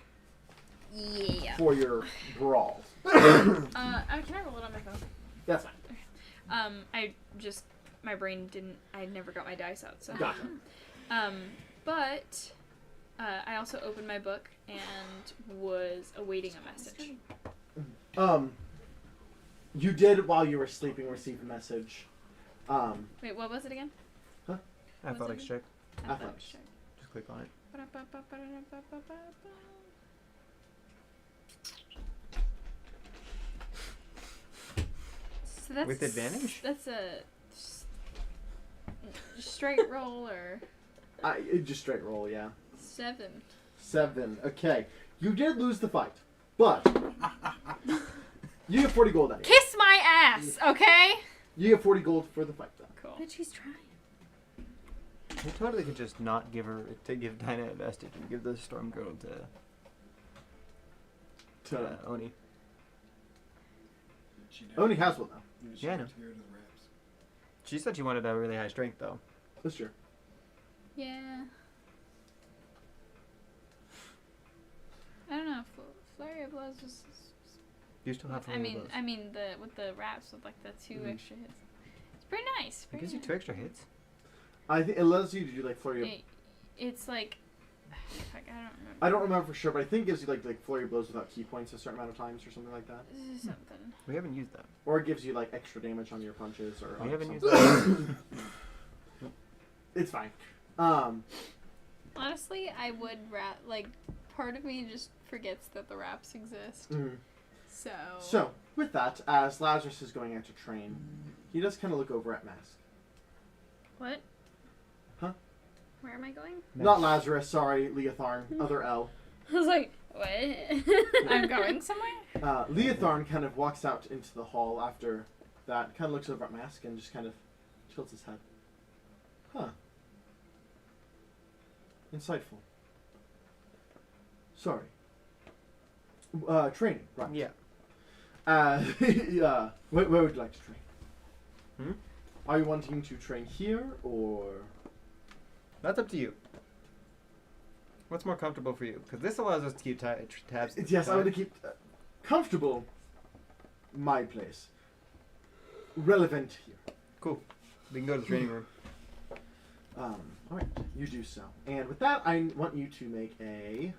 [SPEAKER 6] Yeah.
[SPEAKER 1] for your brawls.
[SPEAKER 6] Can I roll it on my phone?
[SPEAKER 1] That's fine.
[SPEAKER 6] My brain didn't. I never got my dice out, so.
[SPEAKER 1] Gotcha.
[SPEAKER 6] But I also opened my book and was awaiting a message.
[SPEAKER 1] You did while you were sleeping receive a message.
[SPEAKER 6] Wait, what was it again?
[SPEAKER 3] Athletics check.
[SPEAKER 1] Athletics.
[SPEAKER 6] check.
[SPEAKER 3] Just click on it.
[SPEAKER 6] So that's,
[SPEAKER 3] With advantage?
[SPEAKER 6] That's a straight roll or
[SPEAKER 1] Just straight roll, yeah.
[SPEAKER 6] 7.
[SPEAKER 1] 7. Okay. You did lose the fight, but you get 40 gold anyway.
[SPEAKER 6] Kiss my ass, okay?
[SPEAKER 1] You get 40 gold for the fight, though.
[SPEAKER 6] Cool.
[SPEAKER 2] But she's trying.
[SPEAKER 3] We totally could just not give Dinah a vestige and give the Storm Girl to Oni.
[SPEAKER 1] Oni has one, though.
[SPEAKER 3] Yeah, I know. She said she wanted a really high strength, though.
[SPEAKER 1] That's true.
[SPEAKER 6] Yeah. I don't know. Flurry of Blows was.
[SPEAKER 3] You still have
[SPEAKER 6] I mean, with the wraps with like the 2 extra hits. It's pretty nice.
[SPEAKER 3] It gives you 2 extra hits.
[SPEAKER 1] I think it allows you to do like flurry of...
[SPEAKER 6] It's like. Fuck, I don't remember.
[SPEAKER 1] I don't remember for sure, but I think it gives you like flurry of blows without key points a certain amount of times or something like that.
[SPEAKER 6] Something.
[SPEAKER 3] We haven't used that.
[SPEAKER 1] Or it gives you like extra damage on your punches or.
[SPEAKER 3] We haven't used
[SPEAKER 1] something.
[SPEAKER 3] that.
[SPEAKER 1] It's fine.
[SPEAKER 6] Honestly, I would part of me just forgets that the wraps exist.
[SPEAKER 1] Mhm.
[SPEAKER 6] So
[SPEAKER 1] with that, as Lazarus is going out to train, he does kind of look over at Mask.
[SPEAKER 2] What?
[SPEAKER 1] Huh?
[SPEAKER 2] Where am I going?
[SPEAKER 1] Not Lazarus, sorry, Leotharn, other L.
[SPEAKER 2] I was like, what?
[SPEAKER 6] I'm going somewhere?
[SPEAKER 1] Leotharn kind of walks out into the hall after that, kind of looks over at Mask and just kind of tilts his head. Huh. Insightful. Sorry. Training, right.
[SPEAKER 3] Yeah.
[SPEAKER 1] Yeah. Where would you like to train?
[SPEAKER 3] Hmm?
[SPEAKER 1] Are you wanting to train here, or...?
[SPEAKER 3] That's up to you. What's more comfortable for you? Because this allows us to keep tabs.
[SPEAKER 1] Yes, I want to keep comfortable my place. Relevant here.
[SPEAKER 3] Cool. We can go to the training room.
[SPEAKER 1] Alright, you do so. And with that, I want you to make a...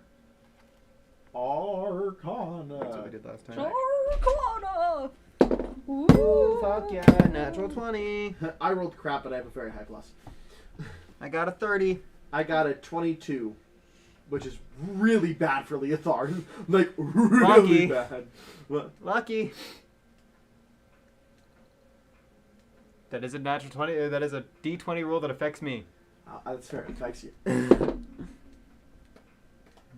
[SPEAKER 1] Arcana.
[SPEAKER 3] That's what we did last time.
[SPEAKER 2] Arcana!
[SPEAKER 3] Ooh, fuck yeah, natural 20.
[SPEAKER 1] I rolled crap, but I have a very high plus.
[SPEAKER 3] I got a 30.
[SPEAKER 1] I got a 22, which is really bad for Leotharn. Like, really
[SPEAKER 3] Lucky.
[SPEAKER 1] bad. What?
[SPEAKER 3] Lucky. That is a natural 20. That is a D20 roll that affects me.
[SPEAKER 1] That's fair. It affects you.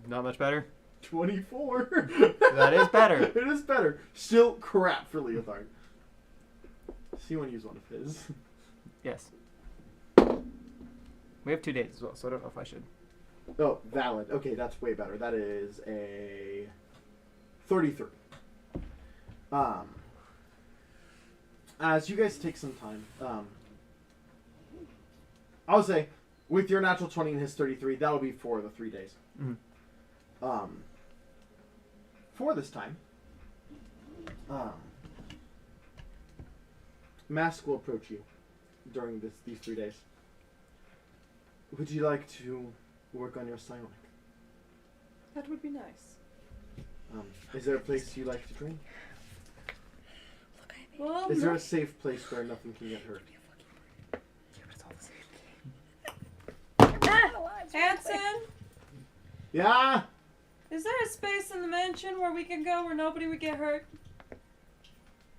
[SPEAKER 3] Not much better.
[SPEAKER 1] 24.
[SPEAKER 3] That is better.
[SPEAKER 1] It is better. Still crap for Leothard. So you want to use one of his.
[SPEAKER 3] Yes. We have 2 days as well, so I don't know if I should.
[SPEAKER 1] Oh, valid. Okay, that's way better. That is a 33. As you guys take some time, I'll say, with your natural 20 and his 33, that'll be for the 3 days.
[SPEAKER 3] Mhm.
[SPEAKER 1] For this time, Mask will approach you during these 3 days. Would you like to work on your psionic?
[SPEAKER 8] That would be nice.
[SPEAKER 1] Is there a place you like to train?
[SPEAKER 8] Well,
[SPEAKER 1] Is there a safe place where nothing can get hurt?
[SPEAKER 8] Hanson,
[SPEAKER 1] Yeah?
[SPEAKER 8] is there a space in the mansion where we can go where nobody would get hurt?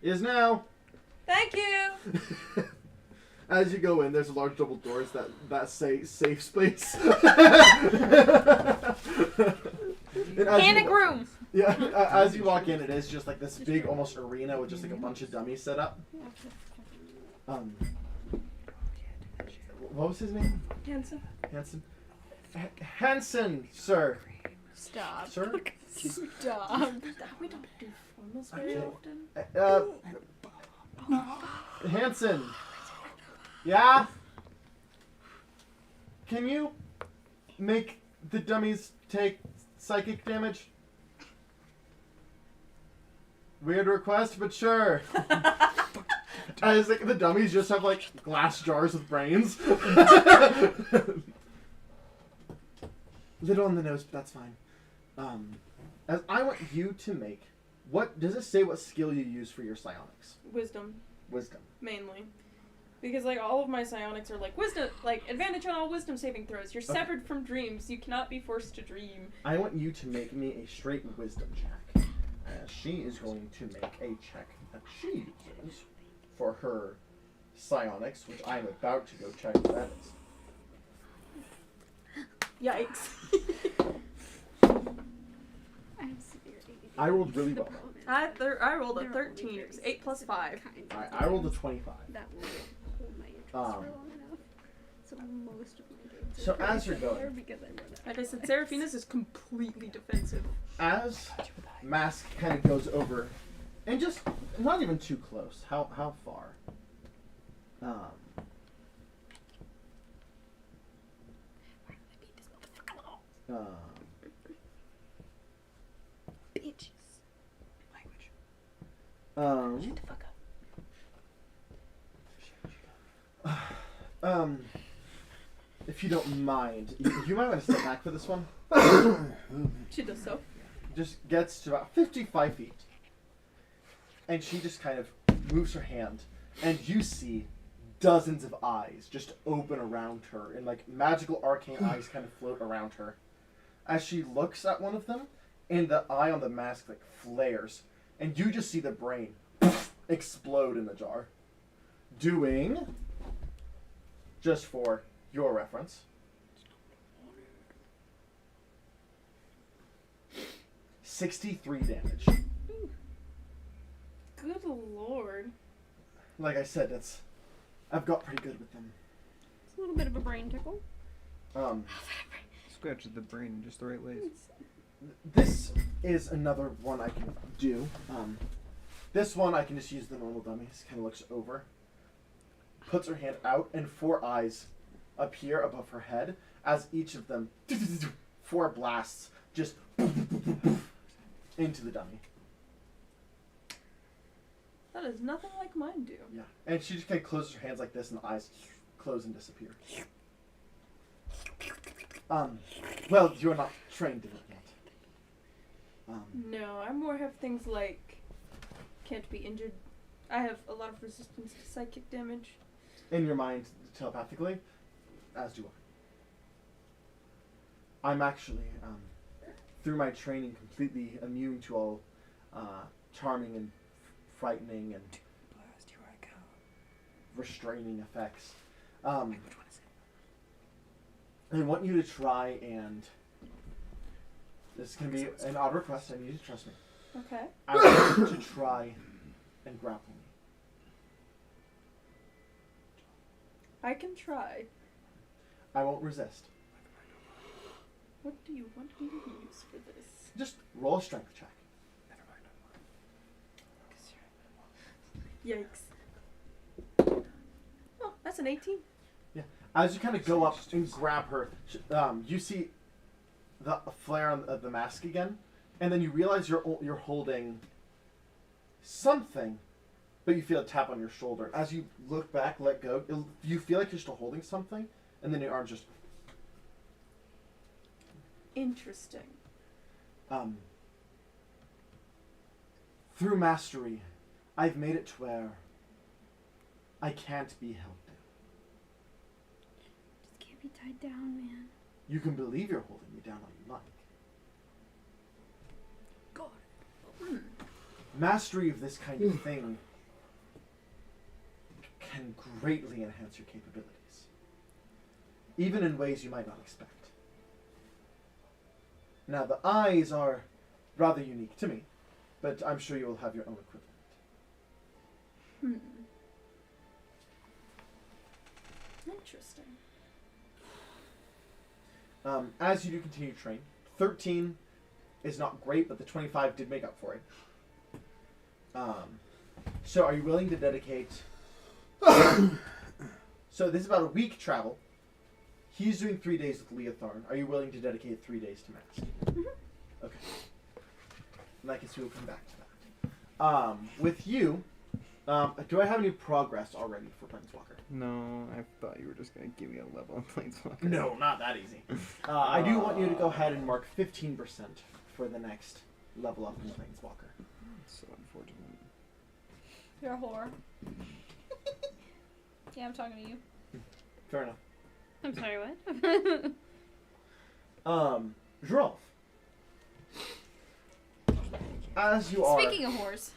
[SPEAKER 1] Is now.
[SPEAKER 8] Thank you.
[SPEAKER 1] As you go in, there's large double doors that say safe space.
[SPEAKER 6] Panic room.
[SPEAKER 1] Yeah, as you walk in, it is just like this big, almost arena with just like a bunch of dummies set up. What was his name?
[SPEAKER 8] Hanson.
[SPEAKER 1] Hanson. Hanson, sir.
[SPEAKER 6] Stop.
[SPEAKER 1] Sir.
[SPEAKER 8] Stop. We don't do formals very
[SPEAKER 1] Okay.
[SPEAKER 8] often.
[SPEAKER 1] Hanson. Yeah? Can you make the dummies take psychic damage? Weird request, but sure. As like, the dummies just have like glass jars with brains. Little on the nose, but that's fine. As I want you to make, what does it say? What skill you use for your psionics?
[SPEAKER 8] Wisdom,
[SPEAKER 1] Wisdom.
[SPEAKER 8] mainly. Because, like, all of my psionics are, like, wisdom, like, advantage on all wisdom saving throws. You're severed from dreams. You cannot be forced to dream.
[SPEAKER 1] I want you to make me a straight wisdom check. She is going to make a check that she uses for her psionics, which I'm about to go check what that is.
[SPEAKER 8] Yikes.
[SPEAKER 2] I have severe ADD.
[SPEAKER 1] I rolled really well.
[SPEAKER 8] I rolled a 13. It was 8 plus 5.
[SPEAKER 1] I rolled a 25.
[SPEAKER 2] That will hold my interest for
[SPEAKER 1] Um,
[SPEAKER 2] long enough. So most of my games
[SPEAKER 1] So
[SPEAKER 2] are
[SPEAKER 1] as you're
[SPEAKER 2] pretty
[SPEAKER 1] going-
[SPEAKER 2] because I run out.
[SPEAKER 8] Like I said, Seraphina's is completely defensive.
[SPEAKER 1] As Mask kind of goes over, and just not even too close. How far?
[SPEAKER 6] Bitches.
[SPEAKER 1] Language. If you don't mind, you might want to step back for this one.
[SPEAKER 8] She does so.
[SPEAKER 1] Just gets to about 55 feet. And she just kind of moves her hand. And you see dozens of eyes just open around her. And like magical arcane eyes kind of float around her. As she looks at one of them, and the eye on the mask like flares. And you just see the brain explode in the jar. Doing, just for your reference, 63 damage.
[SPEAKER 8] Good lord.
[SPEAKER 1] Like I said, I've got pretty good with them.
[SPEAKER 2] It's a little bit of a brain tickle.
[SPEAKER 3] Scratch the brain in just the right ways.
[SPEAKER 1] This is another one I can do. This one I can just use the normal dummies. Kind of looks over, puts her hand out, and 4 eyes appear above her head as each of them 4 blasts just into the dummy.
[SPEAKER 8] That is nothing like mine do.
[SPEAKER 1] Yeah, and she just kind of closes her hands like this, and the eyes close and disappear. Well, you're not trained in it yet.
[SPEAKER 8] No, I more have things like can't be injured. I have a lot of resistance to psychic damage.
[SPEAKER 1] In your mind, telepathically, as do I. I'm actually, through my training, completely immune to all charming and frightening and restraining effects. I want you to try and This is going to be an odd request. I need you to trust me.
[SPEAKER 8] Okay.
[SPEAKER 1] I want you to try and grapple me.
[SPEAKER 8] I can try.
[SPEAKER 1] I won't resist.
[SPEAKER 8] What do you want me to use for this?
[SPEAKER 1] Just roll a strength check.
[SPEAKER 8] Yikes. Oh, that's an 18.
[SPEAKER 1] As you kind of go up and grab her, you see the flare on the mask again, and then you realize you're holding something, but you feel a tap on your shoulder. As you look back, let go, you feel like you're still holding something, and then your arm just...
[SPEAKER 8] Interesting.
[SPEAKER 1] Through mastery, I've made it to where I can't be held down.
[SPEAKER 2] Just can't be tied down, man.
[SPEAKER 1] You can believe you're holding me down all you like.
[SPEAKER 8] God.
[SPEAKER 1] Mastery of this kind of thing can greatly enhance your capabilities, even in ways you might not expect. Now, the eyes are rather unique to me, but I'm sure you will have your own equivalent.
[SPEAKER 8] Interesting.
[SPEAKER 1] As you do continue to train, 13 is not great, but the 25 did make up for it. So are you willing to dedicate... So this is about a week travel. He's doing 3 days with Leotharn. Are you willing to dedicate 3 days to Mask? Okay. And I guess we will come back to that. With you, do I have any progress already for Planeswalker?
[SPEAKER 3] No, I thought you were just going to give me a level on Planeswalker.
[SPEAKER 1] No, not that easy. I do want you to go ahead and mark 15% for the next level up in Planeswalker.
[SPEAKER 3] So unfortunate.
[SPEAKER 6] You're a whore. Yeah, I'm talking to you.
[SPEAKER 1] Fair enough.
[SPEAKER 2] I'm sorry, what?
[SPEAKER 1] Drolf. As you are...
[SPEAKER 6] Speaking of whores.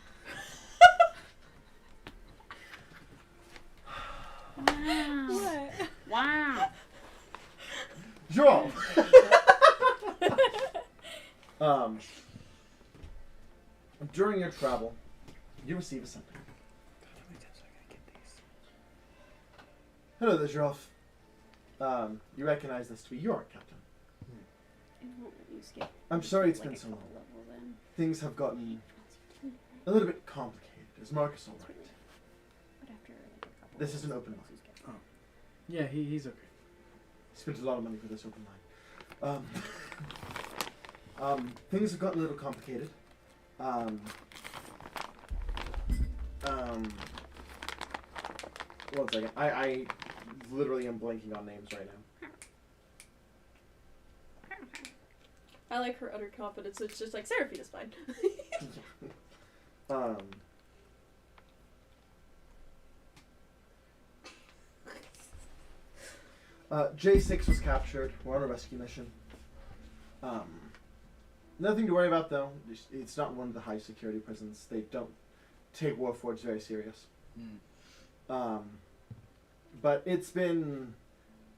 [SPEAKER 2] Wow.
[SPEAKER 8] What?
[SPEAKER 2] Wow.
[SPEAKER 1] Drolf. During your travel, you receive a sentence. Hello there, Drolf. You recognize this to be your captain.
[SPEAKER 2] It won't let you skip.
[SPEAKER 1] I'm sorry it's
[SPEAKER 2] like
[SPEAKER 1] been
[SPEAKER 2] a
[SPEAKER 1] so long.
[SPEAKER 2] couple level then.
[SPEAKER 1] Things have gotten a little bit complicated. Is Marcus all right?
[SPEAKER 2] But after like a couple
[SPEAKER 1] This is an
[SPEAKER 2] levels,
[SPEAKER 1] open
[SPEAKER 2] you skip.
[SPEAKER 5] Yeah, he's okay.
[SPEAKER 1] Spent a lot of money for this open line. Things have gotten a little complicated. One second. I literally am blanking on names right now.
[SPEAKER 8] I like her utter confidence. It's just like, Seraphina's fine.
[SPEAKER 1] J6 was captured. We're on a rescue mission. Nothing to worry about though. It's not one of the high security prisons. They don't take Warforged very serious. But it's been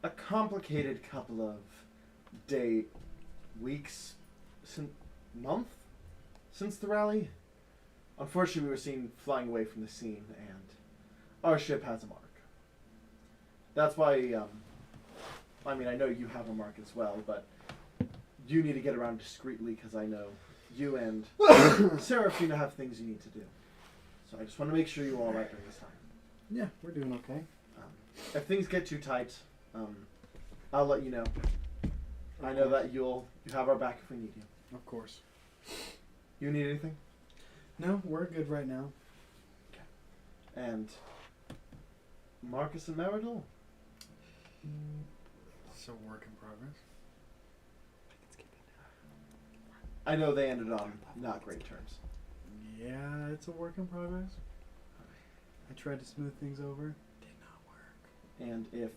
[SPEAKER 1] a complicated couple of weeks, month since the rally. Unfortunately, we were seen flying away from the scene, and our ship has a mark. That's why, I mean, I know you have a mark as well, but you need to get around discreetly, because I know you and Seraphina have things you need to do. So I just want to make sure you're all right during this time.
[SPEAKER 5] Yeah, we're doing okay.
[SPEAKER 1] If things get too tight, I'll let you know. I know that you have our back if we need you.
[SPEAKER 5] Of course.
[SPEAKER 1] You need anything?
[SPEAKER 5] No, we're good right now.
[SPEAKER 1] And Marcus and Meridol?
[SPEAKER 5] It's a work in progress.
[SPEAKER 1] I know they ended on not great terms.
[SPEAKER 5] Yeah, it's a work in progress. I tried to smooth things over. Did not work.
[SPEAKER 1] And if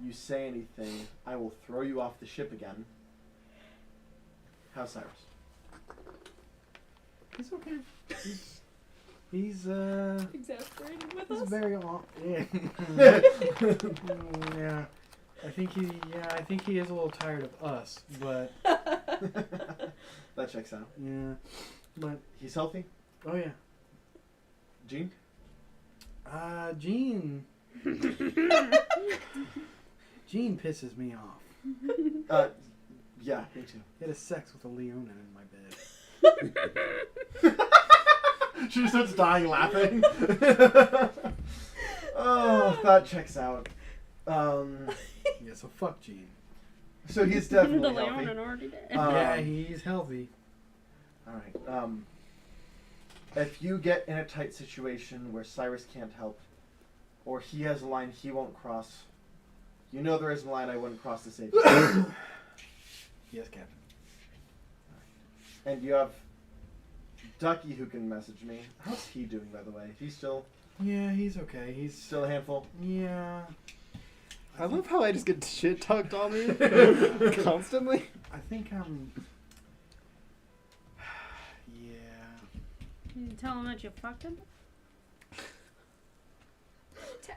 [SPEAKER 1] you say anything, I will throw you off the ship again. How's Cyrus?
[SPEAKER 5] He's okay. He's
[SPEAKER 8] Exasperated with
[SPEAKER 5] he's
[SPEAKER 8] us.
[SPEAKER 5] very long. Yeah. Yeah. I think he is a little tired of us, but
[SPEAKER 1] That checks out.
[SPEAKER 5] Yeah. But,
[SPEAKER 1] He's healthy?
[SPEAKER 5] oh yeah.
[SPEAKER 1] Gene?
[SPEAKER 5] Gene. Gene pisses me off.
[SPEAKER 1] Yeah, me too.
[SPEAKER 5] He had a sex with a Leona in my bed.
[SPEAKER 1] She just starts dying laughing. Oh, that checks out.
[SPEAKER 5] Yeah, so fuck Gene.
[SPEAKER 1] So he's
[SPEAKER 2] The
[SPEAKER 1] definitely
[SPEAKER 2] Leon
[SPEAKER 1] healthy.
[SPEAKER 2] had already dead.
[SPEAKER 5] Yeah, he's healthy.
[SPEAKER 1] Alright, if you get in a tight situation where Cyrus can't help, or he has a line he won't cross, you know there is a line I wouldn't cross to save you.
[SPEAKER 5] Yes, Captain.
[SPEAKER 1] And you have Ducky who can message me. How's he doing, by the way? He's still
[SPEAKER 5] Yeah, he's okay. He's
[SPEAKER 1] still a handful?
[SPEAKER 5] yeah.
[SPEAKER 3] I love how I just get shit talked on me constantly.
[SPEAKER 5] I think I'm. Yeah.
[SPEAKER 2] You tell him that you fucked him?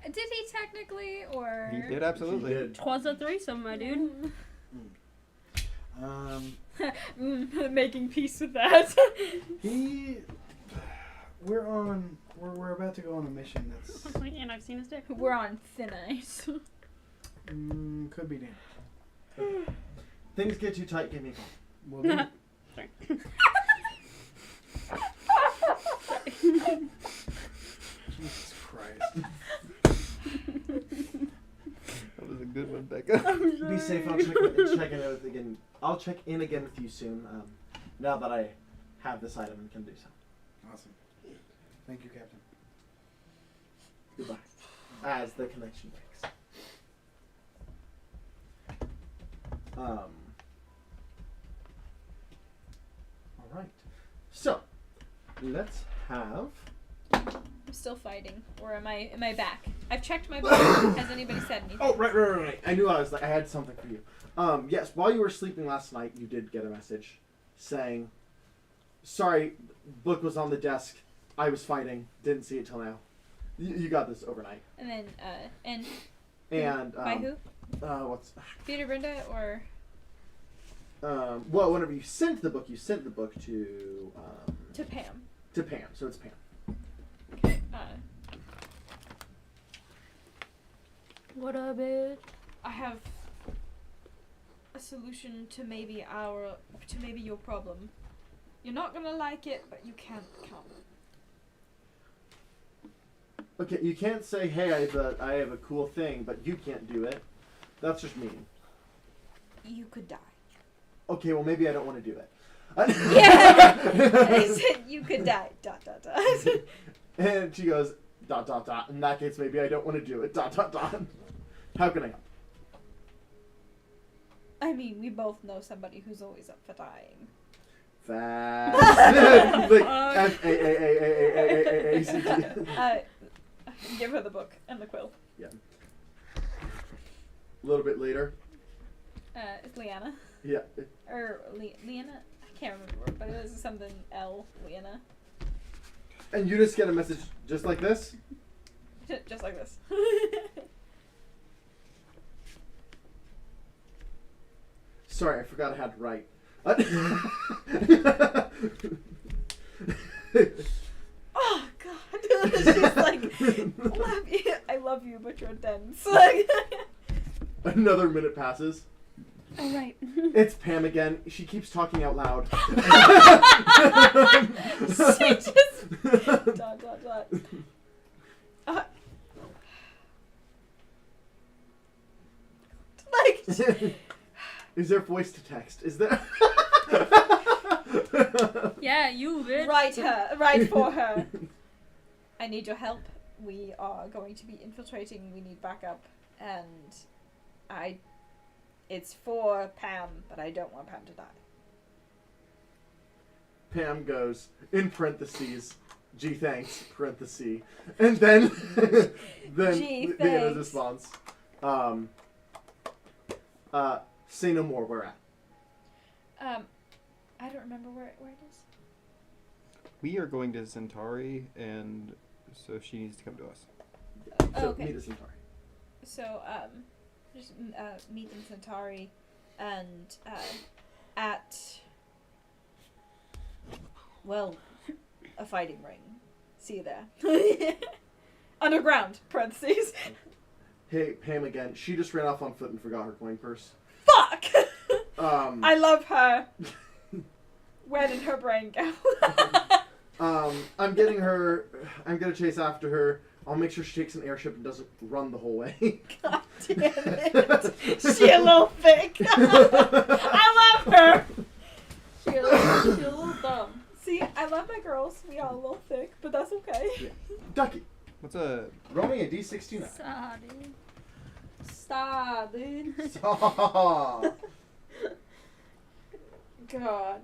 [SPEAKER 6] Did he technically, or
[SPEAKER 3] He did absolutely.
[SPEAKER 1] He did.
[SPEAKER 2] Twas a threesome, my dude.
[SPEAKER 6] making peace with that?
[SPEAKER 5] We're about to go on a mission that's
[SPEAKER 2] And I've seen his dick.
[SPEAKER 6] We're on thin ice.
[SPEAKER 5] could be dangerous.
[SPEAKER 1] Things get too tight, give me a call.
[SPEAKER 5] Will do.
[SPEAKER 2] Sorry.
[SPEAKER 5] Jesus Christ.
[SPEAKER 3] That was a good one, Becca.
[SPEAKER 1] Be safe. I'll check in again with you soon. Now that I have this item and can do so.
[SPEAKER 5] Awesome. Thank you, Captain.
[SPEAKER 1] Goodbye. As the connection breaks. All right. So let's have.
[SPEAKER 6] I'm still fighting, or am I back? I've checked my book. Has anybody said anything?
[SPEAKER 1] Oh, right. I knew I had something for you. Yes, while you were sleeping last night, you did get a message saying, sorry, book was on the desk. I was fighting. Didn't see it till now. You got this overnight.
[SPEAKER 6] And then,
[SPEAKER 1] And,
[SPEAKER 6] by who?
[SPEAKER 1] what's...
[SPEAKER 6] Theater Brenda, or?
[SPEAKER 1] Well, whenever you sent the book to...
[SPEAKER 6] To Pam.
[SPEAKER 1] To Pam, so it's Pam.
[SPEAKER 6] Okay,
[SPEAKER 2] What up, bitch?
[SPEAKER 6] I have a solution to maybe your problem. You're not gonna like it, but you can't come.
[SPEAKER 1] Okay, you can't say, hey, I have a cool thing, but you can't do it. That's just mean.
[SPEAKER 6] You could die.
[SPEAKER 1] Okay, well, maybe I don't want to do it.
[SPEAKER 6] Yeah! I said you could die. ...
[SPEAKER 1] And she goes, ... In that case, maybe I don't want to do it. ... How can I help?
[SPEAKER 6] I mean, we both know somebody who's always up for dying.
[SPEAKER 1] Fast. Like, F-A-A-A-A-A-A-A-A-C-T.
[SPEAKER 6] Give her the book and the quill.
[SPEAKER 1] Yeah. A little bit later.
[SPEAKER 6] It's Leanna.
[SPEAKER 1] Yeah.
[SPEAKER 6] Or Leanna? I can't remember, but it was something L. Leanna.
[SPEAKER 1] And you just get a message just like this?
[SPEAKER 6] Just like this.
[SPEAKER 1] Sorry, I forgot I had to write.
[SPEAKER 6] Oh God! She's like, I love you, but you're dense. Like,
[SPEAKER 1] Another minute passes.
[SPEAKER 2] Oh, right.
[SPEAKER 1] It's Pam again. She keeps talking out loud.
[SPEAKER 6] she just ... like,
[SPEAKER 1] Is there voice to text? Is there?
[SPEAKER 2] Yeah, you, bitch.
[SPEAKER 6] write for her. I need your help. We are going to be infiltrating. We need backup, and it's for Pam, but I don't want Pam to die.
[SPEAKER 1] Pam goes, in parentheses, gee thanks, parentheses. And then
[SPEAKER 6] Gee,
[SPEAKER 1] Leanna's
[SPEAKER 6] thanks.
[SPEAKER 1] response. Say no more, where at?
[SPEAKER 6] I don't remember where it is.
[SPEAKER 3] We are going to Centauri, and so she needs to come to us.
[SPEAKER 1] So,
[SPEAKER 6] Okay.
[SPEAKER 1] meet us in Centauri.
[SPEAKER 6] So, just meet in Centauri, and
[SPEAKER 8] at, well, a fighting ring. See you there. Underground, parentheses.
[SPEAKER 1] Hey, Pam again. She just ran off on foot and forgot her coin purse.
[SPEAKER 8] Fuck!
[SPEAKER 1] I
[SPEAKER 8] love her. Where did her brain go?
[SPEAKER 1] I'm getting her. I'm gonna chase after her. I'll make sure she takes an airship and doesn't run the whole way.
[SPEAKER 8] God damn it. She a little thick. I love her. She a little dumb. See, I love my girls. We all a little thick, but that's okay.
[SPEAKER 1] Yeah. Ducky,
[SPEAKER 3] What's a...
[SPEAKER 1] roll me a d16.
[SPEAKER 6] Sorry.
[SPEAKER 8] Stop, dude.
[SPEAKER 1] Stop.
[SPEAKER 8] God.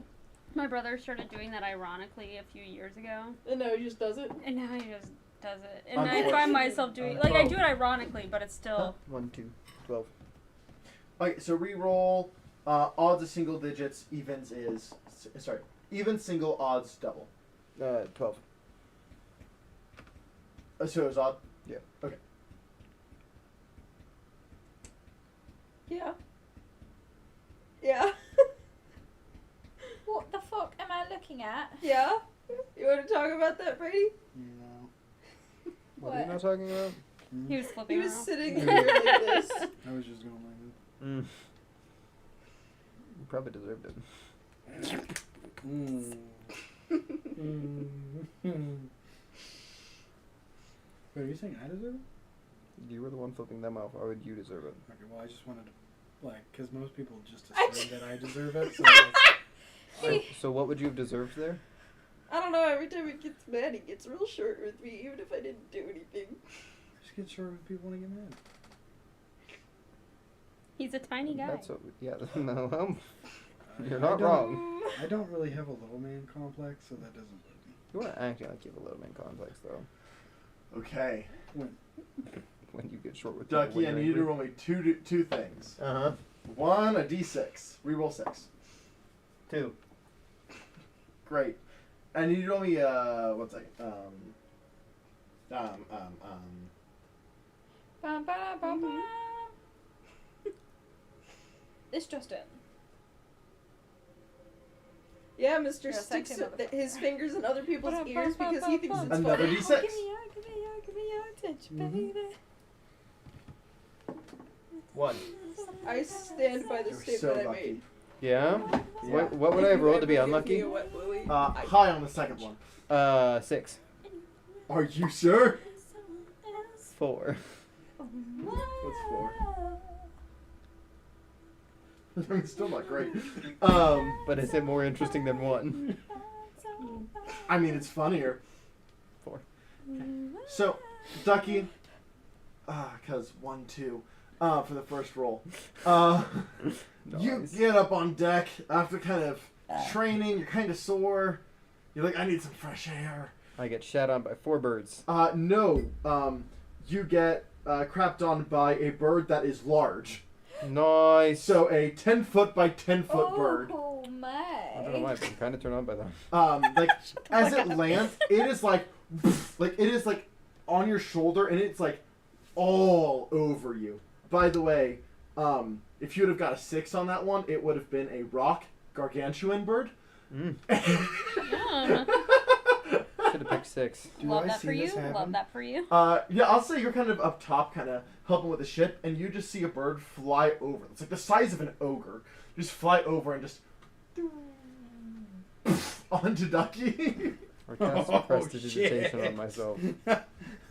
[SPEAKER 2] My brother started doing that ironically a few years ago,
[SPEAKER 8] And now he just does it.
[SPEAKER 2] and now he just does it. And I find myself doing like I do it ironically, but it's still
[SPEAKER 3] 1, 2, 12.
[SPEAKER 1] Okay, so re-roll. Odds of single digits. Evens is sorry. Even single odds double.
[SPEAKER 3] 12.
[SPEAKER 1] So it was odd.
[SPEAKER 3] Yeah.
[SPEAKER 1] Okay.
[SPEAKER 8] Yeah. Yeah.
[SPEAKER 6] What the fuck am I looking at?
[SPEAKER 8] Yeah. You want to talk about that, Brady?
[SPEAKER 5] No.
[SPEAKER 3] What are you not talking about?
[SPEAKER 2] he was
[SPEAKER 8] He
[SPEAKER 2] flipping
[SPEAKER 8] was
[SPEAKER 2] around.
[SPEAKER 8] sitting here like this.
[SPEAKER 5] I was just going like
[SPEAKER 3] Mm. You probably deserved it.
[SPEAKER 5] this. Wait, are you saying I deserve it?
[SPEAKER 3] You were the one flipping them off. Why would you deserve it?
[SPEAKER 5] Okay, well, I just wanted to, like, because most people just
[SPEAKER 8] I
[SPEAKER 5] assume
[SPEAKER 8] ju-
[SPEAKER 5] that I deserve it, so
[SPEAKER 3] So what would you have deserved there?
[SPEAKER 8] I don't know, every time he gets mad, he gets real short with me, even if I didn't do anything.
[SPEAKER 5] I just get short when people want to get mad.
[SPEAKER 2] He's a tiny guy.
[SPEAKER 3] That's what. Yeah. No. You're
[SPEAKER 5] I
[SPEAKER 3] not
[SPEAKER 5] don't-
[SPEAKER 3] wrong.
[SPEAKER 5] I don't really have a little man complex, so that doesn't bug me.
[SPEAKER 3] You want to act like you have a little man complex, though.
[SPEAKER 1] Okay.
[SPEAKER 3] When you get short with people
[SPEAKER 1] Ducky,
[SPEAKER 3] when
[SPEAKER 1] I
[SPEAKER 3] you're
[SPEAKER 1] need you to
[SPEAKER 3] angry.
[SPEAKER 1] roll me two things.
[SPEAKER 3] Uh-huh.
[SPEAKER 1] One, a d6. Reroll 6.
[SPEAKER 3] 2.
[SPEAKER 1] Great. I need you to roll me 1 second.
[SPEAKER 6] Bum, ba, bum, bum. It's just in.
[SPEAKER 8] Yeah, Mr.
[SPEAKER 6] You're a
[SPEAKER 8] sticks
[SPEAKER 6] sexy motherfucker.
[SPEAKER 8] his fingers in other people's ears because he thinks it's
[SPEAKER 1] Another
[SPEAKER 8] funny.
[SPEAKER 1] d6.
[SPEAKER 8] Give me your attention, baby.
[SPEAKER 3] 1.
[SPEAKER 8] I stand by the
[SPEAKER 1] You're
[SPEAKER 8] statement
[SPEAKER 1] so
[SPEAKER 8] I
[SPEAKER 1] lucky.
[SPEAKER 8] made.
[SPEAKER 3] Yeah.
[SPEAKER 1] Yeah.
[SPEAKER 3] What would I have rolled to be unlucky?
[SPEAKER 1] High on the second one.
[SPEAKER 3] 6.
[SPEAKER 1] Are you sure?
[SPEAKER 3] 4.
[SPEAKER 1] What's 4? It's still not great.
[SPEAKER 3] But is it more interesting than 1?
[SPEAKER 1] I mean, it's funnier.
[SPEAKER 3] 4.
[SPEAKER 1] So, Ducky, cause 1, 2, for the first roll. You
[SPEAKER 3] Nice.
[SPEAKER 1] get up on deck after kind of training. You're kind of sore. You're like, I need some fresh air.
[SPEAKER 3] I get shat on by 4 birds.
[SPEAKER 1] No. You get crapped on by a bird that is large.
[SPEAKER 3] Nice.
[SPEAKER 1] So a 10-foot by 10-foot bird.
[SPEAKER 6] Oh my.
[SPEAKER 3] I don't know why, but I'm kind of turned on by that.
[SPEAKER 1] Like as it lands, it is like it is like on your shoulder, and it's like all over you. By the way, if you would have got a 6 on that one, it would have been a rock gargantuan bird.
[SPEAKER 3] Mm.
[SPEAKER 2] Yeah.
[SPEAKER 3] Should have picked 6.
[SPEAKER 5] Do
[SPEAKER 2] Love
[SPEAKER 5] I
[SPEAKER 2] that
[SPEAKER 5] see
[SPEAKER 2] for you.
[SPEAKER 5] this happen?
[SPEAKER 2] Love that for you.
[SPEAKER 1] Yeah, I'll say you're kind of up top, kind of helping with the ship, and you just see a bird fly over. It's like the size of an ogre. Just fly over and just onto Ducky.
[SPEAKER 3] Or cast
[SPEAKER 5] Oh,
[SPEAKER 3] prestidigitation
[SPEAKER 5] shit.
[SPEAKER 3] on myself.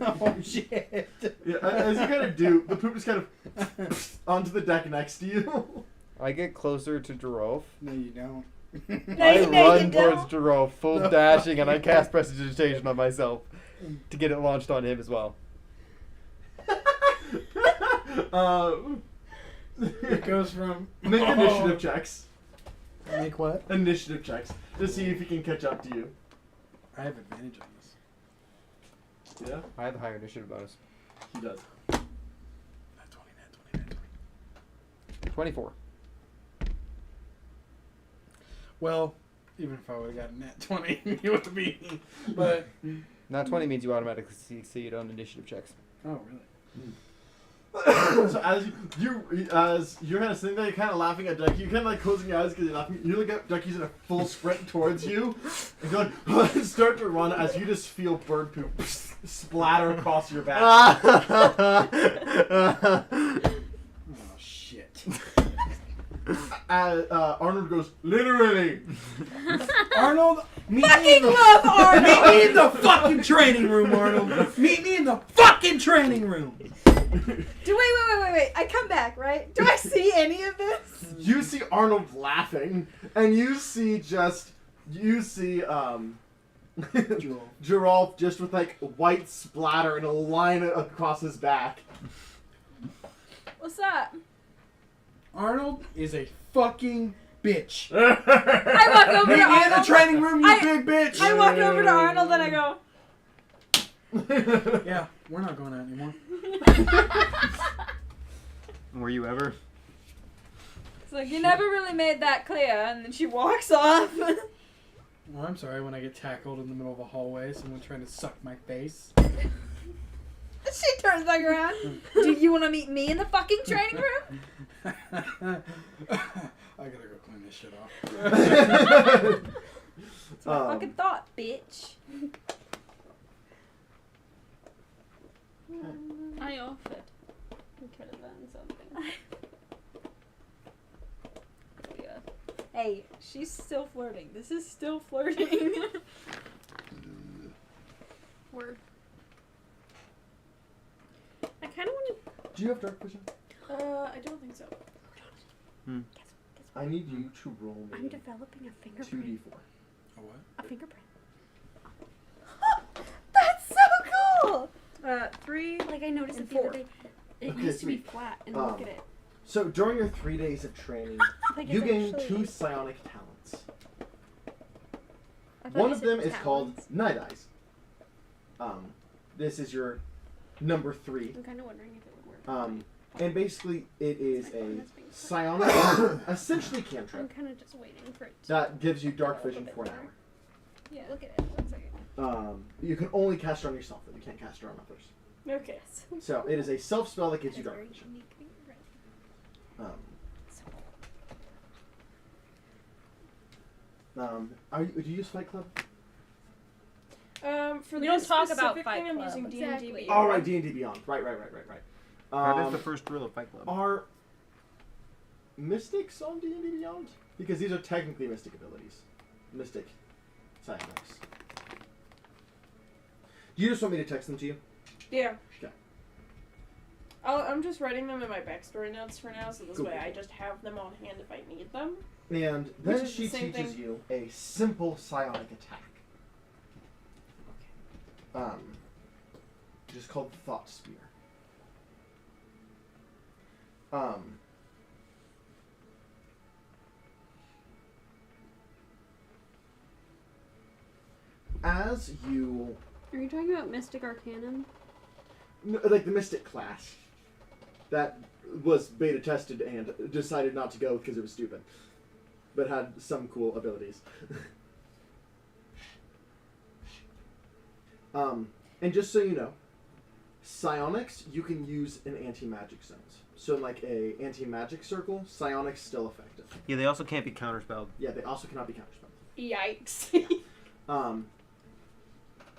[SPEAKER 5] Oh shit!
[SPEAKER 1] Yeah, as you kind of do, the poop is kind of onto the deck next to you.
[SPEAKER 3] I get closer to Giraffe.
[SPEAKER 5] No, you don't.
[SPEAKER 3] I
[SPEAKER 8] No, you
[SPEAKER 3] run towards
[SPEAKER 8] don't.
[SPEAKER 3] Giraffe, full dashing, and I cast prestidigitation on myself to get it launched on him as well.
[SPEAKER 5] It goes from
[SPEAKER 1] Make initiative checks.
[SPEAKER 5] Make what?
[SPEAKER 1] Initiative checks to see if he can catch up to you.
[SPEAKER 5] I have advantage on this.
[SPEAKER 1] Yeah,
[SPEAKER 3] I have a higher initiative bonus.
[SPEAKER 1] he does.
[SPEAKER 5] Nat 20.
[SPEAKER 3] 24.
[SPEAKER 5] Well, even if I would have gotten nat 20, it would be. But
[SPEAKER 3] Now 20 means you automatically succeed on initiative checks.
[SPEAKER 5] oh really?
[SPEAKER 1] So as you're kind of sitting there, you're kind of laughing at Ducky. You're kind of like closing your eyes because you're laughing. You look at Ducky's in a full sprint towards you, and you're like, start to run as you just feel bird poop splatter across your back.
[SPEAKER 5] Oh shit.
[SPEAKER 1] Arnold goes, literally.
[SPEAKER 5] Arnold, meet me
[SPEAKER 8] Fucking
[SPEAKER 5] in the
[SPEAKER 8] love Arnold.
[SPEAKER 5] meet me in the fucking training room, Arnold. Meet me in the fucking training room.
[SPEAKER 8] Wait. I come back, right? Do I see any of this?
[SPEAKER 1] You see Arnold laughing, and you see Giralf just with like white splatter and a line across his back.
[SPEAKER 8] What's that?
[SPEAKER 5] Arnold is a fucking bitch.
[SPEAKER 8] I walk over
[SPEAKER 5] Meet
[SPEAKER 8] to
[SPEAKER 5] me in the
[SPEAKER 8] Arnold.
[SPEAKER 5] training room, you big bitch.
[SPEAKER 8] I walk over to Arnold and I go,
[SPEAKER 5] Yeah, we're not going out anymore.
[SPEAKER 3] Were you ever?
[SPEAKER 8] it's like, you never really made that clear. And then she walks off.
[SPEAKER 5] Well, I'm sorry when I get tackled in the middle of a hallway, someone trying to suck my face.
[SPEAKER 8] She turns back around. Do you want to meet me in the fucking training room?
[SPEAKER 5] I gotta go clean this shit off.
[SPEAKER 8] That's what I fucking thought, bitch.
[SPEAKER 2] I offered. We could have done something. Yeah.
[SPEAKER 8] Hey, she's still flirting. This is still flirting.
[SPEAKER 2] Word. I kind of want to.
[SPEAKER 1] Do you have dark vision?
[SPEAKER 8] I don't think so.
[SPEAKER 1] I need you to roll
[SPEAKER 2] I'm
[SPEAKER 1] me
[SPEAKER 2] developing a fingerprint.
[SPEAKER 1] 2d4.
[SPEAKER 5] A what?
[SPEAKER 2] A fingerprint.
[SPEAKER 8] That's so cool.
[SPEAKER 2] 3. Like I noticed
[SPEAKER 8] And
[SPEAKER 2] it the other
[SPEAKER 8] 4.
[SPEAKER 2] day. It
[SPEAKER 1] Okay,
[SPEAKER 2] used to be
[SPEAKER 1] sweet.
[SPEAKER 2] flat, and look at it.
[SPEAKER 1] So during your 3 days of training,
[SPEAKER 2] Like
[SPEAKER 1] you
[SPEAKER 2] it's
[SPEAKER 1] gain
[SPEAKER 2] actually-
[SPEAKER 1] 2 psionic talents.
[SPEAKER 2] I thought
[SPEAKER 1] One
[SPEAKER 2] you
[SPEAKER 1] of
[SPEAKER 2] said
[SPEAKER 1] them is called
[SPEAKER 2] talons.
[SPEAKER 1] Night Eyes. This is your number 3.
[SPEAKER 2] I'm kind of wondering if it would work.
[SPEAKER 1] And basically it is a psionic, essentially
[SPEAKER 2] I'm
[SPEAKER 1] cantrip
[SPEAKER 2] kind of just waiting for it to.
[SPEAKER 1] that gives you dark
[SPEAKER 2] a little
[SPEAKER 1] vision
[SPEAKER 2] bit
[SPEAKER 1] for an
[SPEAKER 2] more.
[SPEAKER 1] hour.
[SPEAKER 2] Yeah, look at it. One second.
[SPEAKER 1] You can only cast it on yourself, though. You can't cast it on others.
[SPEAKER 8] Okay.
[SPEAKER 1] So it is a self spell that gives you
[SPEAKER 2] It's a
[SPEAKER 1] dark
[SPEAKER 2] very
[SPEAKER 1] vision.
[SPEAKER 2] unique fingerprint.
[SPEAKER 1] Do you use Fight Club?
[SPEAKER 8] For
[SPEAKER 2] We don't
[SPEAKER 8] this
[SPEAKER 2] talk about
[SPEAKER 8] specific
[SPEAKER 2] Fight
[SPEAKER 8] thing, I'm
[SPEAKER 2] Club.
[SPEAKER 8] using D&D
[SPEAKER 2] Exactly.
[SPEAKER 8] Beyond.
[SPEAKER 1] Oh, right, D&D Beyond. Right.
[SPEAKER 3] That is the first rule of Fight Club.
[SPEAKER 1] Are mystics on D&D Beyond? Because these are technically mystic abilities. Mystic psionics. Do you just want me to text them to you?
[SPEAKER 8] Yeah.
[SPEAKER 1] Okay.
[SPEAKER 8] I'm just writing them in my backstory notes for now, so this
[SPEAKER 1] Cool.
[SPEAKER 8] way I just have them on hand if I need them.
[SPEAKER 1] And
[SPEAKER 8] Which
[SPEAKER 1] then
[SPEAKER 8] is
[SPEAKER 1] she
[SPEAKER 8] the same
[SPEAKER 1] teaches
[SPEAKER 8] thing.
[SPEAKER 1] you a simple psionic attack. Just called Thought Spear. As you,
[SPEAKER 2] Are you talking about Mystic Arcanum?
[SPEAKER 1] like the Mystic class, that was beta tested and decided not to go because it was stupid, but had some cool abilities. And just so you know, psionics you can use in anti-magic zones. So in like a anti-magic circle, psionics still effective.
[SPEAKER 3] Yeah, they also can't be counterspelled.
[SPEAKER 1] Yeah, they also cannot be counterspelled.
[SPEAKER 8] Yikes.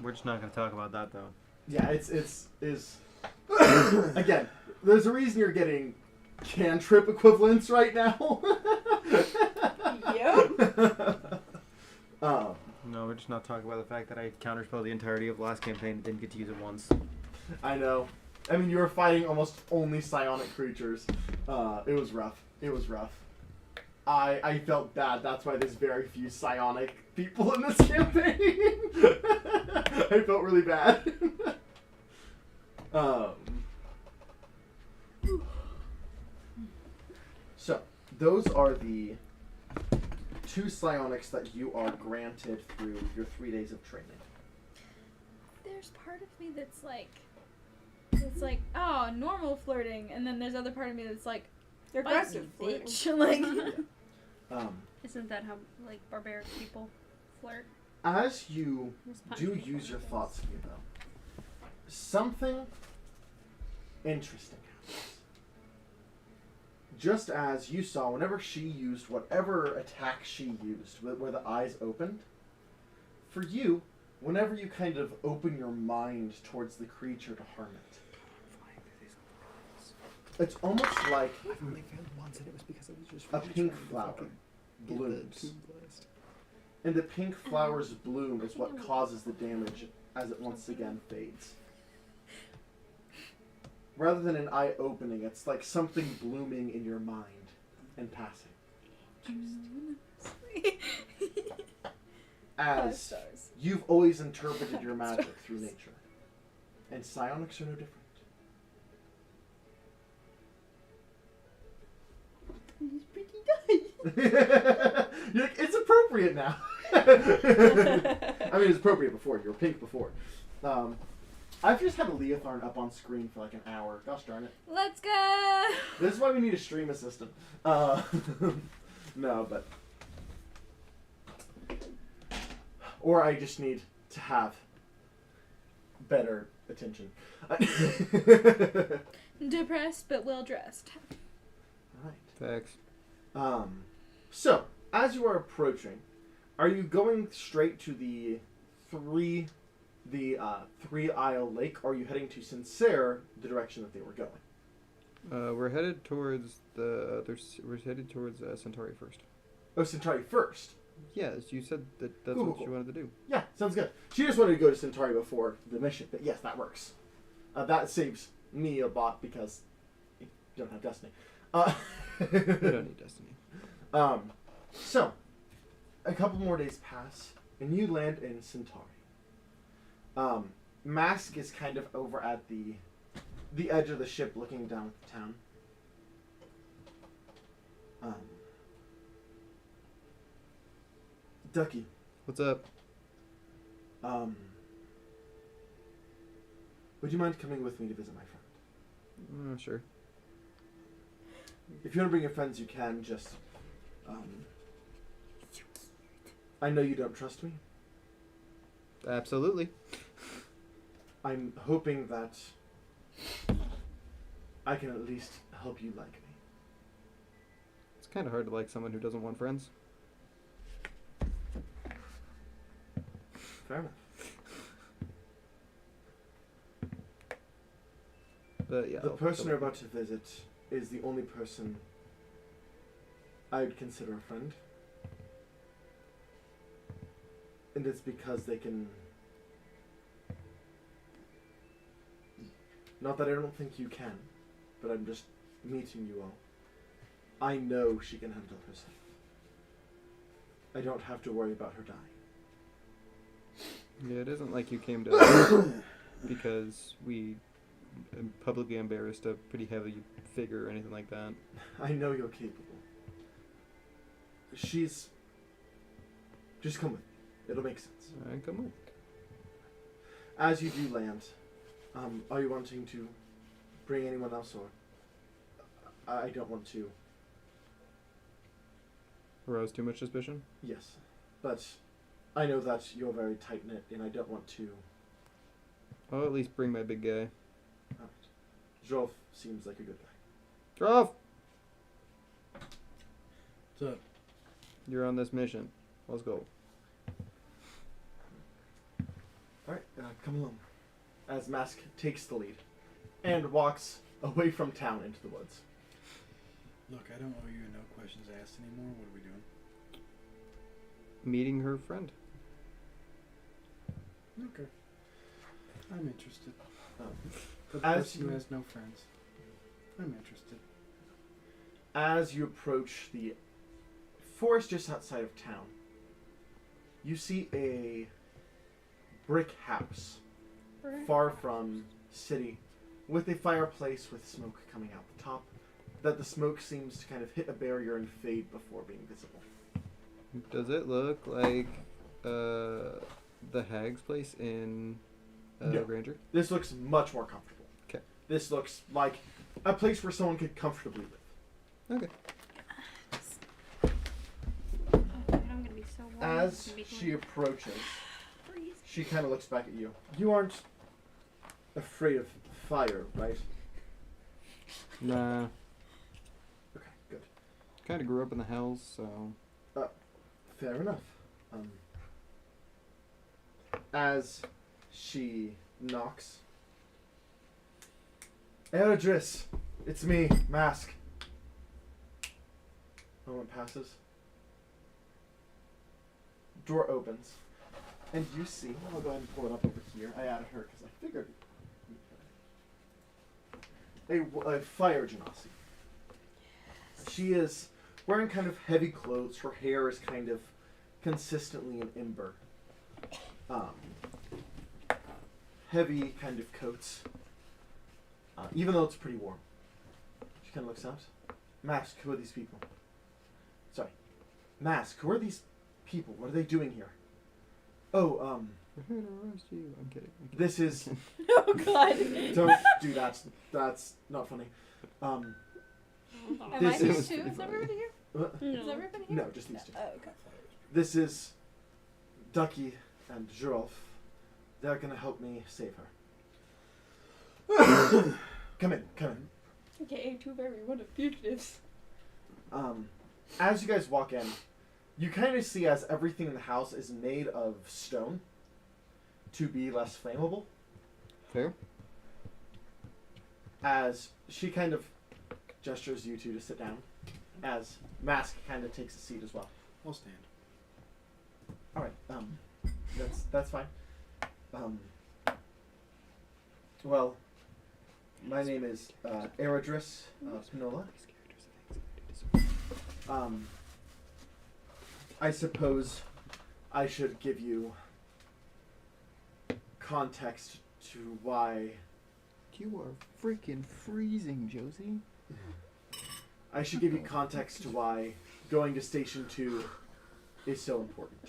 [SPEAKER 3] We're just not going to talk about that, though.
[SPEAKER 1] Yeah, it's again, there's a reason you're getting cantrip equivalents right now.
[SPEAKER 8] Yep.
[SPEAKER 3] No, we're just not talking about the fact that I counterspelled the entirety of last campaign and didn't get to use it once.
[SPEAKER 1] I know. I mean, you were fighting almost only psionic creatures. It was rough. I felt bad. That's why there's very few psionic people in this campaign. I felt really bad. So, those are the 2 psionics that you are granted through your 3 days of training.
[SPEAKER 6] There's part of me that's like, oh, normal flirting, and then there's other part of me that's like,
[SPEAKER 8] They're
[SPEAKER 6] bite
[SPEAKER 8] aggressive.
[SPEAKER 6] me,
[SPEAKER 8] flirting.
[SPEAKER 6] bitch. Like,
[SPEAKER 2] Isn't that how like barbaric people flirt?
[SPEAKER 1] As you
[SPEAKER 2] Just punch
[SPEAKER 1] do
[SPEAKER 2] people
[SPEAKER 1] use your
[SPEAKER 2] with
[SPEAKER 1] thoughts here, though, something interesting happens. just as you saw, whenever she used whatever attack she used, where the eyes opened, for you, whenever you kind of open your mind towards the creature to harm it, it's almost like
[SPEAKER 3] I've only failed once, and it was because I was just
[SPEAKER 1] a
[SPEAKER 3] really
[SPEAKER 1] pink
[SPEAKER 3] trying to
[SPEAKER 1] flower
[SPEAKER 3] fucking
[SPEAKER 1] blooms.
[SPEAKER 3] get the Toon Blast.
[SPEAKER 1] And the pink flower's bloom is what causes the damage as it once again fades. Rather than an eye opening, it's like something blooming in your mind and passing. As you've always interpreted your magic through nature. And psionics are no different.
[SPEAKER 8] He's pretty nice.
[SPEAKER 1] You're like, it's appropriate now. I mean, it's appropriate before. You were pink before. I've just had a Leotharn up on screen for like an hour. Gosh darn it.
[SPEAKER 6] Let's go.
[SPEAKER 1] This is why we need a stream assistant. No, but... Or I just need to have better attention.
[SPEAKER 6] Depressed but well dressed.
[SPEAKER 1] Alright.
[SPEAKER 3] Facts.
[SPEAKER 1] So, as you are approaching, are you going straight to the three-aisle lake, or are you heading to Sincere, the direction that they were going?
[SPEAKER 3] We're headed towards the we're headed towards Centauri first.
[SPEAKER 1] Oh, Centauri first.
[SPEAKER 3] Yes, you said that's
[SPEAKER 1] Cool,
[SPEAKER 3] what
[SPEAKER 1] cool.
[SPEAKER 3] you wanted to do.
[SPEAKER 1] Yeah, sounds good. She just wanted to go to Centauri before the mission, but yes, that works. That saves me a lot because you don't have Destiny.
[SPEAKER 3] You don't need Destiny.
[SPEAKER 1] So, a couple more days pass, and you land in Centauri. Mask is kind of over at the edge of the ship looking down at the town. Ducky,
[SPEAKER 3] What's up?
[SPEAKER 1] would you mind coming with me to visit my friend?
[SPEAKER 3] Sure.
[SPEAKER 1] If you want to bring your friends, you can. Just, I know you don't trust me.
[SPEAKER 3] Absolutely.
[SPEAKER 1] I'm hoping that I can at least help you like me.
[SPEAKER 3] It's kind of hard to like someone who doesn't want friends.
[SPEAKER 1] Fair enough.
[SPEAKER 3] But yeah.
[SPEAKER 1] The
[SPEAKER 3] I'll
[SPEAKER 1] person
[SPEAKER 3] go
[SPEAKER 1] you're
[SPEAKER 3] with
[SPEAKER 1] about to visit is the only person I would consider a friend. And it's because they can... Not that I don't think you can, but I'm just meeting you all. I know she can handle herself. I don't have to worry about her dying.
[SPEAKER 3] you. Yeah, it isn't like you came to us because we publicly embarrassed a pretty heavy figure or anything like that.
[SPEAKER 1] I know you're capable. She's... Just come with me. It'll make sense.
[SPEAKER 3] Alright, come on.
[SPEAKER 1] As you do land, are you wanting to bring anyone else, or... I don't want to...
[SPEAKER 3] Arouse too much suspicion?
[SPEAKER 1] Yes, but I know that you're very tight-knit, and I don't want to...
[SPEAKER 3] I'll at least bring my big guy.
[SPEAKER 1] Alright. Jolf seems like a good guy.
[SPEAKER 3] Droff!
[SPEAKER 5] What's up?
[SPEAKER 3] You're on this mission. Let's go.
[SPEAKER 1] Alright, come along. As Mask takes the lead and walks away from town into the woods.
[SPEAKER 5] Look, I don't owe you no questions asked anymore. What are we doing?
[SPEAKER 3] Meeting her friend.
[SPEAKER 5] Okay. I'm interested. For the
[SPEAKER 1] As
[SPEAKER 5] person who
[SPEAKER 1] you-
[SPEAKER 5] has no friends. I'm interested.
[SPEAKER 1] As you approach the forest just outside of town, you see a brick house far from city with a fireplace with smoke coming out the top. That the smoke seems to kind of hit a barrier and fade before being visible.
[SPEAKER 3] Does it look like the Hag's place in
[SPEAKER 1] No.
[SPEAKER 3] Granger?
[SPEAKER 1] This looks much more comfortable.
[SPEAKER 3] 'Kay.
[SPEAKER 1] This looks like a place where someone could comfortably live.
[SPEAKER 3] Okay.
[SPEAKER 2] Oh, God, I'm gonna be so warm.
[SPEAKER 1] As she approaches, she kind of looks back at you. You aren't afraid of fire, right?
[SPEAKER 3] Nah.
[SPEAKER 1] Okay.
[SPEAKER 3] kind of grew up in the hills, so.
[SPEAKER 1] Fair enough. As she knocks. Eredris, it's me, Mask. Moment passes. Door opens. And you see, I'll go ahead and pull it up over here. I added her because I figured a fire genasi. She is wearing kind of heavy clothes. Her hair is kind of consistently in ember. Heavy kind of coats. Even though it's pretty warm. She kind of looks out. Mask, who are these people? Sorry. Mask, who are these people? What are they doing here? Oh,
[SPEAKER 3] We're here to arrest you. I'm kidding.
[SPEAKER 1] this is...
[SPEAKER 8] Oh God.
[SPEAKER 1] Don't do that. That's not funny.
[SPEAKER 6] Am I
[SPEAKER 1] This
[SPEAKER 6] here
[SPEAKER 1] is-
[SPEAKER 6] too? Is everybody here?
[SPEAKER 1] What?
[SPEAKER 6] Is everybody here?
[SPEAKER 1] No, just these two.
[SPEAKER 8] Oh, okay.
[SPEAKER 1] This is Ducky and Jirolf. They're gonna help me save her. Come in, come in.
[SPEAKER 8] Okay, two of every one of fugitives.
[SPEAKER 1] As you guys walk in, you kind of see as everything in the house is made of stone to be less flammable.
[SPEAKER 3] Fair.
[SPEAKER 1] As she kind of gestures you two to sit down, as Mask kind of takes a seat as well.
[SPEAKER 5] I'll stand.
[SPEAKER 1] All right, that's fine. Well, my name is Eredris Pinola. I suppose I should give you context to why
[SPEAKER 3] You are freaking freezing, Josie.
[SPEAKER 1] I should give you context to why going to Station 2 is so important.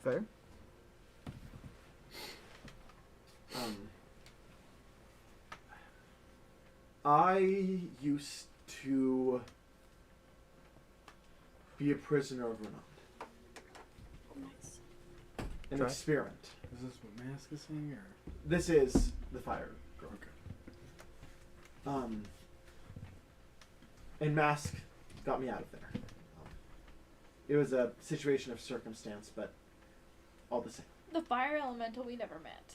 [SPEAKER 3] Fair.
[SPEAKER 1] I used to be a prisoner of Renaud.
[SPEAKER 8] Nice.
[SPEAKER 1] An
[SPEAKER 3] Right.
[SPEAKER 1] experiment.
[SPEAKER 5] Is this what Mask is saying, or?
[SPEAKER 1] This is the fire girl.
[SPEAKER 5] Okay.
[SPEAKER 1] And Mask got me out of there. It was a situation of circumstance, but all the same.
[SPEAKER 6] The fire elemental we never met.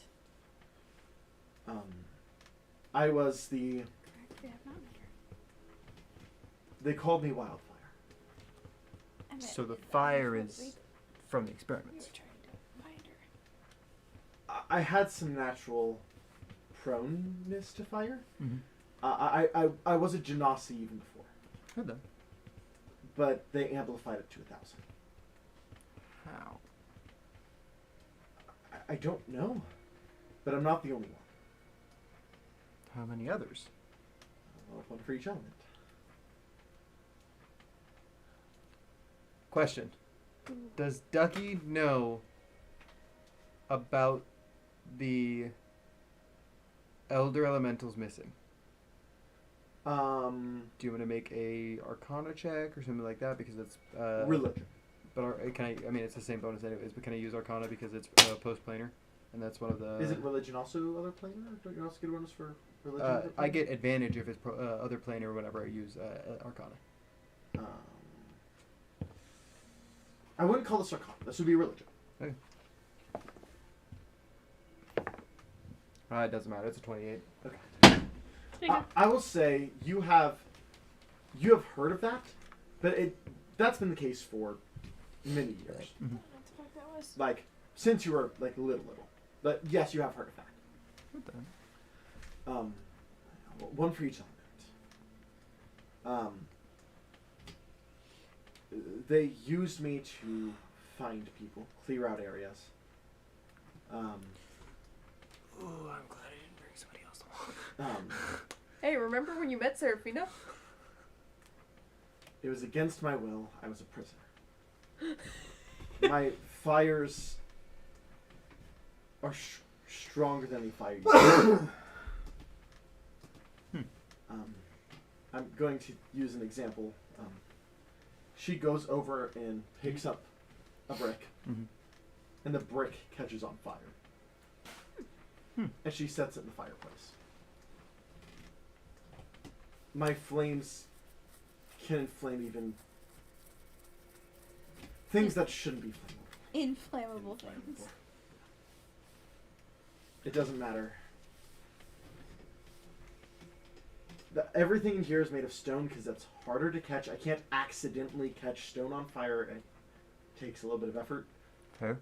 [SPEAKER 1] I was the...
[SPEAKER 6] We have not met her.
[SPEAKER 1] They called me Wildfire.
[SPEAKER 6] I met
[SPEAKER 3] So the
[SPEAKER 6] her.
[SPEAKER 3] fire
[SPEAKER 6] We
[SPEAKER 3] is from the
[SPEAKER 6] were
[SPEAKER 3] experiments.
[SPEAKER 6] trying to find her.
[SPEAKER 1] I had some natural proneness to fire.
[SPEAKER 3] Mm-hmm.
[SPEAKER 1] I was a genasi even before,
[SPEAKER 3] Heard that.
[SPEAKER 1] but they amplified it to 1,000.
[SPEAKER 3] How?
[SPEAKER 1] I don't know, but I'm not the only one.
[SPEAKER 3] How many others?
[SPEAKER 1] One for each element.
[SPEAKER 3] Question. Does Ducky know about the Elder Elementals missing? Do you want to make a Arcana check or something like that? Because it's
[SPEAKER 1] Religion.
[SPEAKER 3] But can I mean, it's the same bonus anyways. But can I use Arcana because it's post-planar, and that's one of the.
[SPEAKER 1] Is it religion also other planar? Don't you also get a bonus for religion? other
[SPEAKER 3] I
[SPEAKER 1] planar?
[SPEAKER 3] get advantage if it's other planar or whenever I use Arcana.
[SPEAKER 1] I wouldn't call this Arcana. This would be religion.
[SPEAKER 3] Okay. It doesn't matter. It's a 28.
[SPEAKER 1] I will say you have heard of that, but that's been the case for many years.
[SPEAKER 3] Mm-hmm.
[SPEAKER 6] What the fuck that was?
[SPEAKER 1] Like since you were like little. But yes, you have heard of that.
[SPEAKER 3] What the?
[SPEAKER 1] One for each element. They used me to find people, clear out areas.
[SPEAKER 3] Oh, I'm glad I didn't bring somebody else along.
[SPEAKER 8] Hey, remember when you met Serafina?
[SPEAKER 1] It was against my will. I was a prisoner. My fires are stronger than the fire you I'm going to use an example. She goes over and picks up a brick,
[SPEAKER 3] Mhm.
[SPEAKER 1] and the brick catches on fire. And she sets it in the fireplace. My flames can inflame even things that shouldn't be flammable.
[SPEAKER 8] Inflammable things.
[SPEAKER 1] It doesn't matter. Everything in here is made of stone because that's harder to catch. I can't accidentally catch stone on fire. It takes a little bit of effort.
[SPEAKER 3] Fair.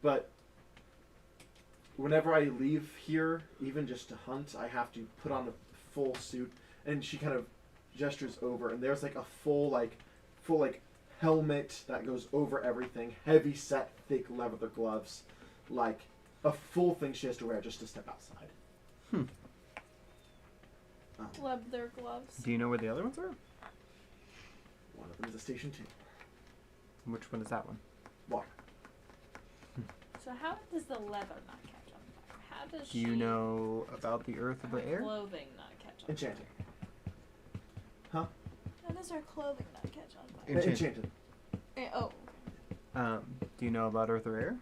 [SPEAKER 1] But whenever I leave here, even just to hunt, I have to put on a full suit. And she kind of gestures over, and there's like a full helmet that goes over everything, heavy set, thick leather gloves, like a full thing she has to wear just to step outside.
[SPEAKER 8] Leather gloves.
[SPEAKER 3] Do you know where the other ones are?
[SPEAKER 1] One of them is a station 2.
[SPEAKER 3] Which one is that one?
[SPEAKER 1] Water.
[SPEAKER 8] So how does the leather not catch on fire? How does
[SPEAKER 3] Do you know about the earth or the air?
[SPEAKER 8] clothing not catch on
[SPEAKER 1] Enchanted.
[SPEAKER 8] fire? How does our clothing not catch on fire?
[SPEAKER 3] Enchanted.
[SPEAKER 8] Oh.
[SPEAKER 3] Do you know about earth or air?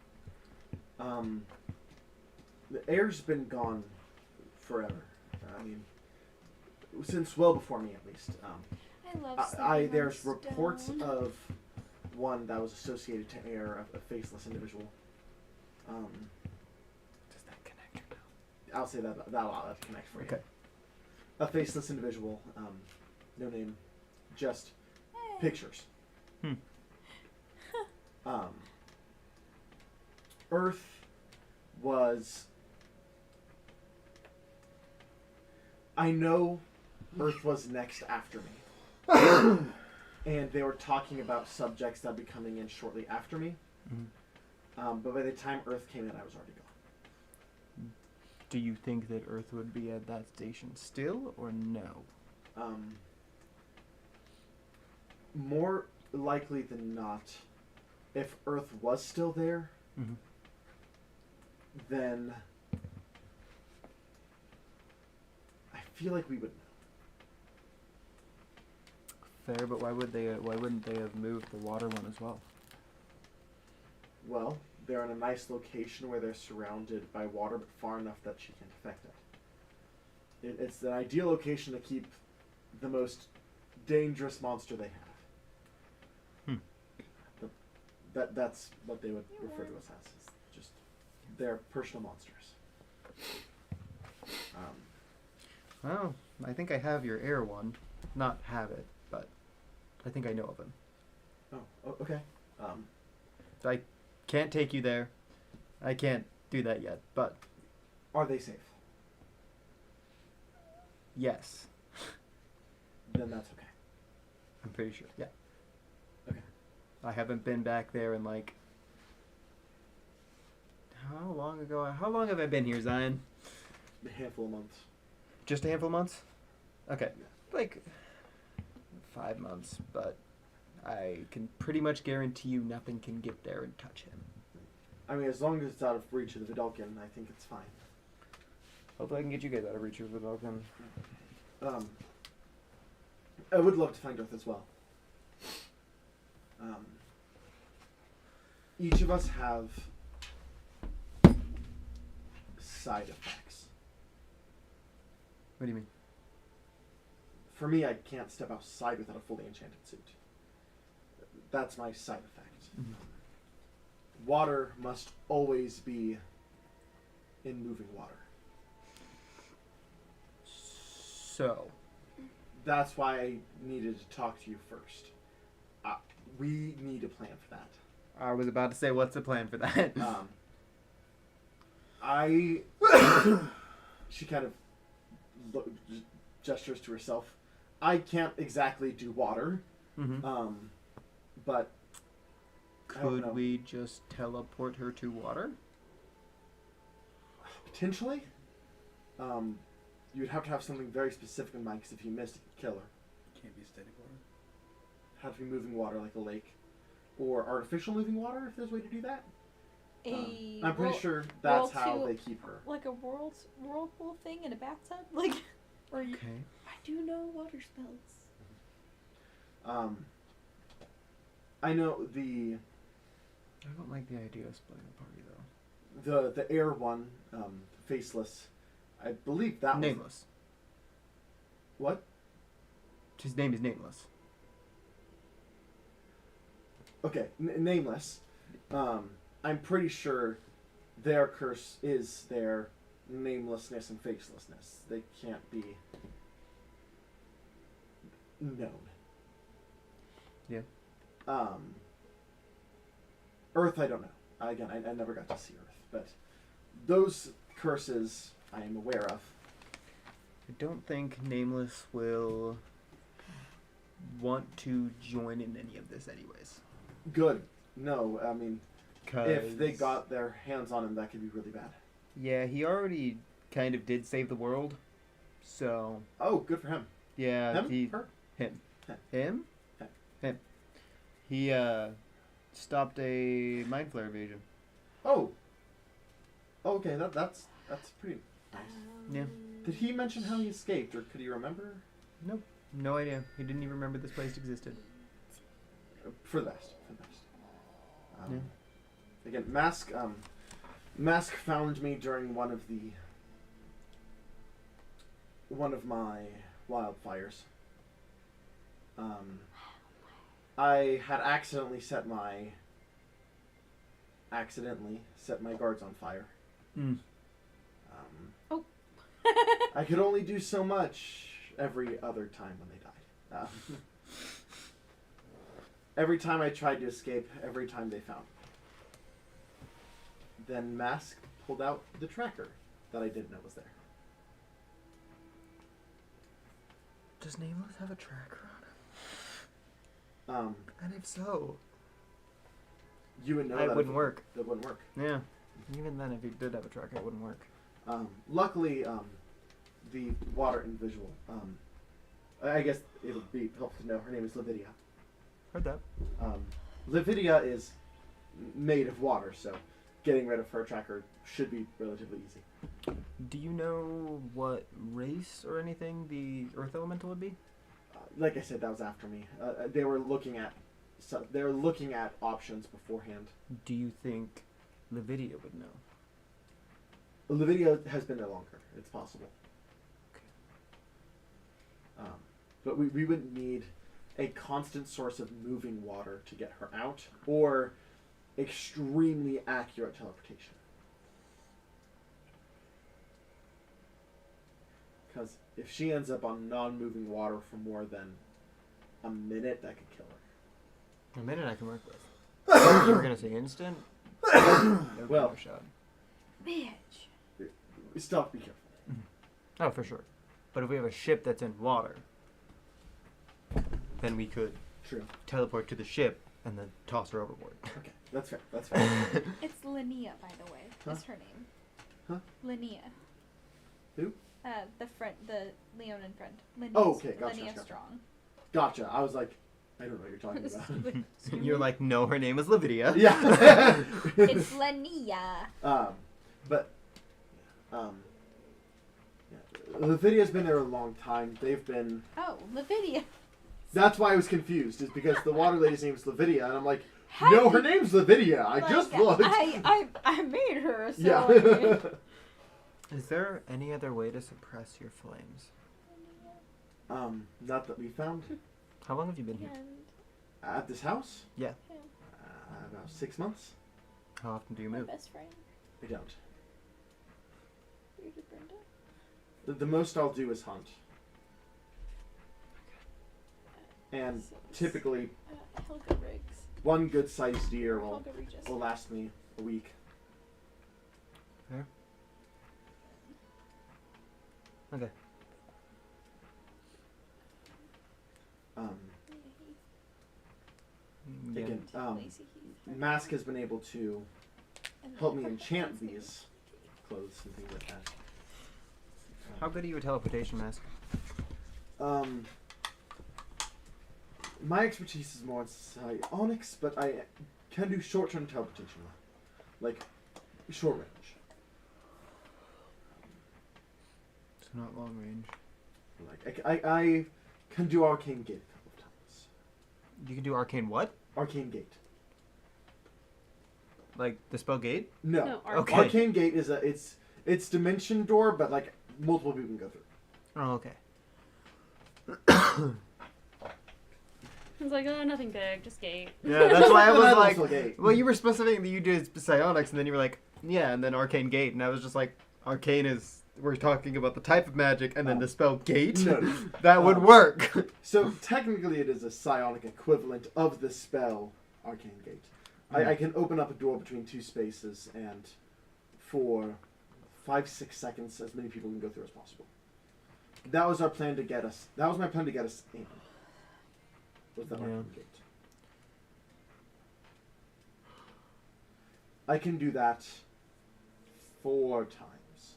[SPEAKER 1] The air's been gone forever. I mean, since well before me, at least.
[SPEAKER 8] I love sleeping
[SPEAKER 1] There's
[SPEAKER 8] on
[SPEAKER 1] reports
[SPEAKER 8] stone.
[SPEAKER 1] of one that was associated to air, a faceless individual.
[SPEAKER 3] Does that connect or no?
[SPEAKER 1] I'll say that'll connect for you.
[SPEAKER 3] Okay.
[SPEAKER 1] A faceless individual, no name, just pictures. Earth was... I know Earth was next after me. And they were talking about subjects that would be coming in shortly after me. But by the time Earth came in, I was already gone.
[SPEAKER 3] Do you think that Earth would be at that station still, or no?
[SPEAKER 1] More likely than not, if Earth was still there, then I feel like we would know.
[SPEAKER 3] Fair, but why wouldn't they have moved the water one as well?
[SPEAKER 1] Well, they're in a nice location where they're surrounded by water, but far enough that she can't affect it. It's an ideal location to keep the most dangerous monster they have. That's what they would refer to us as. Is just their personal monsters.
[SPEAKER 3] Well, I think I have your air one. Not have it, but I think I know of him.
[SPEAKER 1] Oh, okay.
[SPEAKER 3] I can't take you there. I can't do that yet, but
[SPEAKER 1] Are they safe?
[SPEAKER 3] yes.
[SPEAKER 1] Then that's okay.
[SPEAKER 3] I'm pretty sure. Yeah.
[SPEAKER 1] Okay.
[SPEAKER 3] I haven't been back there in like... How long ago? How long have I been here, Zion?
[SPEAKER 1] A handful of months.
[SPEAKER 3] Just a handful of months? Okay.
[SPEAKER 1] Yeah.
[SPEAKER 3] Like 5 months, but I can pretty much guarantee you nothing can get there and touch him.
[SPEAKER 1] I mean, as long as it's out of reach of the Vidalcan, I think it's fine.
[SPEAKER 3] Hopefully I can get you guys out of reach of the Vulcan.
[SPEAKER 1] I would love to find Earth as well. Each of us have side effects.
[SPEAKER 3] What do you mean?
[SPEAKER 1] For me, I can't step outside without a fully enchanted suit. That's my side effect. Water must always be in moving water.
[SPEAKER 3] So,
[SPEAKER 1] That's why I needed to talk to you first. We need a plan for that.
[SPEAKER 3] I was about to say, what's the plan for that?
[SPEAKER 1] She kind of gestures to herself. I can't exactly do water, but I don't know.
[SPEAKER 3] Could we just teleport her to water?
[SPEAKER 1] Potentially. You'd have to have something very specific in mind, because if you missed, it could kill her.
[SPEAKER 5] Can't be static water.
[SPEAKER 1] Have to be moving water like a lake, or artificial moving water if there's a way to do that. I'm pretty sure that's how they keep her.
[SPEAKER 8] Like a whirlpool thing in a bathtub, like. Or you,
[SPEAKER 3] Okay.
[SPEAKER 8] I do know water spells.
[SPEAKER 1] I know the
[SPEAKER 3] I don't like the idea of splitting a party though.
[SPEAKER 1] the air one, faceless. I believe that
[SPEAKER 3] Nameless.
[SPEAKER 1] was what?
[SPEAKER 3] His name is Nameless.
[SPEAKER 1] Okay, nameless. I'm pretty sure their curse is their namelessness and facelessness. They can't be known.
[SPEAKER 3] Yeah.
[SPEAKER 1] Earth, I don't know. Again, I never got to see Earth, but those curses I am aware of.
[SPEAKER 3] I don't think Nameless will want to join in any of this anyways.
[SPEAKER 1] Good. No, I mean, if they
[SPEAKER 3] 'Cause-
[SPEAKER 1] got their hands on him, that could be really bad.
[SPEAKER 3] Yeah, he already kind of did save the world. So,
[SPEAKER 1] Oh, good for him.
[SPEAKER 3] yeah,
[SPEAKER 1] Him? Her?
[SPEAKER 3] him.
[SPEAKER 1] Him.
[SPEAKER 3] Him?
[SPEAKER 1] Him.
[SPEAKER 3] Him. He stopped a mind flare evasion.
[SPEAKER 1] Oh. Okay, that's pretty nice.
[SPEAKER 3] Yeah.
[SPEAKER 1] Did he mention how he escaped, or could he remember?
[SPEAKER 3] Nope. No idea. He didn't even remember this place existed.
[SPEAKER 1] For the best. For the best.
[SPEAKER 3] Yeah.
[SPEAKER 1] Again, Mask found me during one of my wildfires. I had accidentally set my guards on fire.
[SPEAKER 8] Oh.
[SPEAKER 1] I could only do so much every other time when they died. Every time I tried to escape, every time they found me. Then Mask pulled out the tracker that I didn't know was there.
[SPEAKER 3] Does Nameless have a tracker on him? And if so,
[SPEAKER 1] You would know
[SPEAKER 3] it
[SPEAKER 1] that
[SPEAKER 3] wouldn't work.
[SPEAKER 1] That wouldn't work.
[SPEAKER 3] Yeah. Even then, if he did have a tracker, it wouldn't work.
[SPEAKER 1] Luckily, the water and visual. I guess it would be helpful to know her name is Lavidia.
[SPEAKER 3] Heard that.
[SPEAKER 1] Lavidia is made of water, so getting rid of her tracker should be relatively easy.
[SPEAKER 3] Do you know what race or anything the Earth Elemental would be?
[SPEAKER 1] Like I said, that was after me. They were looking at options beforehand.
[SPEAKER 3] Do you think Lavidia would know?
[SPEAKER 1] Lavidia has been there longer. It's possible. But we would need a constant source of moving water to get her out, or extremely accurate teleportation. Because if she ends up on non-moving water for more than a minute, that could kill her.
[SPEAKER 3] A minute I can work with. You were gonna say instant?
[SPEAKER 1] Well,
[SPEAKER 3] no shot.
[SPEAKER 8] Bitch.
[SPEAKER 1] Still have to be careful.
[SPEAKER 3] Oh, for sure. But if we have a ship that's in water, then we could
[SPEAKER 1] True.
[SPEAKER 3] teleport to the ship and then toss her overboard.
[SPEAKER 1] Okay, that's fair. That's fair.
[SPEAKER 8] It's Linnea, by the way.
[SPEAKER 1] Huh?
[SPEAKER 8] That's her name.
[SPEAKER 1] Huh?
[SPEAKER 8] Linnea.
[SPEAKER 1] Who?
[SPEAKER 8] The Leonin friend. Linnea's,
[SPEAKER 1] Oh, okay, gotcha,
[SPEAKER 8] Linnea
[SPEAKER 1] gotcha.
[SPEAKER 8] Strong.
[SPEAKER 1] Gotcha. I was like, I don't know what you're talking about.
[SPEAKER 3] You're like, no, her name is Lavidia.
[SPEAKER 1] Yeah.
[SPEAKER 8] It's Linnea.
[SPEAKER 1] Lavidia's been there a long time. They've been.
[SPEAKER 8] Oh, Lavidia.
[SPEAKER 1] That's why I was confused. Is because the water lady's name is Lavidia, and I'm like,
[SPEAKER 8] How
[SPEAKER 1] no,
[SPEAKER 8] did-
[SPEAKER 1] her name's Lavidia. I just looked.
[SPEAKER 8] I made her. So
[SPEAKER 1] Yeah.
[SPEAKER 8] I mean,
[SPEAKER 3] Is there any other way to suppress your flames?
[SPEAKER 1] Not that we found
[SPEAKER 3] How long have you been here?
[SPEAKER 1] at this house.
[SPEAKER 3] Yeah.
[SPEAKER 1] About 6 months.
[SPEAKER 3] How often do you
[SPEAKER 8] my
[SPEAKER 3] move?
[SPEAKER 8] best friend.
[SPEAKER 1] I don't.
[SPEAKER 8] You're just Brenda.
[SPEAKER 1] The most I'll do is hunt, and typically
[SPEAKER 8] Helga Riggs.
[SPEAKER 1] one good-sized deer will
[SPEAKER 8] Helga Regis.
[SPEAKER 1] last me a week.
[SPEAKER 3] Okay. Yeah.
[SPEAKER 1] Again,
[SPEAKER 8] Lacey Heath.
[SPEAKER 1] Mask has been able to
[SPEAKER 8] And
[SPEAKER 1] help me
[SPEAKER 8] her
[SPEAKER 1] enchant
[SPEAKER 8] husband's name
[SPEAKER 1] these
[SPEAKER 8] is-
[SPEAKER 1] clothes and things like that.
[SPEAKER 3] How good are you at teleportation, Mask?
[SPEAKER 1] My expertise is more in psionics, but I can do short-term teleportation, like short range.
[SPEAKER 3] It's not long range.
[SPEAKER 1] Like I can do arcane gate a couple of times.
[SPEAKER 3] You can do arcane what?
[SPEAKER 1] Arcane gate.
[SPEAKER 3] Like the spell gate?
[SPEAKER 1] No,
[SPEAKER 2] No,
[SPEAKER 3] Okay.
[SPEAKER 1] arcane gate is it's dimension door, but like multiple people can go through.
[SPEAKER 3] Oh, okay.
[SPEAKER 2] I was like, oh, nothing big, just gate.
[SPEAKER 3] Yeah, that's why I was
[SPEAKER 1] That's
[SPEAKER 3] like,
[SPEAKER 1] also gate.
[SPEAKER 3] well, you were specifying that you did psionics, and then you were like, yeah, and then arcane gate, and I was just like, arcane is, we're talking about the type of magic, and then the spell gate?
[SPEAKER 1] No.
[SPEAKER 3] That would work.
[SPEAKER 1] So technically it is a psionic equivalent of the spell Arcane Gate. I can open up a door between two spaces and for 5-6 seconds as many people can go through as possible. That was our plan to get us. That was my plan to get us in. Was that Arcane Gate? I can do that 4 times.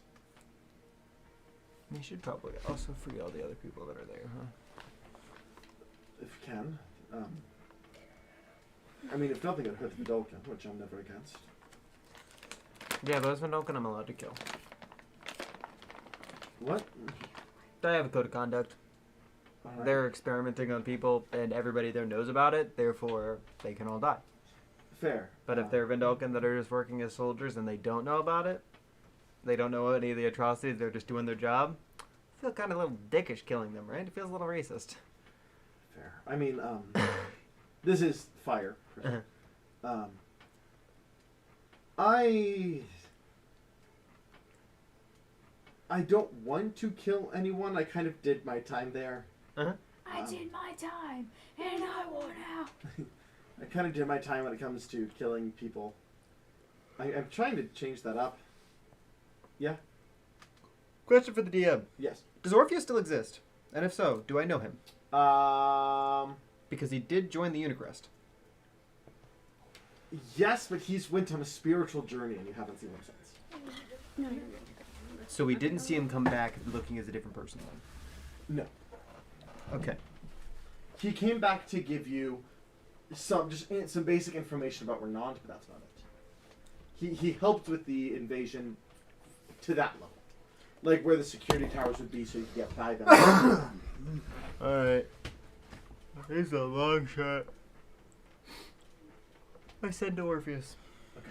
[SPEAKER 3] You should probably also free all the other people that are there, huh?
[SPEAKER 1] If you can. I mean, if nothing, I'd hurt the Vidalcan, which I'm never against.
[SPEAKER 3] Yeah, those Vidalcan I'm allowed to kill.
[SPEAKER 1] What?
[SPEAKER 3] I have a code of conduct.
[SPEAKER 1] Alright.
[SPEAKER 3] They're experimenting on people, and everybody there knows about it, therefore they can all die.
[SPEAKER 1] Fair.
[SPEAKER 3] But if they're Vidalcan that are just working as soldiers and they don't know about it, they don't know any of the atrocities, they're just doing their job, I feel kind of a little dickish killing them, right? It feels a little racist.
[SPEAKER 1] Fair. I mean, this is fire. I don't want to kill anyone. I kind of did my time there.
[SPEAKER 8] I did my time, and I want out.
[SPEAKER 1] I kind of did my time when it comes to killing people. I'm trying to change that up. Yeah?
[SPEAKER 3] Question for the DM.
[SPEAKER 1] Yes.
[SPEAKER 3] Does Orpheus still exist? And if so, do I know him? Because he did join the Unicrest.
[SPEAKER 1] Yes, but he's went on a spiritual journey and you haven't seen him since.
[SPEAKER 2] No,
[SPEAKER 3] So we didn't see him come back looking as a different person then?
[SPEAKER 1] No.
[SPEAKER 3] Okay.
[SPEAKER 1] He came back to give you some basic information about Renant, but that's about it. He helped with the invasion to that level. Like where the security towers would be so you could get by them.
[SPEAKER 3] Alright. Here's a long shot. I said to Orpheus.
[SPEAKER 1] Okay.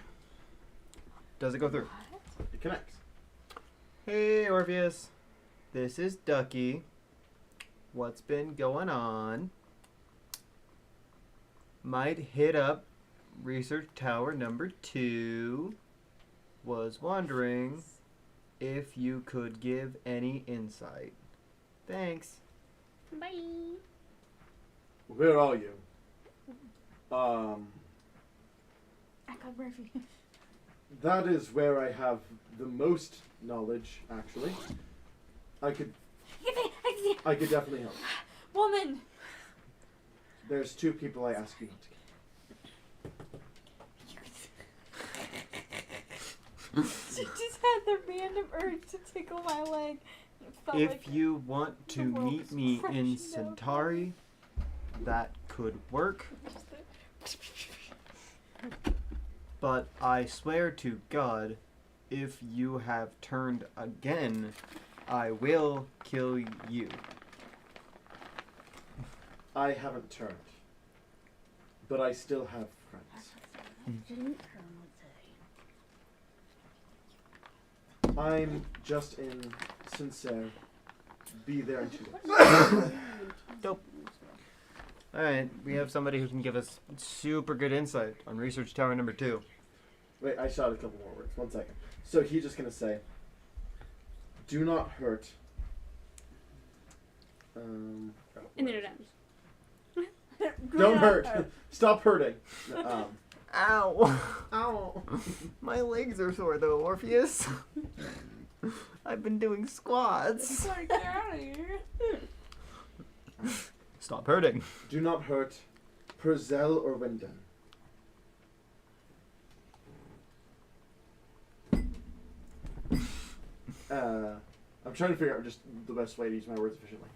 [SPEAKER 3] Does it go through?
[SPEAKER 1] It connects.
[SPEAKER 3] Hey Orpheus. This is Ducky. What's been going on? Might hit up Research Tower number 2. Was wondering if you could give any insight. Thanks.
[SPEAKER 2] Bye.
[SPEAKER 1] Where are you?
[SPEAKER 8] Echo Murphy.
[SPEAKER 1] That is where I have the most knowledge, actually. I could definitely help.
[SPEAKER 8] Woman.
[SPEAKER 1] There's 2 people I ask you not to kill.
[SPEAKER 8] She just had the random urge to tickle my leg. It felt
[SPEAKER 3] If
[SPEAKER 8] like
[SPEAKER 3] you want to
[SPEAKER 8] the world
[SPEAKER 3] meet
[SPEAKER 8] was
[SPEAKER 3] me in
[SPEAKER 8] crashing down.
[SPEAKER 3] Centauri, that could work. But I swear to God, if you have turned again, I will kill you.
[SPEAKER 1] I haven't turned. But I still have friends. I'm just in Sincere. Be there in 2 days.
[SPEAKER 3] Dope. Alright, we have somebody who can give us super good insight on Research Tower number 2.
[SPEAKER 1] Wait, I shot a couple more words. 1 second. So he's just gonna say, "Do not hurt."
[SPEAKER 2] And then it ends.
[SPEAKER 1] Don't hurt. Stop hurting.
[SPEAKER 3] Ow!
[SPEAKER 1] Ow.
[SPEAKER 3] My legs are sore though, Orpheus. I've been doing squats.
[SPEAKER 8] like, get out of here.
[SPEAKER 3] Stop hurting.
[SPEAKER 1] Do not hurt Purzel or Wyndon. I'm trying to figure out just the best way to use my words efficiently.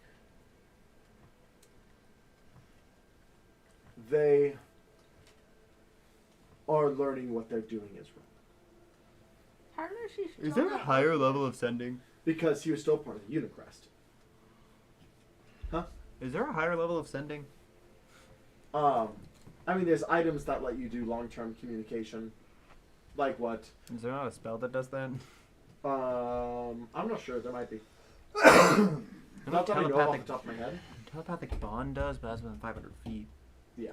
[SPEAKER 1] They are learning what they're doing is wrong.
[SPEAKER 8] How does she
[SPEAKER 3] Is there a higher level of sending?
[SPEAKER 1] Because he was still part of the Unicrest.
[SPEAKER 3] Is there a higher level of sending?
[SPEAKER 1] I mean, there's items that let you do long-term communication. Like what?
[SPEAKER 3] Is there not a spell that does that?
[SPEAKER 1] I'm not sure. There might be.
[SPEAKER 3] I know
[SPEAKER 1] Not that I know off the
[SPEAKER 3] telepathic,
[SPEAKER 1] top of my head.
[SPEAKER 3] telepathic bond does, but that's within 500 feet.
[SPEAKER 1] Yeah.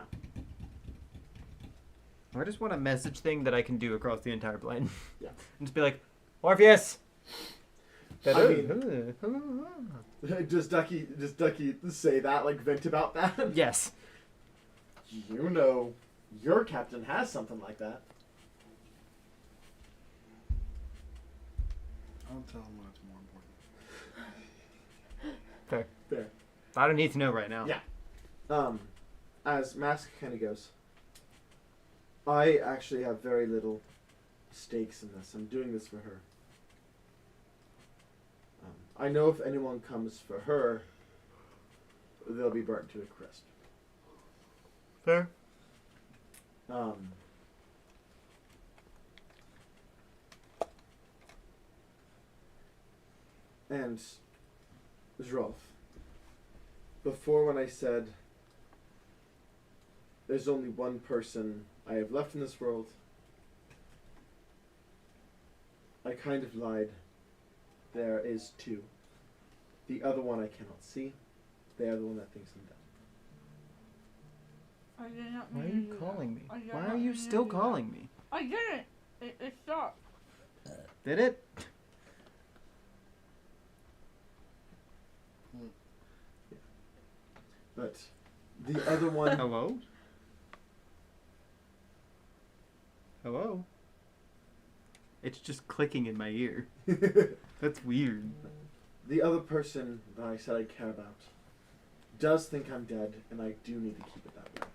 [SPEAKER 3] I just want a message thing that I can do across the entire plane.
[SPEAKER 1] Yeah.
[SPEAKER 3] And just be like, Orpheus!
[SPEAKER 1] I mean, does Ducky say that, like, vent about that?
[SPEAKER 3] Yes.
[SPEAKER 1] You know, your captain has something like that.
[SPEAKER 5] I'll tell him what's more important.
[SPEAKER 3] Fair.
[SPEAKER 1] Fair.
[SPEAKER 3] I don't need to know right now.
[SPEAKER 1] Yeah. As Mask kind of goes, I actually have very little stakes in this. I'm doing this for her. I know if anyone comes for her, they'll be burnt to a crisp.
[SPEAKER 3] Fair.
[SPEAKER 1] And Zrolf, before when I said there's only one person I have left in this world, I kind of lied. There is two. The other one I cannot see. They are the one that thinks I'm dead.
[SPEAKER 8] I did not
[SPEAKER 3] Why are
[SPEAKER 8] mean to
[SPEAKER 3] you
[SPEAKER 8] do
[SPEAKER 3] calling me?
[SPEAKER 8] that. I did
[SPEAKER 3] Why
[SPEAKER 8] not
[SPEAKER 3] are you
[SPEAKER 8] mean to
[SPEAKER 3] still
[SPEAKER 8] do that.
[SPEAKER 3] calling me?
[SPEAKER 8] I didn't. It stopped.
[SPEAKER 3] Did it?
[SPEAKER 1] But the other one...
[SPEAKER 3] Hello? Hello? It's just clicking in my ear. That's weird.
[SPEAKER 1] The other person that I said I care about does think I'm dead, and I do need to keep it that way.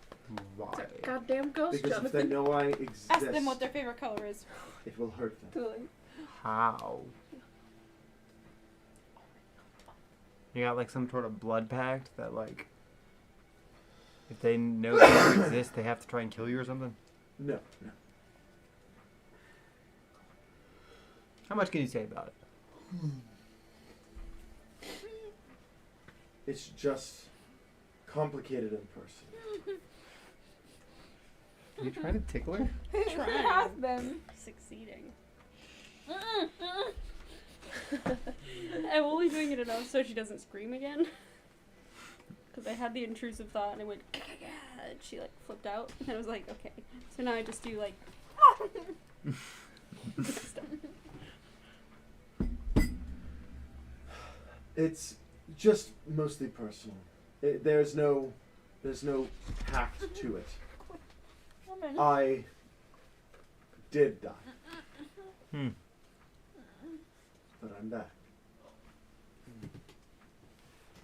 [SPEAKER 3] Why?
[SPEAKER 8] Goddamn ghost,
[SPEAKER 1] Because if they
[SPEAKER 8] Jonathan.
[SPEAKER 1] know I exist,
[SPEAKER 6] Ask them what their favorite color is.
[SPEAKER 1] it will hurt them.
[SPEAKER 8] Totally.
[SPEAKER 3] How? You got like some sort of blood pact that like, if they know that you exist, they have to try and kill you or something?
[SPEAKER 1] No, no.
[SPEAKER 3] How much can you say about it?
[SPEAKER 1] It's just complicated in person.
[SPEAKER 3] Are you trying to tickle her?
[SPEAKER 8] It has been.
[SPEAKER 2] Succeeding. I'm only doing it enough so she doesn't scream again. Because I had the intrusive thought and it went, and she like flipped out. And I was like, okay. So now I just do like, stuff.
[SPEAKER 1] It's just mostly personal. There's no pact to it.
[SPEAKER 8] Woman.
[SPEAKER 1] I did die, but I'm back.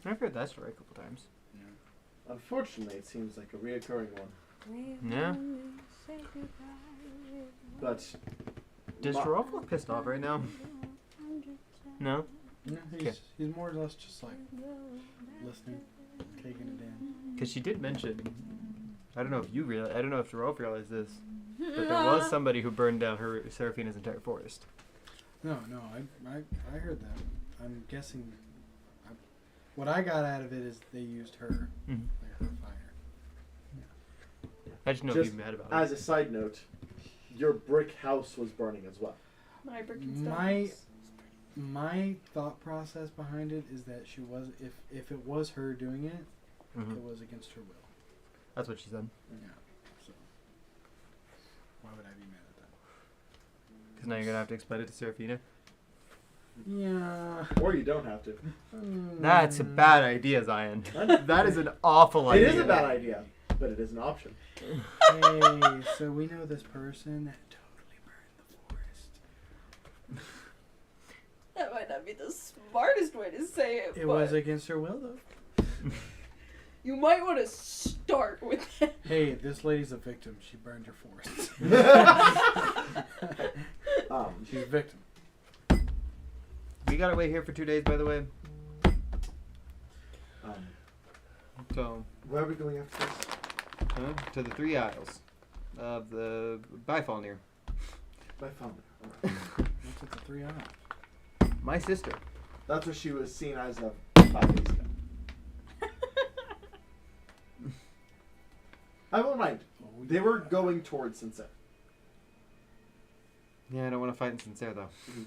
[SPEAKER 3] I've heard that story a couple times.
[SPEAKER 1] Unfortunately, it seems like a reoccurring one.
[SPEAKER 3] Yeah?
[SPEAKER 1] But
[SPEAKER 3] Does
[SPEAKER 1] my-
[SPEAKER 3] Giraffe look pissed off right now? No?
[SPEAKER 5] No,
[SPEAKER 3] Okay.
[SPEAKER 5] he's more or less just like listening, taking it in.
[SPEAKER 3] Because she did mention, I don't know if Giraffe realized this, but there was somebody who burned down her Seraphina's entire forest.
[SPEAKER 5] No, I heard that. I'm guessing. What I got out of it is they used her,
[SPEAKER 3] Mhm.
[SPEAKER 5] like her fire.
[SPEAKER 3] I just know
[SPEAKER 1] Just
[SPEAKER 3] if you're mad about
[SPEAKER 1] as
[SPEAKER 3] it.
[SPEAKER 1] a side note, your brick house was burning as well.
[SPEAKER 8] My brick and stone.
[SPEAKER 5] My thought process behind it is that she was, if it was her doing it,
[SPEAKER 3] Mhm.
[SPEAKER 5] it was against her will.
[SPEAKER 3] That's what she said.
[SPEAKER 5] Yeah. So why would I be mad at that?
[SPEAKER 3] Because now you're going to have to explain it to Seraphina.
[SPEAKER 5] Yeah.
[SPEAKER 1] Or you don't have to.
[SPEAKER 3] That's a bad idea, Zion. That is an awful
[SPEAKER 1] It
[SPEAKER 3] idea.
[SPEAKER 1] is a bad idea, but it is an option.
[SPEAKER 5] Hey, so we know this person that totally burned the forest.
[SPEAKER 8] That might not be the smartest way to say it,
[SPEAKER 5] It
[SPEAKER 8] but
[SPEAKER 5] was against her will, though.
[SPEAKER 8] you might want to start with it.
[SPEAKER 5] Hey, this lady's a victim. She burned your forest. She's a victim.
[SPEAKER 3] We got to wait here for 2 days, by the way. So,
[SPEAKER 1] Where are we going after this?
[SPEAKER 3] to the 3 Isles of the Bifalnir.
[SPEAKER 1] By Founder. Alright.
[SPEAKER 5] What's at the 3 Isles?
[SPEAKER 3] My sister.
[SPEAKER 1] That's what she was seen as of 5 days ago. I won't mind. They were going towards Sunset.
[SPEAKER 3] Yeah, I don't want to fight in Sincere, though.
[SPEAKER 1] Mhm.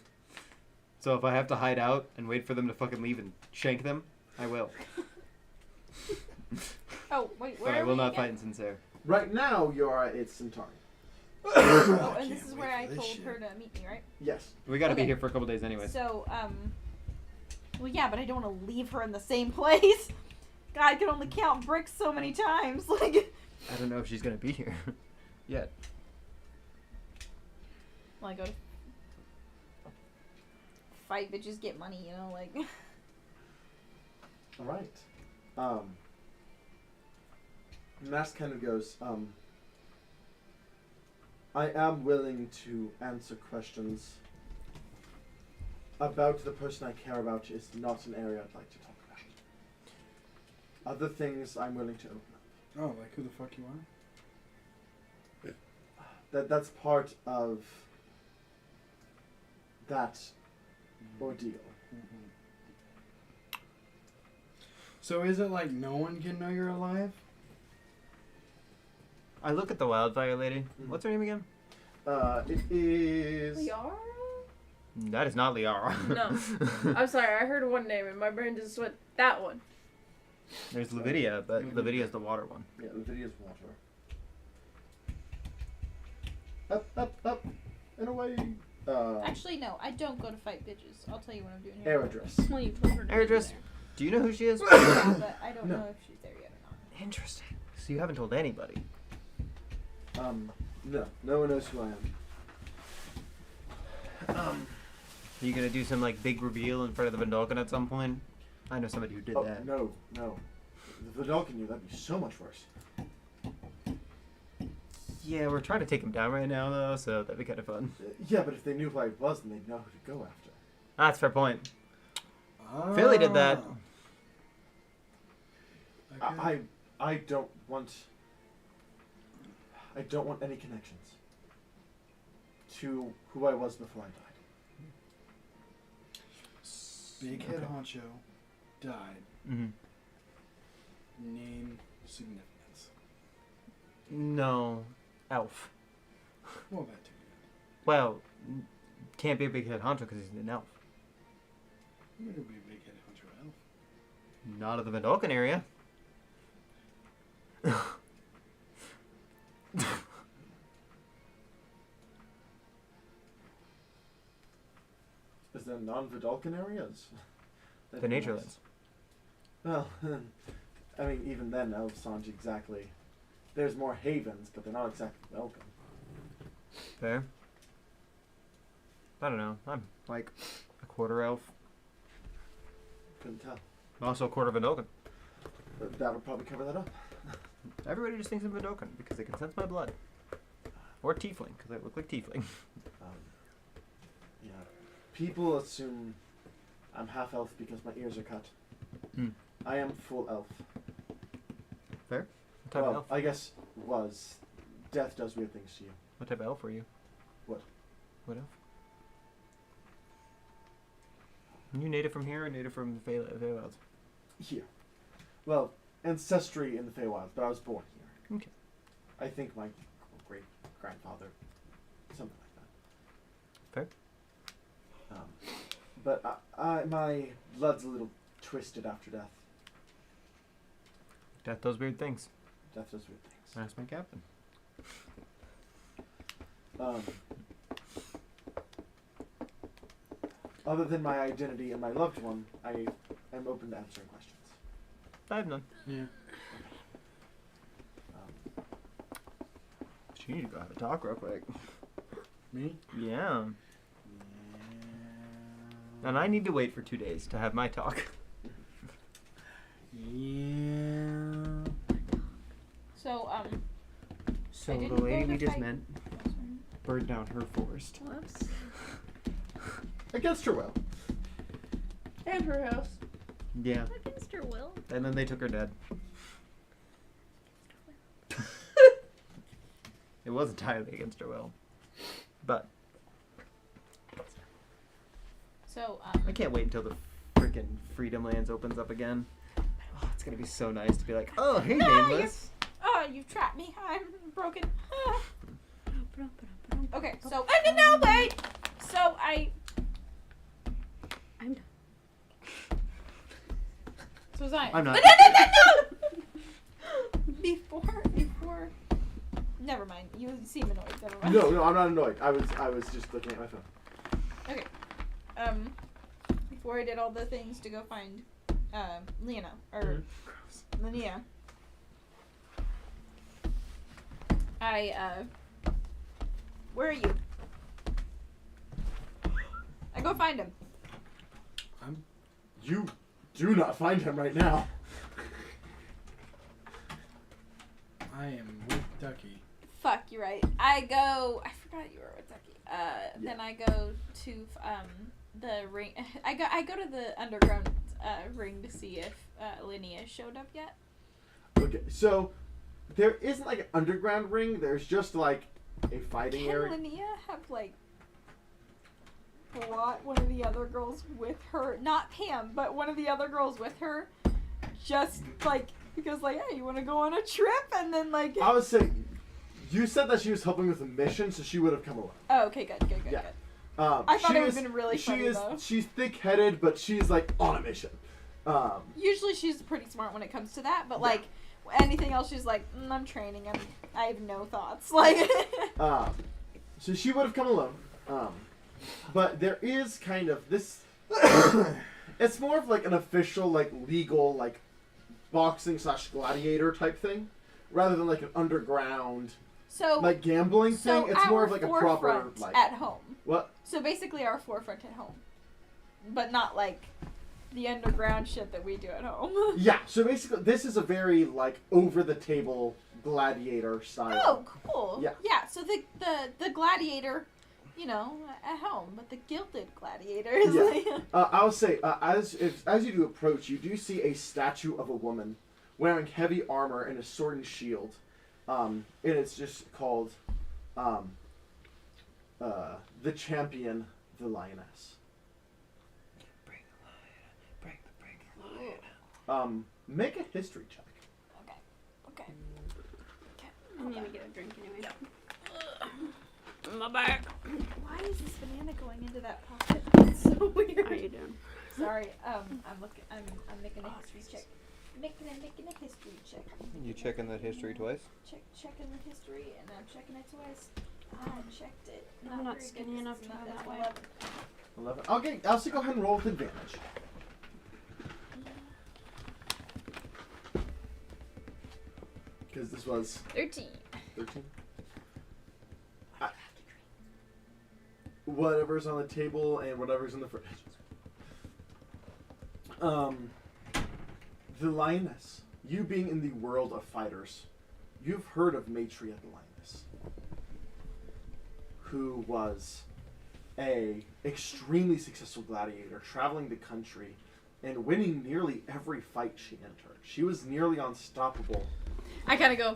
[SPEAKER 3] So if I have to hide out and wait for them to fucking leave and shank them, I will.
[SPEAKER 6] Oh, wait. Wait, where
[SPEAKER 3] But I
[SPEAKER 6] are
[SPEAKER 3] will
[SPEAKER 6] we
[SPEAKER 3] not
[SPEAKER 6] again?
[SPEAKER 3] fight in Sincere.
[SPEAKER 1] Right now, you're at Centauri.
[SPEAKER 8] Oh, and this
[SPEAKER 5] can't
[SPEAKER 8] is
[SPEAKER 5] wait
[SPEAKER 8] where
[SPEAKER 5] for
[SPEAKER 8] I
[SPEAKER 5] this
[SPEAKER 8] told
[SPEAKER 5] shit.
[SPEAKER 8] her to meet me, right?
[SPEAKER 1] Yes.
[SPEAKER 3] We gotta be
[SPEAKER 8] Okay.
[SPEAKER 3] here for a couple days anyways.
[SPEAKER 8] So, well, yeah, but I don't want to leave her in the same place. God, I can only count bricks so many times. Like,
[SPEAKER 3] I don't know if she's gonna be here yet.
[SPEAKER 8] well, I go to fight bitches, get money, you know, like.
[SPEAKER 1] All right. Mask kind of goes, I am willing to answer questions about the person I care about is not an area I'd like to talk about. Other things I'm willing to open up.
[SPEAKER 5] Oh, like who the fuck you are?
[SPEAKER 1] That's part of that ordeal.
[SPEAKER 5] So is it like no one can know you're alive?
[SPEAKER 3] I look at the wildfire lady.
[SPEAKER 1] Mhm.
[SPEAKER 3] What's her name again?
[SPEAKER 1] It is.
[SPEAKER 6] Liara?
[SPEAKER 3] That is not Liara.
[SPEAKER 6] No. I'm sorry, I heard one name and my brain just went, that one.
[SPEAKER 3] There's Lavidia, but Lavidia's the water one.
[SPEAKER 1] Yeah, Nvidia's water. Up, up, up, and away.
[SPEAKER 8] Actually, no, I don't go to fight bitches. I'll tell you what I'm doing here.
[SPEAKER 1] Air address.
[SPEAKER 2] Well, you told her to
[SPEAKER 3] Air
[SPEAKER 2] be
[SPEAKER 3] Address.
[SPEAKER 2] there.
[SPEAKER 3] Do you know who she is?
[SPEAKER 8] Yeah, but I don't
[SPEAKER 1] No.
[SPEAKER 8] know if she's there yet or not.
[SPEAKER 3] Interesting. So you haven't told anybody.
[SPEAKER 1] No one knows who I am.
[SPEAKER 3] Are you gonna do some like big reveal in front of the Vendalken at some point? I know somebody who did
[SPEAKER 1] Oh,
[SPEAKER 3] that.
[SPEAKER 1] no. The Vidalcan knew that'd be so much worse.
[SPEAKER 3] Yeah, we're trying to take him down right now though, so that'd be kind of fun.
[SPEAKER 1] Yeah, but if they knew who I was, then they'd know who to go after.
[SPEAKER 3] That's a fair point. Philly did that.
[SPEAKER 5] Okay.
[SPEAKER 1] I don't want any connections to who I was before I died.
[SPEAKER 5] Big head
[SPEAKER 3] Okay.
[SPEAKER 5] honcho died.
[SPEAKER 3] Mm-hmm.
[SPEAKER 5] Name significance.
[SPEAKER 3] No, elf.
[SPEAKER 5] Well, that too.
[SPEAKER 3] Well, can't be a big head honcho because he's an elf.
[SPEAKER 5] Maybe it'll be a big head honcho elf.
[SPEAKER 3] Not of the Vendalken area.
[SPEAKER 1] Is there non-Vidalcan areas?
[SPEAKER 3] The Naturelands.
[SPEAKER 1] Well, I mean, even then, elves aren't exactly. There's more havens, but they're not exactly welcome.
[SPEAKER 3] Fair. I don't know. I'm like a quarter elf.
[SPEAKER 1] Couldn't tell.
[SPEAKER 3] I'm also a quarter Vendalken.
[SPEAKER 1] But that would probably cover that up.
[SPEAKER 3] Everybody just thinks I'm Vendalken because they can sense my blood. Or Tiefling because I look like Tiefling.
[SPEAKER 1] Yeah. People assume I'm half elf because my ears are cut.
[SPEAKER 3] Hmm.
[SPEAKER 1] I am full elf.
[SPEAKER 3] What type
[SPEAKER 1] Well,
[SPEAKER 3] of elf?
[SPEAKER 1] I guess was. Death does weird things to you.
[SPEAKER 3] What type of elf are you?
[SPEAKER 1] What?
[SPEAKER 3] What elf? Are you native from here or native from the Feywilds?
[SPEAKER 1] Here. Well, ancestry in the Feywilds, but I was born here.
[SPEAKER 3] Okay.
[SPEAKER 1] I think my great grandfather, something like that.
[SPEAKER 3] Fair.
[SPEAKER 1] But my blood's a little twisted after death.
[SPEAKER 3] Death does weird things.
[SPEAKER 1] Death does weird things.
[SPEAKER 3] That's my captain.
[SPEAKER 1] Other than my identity and my loved one, I am open to answering questions.
[SPEAKER 3] I have none.
[SPEAKER 5] Yeah.
[SPEAKER 3] But you need to go have a talk real quick.
[SPEAKER 5] Me?
[SPEAKER 3] Yeah. And I need to wait for 2 days to have my talk.
[SPEAKER 5] Yeah.
[SPEAKER 8] So,
[SPEAKER 3] So
[SPEAKER 8] I
[SPEAKER 3] the
[SPEAKER 8] didn't
[SPEAKER 3] lady
[SPEAKER 8] go to
[SPEAKER 3] we just
[SPEAKER 8] fight-
[SPEAKER 3] met burned down her forest.
[SPEAKER 2] Whoops.
[SPEAKER 1] Against her will.
[SPEAKER 6] And her house.
[SPEAKER 3] Yeah.
[SPEAKER 2] Against her will.
[SPEAKER 3] And then they took her dead. It was entirely against her will. But
[SPEAKER 8] so,
[SPEAKER 3] I can't wait until the freaking Freedom Lands opens up again. Oh, it's gonna be so nice to be like, oh, hey, Nameless.
[SPEAKER 8] oh, you've trapped me. I'm broken. Okay,
[SPEAKER 2] Oh,
[SPEAKER 8] so, no, wait! So,
[SPEAKER 2] I'm done.
[SPEAKER 8] So Zion.
[SPEAKER 3] I'm not.
[SPEAKER 8] No! You seem annoyed. Never mind.
[SPEAKER 1] No, I'm not annoyed. I was just looking at my phone.
[SPEAKER 8] Okay. Before I did all the things to go find, Lena or Linnea, where are you? I go find him.
[SPEAKER 1] You do not find him right now.
[SPEAKER 5] I am with Ducky.
[SPEAKER 8] Fuck, you're right. I forgot you were with Ducky. Then I go to the ring. I go to the underground ring to see if Linnea showed up yet.
[SPEAKER 1] Okay, so there isn't like an underground ring. There's just like a fighting area.
[SPEAKER 8] Can Linnea have like brought one of the other girls with her? Not Pam, but one of the other girls with her. Just like because like, hey, you want to go on a trip? And then like.
[SPEAKER 1] I was saying, you said that she was helping with a mission, so she would have come along.
[SPEAKER 8] Oh, okay, good.
[SPEAKER 1] Yeah.
[SPEAKER 8] I thought it would have been really funny though.
[SPEAKER 1] She's thick-headed, but she's like on a mission.
[SPEAKER 8] Usually she's pretty smart when it comes to that, but like anything else, she's like, I'm training and I have no thoughts. Like,
[SPEAKER 1] so she would have come alone. But there is kind of this. It's more of like an official, like legal, like boxing / gladiator type thing, rather than like an underground, like gambling thing. It's more of like a proper like
[SPEAKER 8] at home.
[SPEAKER 1] What?
[SPEAKER 8] So basically, our forefront at home, but not like the underground shit that we do at home.
[SPEAKER 1] Yeah. So basically, this is a very like over the table gladiator style.
[SPEAKER 8] Oh, cool.
[SPEAKER 1] Yeah.
[SPEAKER 8] Yeah. So the gladiator, you know, at home, but the gilded gladiator is like.
[SPEAKER 1] I'll say as you do approach, you do see a statue of a woman wearing heavy armor and a sword and shield. And it's just called the champion, the lioness.
[SPEAKER 3] Bring the lion.
[SPEAKER 1] Make a history check.
[SPEAKER 8] Okay.
[SPEAKER 2] I need to get a drink anyway. My back.
[SPEAKER 8] Why is this banana going into that pocket? It's so weird.
[SPEAKER 2] How you doing?
[SPEAKER 8] Sorry. I'm making a history check. Making a history check.
[SPEAKER 3] You checking that history twice?
[SPEAKER 8] Checking the history, and I'm checking it twice. I checked it.
[SPEAKER 2] I'm not
[SPEAKER 8] very
[SPEAKER 2] skinny
[SPEAKER 8] good.
[SPEAKER 2] enough
[SPEAKER 8] This
[SPEAKER 2] to
[SPEAKER 8] is
[SPEAKER 2] go
[SPEAKER 8] not
[SPEAKER 2] that way.
[SPEAKER 1] 11. Okay, I'll say go ahead and roll with advantage. Because this was
[SPEAKER 8] 13.
[SPEAKER 1] 13. Whatever's on the table and whatever's in the fridge. The lioness. You being in the world of fighters, you've heard of Maitreya the lioness, who was a extremely successful gladiator, traveling the country and winning nearly every fight she entered. She was nearly unstoppable.
[SPEAKER 8] I kind of go.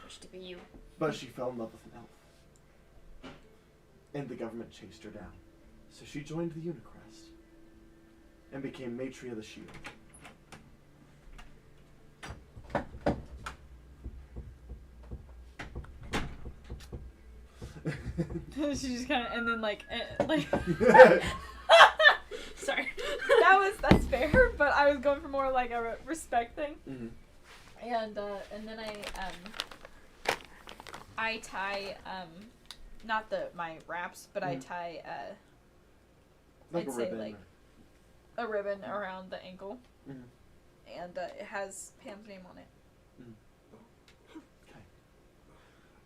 [SPEAKER 8] Wish to be you.
[SPEAKER 1] But she fell in love with an elf. And the government chased her down. So she joined the Unicrest and became Maitreya the Shield.
[SPEAKER 8] She just kind of, and then like. Sorry. That's fair, but I was going for more like a respect thing.
[SPEAKER 1] Mm-hmm.
[SPEAKER 8] And then I tie not my wraps, but I tie
[SPEAKER 1] like
[SPEAKER 8] I'd
[SPEAKER 1] a
[SPEAKER 8] say
[SPEAKER 1] ribbon.
[SPEAKER 8] like a ribbon around the ankle,
[SPEAKER 1] Mhm.
[SPEAKER 8] and it has Pam's name on it.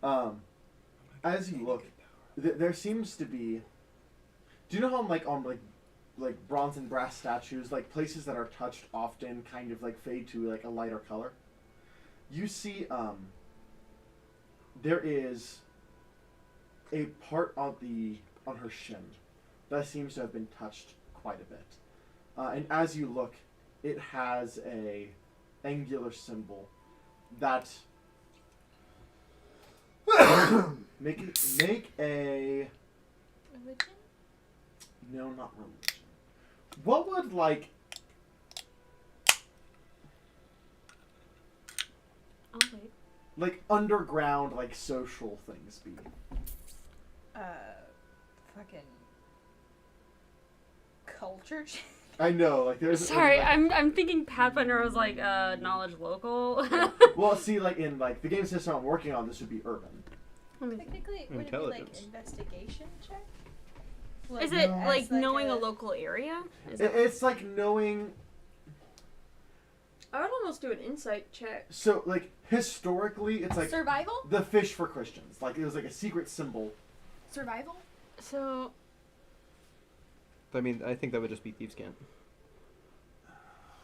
[SPEAKER 1] Okay. As you look, there seems to be. Do you know how like on like bronze and brass statues, like places that are touched often kind of like fade to like a lighter color? You see, there is a part on her shin that seems to have been touched quite a bit, and as you look, it has a angular symbol that make a
[SPEAKER 8] Religion?
[SPEAKER 1] no, not religion. What would like
[SPEAKER 2] I'll wait.
[SPEAKER 1] like underground like social things be?
[SPEAKER 8] Fucking culture.
[SPEAKER 1] I know, like there's.
[SPEAKER 2] Sorry,
[SPEAKER 1] like,
[SPEAKER 2] I'm thinking Pathfinder was like knowledge local.
[SPEAKER 1] Well, see, like in like the game system I'm working on, this would be urban.
[SPEAKER 8] Technically, would it be like
[SPEAKER 9] Intelligence.
[SPEAKER 8] investigation check?
[SPEAKER 2] Is it
[SPEAKER 1] No.
[SPEAKER 2] like
[SPEAKER 8] As, like,
[SPEAKER 2] knowing a
[SPEAKER 8] a-
[SPEAKER 2] local area? Is
[SPEAKER 1] It's like knowing.
[SPEAKER 10] I would almost do an insight check.
[SPEAKER 1] So like historically, it's like
[SPEAKER 8] Survival?
[SPEAKER 1] the fish for Christians. Like it was like a secret symbol.
[SPEAKER 8] Survival?
[SPEAKER 2] so
[SPEAKER 9] I mean, I think that would just be thieves' cant.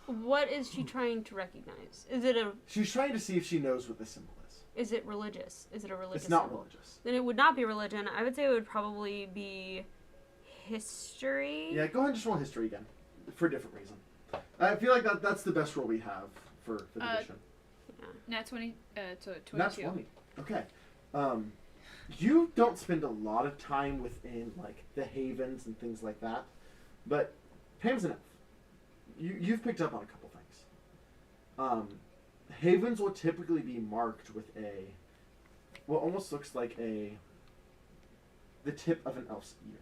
[SPEAKER 2] what is she trying to recognize? Is it
[SPEAKER 1] She's trying to see if she knows what the symbol is.
[SPEAKER 2] is it religious? Is it a religious
[SPEAKER 1] It's not
[SPEAKER 2] symbol?
[SPEAKER 1] religious.
[SPEAKER 2] Then it would not be religion. I would say it would probably be history.
[SPEAKER 1] Yeah, go ahead and just roll history again, for a different reason. I feel like that's the best roll we have for the mission.
[SPEAKER 6] Nat 20, so 22.
[SPEAKER 1] That's 20. Okay. You don't spend a lot of time within like the havens and things like that, but Pam's enough. You've picked up on a couple things. Havens will typically be marked with what almost looks like the tip of an elf's ear.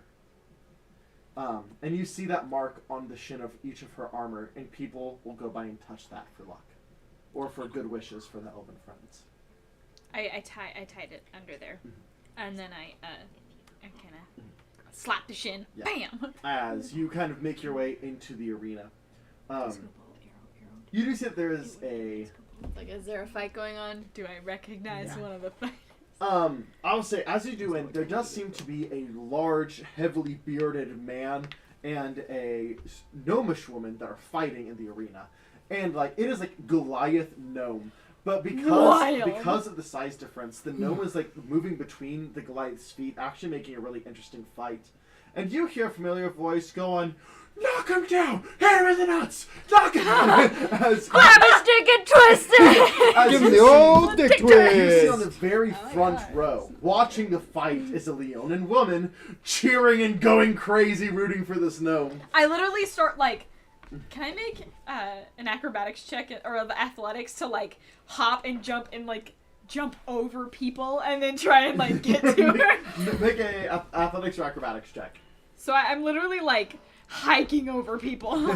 [SPEAKER 1] And you see that mark on the shin of each of her armor, and people will go by and touch that for luck, or for good wishes for the elven friends.
[SPEAKER 6] I tied it under there, and then I kind of slapped the shin.
[SPEAKER 1] Yeah.
[SPEAKER 6] Bam.
[SPEAKER 1] As you kind of make your way into the arena, you do see that there is a.
[SPEAKER 6] Like, is there a fight going on? Do I recognize one of the fights?
[SPEAKER 1] I'll say, as you do in, there does seem to be a large, heavily bearded man and a gnomish woman that are fighting in the arena. And, like, it is like Goliath gnome. But because of the size difference, the gnome is, like, moving between the Goliath's feet, actually making a really interesting fight. And you hear a familiar voice going, "Knock him down! Hit him in the nuts! Knock him down!"
[SPEAKER 2] Grab his dick and twist it!
[SPEAKER 9] Give him the old dick
[SPEAKER 1] You see on the
[SPEAKER 9] twist!
[SPEAKER 1] very front row, watching the fight, is a Leonin woman cheering and going crazy, rooting for this gnome.
[SPEAKER 6] I literally start like, can I make an acrobatics check or the athletics to like hop and jump over people and then try and like get to her?
[SPEAKER 1] Make a athletics or acrobatics check.
[SPEAKER 6] So I'm literally like hiking over people.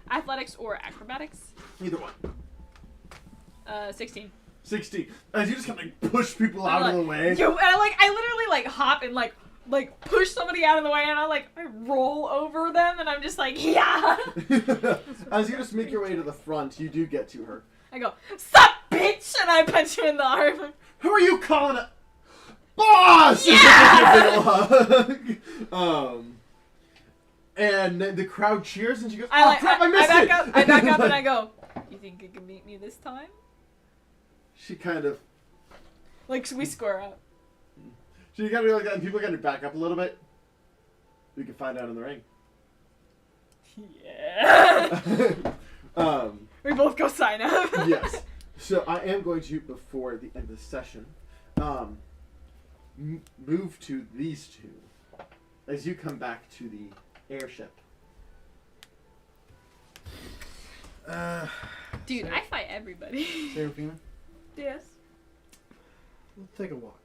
[SPEAKER 6] Athletics or acrobatics?
[SPEAKER 1] Either one.
[SPEAKER 6] 16.
[SPEAKER 1] 16. As you just kind of like push people out of the way.
[SPEAKER 6] And I literally like hop and like push somebody out of the way, and I roll over them, and I'm just like, yeah.
[SPEAKER 1] As you just make your way to the front, you do get to her.
[SPEAKER 6] I go, "Sup, bitch!" and I punch you in the arm.
[SPEAKER 1] Who are you calling a boss?
[SPEAKER 6] Yeah!
[SPEAKER 1] And the crowd cheers, and she goes,
[SPEAKER 6] I
[SPEAKER 1] missed
[SPEAKER 6] back
[SPEAKER 1] it!
[SPEAKER 6] up. I back up and I go, "You think you can beat me this time?"
[SPEAKER 1] She kind of...
[SPEAKER 6] Like, we square up.
[SPEAKER 1] She kind of like that, and people kind of back up a little bit. We can find out in the ring.
[SPEAKER 6] Yeah. We both go sign up.
[SPEAKER 1] Yes. So I am going to, before the end of the session, move to these two as you come back to the airship.
[SPEAKER 6] Dude, I fight everybody.
[SPEAKER 5] Seraphina,
[SPEAKER 10] Yes.
[SPEAKER 5] let's take a walk.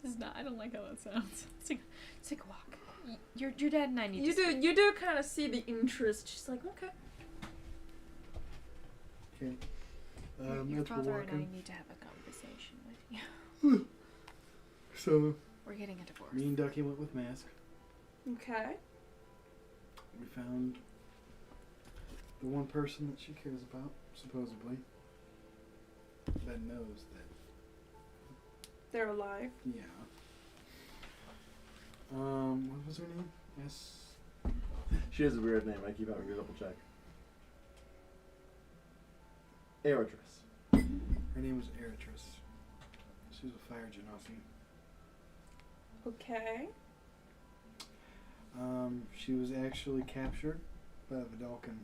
[SPEAKER 6] This is not. I don't like how that sounds. Let's take a walk. Your dad and I need
[SPEAKER 10] You
[SPEAKER 6] to.
[SPEAKER 10] do kind of see the interest. She's like, okay.
[SPEAKER 5] Okay.
[SPEAKER 6] Your
[SPEAKER 5] As we're
[SPEAKER 6] father and I
[SPEAKER 5] walking.
[SPEAKER 6] need to have a conversation with you.
[SPEAKER 5] So,
[SPEAKER 6] We're getting a divorce.
[SPEAKER 5] me and Ducky went with Mask.
[SPEAKER 10] Okay.
[SPEAKER 5] We found the one person that she cares about, supposedly, that knows that,
[SPEAKER 10] They're alive.
[SPEAKER 5] yeah. What was her name?
[SPEAKER 1] She has a weird name. I keep having to double check. Aerodress.
[SPEAKER 5] Her name was Eritris. She was a fire genasi.
[SPEAKER 10] Okay.
[SPEAKER 5] She was actually captured by the Vidalcan,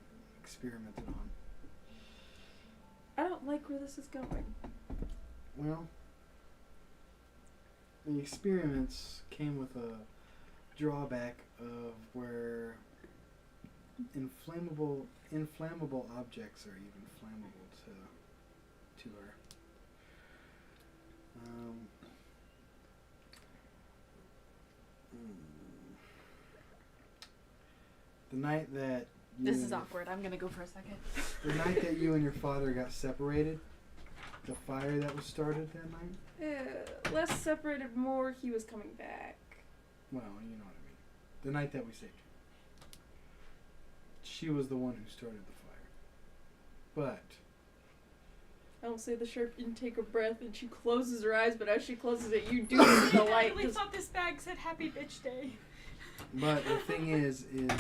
[SPEAKER 5] experimented on.
[SPEAKER 10] I don't like where this is going.
[SPEAKER 5] Well, the experiments came with a drawback of where inflammable objects are even flammable to her. The night that
[SPEAKER 6] This is awkward. I'm gonna go for a second.
[SPEAKER 5] The night that you and your father got separated, the fire that was started that night?
[SPEAKER 10] Less separated, more he was coming back.
[SPEAKER 5] Well, you know what I mean. The night that we saved her. She was the one who started the fire. But
[SPEAKER 10] I will say the sharp intake of breath, and she closes her eyes, but as she closes it, you do see the light.
[SPEAKER 6] I thought this bag said Happy Bitch Day.
[SPEAKER 5] But the thing is it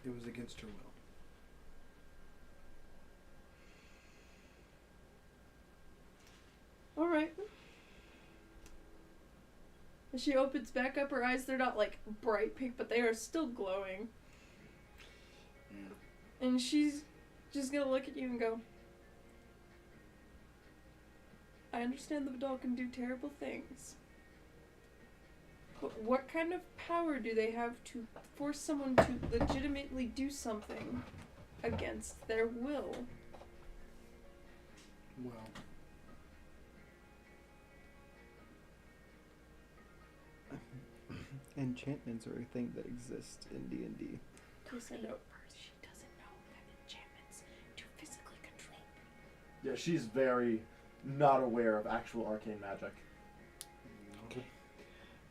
[SPEAKER 5] was against her will.
[SPEAKER 10] Alright. As she opens back up her eyes, they're not like bright pink, but they are still glowing.
[SPEAKER 5] Yeah.
[SPEAKER 10] And she's just gonna look at you and go, I understand the doll can do terrible things. But what kind of power do they have to force someone to legitimately do something against their will?
[SPEAKER 5] Well,
[SPEAKER 9] enchantments are a thing that exists in D&D.
[SPEAKER 10] Yes, I know.
[SPEAKER 6] She doesn't know that enchantments do physically control people.
[SPEAKER 1] Yeah, she's very not aware of actual arcane magic.
[SPEAKER 5] okay.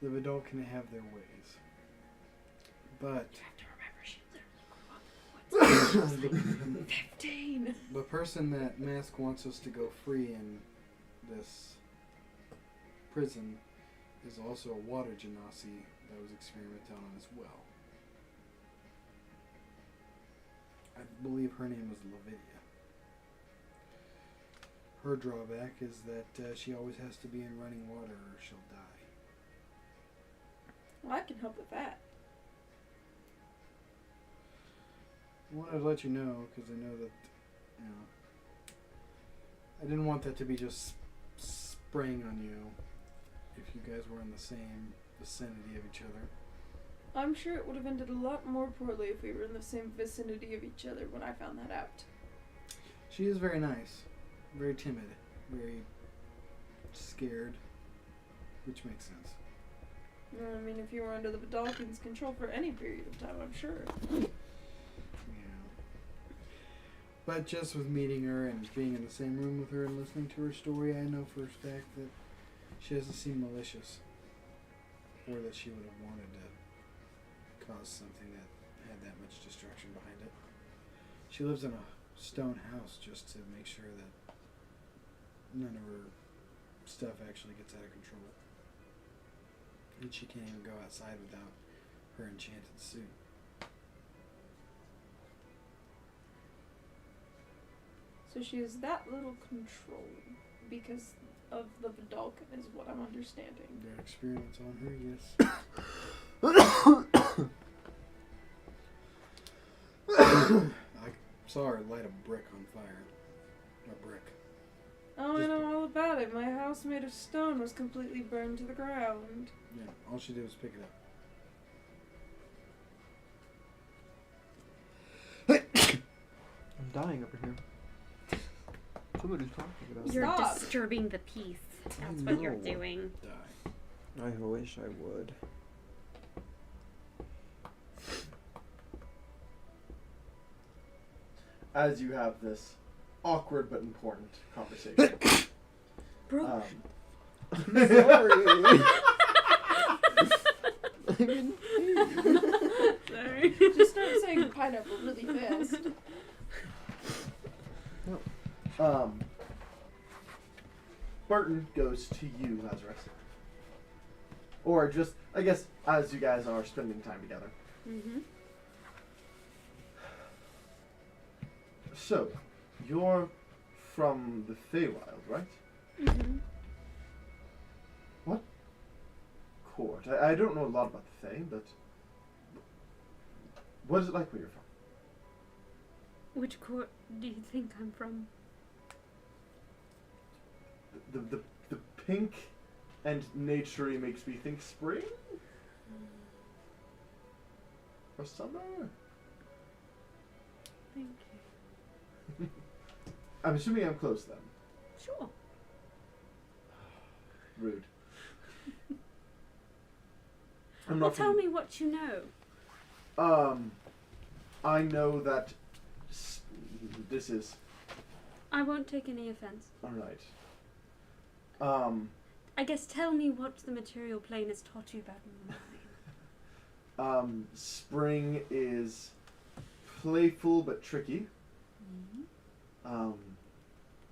[SPEAKER 5] The Vidal can have their ways. But
[SPEAKER 6] You have to remember she literally grew up in the woods.
[SPEAKER 10] 15!
[SPEAKER 5] the person that Mask wants us to go free in this prison is also a water genasi that was experimented on as well. I believe her name was Lavidia. Her drawback is that she always has to be in running water or she'll die.
[SPEAKER 10] Well, I can help with that.
[SPEAKER 5] I wanted to let you know because I know that, you know, I didn't want that to be just spraying on you if you guys were in the same vicinity of each other.
[SPEAKER 10] I'm sure it would have ended a lot more poorly if we were in the same vicinity of each other when I found that out.
[SPEAKER 5] She is very nice, very timid, very scared, which makes sense.
[SPEAKER 10] I mean, if you were under the Vidalkin's control for any period of time, I'm sure.
[SPEAKER 5] Yeah. But just with meeting her and being in the same room with her and listening to her story, I know for a fact that she doesn't seem malicious, or that she would have wanted to cause something that had that much destruction behind it. She lives in a stone house just to make sure that none of her stuff actually gets out of control. And she can't even go outside without her enchanted suit.
[SPEAKER 10] So she has that little control because of the Vidalkin, is what I'm understanding.
[SPEAKER 5] Their experiments on her, yes. I saw her light a brick on fire. A brick.
[SPEAKER 10] Oh, I know all about it. My house made of stone was completely burned to the ground.
[SPEAKER 5] Yeah, all she did was pick it up.
[SPEAKER 9] I'm dying over here. Somebody's talking about
[SPEAKER 2] You're
[SPEAKER 10] Stop.
[SPEAKER 2] disturbing the peace. That's
[SPEAKER 9] I
[SPEAKER 2] what you're
[SPEAKER 9] know.
[SPEAKER 2] doing.
[SPEAKER 5] Die.
[SPEAKER 9] I wish I would.
[SPEAKER 1] As you have this awkward but important conversation.
[SPEAKER 2] Bro.
[SPEAKER 9] Sorry.
[SPEAKER 2] Sorry.
[SPEAKER 10] Just start saying pineapple really fast.
[SPEAKER 1] Burton goes to you, Lazarus. Or just, I guess, as you guys are spending time together.
[SPEAKER 2] Mm-hmm.
[SPEAKER 1] So, you're from the Feywild, right?
[SPEAKER 2] Mm-hmm.
[SPEAKER 1] What court? I don't know a lot about the Fey, but what is it like where you're from?
[SPEAKER 2] Which court do you think I'm from?
[SPEAKER 1] The pink and naturey makes me think spring? Or summer?
[SPEAKER 2] Thank you.
[SPEAKER 1] I'm assuming I'm close then.
[SPEAKER 2] Sure.
[SPEAKER 1] Rude. I'm
[SPEAKER 2] Well,
[SPEAKER 1] not
[SPEAKER 2] tell
[SPEAKER 1] from-
[SPEAKER 2] me what you know.
[SPEAKER 1] I know that this is
[SPEAKER 2] I won't take any offense.
[SPEAKER 1] Alright.
[SPEAKER 2] I guess tell me what the material plane has taught you about mine.
[SPEAKER 1] Spring is playful but tricky.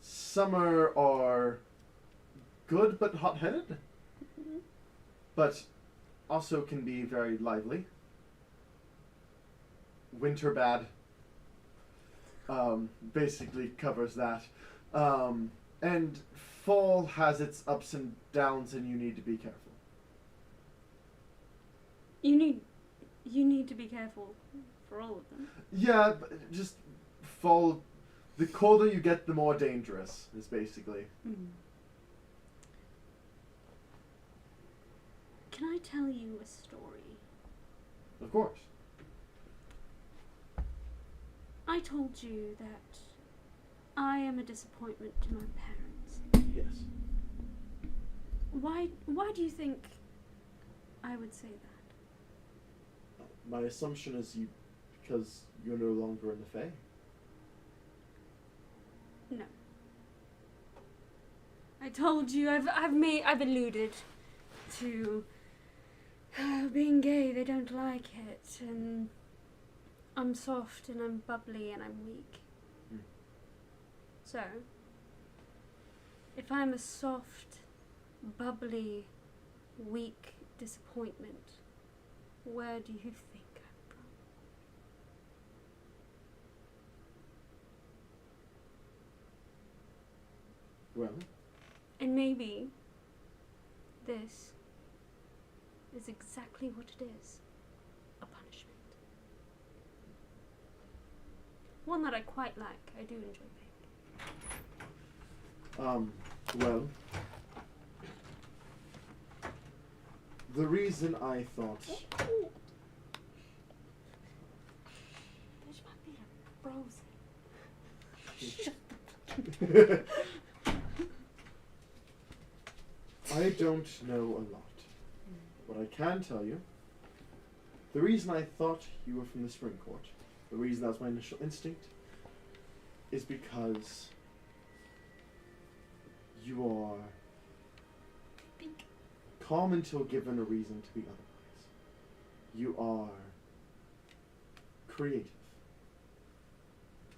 [SPEAKER 1] Summer are good but hot-headed, but also can be very lively. Winter bad. Basically covers that. And fall has its ups and downs, and you need to be careful.
[SPEAKER 2] You need to be careful for all of them.
[SPEAKER 1] Yeah, but just fall. The colder you get, the more dangerous, is basically.
[SPEAKER 2] Can I tell you a story?
[SPEAKER 1] Of course.
[SPEAKER 2] I told you that I am a disappointment to my parents.
[SPEAKER 1] Yes.
[SPEAKER 2] Why do you think I would say that?
[SPEAKER 1] My assumption is because you're no longer in the Fae.
[SPEAKER 2] No. I told you, I've alluded to being gay. They don't like it, and I'm soft and I'm bubbly and I'm weak. So, if I'm a soft, bubbly, weak disappointment, where do you think I'm from?
[SPEAKER 1] Well,
[SPEAKER 2] And maybe this is exactly what it is. A punishment. One that I quite like. I do enjoy pink.
[SPEAKER 1] well, the reason I thought
[SPEAKER 2] This might be a rose.
[SPEAKER 1] I don't know a lot. What I can tell you, the reason I thought you were from the Spring Court, the reason that was my initial instinct, is because you are calm until given a reason to be otherwise. You are creative.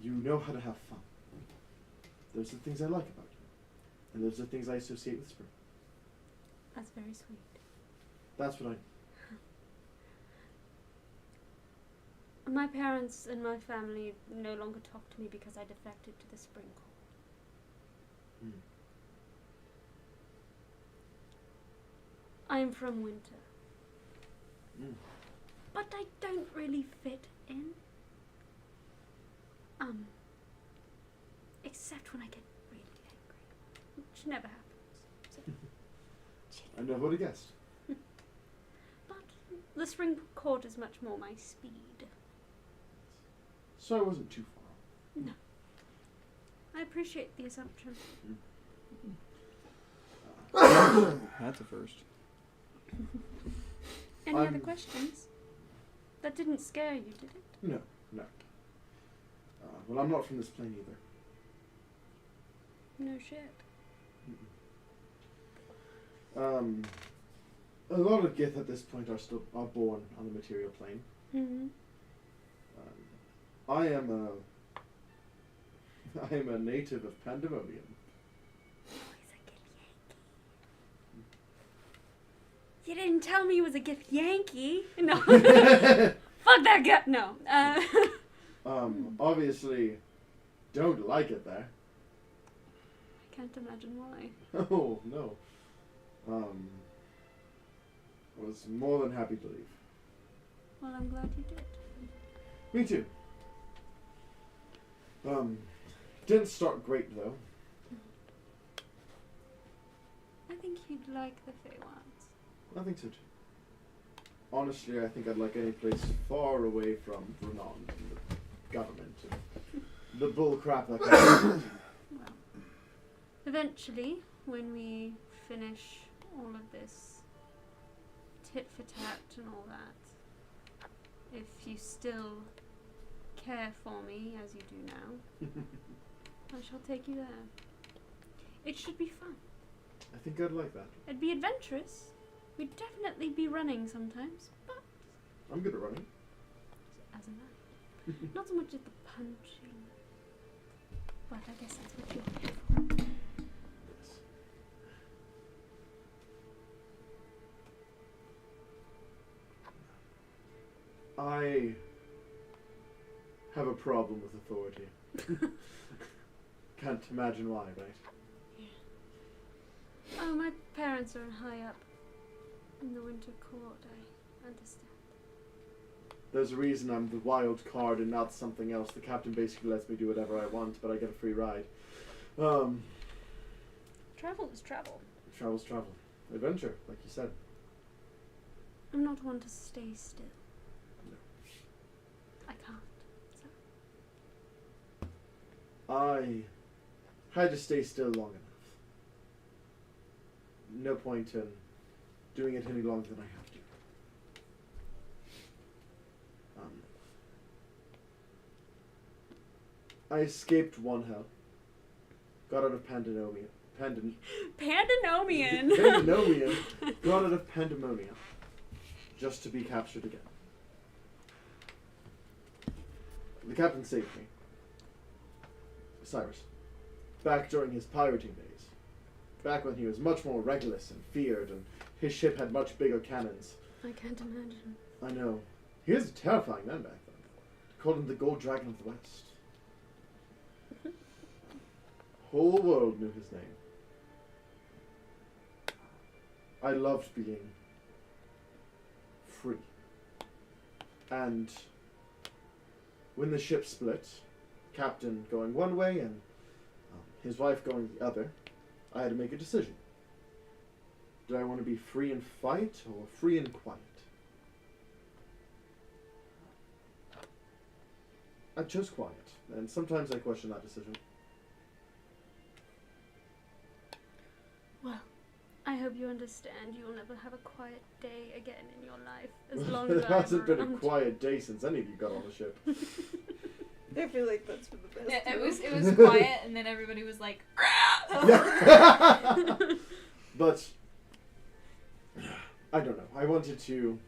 [SPEAKER 1] You know how to have fun. Those are the things I like about you. And those are the things I associate with spring.
[SPEAKER 2] That's very sweet.
[SPEAKER 1] That's what I...
[SPEAKER 2] My parents and my family no longer talk to me because I defected to the Spring Court. I'm from winter. But I don't really fit in. Except when I get really angry. Which never happens. So,
[SPEAKER 1] I never would have guessed.
[SPEAKER 2] but the Spring Court is much more my speed.
[SPEAKER 1] So I wasn't too far off.
[SPEAKER 2] No. I appreciate the assumption.
[SPEAKER 9] That's a first.
[SPEAKER 2] Any other questions? That didn't scare you, did it?
[SPEAKER 1] No, no. Well, I'm not from this plane either.
[SPEAKER 2] No shit.
[SPEAKER 1] A lot of Gith at this point are born on the material plane.
[SPEAKER 2] Mm-hmm.
[SPEAKER 1] I am a native of Pandemonium.
[SPEAKER 2] You didn't tell me he was a Gith Yankee. No. Fuck that guy. No.
[SPEAKER 1] Obviously, don't like it there.
[SPEAKER 2] I can't imagine why.
[SPEAKER 1] Oh, no. I was more than happy to leave.
[SPEAKER 2] Well, I'm glad you did.
[SPEAKER 1] Me too. Didn't start great, though.
[SPEAKER 2] I think you'd like the Feywilds.
[SPEAKER 1] I think so, too. Honestly, I think I'd like any place far away from Renan and the government and the bullcrap that goes on.
[SPEAKER 2] Well, eventually, when we finish all of this tit for tat and all that, if you still care for me as you do now, I shall take you there. It should be fun.
[SPEAKER 1] I think I'd like that.
[SPEAKER 2] It'd be adventurous. We'd definitely be running sometimes, but
[SPEAKER 1] I'm good at running.
[SPEAKER 2] as am I. Not so much at the punching. But I guess that's what you're here for.
[SPEAKER 1] Yes. I have a problem with authority. Can't imagine why, right?
[SPEAKER 2] Oh, my parents are high up in the Winter Court. I understand.
[SPEAKER 1] There's a reason I'm the wild card and not something else. The captain basically lets me do whatever I want, but I get a free ride.
[SPEAKER 6] Travel is travel.
[SPEAKER 1] Travel's travel. Adventure, like you said.
[SPEAKER 2] I'm not one to stay still.
[SPEAKER 1] No.
[SPEAKER 2] I can't. So.
[SPEAKER 1] I had to stay still long enough. No point in doing it any longer than I have to. I escaped one hell. Got out of Pandenomian.
[SPEAKER 2] Pandenomian!
[SPEAKER 1] Pandenomian. Got out of Pandemonia. Just to be captured again. The captain saved me. Cyrus. Back during his pirating days. Back when he was much more reckless and feared, and his ship had much bigger cannons.
[SPEAKER 2] I can't imagine.
[SPEAKER 1] I know. He was a terrifying man back then. They called him the Gold Dragon of the West. Whole world knew his name. I loved being free. And when the ship split, captain going one way and his wife going the other, I had to make a decision. Did I want to be free and fight or free and quiet? I chose quiet, and sometimes I question that decision.
[SPEAKER 2] Well, I hope you understand you'll never have a quiet day again in your life as long as
[SPEAKER 1] There
[SPEAKER 2] I'm
[SPEAKER 1] hasn't been a
[SPEAKER 2] around.
[SPEAKER 1] quiet day since any of you got on the ship.
[SPEAKER 10] I feel like that's for the best.
[SPEAKER 6] Yeah,
[SPEAKER 10] too.
[SPEAKER 6] it was quiet, and then everybody was like,
[SPEAKER 1] Yeah. But I don't know. I wanted to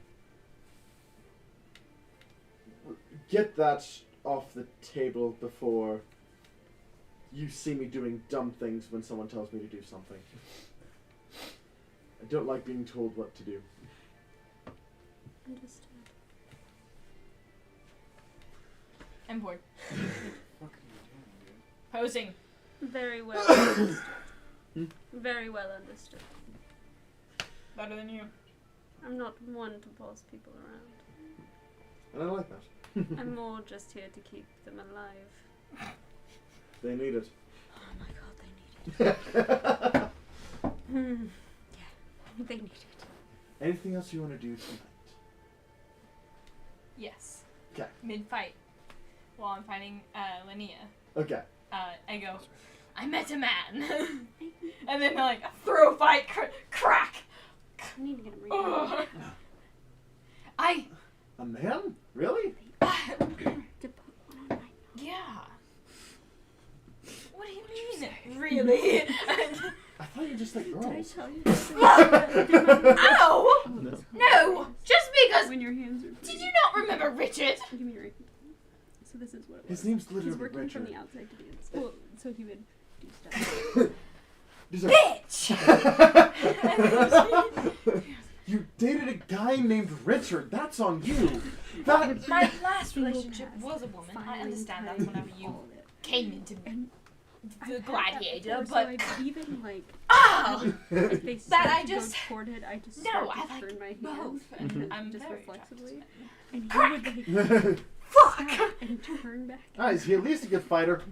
[SPEAKER 1] get that off the table before you see me doing dumb things when someone tells me to do something. I don't like being told what to do.
[SPEAKER 2] Understood.
[SPEAKER 6] I'm bored. Posing.
[SPEAKER 2] Very well understood. Very well understood.
[SPEAKER 6] Better than you.
[SPEAKER 2] I'm not one to boss people around.
[SPEAKER 1] And I like that.
[SPEAKER 2] I'm more just here to keep them alive.
[SPEAKER 1] They need it.
[SPEAKER 2] Oh my god, they need it. Yeah, they need it.
[SPEAKER 1] Anything else you want to do tonight?
[SPEAKER 6] Yes.
[SPEAKER 1] 'Kay.
[SPEAKER 6] Mid-fight. While I'm fighting Linnea.
[SPEAKER 1] Okay.
[SPEAKER 6] I go, I met a man. And then like, throw fight, crack.
[SPEAKER 2] I need to get him
[SPEAKER 6] Ugh.
[SPEAKER 2] ready.
[SPEAKER 1] A man? Really?
[SPEAKER 2] To put one on my
[SPEAKER 6] Yeah. What do you mean? Really?
[SPEAKER 1] I thought you were just like
[SPEAKER 2] Did I
[SPEAKER 1] girls.
[SPEAKER 2] tell you?
[SPEAKER 6] Ow!
[SPEAKER 3] No.
[SPEAKER 6] No! Just because.
[SPEAKER 2] When your hands are
[SPEAKER 6] Did you not remember Richard?
[SPEAKER 2] Give me your. So this is what it was.
[SPEAKER 1] His name's
[SPEAKER 2] He's
[SPEAKER 1] literally
[SPEAKER 2] working
[SPEAKER 1] Richard.
[SPEAKER 2] from the outside to the inside. Well, so he would do stuff.
[SPEAKER 1] He's like,
[SPEAKER 6] Bitch!
[SPEAKER 1] you dated a guy named Richard. That's on you. That.
[SPEAKER 6] My last relationship was a woman. I understand that whenever you
[SPEAKER 2] All of it.
[SPEAKER 6] came into
[SPEAKER 2] And
[SPEAKER 6] the
[SPEAKER 2] I've had that
[SPEAKER 6] gladiator,
[SPEAKER 2] before,
[SPEAKER 6] but.
[SPEAKER 2] so I'd even like
[SPEAKER 6] Ah!
[SPEAKER 2] if they
[SPEAKER 6] That
[SPEAKER 2] start
[SPEAKER 6] I
[SPEAKER 2] to
[SPEAKER 6] just-
[SPEAKER 2] go toward it, I just
[SPEAKER 6] No,
[SPEAKER 2] start
[SPEAKER 6] I
[SPEAKER 2] to
[SPEAKER 6] like
[SPEAKER 2] turn my hand
[SPEAKER 6] both. And I'm
[SPEAKER 2] just
[SPEAKER 6] very
[SPEAKER 2] reflexively,
[SPEAKER 6] attracted
[SPEAKER 2] and he
[SPEAKER 6] Crack!
[SPEAKER 2] would like
[SPEAKER 6] Fuck!
[SPEAKER 2] and turn back.
[SPEAKER 1] Ah, is he at least a good fighter?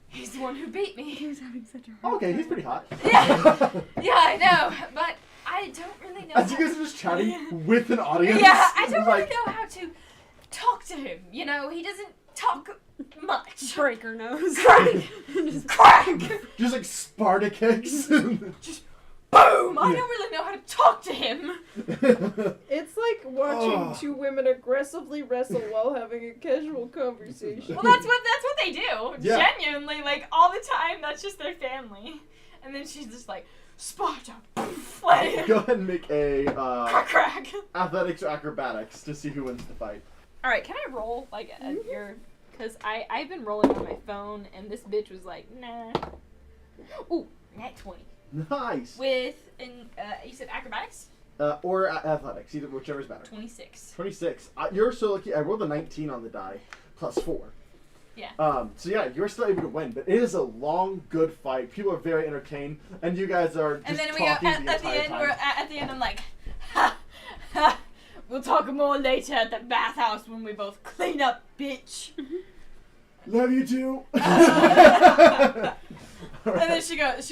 [SPEAKER 6] He's the one who beat
[SPEAKER 2] He
[SPEAKER 6] me.
[SPEAKER 2] was having such a hard
[SPEAKER 1] Okay, he's
[SPEAKER 2] time.
[SPEAKER 1] pretty hot.
[SPEAKER 6] Yeah, I know, but I don't really know.
[SPEAKER 1] As you guys are just chatting with an audience.
[SPEAKER 6] Yeah, I don't
[SPEAKER 1] like,
[SPEAKER 6] really know how to talk to him. You know, he doesn't talk much.
[SPEAKER 2] Breaker nose.
[SPEAKER 6] Crack!
[SPEAKER 2] Just
[SPEAKER 6] Crack!
[SPEAKER 1] Just like Sparta kicks.
[SPEAKER 8] boom! I don't really know how to talk to him.
[SPEAKER 10] It's like watching
[SPEAKER 1] Oh.
[SPEAKER 10] two women aggressively wrestle while having a casual conversation.
[SPEAKER 8] Well, that's what they do.
[SPEAKER 1] Yeah.
[SPEAKER 8] Genuinely, like all the time. That's just their family. And then she's just like, Sparta, poof, like,
[SPEAKER 1] Go ahead and make a
[SPEAKER 8] crack, crack.
[SPEAKER 1] athletics or acrobatics to see who wins the fight.
[SPEAKER 8] All right, can I roll like your? Cause I've been rolling on my phone, and this bitch was like, nah. Ooh, nat 20
[SPEAKER 1] Nice.
[SPEAKER 8] with you said acrobatics?
[SPEAKER 1] Or athletics, either whichever's better.
[SPEAKER 8] 26.
[SPEAKER 1] 26. You're so lucky. I rolled a 19 on the die, plus 4.
[SPEAKER 8] Yeah.
[SPEAKER 1] So yeah, you're still able to win, but it is a long, good fight. People are very entertained, and you guys are just
[SPEAKER 8] And then we go
[SPEAKER 1] talking
[SPEAKER 8] at the
[SPEAKER 1] entire
[SPEAKER 8] end.
[SPEAKER 1] time.
[SPEAKER 8] We're at the end. I'm like, ha, ha. We'll talk more later at the bathhouse when we both clean up, bitch.
[SPEAKER 1] Love you too.
[SPEAKER 8] And then she goes.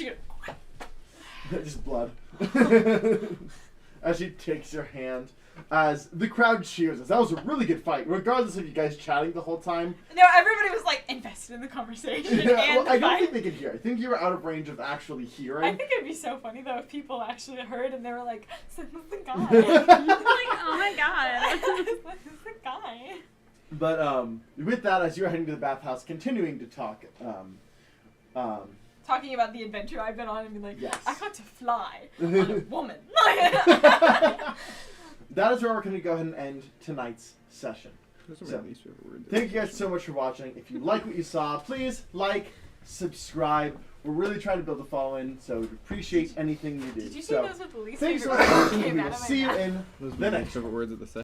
[SPEAKER 1] Just blood. As she takes your hand, as the crowd cheers us. That was a really good fight, regardless of you guys chatting the whole time.
[SPEAKER 8] No, everybody was like invested in the conversation
[SPEAKER 1] Yeah,
[SPEAKER 8] and
[SPEAKER 1] well,
[SPEAKER 8] the
[SPEAKER 1] I don't
[SPEAKER 8] fight.
[SPEAKER 1] think they could hear. I think you were out of range of actually hearing.
[SPEAKER 8] I think it'd be so funny though if people actually heard and they were like, "It's the guy."
[SPEAKER 2] Like, oh my god.
[SPEAKER 8] It's the guy.
[SPEAKER 1] But with that, as you're heading to the bathhouse, continuing to talk,
[SPEAKER 8] Talking about the adventure I've been on and be like,
[SPEAKER 1] Yes.
[SPEAKER 8] I got to fly on a woman.
[SPEAKER 1] that is where we're going to go ahead and end tonight's session.
[SPEAKER 9] Those are
[SPEAKER 1] So,
[SPEAKER 9] my least favorite words.
[SPEAKER 1] Thank you guys so much for watching. If you like what you saw, please like, subscribe. We're really trying to build a following, so we'd appreciate anything you do.
[SPEAKER 8] Did you see
[SPEAKER 1] So,
[SPEAKER 8] those with the least
[SPEAKER 1] thanks so
[SPEAKER 8] favorite
[SPEAKER 1] much for
[SPEAKER 8] words
[SPEAKER 1] watching.
[SPEAKER 8] came
[SPEAKER 1] We
[SPEAKER 8] out
[SPEAKER 1] will
[SPEAKER 8] of my
[SPEAKER 1] see you
[SPEAKER 8] mouth?
[SPEAKER 1] in
[SPEAKER 9] Those are
[SPEAKER 1] the
[SPEAKER 9] my
[SPEAKER 1] next
[SPEAKER 9] least favorite words of the session.